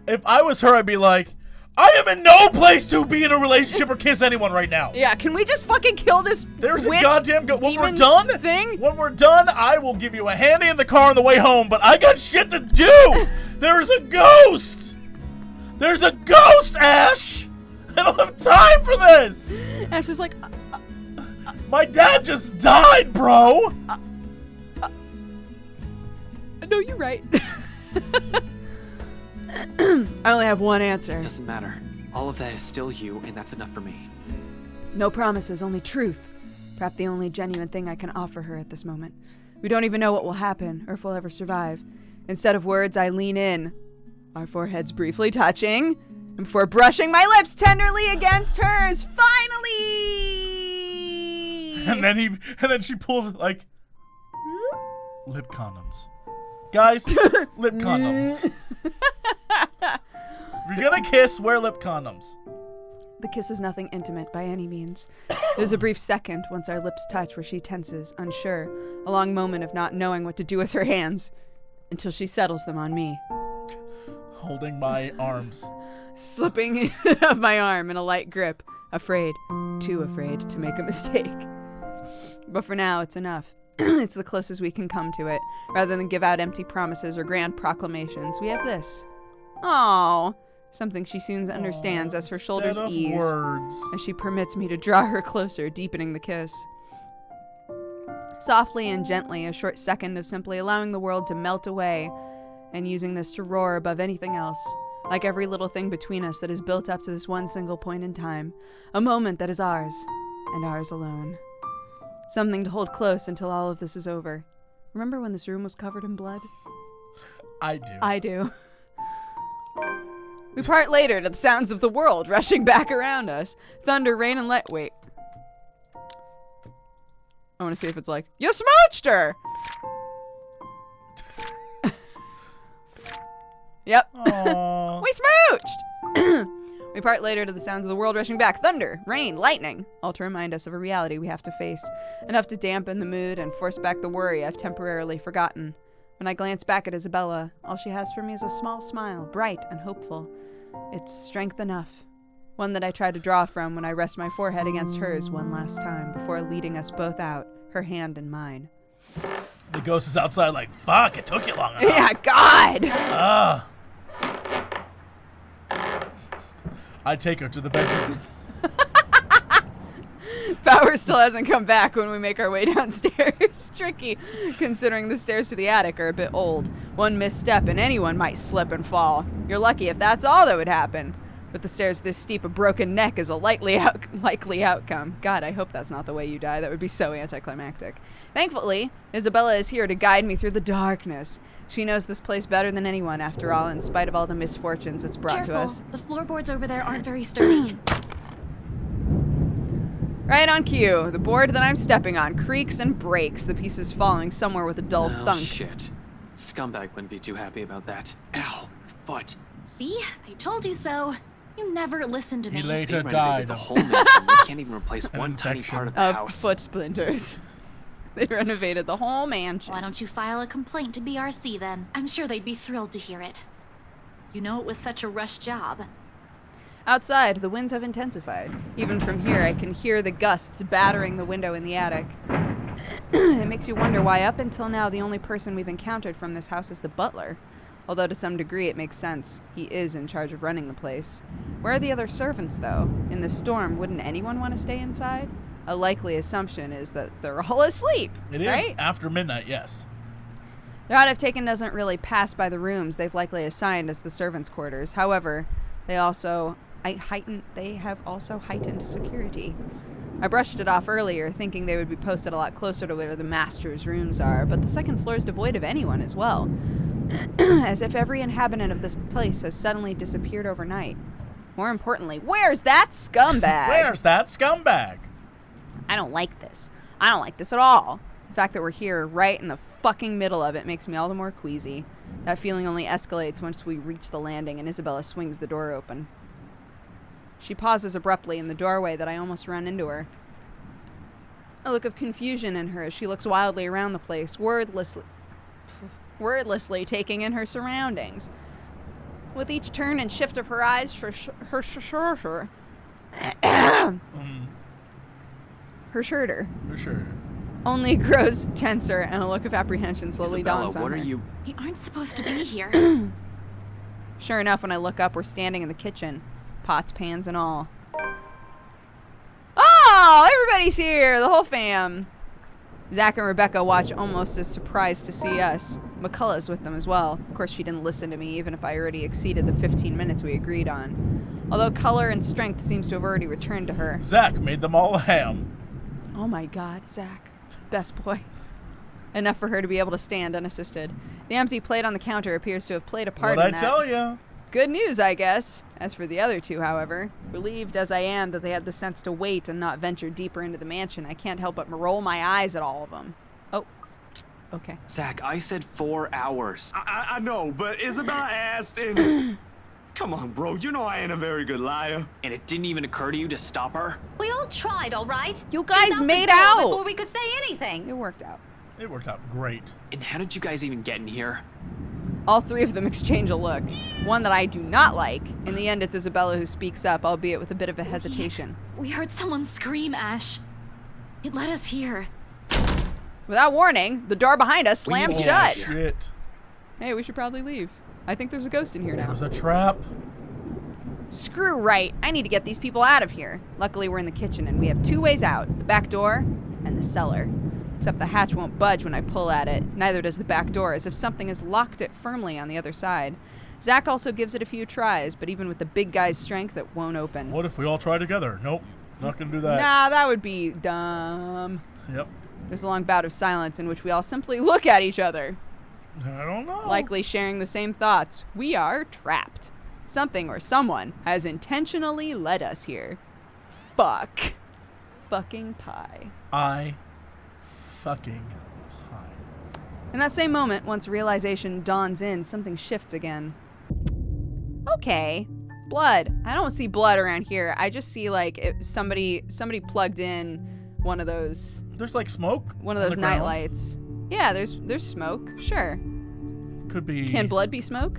Speaker 1: If I was her, I'd be like, I am in no place to be in a relationship or kiss anyone right now.
Speaker 2: Yeah, can we just fucking kill this
Speaker 1: There's
Speaker 2: witch
Speaker 1: a goddamn when we're
Speaker 2: demon
Speaker 1: done,
Speaker 2: thing?
Speaker 1: When we're done, I will give you a handy in the car on the way home, but I got shit to do. There's a ghost. There's a ghost, Ash. I don't have time for this.
Speaker 2: Ash is like,
Speaker 1: my dad just died, bro.
Speaker 2: no, you're right. I only have one answer.
Speaker 4: Doesn't matter. All of that is still you, and that's enough for me.
Speaker 2: No promises, only truth. Perhaps the only genuine thing I can offer her at this moment. We don't even know what will happen, or if we'll ever survive. Instead of words, I lean in, our foreheads briefly touching, and before brushing my lips tenderly against hers, finally!
Speaker 1: And then she pulls like lip condoms. Guys, lip condoms. If you're gonna kiss, wear lip condoms.
Speaker 2: The kiss is nothing intimate by any means. There's a brief second once our lips touch where she tenses, unsure, a long moment of not knowing what to do with her hands, until she settles them on me.
Speaker 1: Holding my arms.
Speaker 2: Slipping of my arm in a light grip, afraid, too afraid to make a mistake. But for now, it's enough. It's the closest we can come to it. Rather than give out empty promises or grand proclamations, we have this. Oh, Something she soon understands as her shoulders
Speaker 1: Instead of
Speaker 2: ease,
Speaker 1: words.
Speaker 2: as she permits me to draw her closer, deepening the kiss. Softly and gently, a short second of simply allowing the world to melt away, and using this to roar above anything else, like every little thing between us that is built up to this one single point in time, a moment that is ours, and ours alone. Something to hold close until all of this is over. Remember when this room was covered in blood?
Speaker 1: I do.
Speaker 2: I do. We part later to the sounds of the world rushing back around us. Thunder, rain, and wait. I want to see if it's like, you smooched her! Yep. We smooched! We part later to the sounds of the world rushing back. Thunder, rain, lightning, all to remind us of a reality we have to face. Enough to dampen the mood and force back the worry I've temporarily forgotten. When I glance back at Isabella, all she has for me is a small smile, bright and hopeful. It's strength enough. One that I try to draw from when I rest my forehead against hers one last time before leading us both out, her hand in mine.
Speaker 1: The ghost is outside like, fuck, it took you long enough.
Speaker 2: Yeah, God!
Speaker 1: I take her to the bedroom.
Speaker 2: Power still hasn't come back when we make our way downstairs. Tricky, considering the stairs to the attic are a bit old. One misstep and anyone might slip and fall. You're lucky if that's all that would happen. With the stairs this steep, a broken neck is a likely outcome. God, I hope that's not the way you die. That would be so anticlimactic. Thankfully, Isabella is here to guide me through the darkness. She knows this place better than anyone, after all, in spite of all the misfortunes it's brought to us.
Speaker 6: The floorboards over there aren't very sturdy.
Speaker 2: Right on cue. The board that I'm stepping on creaks and breaks, the pieces falling somewhere with a dull thunk.
Speaker 4: Shit. Scumbag wouldn't be too happy about that. Ow, foot.
Speaker 6: See? I told you so. You never listened to me.
Speaker 1: He later
Speaker 4: They
Speaker 1: died.
Speaker 4: renovated the whole mansion. They can't even replace one tiny part of the house.
Speaker 2: Foot splinters. They renovated the whole mansion.
Speaker 6: Why don't you file a complaint to BRC then? I'm sure they'd be thrilled to hear it. You know it was such a rush job.
Speaker 2: Outside, the winds have intensified. Even from here, I can hear the gusts battering the window in the attic. It makes you wonder why up until now the only person we've encountered from this house is the butler. Although to some degree it makes sense. He is in charge of running the place. Where are the other servants, though? In the storm, wouldn't anyone want to stay inside? A likely assumption is that they're all asleep,
Speaker 1: It is
Speaker 2: right?
Speaker 1: after midnight, yes.
Speaker 2: The route I've taken doesn't really pass by the rooms they've likely assigned as the servants' quarters. However, they have also heightened security. I brushed it off earlier, thinking they would be posted a lot closer to where the master's rooms are, but the second floor is devoid of anyone as well. As if every inhabitant of this place has suddenly disappeared overnight. More importantly, where's that scumbag?
Speaker 1: Where's that scumbag?
Speaker 2: I don't like this. I don't like this at all. The fact that we're here right in the fucking middle of it makes me all the more queasy. That feeling only escalates once we reach the landing and Isabella swings the door open. She pauses abruptly in the doorway that I almost run into her. A look of confusion in her as she looks wildly around the place, wordlessly taking in her surroundings. Her each turn and shift of her eyes, her shirter only grows tenser, and a look of apprehension slowly dawns on her.
Speaker 4: What are you?
Speaker 6: We aren't supposed to be here.
Speaker 2: Sure enough, when I look up, we're standing in the kitchen, pots, pans, and all. Oh, everybody's here, the whole fam. Zach and Rebecca watch almost as surprised to see us. McCullough's with them as well. Of course, she didn't listen to me, even if I already exceeded the 15 minutes we agreed on. Although color and strength seems to have already returned to her.
Speaker 1: Zach made them all a ham.
Speaker 2: Oh my God, Zach. Best boy. Enough for her to be able to stand unassisted. The empty plate on the counter appears to have played a part in that.
Speaker 1: What'd I tell ya?
Speaker 2: Good news, I guess. As for the other two, however, relieved as I am that they had the sense to wait and not venture deeper into the mansion, I can't help but roll my eyes at all of them. Oh, okay.
Speaker 4: Zach, I said 4 hours.
Speaker 3: I know, but Isabella asked and... Come on, bro. You know I ain't a very good liar.
Speaker 4: And it didn't even occur to you to stop her?
Speaker 10: We all tried, all right?
Speaker 2: You guys
Speaker 10: She's
Speaker 2: made
Speaker 10: the door
Speaker 2: out.
Speaker 10: before we could say anything.
Speaker 2: It worked out.
Speaker 1: It worked out great.
Speaker 4: And how did you guys even get in here?
Speaker 2: All three of them exchange a look. One that I do not like. In the end, it's Isabella who speaks up, albeit with a bit of a hesitation.
Speaker 6: We heard someone scream, Ash. It led us here.
Speaker 2: Without warning, the door behind us slams shut.
Speaker 1: Shit.
Speaker 2: Hey, we should probably leave. I think there's a ghost in here
Speaker 1: It
Speaker 2: now.
Speaker 1: was a trap.
Speaker 2: Screw right. I need to get these people out of here. Luckily, we're in the kitchen and we have 2 ways out. The back door and the cellar. Except the hatch won't budge when I pull at it. Neither does the back door, as if something has locked it firmly on the other side. Zach also gives it a few tries, but even with the big guy's strength, it won't open.
Speaker 1: What if we all try together? Nope. Not gonna do that.
Speaker 2: Nah, that would be dumb.
Speaker 1: Yep.
Speaker 2: There's a long bout of silence in which we all simply look at each other.
Speaker 1: I don't know.
Speaker 2: Likely sharing the same thoughts. We are trapped. Something or someone has intentionally led us here. Fuck. Fucking pie.
Speaker 1: Fucking pie.
Speaker 2: In that same moment, once realization dawns in, something shifts again. Okay. Blood. I don't see blood around here. I just see like somebody plugged in one of those.
Speaker 1: There's like smoke.
Speaker 2: One of those night lights. Yeah, there's smoke. Sure.
Speaker 1: Could be.
Speaker 2: Can blood be smoke?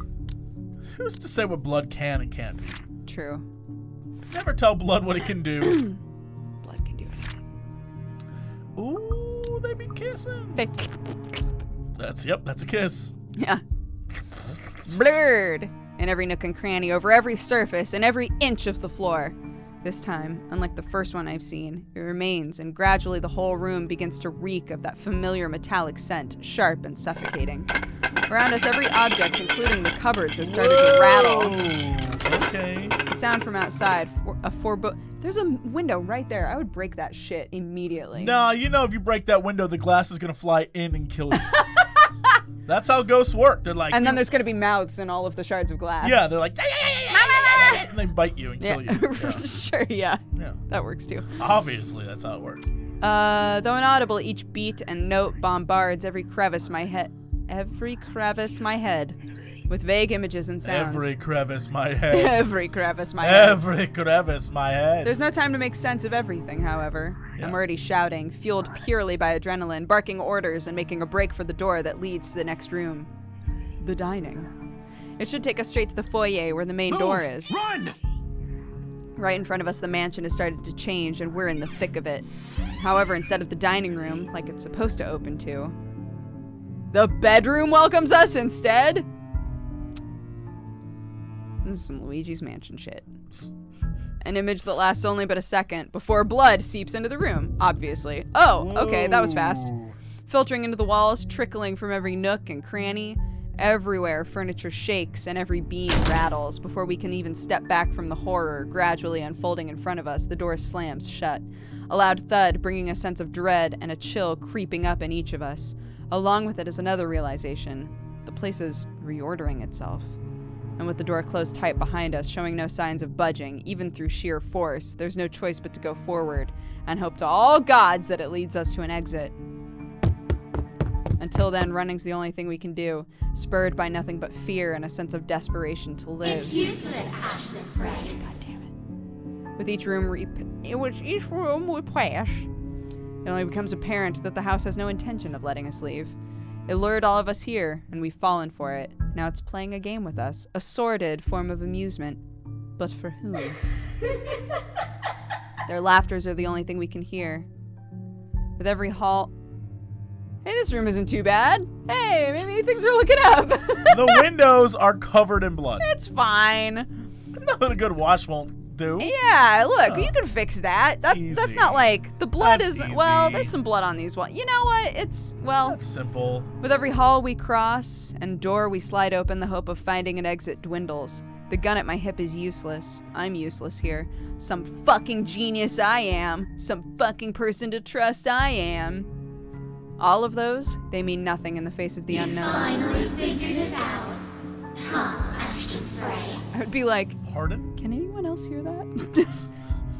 Speaker 1: Who's to say what blood can and can't do?
Speaker 2: True.
Speaker 1: Never tell blood what it can do.
Speaker 2: Blood can do anything.
Speaker 1: Ooh, they be kissing. That's a kiss.
Speaker 2: Yeah. Blurred in every nook and cranny, over every surface, and every inch of the floor. This time, unlike the first one I've seen, it remains, and gradually the whole room begins to reek of that familiar metallic scent, sharp and suffocating. Around us, every object, including the cupboards, has started to rattle.
Speaker 1: Okay.
Speaker 2: The sound from outside, there's a window right there. I would break that shit immediately.
Speaker 1: Nah, you know if you break that window, the glass is gonna fly in and kill you. That's how ghosts work. They're like,
Speaker 2: and then there's gonna be mouths in all of the shards of glass.
Speaker 1: Yeah, they're like, and they bite you and kill you. Yeah.
Speaker 2: Sure, yeah.
Speaker 1: Yeah.
Speaker 2: That works too.
Speaker 1: Obviously, that's how it works.
Speaker 2: Though inaudible, each beat and note bombards every crevice my head, with vague images and sounds.
Speaker 1: Every crevice my head.
Speaker 2: Every crevice my head.
Speaker 1: Every crevice my head.
Speaker 2: There's no time to make sense of everything, however. Yeah. I'm already shouting, fueled purely by adrenaline, barking orders and making a break for the door that leads to the next room. The dining. It should take us straight to the foyer where the main door is.
Speaker 3: Run!
Speaker 2: Right in front of us, the mansion has started to change, and we're in the thick of it. However, instead of the dining room, like it's supposed to open to, the bedroom welcomes us instead. This is some Luigi's Mansion shit. An image that lasts only but a second before blood seeps into the room, obviously. Oh, okay, that was fast. Filtering into the walls, trickling from every nook and cranny. Everywhere, furniture shakes and every beam rattles. Before we can even step back from the horror gradually unfolding in front of us, the door slams shut. A loud thud, bringing a sense of dread and a chill creeping up in each of us. Along with it is another realization. The place is reordering itself. And with the door closed tight behind us, showing no signs of budging, even through sheer force, there's no choice but to go forward and hope to all gods that it leads us to an exit. Until then, running's the only thing we can do, spurred by nothing but fear and a sense of desperation to live.
Speaker 10: It's useless, Ashton Frey.
Speaker 2: God damn it. With each room we pass, it only becomes apparent that the house has no intention of letting us leave. It lured all of us here, and we've fallen for it. Now it's playing a game with us, a sordid form of amusement. But for whom? Their laughters are the only thing we can hear. With every halt... Hey, this room isn't too bad. Hey, maybe things are looking up.
Speaker 1: The windows are covered in blood.
Speaker 2: It's fine.
Speaker 1: Nothing a good wash won't do.
Speaker 2: Yeah, look, you can fix that. That's not like the blood
Speaker 1: That's
Speaker 2: is.
Speaker 1: easy.
Speaker 2: Well, there's some blood on these walls. You know what? It's
Speaker 1: That's simple.
Speaker 2: With every hall we cross and door we slide open, the hope of finding an exit dwindles. The gun at my hip is useless. I'm useless here. Some fucking genius I am. Some fucking person to trust I am. All of those, they mean nothing in the face of the unknown.
Speaker 10: Finally figured it out. Huh, Ashton Frey.
Speaker 2: I would be like,
Speaker 1: pardon?
Speaker 2: Can anyone else hear that?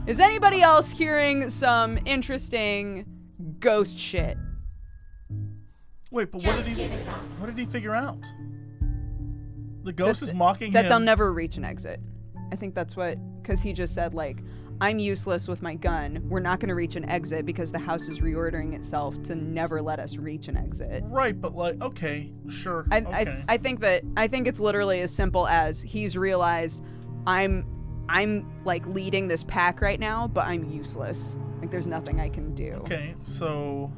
Speaker 2: Is anybody else hearing some interesting ghost shit?
Speaker 1: Wait, but what did he figure out? The ghost is mocking
Speaker 2: that
Speaker 1: him.
Speaker 2: They'll never reach an exit. I think that's what, because he just said, like, I'm useless with my gun. We're not going to reach an exit because the house is reordering itself to never let us reach an exit.
Speaker 1: Right, but like, okay, sure.
Speaker 2: I think it's literally as simple as he's realized I'm like leading this pack right now, but I'm useless. Like there's nothing I can do.
Speaker 1: Okay, so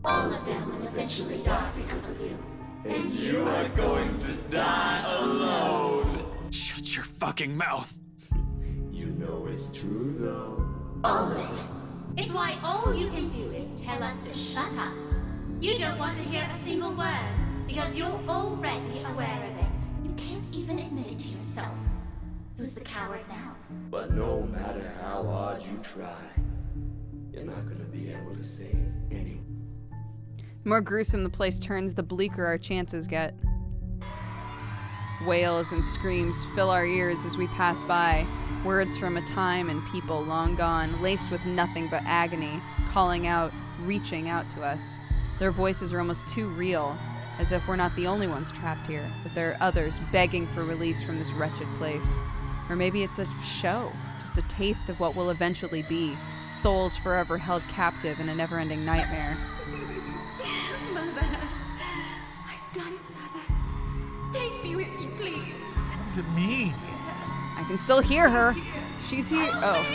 Speaker 10: all of them will eventually die because of you.
Speaker 3: And you are going to die alone.
Speaker 4: Shut your fucking mouth.
Speaker 3: You know it's true, though.
Speaker 10: All of it. It's why all you can do is tell us to shut up. You don't want to hear a single word, because you're already aware of it. You can't even admit it to yourself. Who's the coward now?
Speaker 3: But no matter how hard you try, you're not gonna be able to save anyone.
Speaker 2: The more gruesome the place turns, the bleaker our chances get. Wails and screams fill our ears as we pass by, words from a time and people long gone, laced with nothing but agony, calling out, reaching out to us. Their voices are almost too real, as if we're not the only ones trapped here, that there are others begging for release from this wretched place. Or maybe it's a show, just a taste of what will eventually be, souls forever held captive in a never-ending nightmare.
Speaker 6: Mother, I've done it, Mother. Take me with you, please.
Speaker 1: What does it mean?
Speaker 2: I can still hear her. She's here. Oh.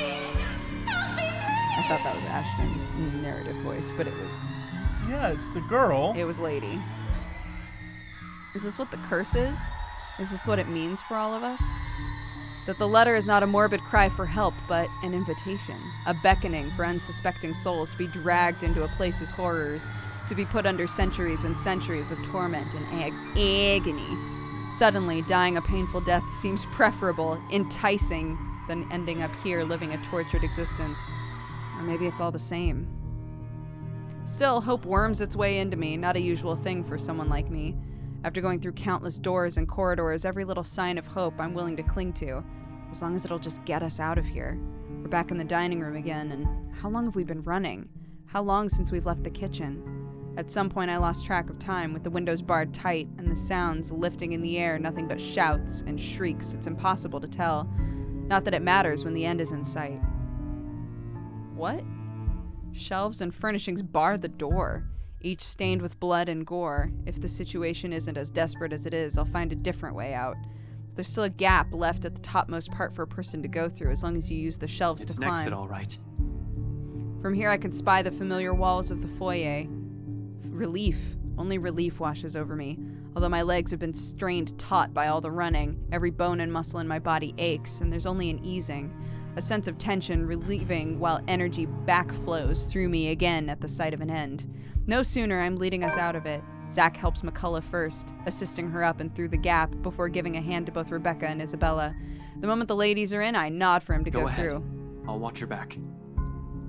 Speaker 2: I thought that was Ashton's narrative voice, but it was...
Speaker 1: Yeah, it's the girl.
Speaker 2: It was Lady. Is this what the curse is? Is this what it means for all of us? That the letter is not a morbid cry for help, but an invitation, a beckoning for unsuspecting souls to be dragged into a place's horrors, to be put under centuries and centuries of torment and agony. Suddenly, dying a painful death seems preferable, enticing, than ending up here living a tortured existence. Or maybe it's all the same. Still, hope worms its way into me, not a usual thing for someone like me. After going through countless doors and corridors, every little sign of hope I'm willing to cling to, as long as it'll just get us out of here. We're back in the dining room again, and how long have we been running? How long since we've left the kitchen? At some point I lost track of time, with the windows barred tight and the sounds lifting in the air, nothing but shouts and shrieks. It's impossible to tell. Not that it matters when the end is in sight. What? Shelves and furnishings bar the door, each stained with blood and gore. If the situation isn't as desperate as it is, I'll find a different way out. There's still a gap left at the topmost part for a person to go through, as long as you use the shelves to climb.
Speaker 4: It's next, all right.
Speaker 2: From here I can spy the familiar walls of the foyer. Relief. Only relief washes over me. Although my legs have been strained taut by all the running, every bone and muscle in my body aches, and there's only an easing. A sense of tension relieving while energy backflows through me again at the sight of an end. No sooner I'm leading us out of it. Zach helps McCullough first, assisting her up and through the gap before giving a hand to both Rebecca and Isabella. The moment the ladies are in, I nod for him to go
Speaker 4: ahead.
Speaker 2: through.
Speaker 4: I'll watch your back.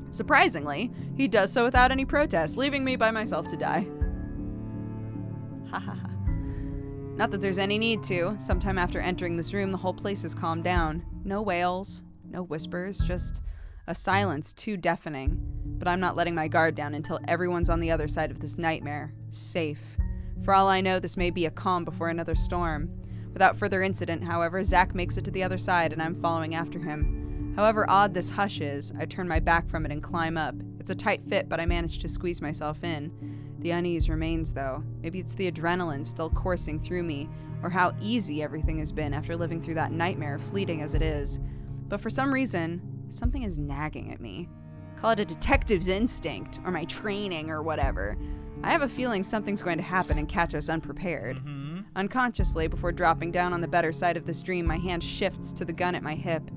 Speaker 2: Surprisingly, he does so without any protest, leaving me by myself to die. Ha ha ha. Not that there's any need to. Sometime after entering this room, the whole place has calmed down. No wails, no whispers, just a silence too deafening. But I'm not letting my guard down until everyone's on the other side of this nightmare, safe. For all I know, this may be a calm before another storm. Without further incident, however, Zach makes it to the other side and I'm following after him. However odd this hush is, I turn my back from it and climb up. It's a tight fit, but I manage to squeeze myself in. The unease remains, though. Maybe it's the adrenaline still coursing through me, or how easy everything has been after living through that nightmare, fleeting as it is. But for some reason, something is nagging at me. Call it a detective's instinct, or my training, or whatever. I have a feeling something's going to happen and catch us unprepared. Unconsciously, before dropping down on the better side of this dream, my hand shifts to the gun at my hip.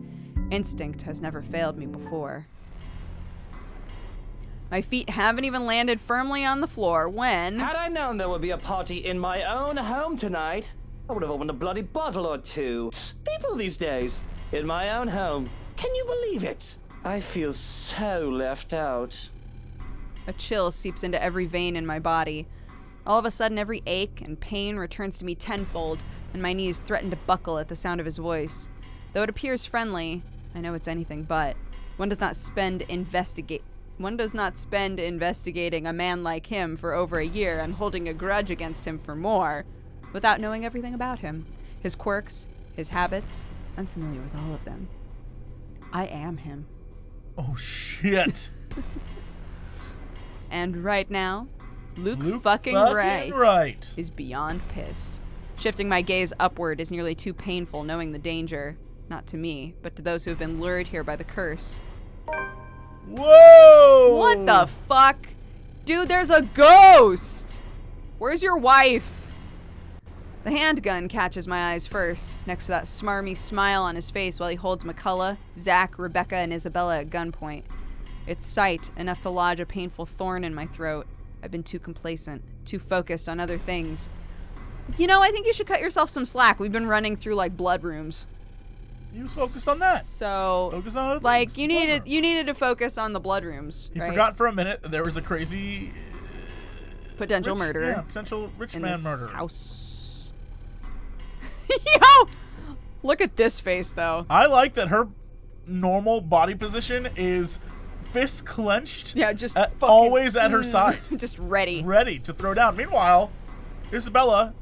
Speaker 2: Instinct has never failed me before. My feet haven't even landed firmly on the floor when...
Speaker 14: Had I known there would be a party in my own home tonight, I would have opened a bloody bottle or two. People these days, in my own home. Can you believe it? I feel so left out.
Speaker 2: A chill seeps into every vein in my body. All of a sudden, every ache and pain returns to me tenfold, and my knees threaten to buckle at the sound of his voice. Though it appears friendly, I know it's anything but. One does not spend investigating a man like him for over a year and holding a grudge against him for more, without knowing everything about him. His quirks, his habits, I'm familiar with all of them. I am him.
Speaker 1: Oh, shit.
Speaker 2: And right now, Luke fucking Wright is beyond pissed. Shifting my gaze upward is nearly too painful, knowing the danger. Not to me, but to those who have been lured here by the curse.
Speaker 1: Whoa!
Speaker 2: What the fuck? Dude, there's a ghost! Where's your wife? The handgun catches my eyes first, next to that smarmy smile on his face while he holds McCullough, Zach, Rebecca, and Isabella at gunpoint. It's sight, enough to lodge a painful thorn in my throat. I've been too complacent, too focused on other things. You know, I think you should cut yourself some slack. We've been running through, like, blood rooms.
Speaker 1: You focused on that.
Speaker 2: So,
Speaker 1: focus on other
Speaker 2: like,
Speaker 1: things.
Speaker 2: you needed to focus on the blood rooms,
Speaker 1: You
Speaker 2: right?
Speaker 1: forgot for a minute that there was a crazy...
Speaker 2: potential murderer.
Speaker 1: Yeah, potential rich
Speaker 2: in
Speaker 1: man
Speaker 2: this
Speaker 1: murderer.
Speaker 2: house. Yo! Look at this face, though.
Speaker 1: I like that her normal body position is fists clenched.
Speaker 2: Yeah, just
Speaker 1: always at her side.
Speaker 2: Just ready.
Speaker 1: Ready to throw down. Meanwhile, Isabella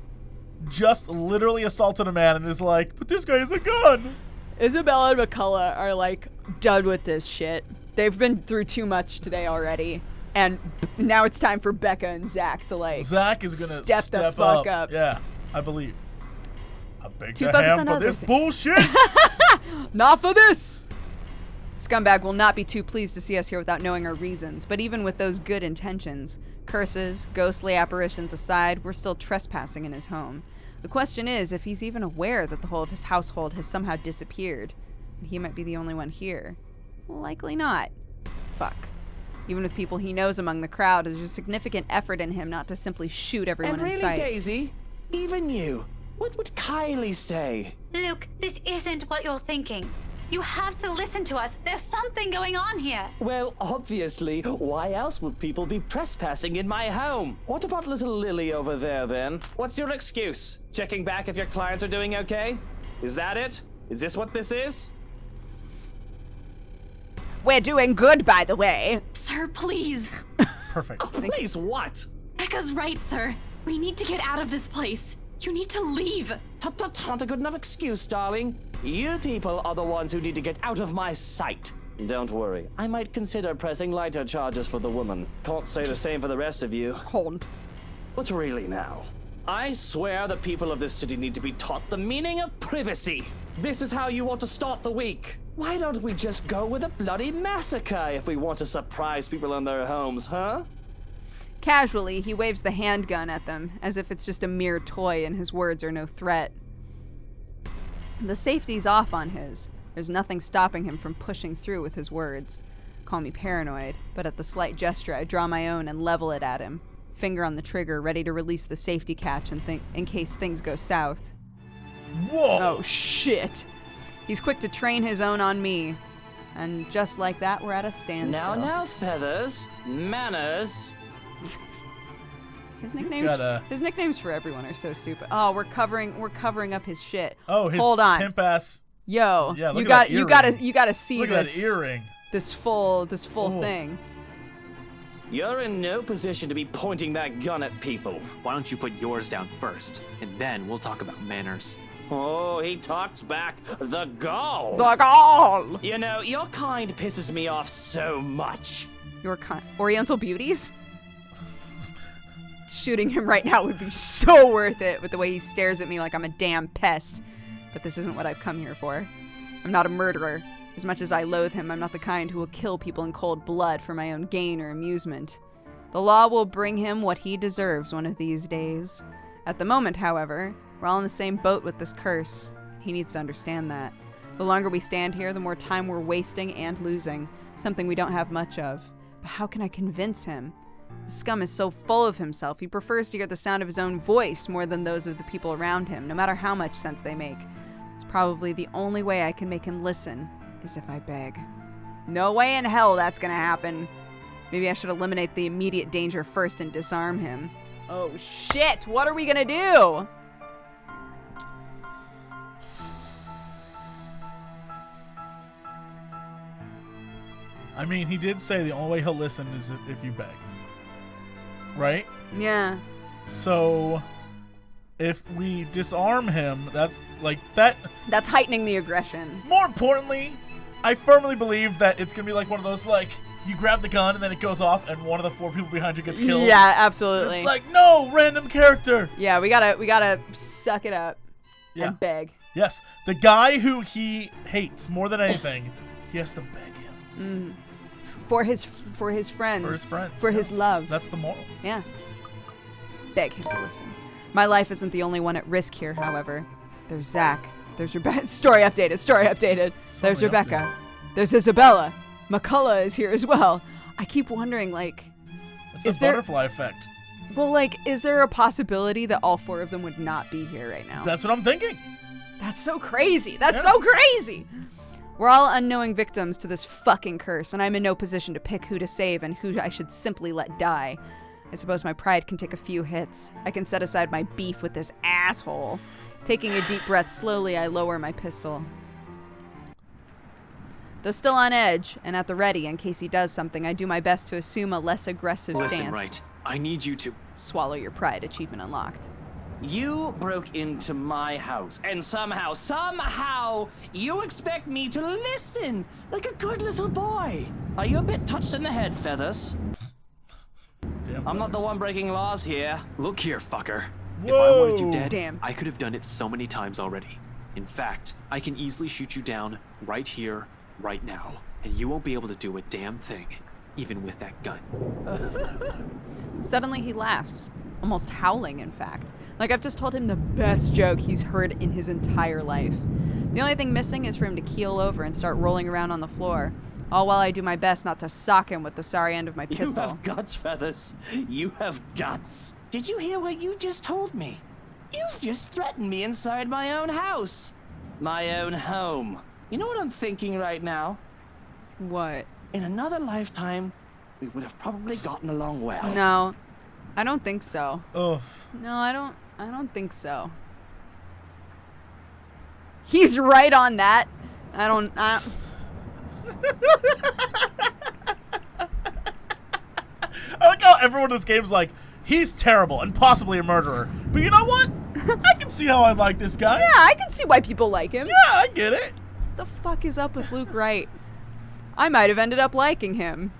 Speaker 1: just literally assaulted a man and is like, but this guy has a gun.
Speaker 2: Isabella and McCullough are, like, done with this shit. They've been through too much today already. And now it's time for Becca and Zach to, like,
Speaker 1: Zach is going to
Speaker 2: step the fuck up.
Speaker 1: Yeah, I believe. I beg
Speaker 2: Too
Speaker 1: to
Speaker 2: focused
Speaker 1: ham
Speaker 2: on
Speaker 1: for
Speaker 2: other
Speaker 1: this
Speaker 2: things.
Speaker 1: bullshit.
Speaker 2: Not for this! Scumbag will not be too pleased to see us here without knowing our reasons, but even with those good intentions, curses, ghostly apparitions aside, we're still trespassing in his home. The question is if he's even aware that the whole of his household has somehow disappeared, and he might be the only one here. Likely not. Fuck. Even with people he knows among the crowd, there's a significant effort in him not to simply shoot everyone
Speaker 14: And
Speaker 2: in
Speaker 14: really,
Speaker 2: sight.
Speaker 14: Daisy, even you, what would Kylie say?
Speaker 10: Luke, this isn't what you're thinking. You have to listen to us. There's something going on here.
Speaker 14: Well, obviously, why else would people be trespassing in my home? What about little Lily over there, then? What's your excuse? Checking back if your clients are doing okay? Is that it? Is this what this is?
Speaker 2: We're doing good, by the way.
Speaker 6: Sir, please.
Speaker 1: Perfect.
Speaker 14: Oh, please, what?
Speaker 6: Becca's right, sir. We need to get out of this place. You need to leave.
Speaker 14: Not a good enough excuse, darling. You people are the ones who need to get out of my sight. Don't worry, I might consider pressing lighter charges for the woman. Can't say the same for the rest of you.
Speaker 2: Hold.
Speaker 14: But really now, I swear the people of this city need to be taught the meaning of privacy. This is how you want to start the week. Why don't we just go with a bloody massacre if we want to surprise people in their homes, huh?
Speaker 2: Casually, he waves the handgun at them, as if it's just a mere toy and his words are no threat. The safety's off on his. There's nothing stopping him from pushing through with his words. Call me paranoid, but at the slight gesture, I draw my own and level it at him. Finger on the trigger, ready to release the safety catch in case things go south.
Speaker 1: Whoa!
Speaker 2: Oh, shit. He's quick to train his own on me. And just like that, we're at a standstill.
Speaker 14: Now, Feathers. Manners.
Speaker 2: His nicknames for everyone are so stupid. Oh, we're covering up his shit.
Speaker 1: Oh, his
Speaker 2: Hold on.
Speaker 1: pimp ass.
Speaker 2: Yo,
Speaker 1: Yeah, look
Speaker 2: you
Speaker 1: at
Speaker 2: got
Speaker 1: that
Speaker 2: you
Speaker 1: earring.
Speaker 2: gotta see
Speaker 1: Look
Speaker 2: this
Speaker 1: at that earring.
Speaker 2: This full
Speaker 1: Oh.
Speaker 2: thing.
Speaker 14: You're in no position to be pointing that gun at people.
Speaker 4: Why don't you put yours down first, and then we'll talk about manners.
Speaker 14: Oh, he talks back. The gall.
Speaker 2: The gall.
Speaker 14: You know, your kind pisses me off so much.
Speaker 2: Your Oriental beauties? Shooting him right now would be so worth it with the way he stares at me like I'm a damn pest. But this isn't what I've come here for. I'm not a murderer. As much as I loathe him, I'm not the kind who will kill people in cold blood for my own gain or amusement. The law will bring him what he deserves one of these days. At the moment, however, we're all in the same boat with this curse. He needs to understand that. The longer we stand here, the more time we're wasting and losing, something we don't have much of. But how can I convince him? The scum is so full of himself, he prefers to hear the sound of his own voice more than those of the people around him, no matter how much sense they make. It's probably the only way I can make him listen, is if I beg. No way in hell that's gonna happen. Maybe I should eliminate the immediate danger first and disarm him. Oh shit, what are we gonna do?
Speaker 1: I mean, he did say the only way he'll listen is if you beg. Right?
Speaker 2: Yeah.
Speaker 1: So, if we disarm him, that's like that.
Speaker 2: That's heightening the aggression.
Speaker 1: More importantly, I firmly believe that it's gonna be like one of those, like, you grab the gun and then it goes off and one of the 4 people behind you gets killed.
Speaker 2: Yeah, absolutely.
Speaker 1: It's like, no, random character.
Speaker 2: Yeah, we gotta suck it up and beg.
Speaker 1: Yes, the guy who he hates more than anything, he has to beg him.
Speaker 2: For his friends.
Speaker 1: For his friends.
Speaker 2: For his love.
Speaker 1: That's the moral.
Speaker 2: Yeah. Beg him to listen. My life isn't the only one at risk here, however. There's Zach. There's Rebecca. Story updated. There's Rebecca. There's Isabella. McCullough is here as well. I keep wondering, like...
Speaker 1: It's a butterfly effect.
Speaker 2: Well, like, is there a possibility that all 4 of them would not be here right now?
Speaker 1: That's what I'm thinking.
Speaker 2: That's so crazy. That's so crazy. We're all unknowing victims to this fucking curse, and I'm in no position to pick who to save and who I should simply let die. I suppose my pride can take a few hits. I can set aside my beef with this asshole. Taking a deep breath slowly, I lower my pistol. Though still on edge and at the ready in case he does something, I do my best to assume a less aggressive stance.
Speaker 4: Listen, right. I need you to...
Speaker 2: Swallow your pride. Achievement unlocked.
Speaker 14: You broke into my house, and somehow, you expect me to listen like a good little boy. Are you a bit touched in the head, Feathers? I'm not the one breaking laws here.
Speaker 4: Look here, fucker.
Speaker 1: Whoa.
Speaker 4: If I wanted you dead,
Speaker 2: Damn.
Speaker 4: I could have done it so many times already. In fact, I can easily shoot you down right here, right now, and you won't be able to do a damn thing, even with that gun.
Speaker 2: Suddenly he laughs, almost howling, in fact. Like I've just told him the best joke he's heard in his entire life. The only thing missing is for him to keel over and start rolling around on the floor, all while I do my best not to sock him with the sorry end of my pistol.
Speaker 14: You have guts, Feathers. You have guts. Did you hear what you just told me? You've just threatened me inside my own house. My own home. You know what I'm thinking right now?
Speaker 2: What?
Speaker 14: In another lifetime, we would have probably gotten along well.
Speaker 2: No, I don't think so.
Speaker 1: Oh.
Speaker 2: No, I don't think so. He's right on that. I
Speaker 1: like how everyone in this game's like, he's terrible and possibly a murderer. But you know what? I can see how I like this guy.
Speaker 2: Yeah, I can see why people like him.
Speaker 1: Yeah, I get it.
Speaker 2: What the fuck is up with Luke Wright? I might have ended up liking him,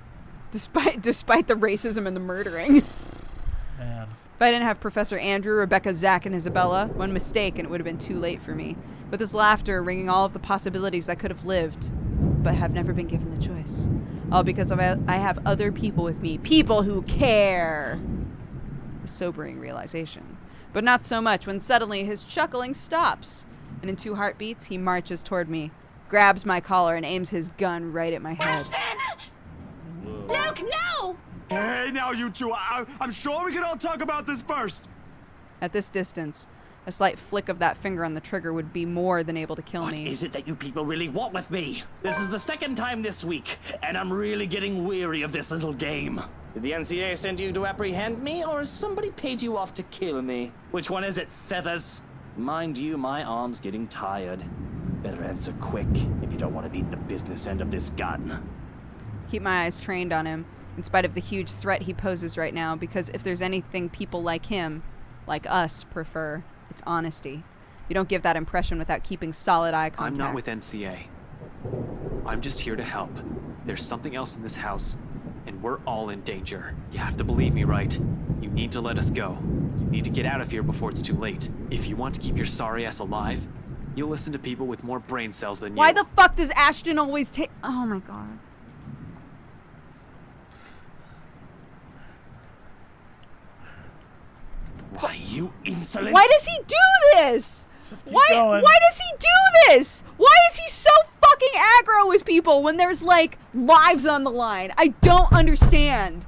Speaker 2: despite the racism and the murdering.
Speaker 1: Man.
Speaker 2: If I didn't have Professor Andrew, Rebecca, Zach, and Isabella, one mistake and it would have been too late for me. With his laughter ringing all of the possibilities I could have lived, but have never been given the choice. All because I have other people with me. People who care. A sobering realization. But not so much when suddenly his chuckling stops. And in 2 heartbeats, he marches toward me, grabs my collar, and aims his gun right at my head.
Speaker 6: Luke, no!
Speaker 3: Hey, now you two, I'm sure we can all talk about this first.
Speaker 2: At this distance, a slight flick of that finger on the trigger would be more than able to kill me.
Speaker 14: What is it that you people really want with me? This is the 2nd time this week, and I'm really getting weary of this little game. Did the NCA send you to apprehend me, or has somebody paid you off to kill me? Which one is it, Feathers? Mind you, my arm's getting tired. Better answer quick if you don't want to beat the business end of this gun.
Speaker 2: Keep my eyes trained on him, in spite of the huge threat he poses right now, because if there's anything people like him, like us, prefer, it's honesty. You don't give that impression without keeping solid eye contact.
Speaker 4: I'm not with NCA. I'm just here to help. There's something else in this house, and we're all in danger. You have to believe me, right? You need to let us go. You need to get out of here before it's too late. If you want to keep your sorry ass alive, you'll listen to people with more brain cells than you.
Speaker 2: Why the fuck does Ashton always take... Oh my god.
Speaker 14: Why, you insolent...
Speaker 2: Why does he do this?
Speaker 1: Just keep
Speaker 2: Why
Speaker 1: going.
Speaker 2: does he do this? Why is he so fucking aggro with people when there's like lives on the line? I don't understand.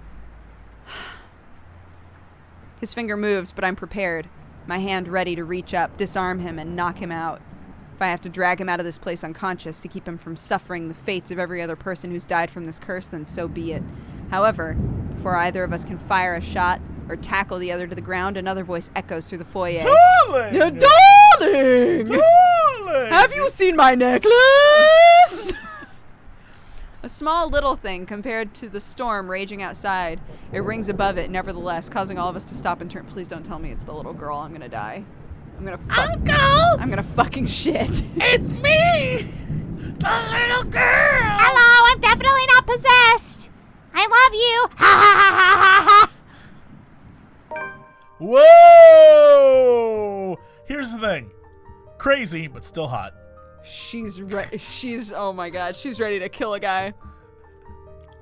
Speaker 2: His finger moves, but I'm prepared. My hand ready to reach up, disarm him, and knock him out. If I have to drag him out of this place unconscious to keep him from suffering the fates of every other person who's died from this curse, then so be it. However, before either of us can fire a shot or tackle the other to the ground, another voice echoes through the foyer.
Speaker 1: Darling!
Speaker 2: Darling!
Speaker 1: Darling!
Speaker 2: Have you seen my necklace? A small little thing compared to the storm raging outside. It rings above it, nevertheless, causing all of us to stop and turn. Please don't tell me it's the little girl. I'm gonna die. I'm gonna fucking shit.
Speaker 13: It's me! The little girl! Hello, I'm definitely not possessed! I love you! Ha ha ha ha ha ha!
Speaker 1: Whoa! Here's the thing. Crazy, but still hot.
Speaker 2: She's oh my god, she's ready to kill a guy.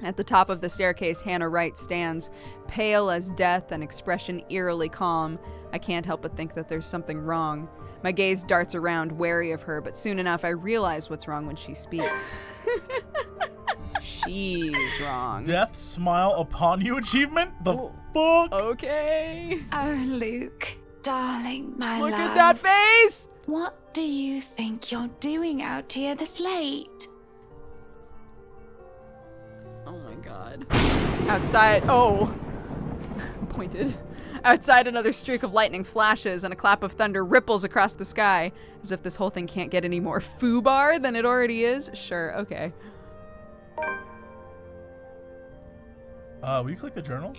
Speaker 2: At the top of the staircase, Hannah Wright stands, pale as death and expression eerily calm. I can't help but think that there's something wrong. My gaze darts around, wary of her, but soon enough I realize what's wrong when she speaks. She's wrong.
Speaker 1: Death smile upon you achievement? The fuck?
Speaker 2: Okay.
Speaker 6: Oh, Luke, darling, my
Speaker 2: Look
Speaker 6: love.
Speaker 2: at that face!
Speaker 6: What do you think you're doing out here this late?
Speaker 2: Oh my god. Outside. Oh. Pointed. Outside, another streak of lightning flashes and a clap of thunder ripples across the sky. As if this whole thing can't get any more foobar than it already is. Sure, okay.
Speaker 1: Will you click the journal?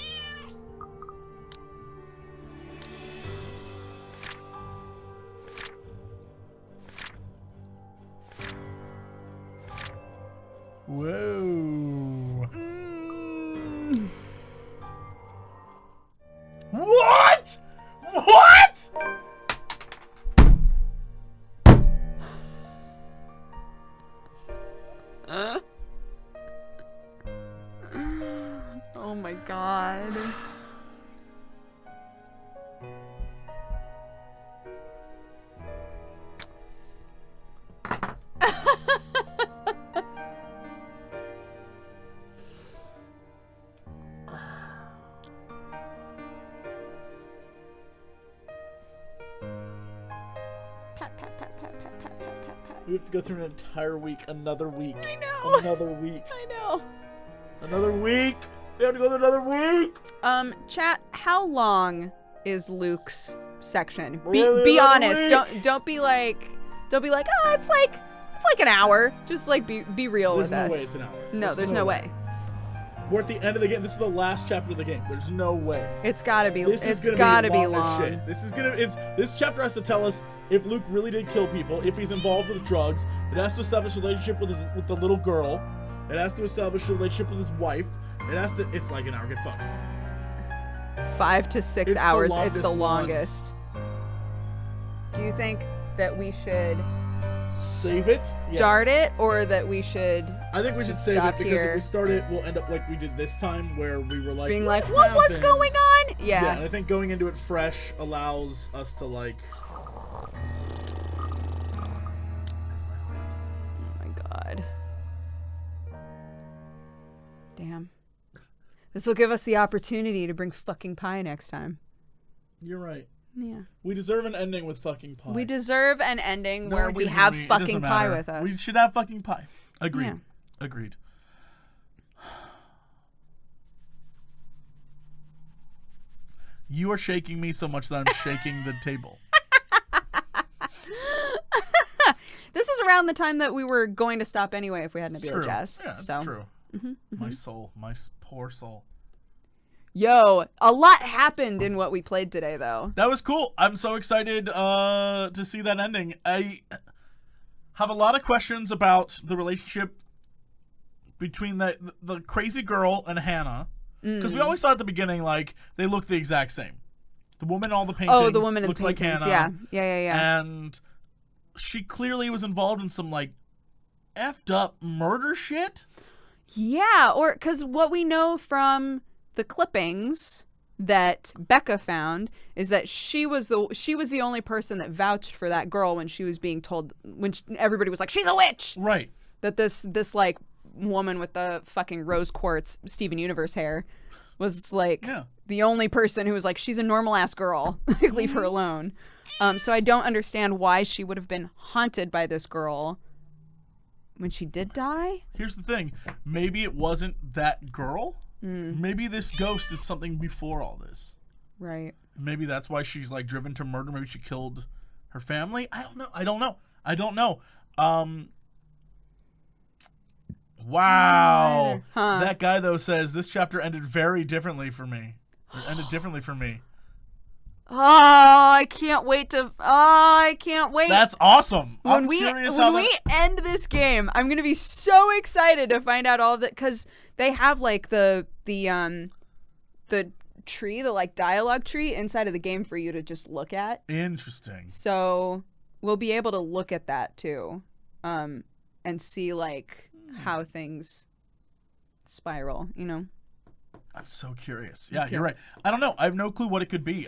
Speaker 1: Whoa. What? What?
Speaker 2: Oh my god.
Speaker 1: We have to go through an entire week, another week.
Speaker 2: I know.
Speaker 1: Another week.
Speaker 2: I know.
Speaker 1: Another week. We have to go through another week.
Speaker 2: Chat, how long is Luke's section?
Speaker 1: Really
Speaker 2: Be
Speaker 1: another
Speaker 2: honest.
Speaker 1: week.
Speaker 2: Don't be like, oh, it's like an hour. Just like be real
Speaker 1: There's
Speaker 2: with
Speaker 1: no
Speaker 2: us.
Speaker 1: way it's an hour.
Speaker 2: No, there's no way.
Speaker 1: We're at the end of the game. This is the last chapter of the game. There's no way.
Speaker 2: It's gotta be.
Speaker 1: This is
Speaker 2: It's
Speaker 1: gonna
Speaker 2: gotta be
Speaker 1: long as
Speaker 2: long.
Speaker 1: shit. This chapter has to tell us if Luke really did kill people, if he's involved with drugs. It has to establish a relationship with the little girl. It has to establish a relationship with his wife. It's like an hour. Get fucked.
Speaker 2: 5 to 6
Speaker 1: It's the
Speaker 2: hours. It's
Speaker 1: longest
Speaker 2: the
Speaker 1: one.
Speaker 2: longest. Do you think that we should
Speaker 1: Save it? Yes.
Speaker 2: start it, or that we should?
Speaker 1: I think we should
Speaker 2: just
Speaker 1: save it
Speaker 2: stop
Speaker 1: because
Speaker 2: here?
Speaker 1: if we start it, we'll end up like we did this time where we were like
Speaker 2: Being like, what was
Speaker 1: happened?"
Speaker 2: going on?
Speaker 1: Yeah,
Speaker 2: Yeah.
Speaker 1: and I think going into it fresh allows us to like.
Speaker 2: Oh my god. Damn. This will give us the opportunity to bring fucking pie next time.
Speaker 1: You're right.
Speaker 2: Yeah.
Speaker 1: We deserve an ending with fucking pie.
Speaker 2: We deserve an ending
Speaker 1: No
Speaker 2: where
Speaker 1: one
Speaker 2: we
Speaker 1: can hear
Speaker 2: have
Speaker 1: me. It
Speaker 2: fucking
Speaker 1: doesn't
Speaker 2: pie
Speaker 1: matter.
Speaker 2: with us.
Speaker 1: We should have fucking pie. Agreed.
Speaker 2: Yeah.
Speaker 1: Agreed. You are shaking me so much that I'm shaking the table.
Speaker 2: This is around the time that we were going to stop anyway if we hadn't
Speaker 1: It's
Speaker 2: been
Speaker 1: true.
Speaker 2: Jazz.
Speaker 1: Yeah, it's
Speaker 2: so.
Speaker 1: true.
Speaker 2: Mhm,
Speaker 1: My
Speaker 2: mhm.
Speaker 1: soul. My poor soul.
Speaker 2: Yo, a lot happened in what we played today, though.
Speaker 1: That was cool. I'm so excited to see that ending. I have a lot of questions about the relationship between the crazy girl and Hannah. Because we always thought at the beginning, like, they look the exact same. The woman in all the paintings
Speaker 2: Oh, the woman in
Speaker 1: looks
Speaker 2: the
Speaker 1: like
Speaker 2: paintings.
Speaker 1: Hannah.
Speaker 2: Yeah.
Speaker 1: And she clearly was involved in some, like, effed up murder shit.
Speaker 2: Yeah, or because what we know from the clippings that Becca found is that she was the only person that vouched for that girl when she was being told, everybody was like, she's a witch.
Speaker 1: Right.
Speaker 2: That this like woman with the fucking rose quartz Steven Universe hair was like the only person who was like, she's a normal ass girl. Like, leave her alone. So I don't understand why she would have been haunted by this girl when she did die.
Speaker 1: Here's the thing. Maybe it wasn't that girl. Maybe this ghost is something before all this.
Speaker 2: Right.
Speaker 1: Maybe that's why she's like driven to murder. Maybe she killed her family. I don't know. Wow.
Speaker 2: Huh.
Speaker 1: That guy though says this chapter ended very differently for me. It ended differently for me.
Speaker 2: Oh, I can't wait.
Speaker 1: That's awesome.
Speaker 2: When
Speaker 1: I'm
Speaker 2: we
Speaker 1: curious how
Speaker 2: we end this game, I'm gonna be so excited to find out all of that, because they have like the tree, the like dialogue tree inside of the game for you to just look at.
Speaker 1: Interesting.
Speaker 2: So we'll be able to look at that too, and see like how things spiral. You know.
Speaker 1: I'm so curious.
Speaker 2: Me
Speaker 1: Yeah,
Speaker 2: too.
Speaker 1: you're right. I don't know. I have no clue what it could be.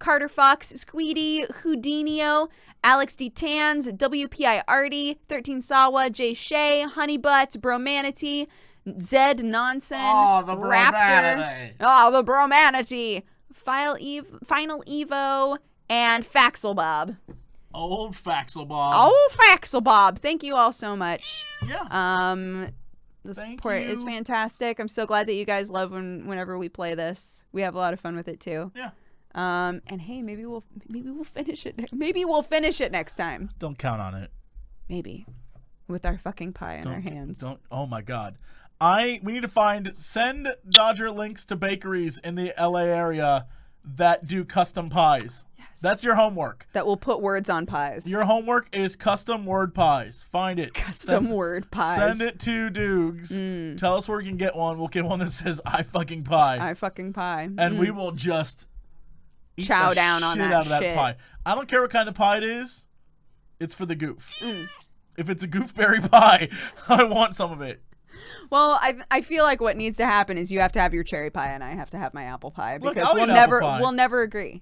Speaker 2: Carter Fox, Squeedy, Houdinio, Alex D. Tans, WPI Artie, 13 Sawa, Jay Shea, Honeybutt, Bromanity, Zed Nonson, Raptor. Oh, the Bromanity. Final Evo, and Faxel Bob.
Speaker 1: Old Faxel Bob.
Speaker 2: Old Faxel Bob. Thank you all so much.
Speaker 1: Yeah.
Speaker 2: The support is fantastic. I'm so glad that you guys love whenever we play this. We have a lot of fun with it too.
Speaker 1: Yeah.
Speaker 2: And hey, maybe we'll finish it. Maybe we'll finish it next time.
Speaker 1: Don't count on it.
Speaker 2: Maybe. With our fucking pie in our hands.
Speaker 1: Oh my god. We need to send Dodger links to bakeries in the LA area that do custom pies. Yes. That's your homework.
Speaker 2: That will put words on pies.
Speaker 1: Your homework is custom word pies. Find it.
Speaker 2: Custom word pies.
Speaker 1: Send it to Doogs. Tell us where we can get one. We'll get one that says I fucking pie.
Speaker 2: I fucking pie.
Speaker 1: And we will just
Speaker 2: chow down on that
Speaker 1: out of that
Speaker 2: shit.
Speaker 1: pie. I don't care what kind of pie it is. It's for the goof. If it's a goofberry pie, I want some of it.
Speaker 2: Well, I feel like what needs to happen is you have to have your cherry pie and I have to have my apple pie because
Speaker 1: Look,
Speaker 2: we'll never agree.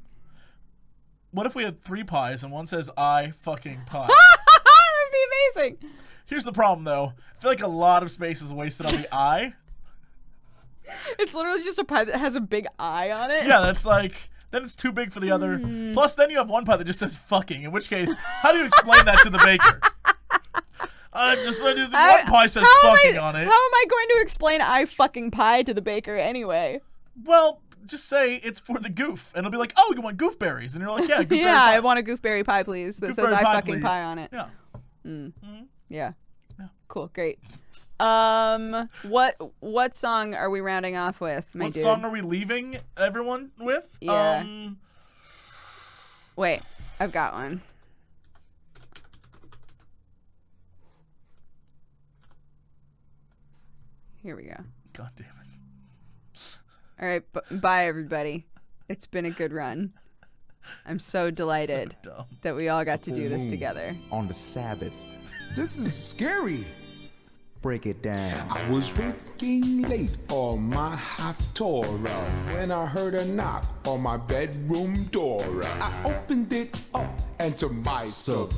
Speaker 1: What if we had 3 pies and one says I fucking pie?
Speaker 2: That'd be amazing.
Speaker 1: Here's the problem though. I feel like a lot of space is wasted on the I.
Speaker 2: It's literally just a pie that has a big I on it.
Speaker 1: Yeah, that's like then it's too big for the other. Plus then you have one pie that just says fucking, in which case, how do you explain that to the baker? One pie says fucking on it.
Speaker 2: How am I going to explain I fucking pie to the baker anyway?
Speaker 1: Well, just say it's for the goof, and it'll be like, oh, you want goofberries, and you're like, yeah, goofberry
Speaker 2: yeah,
Speaker 1: pie.
Speaker 2: I want a goofberry pie, please. That says I fucking pie on it.
Speaker 1: Yeah.
Speaker 2: Yeah. Cool. Great. What song are we rounding off with, my
Speaker 1: What
Speaker 2: dude?
Speaker 1: song are we leaving everyone with?
Speaker 2: Yeah. Wait, I've got one. Here we go.
Speaker 1: God damn it.
Speaker 2: All right, bye everybody. It's been a good run. I'm so delighted that we all got to do this together.
Speaker 15: On the Sabbath. This is scary. Break it down. I was working late on my Haftorah when I heard a knock on my bedroom door. I opened it up, and to my surprise,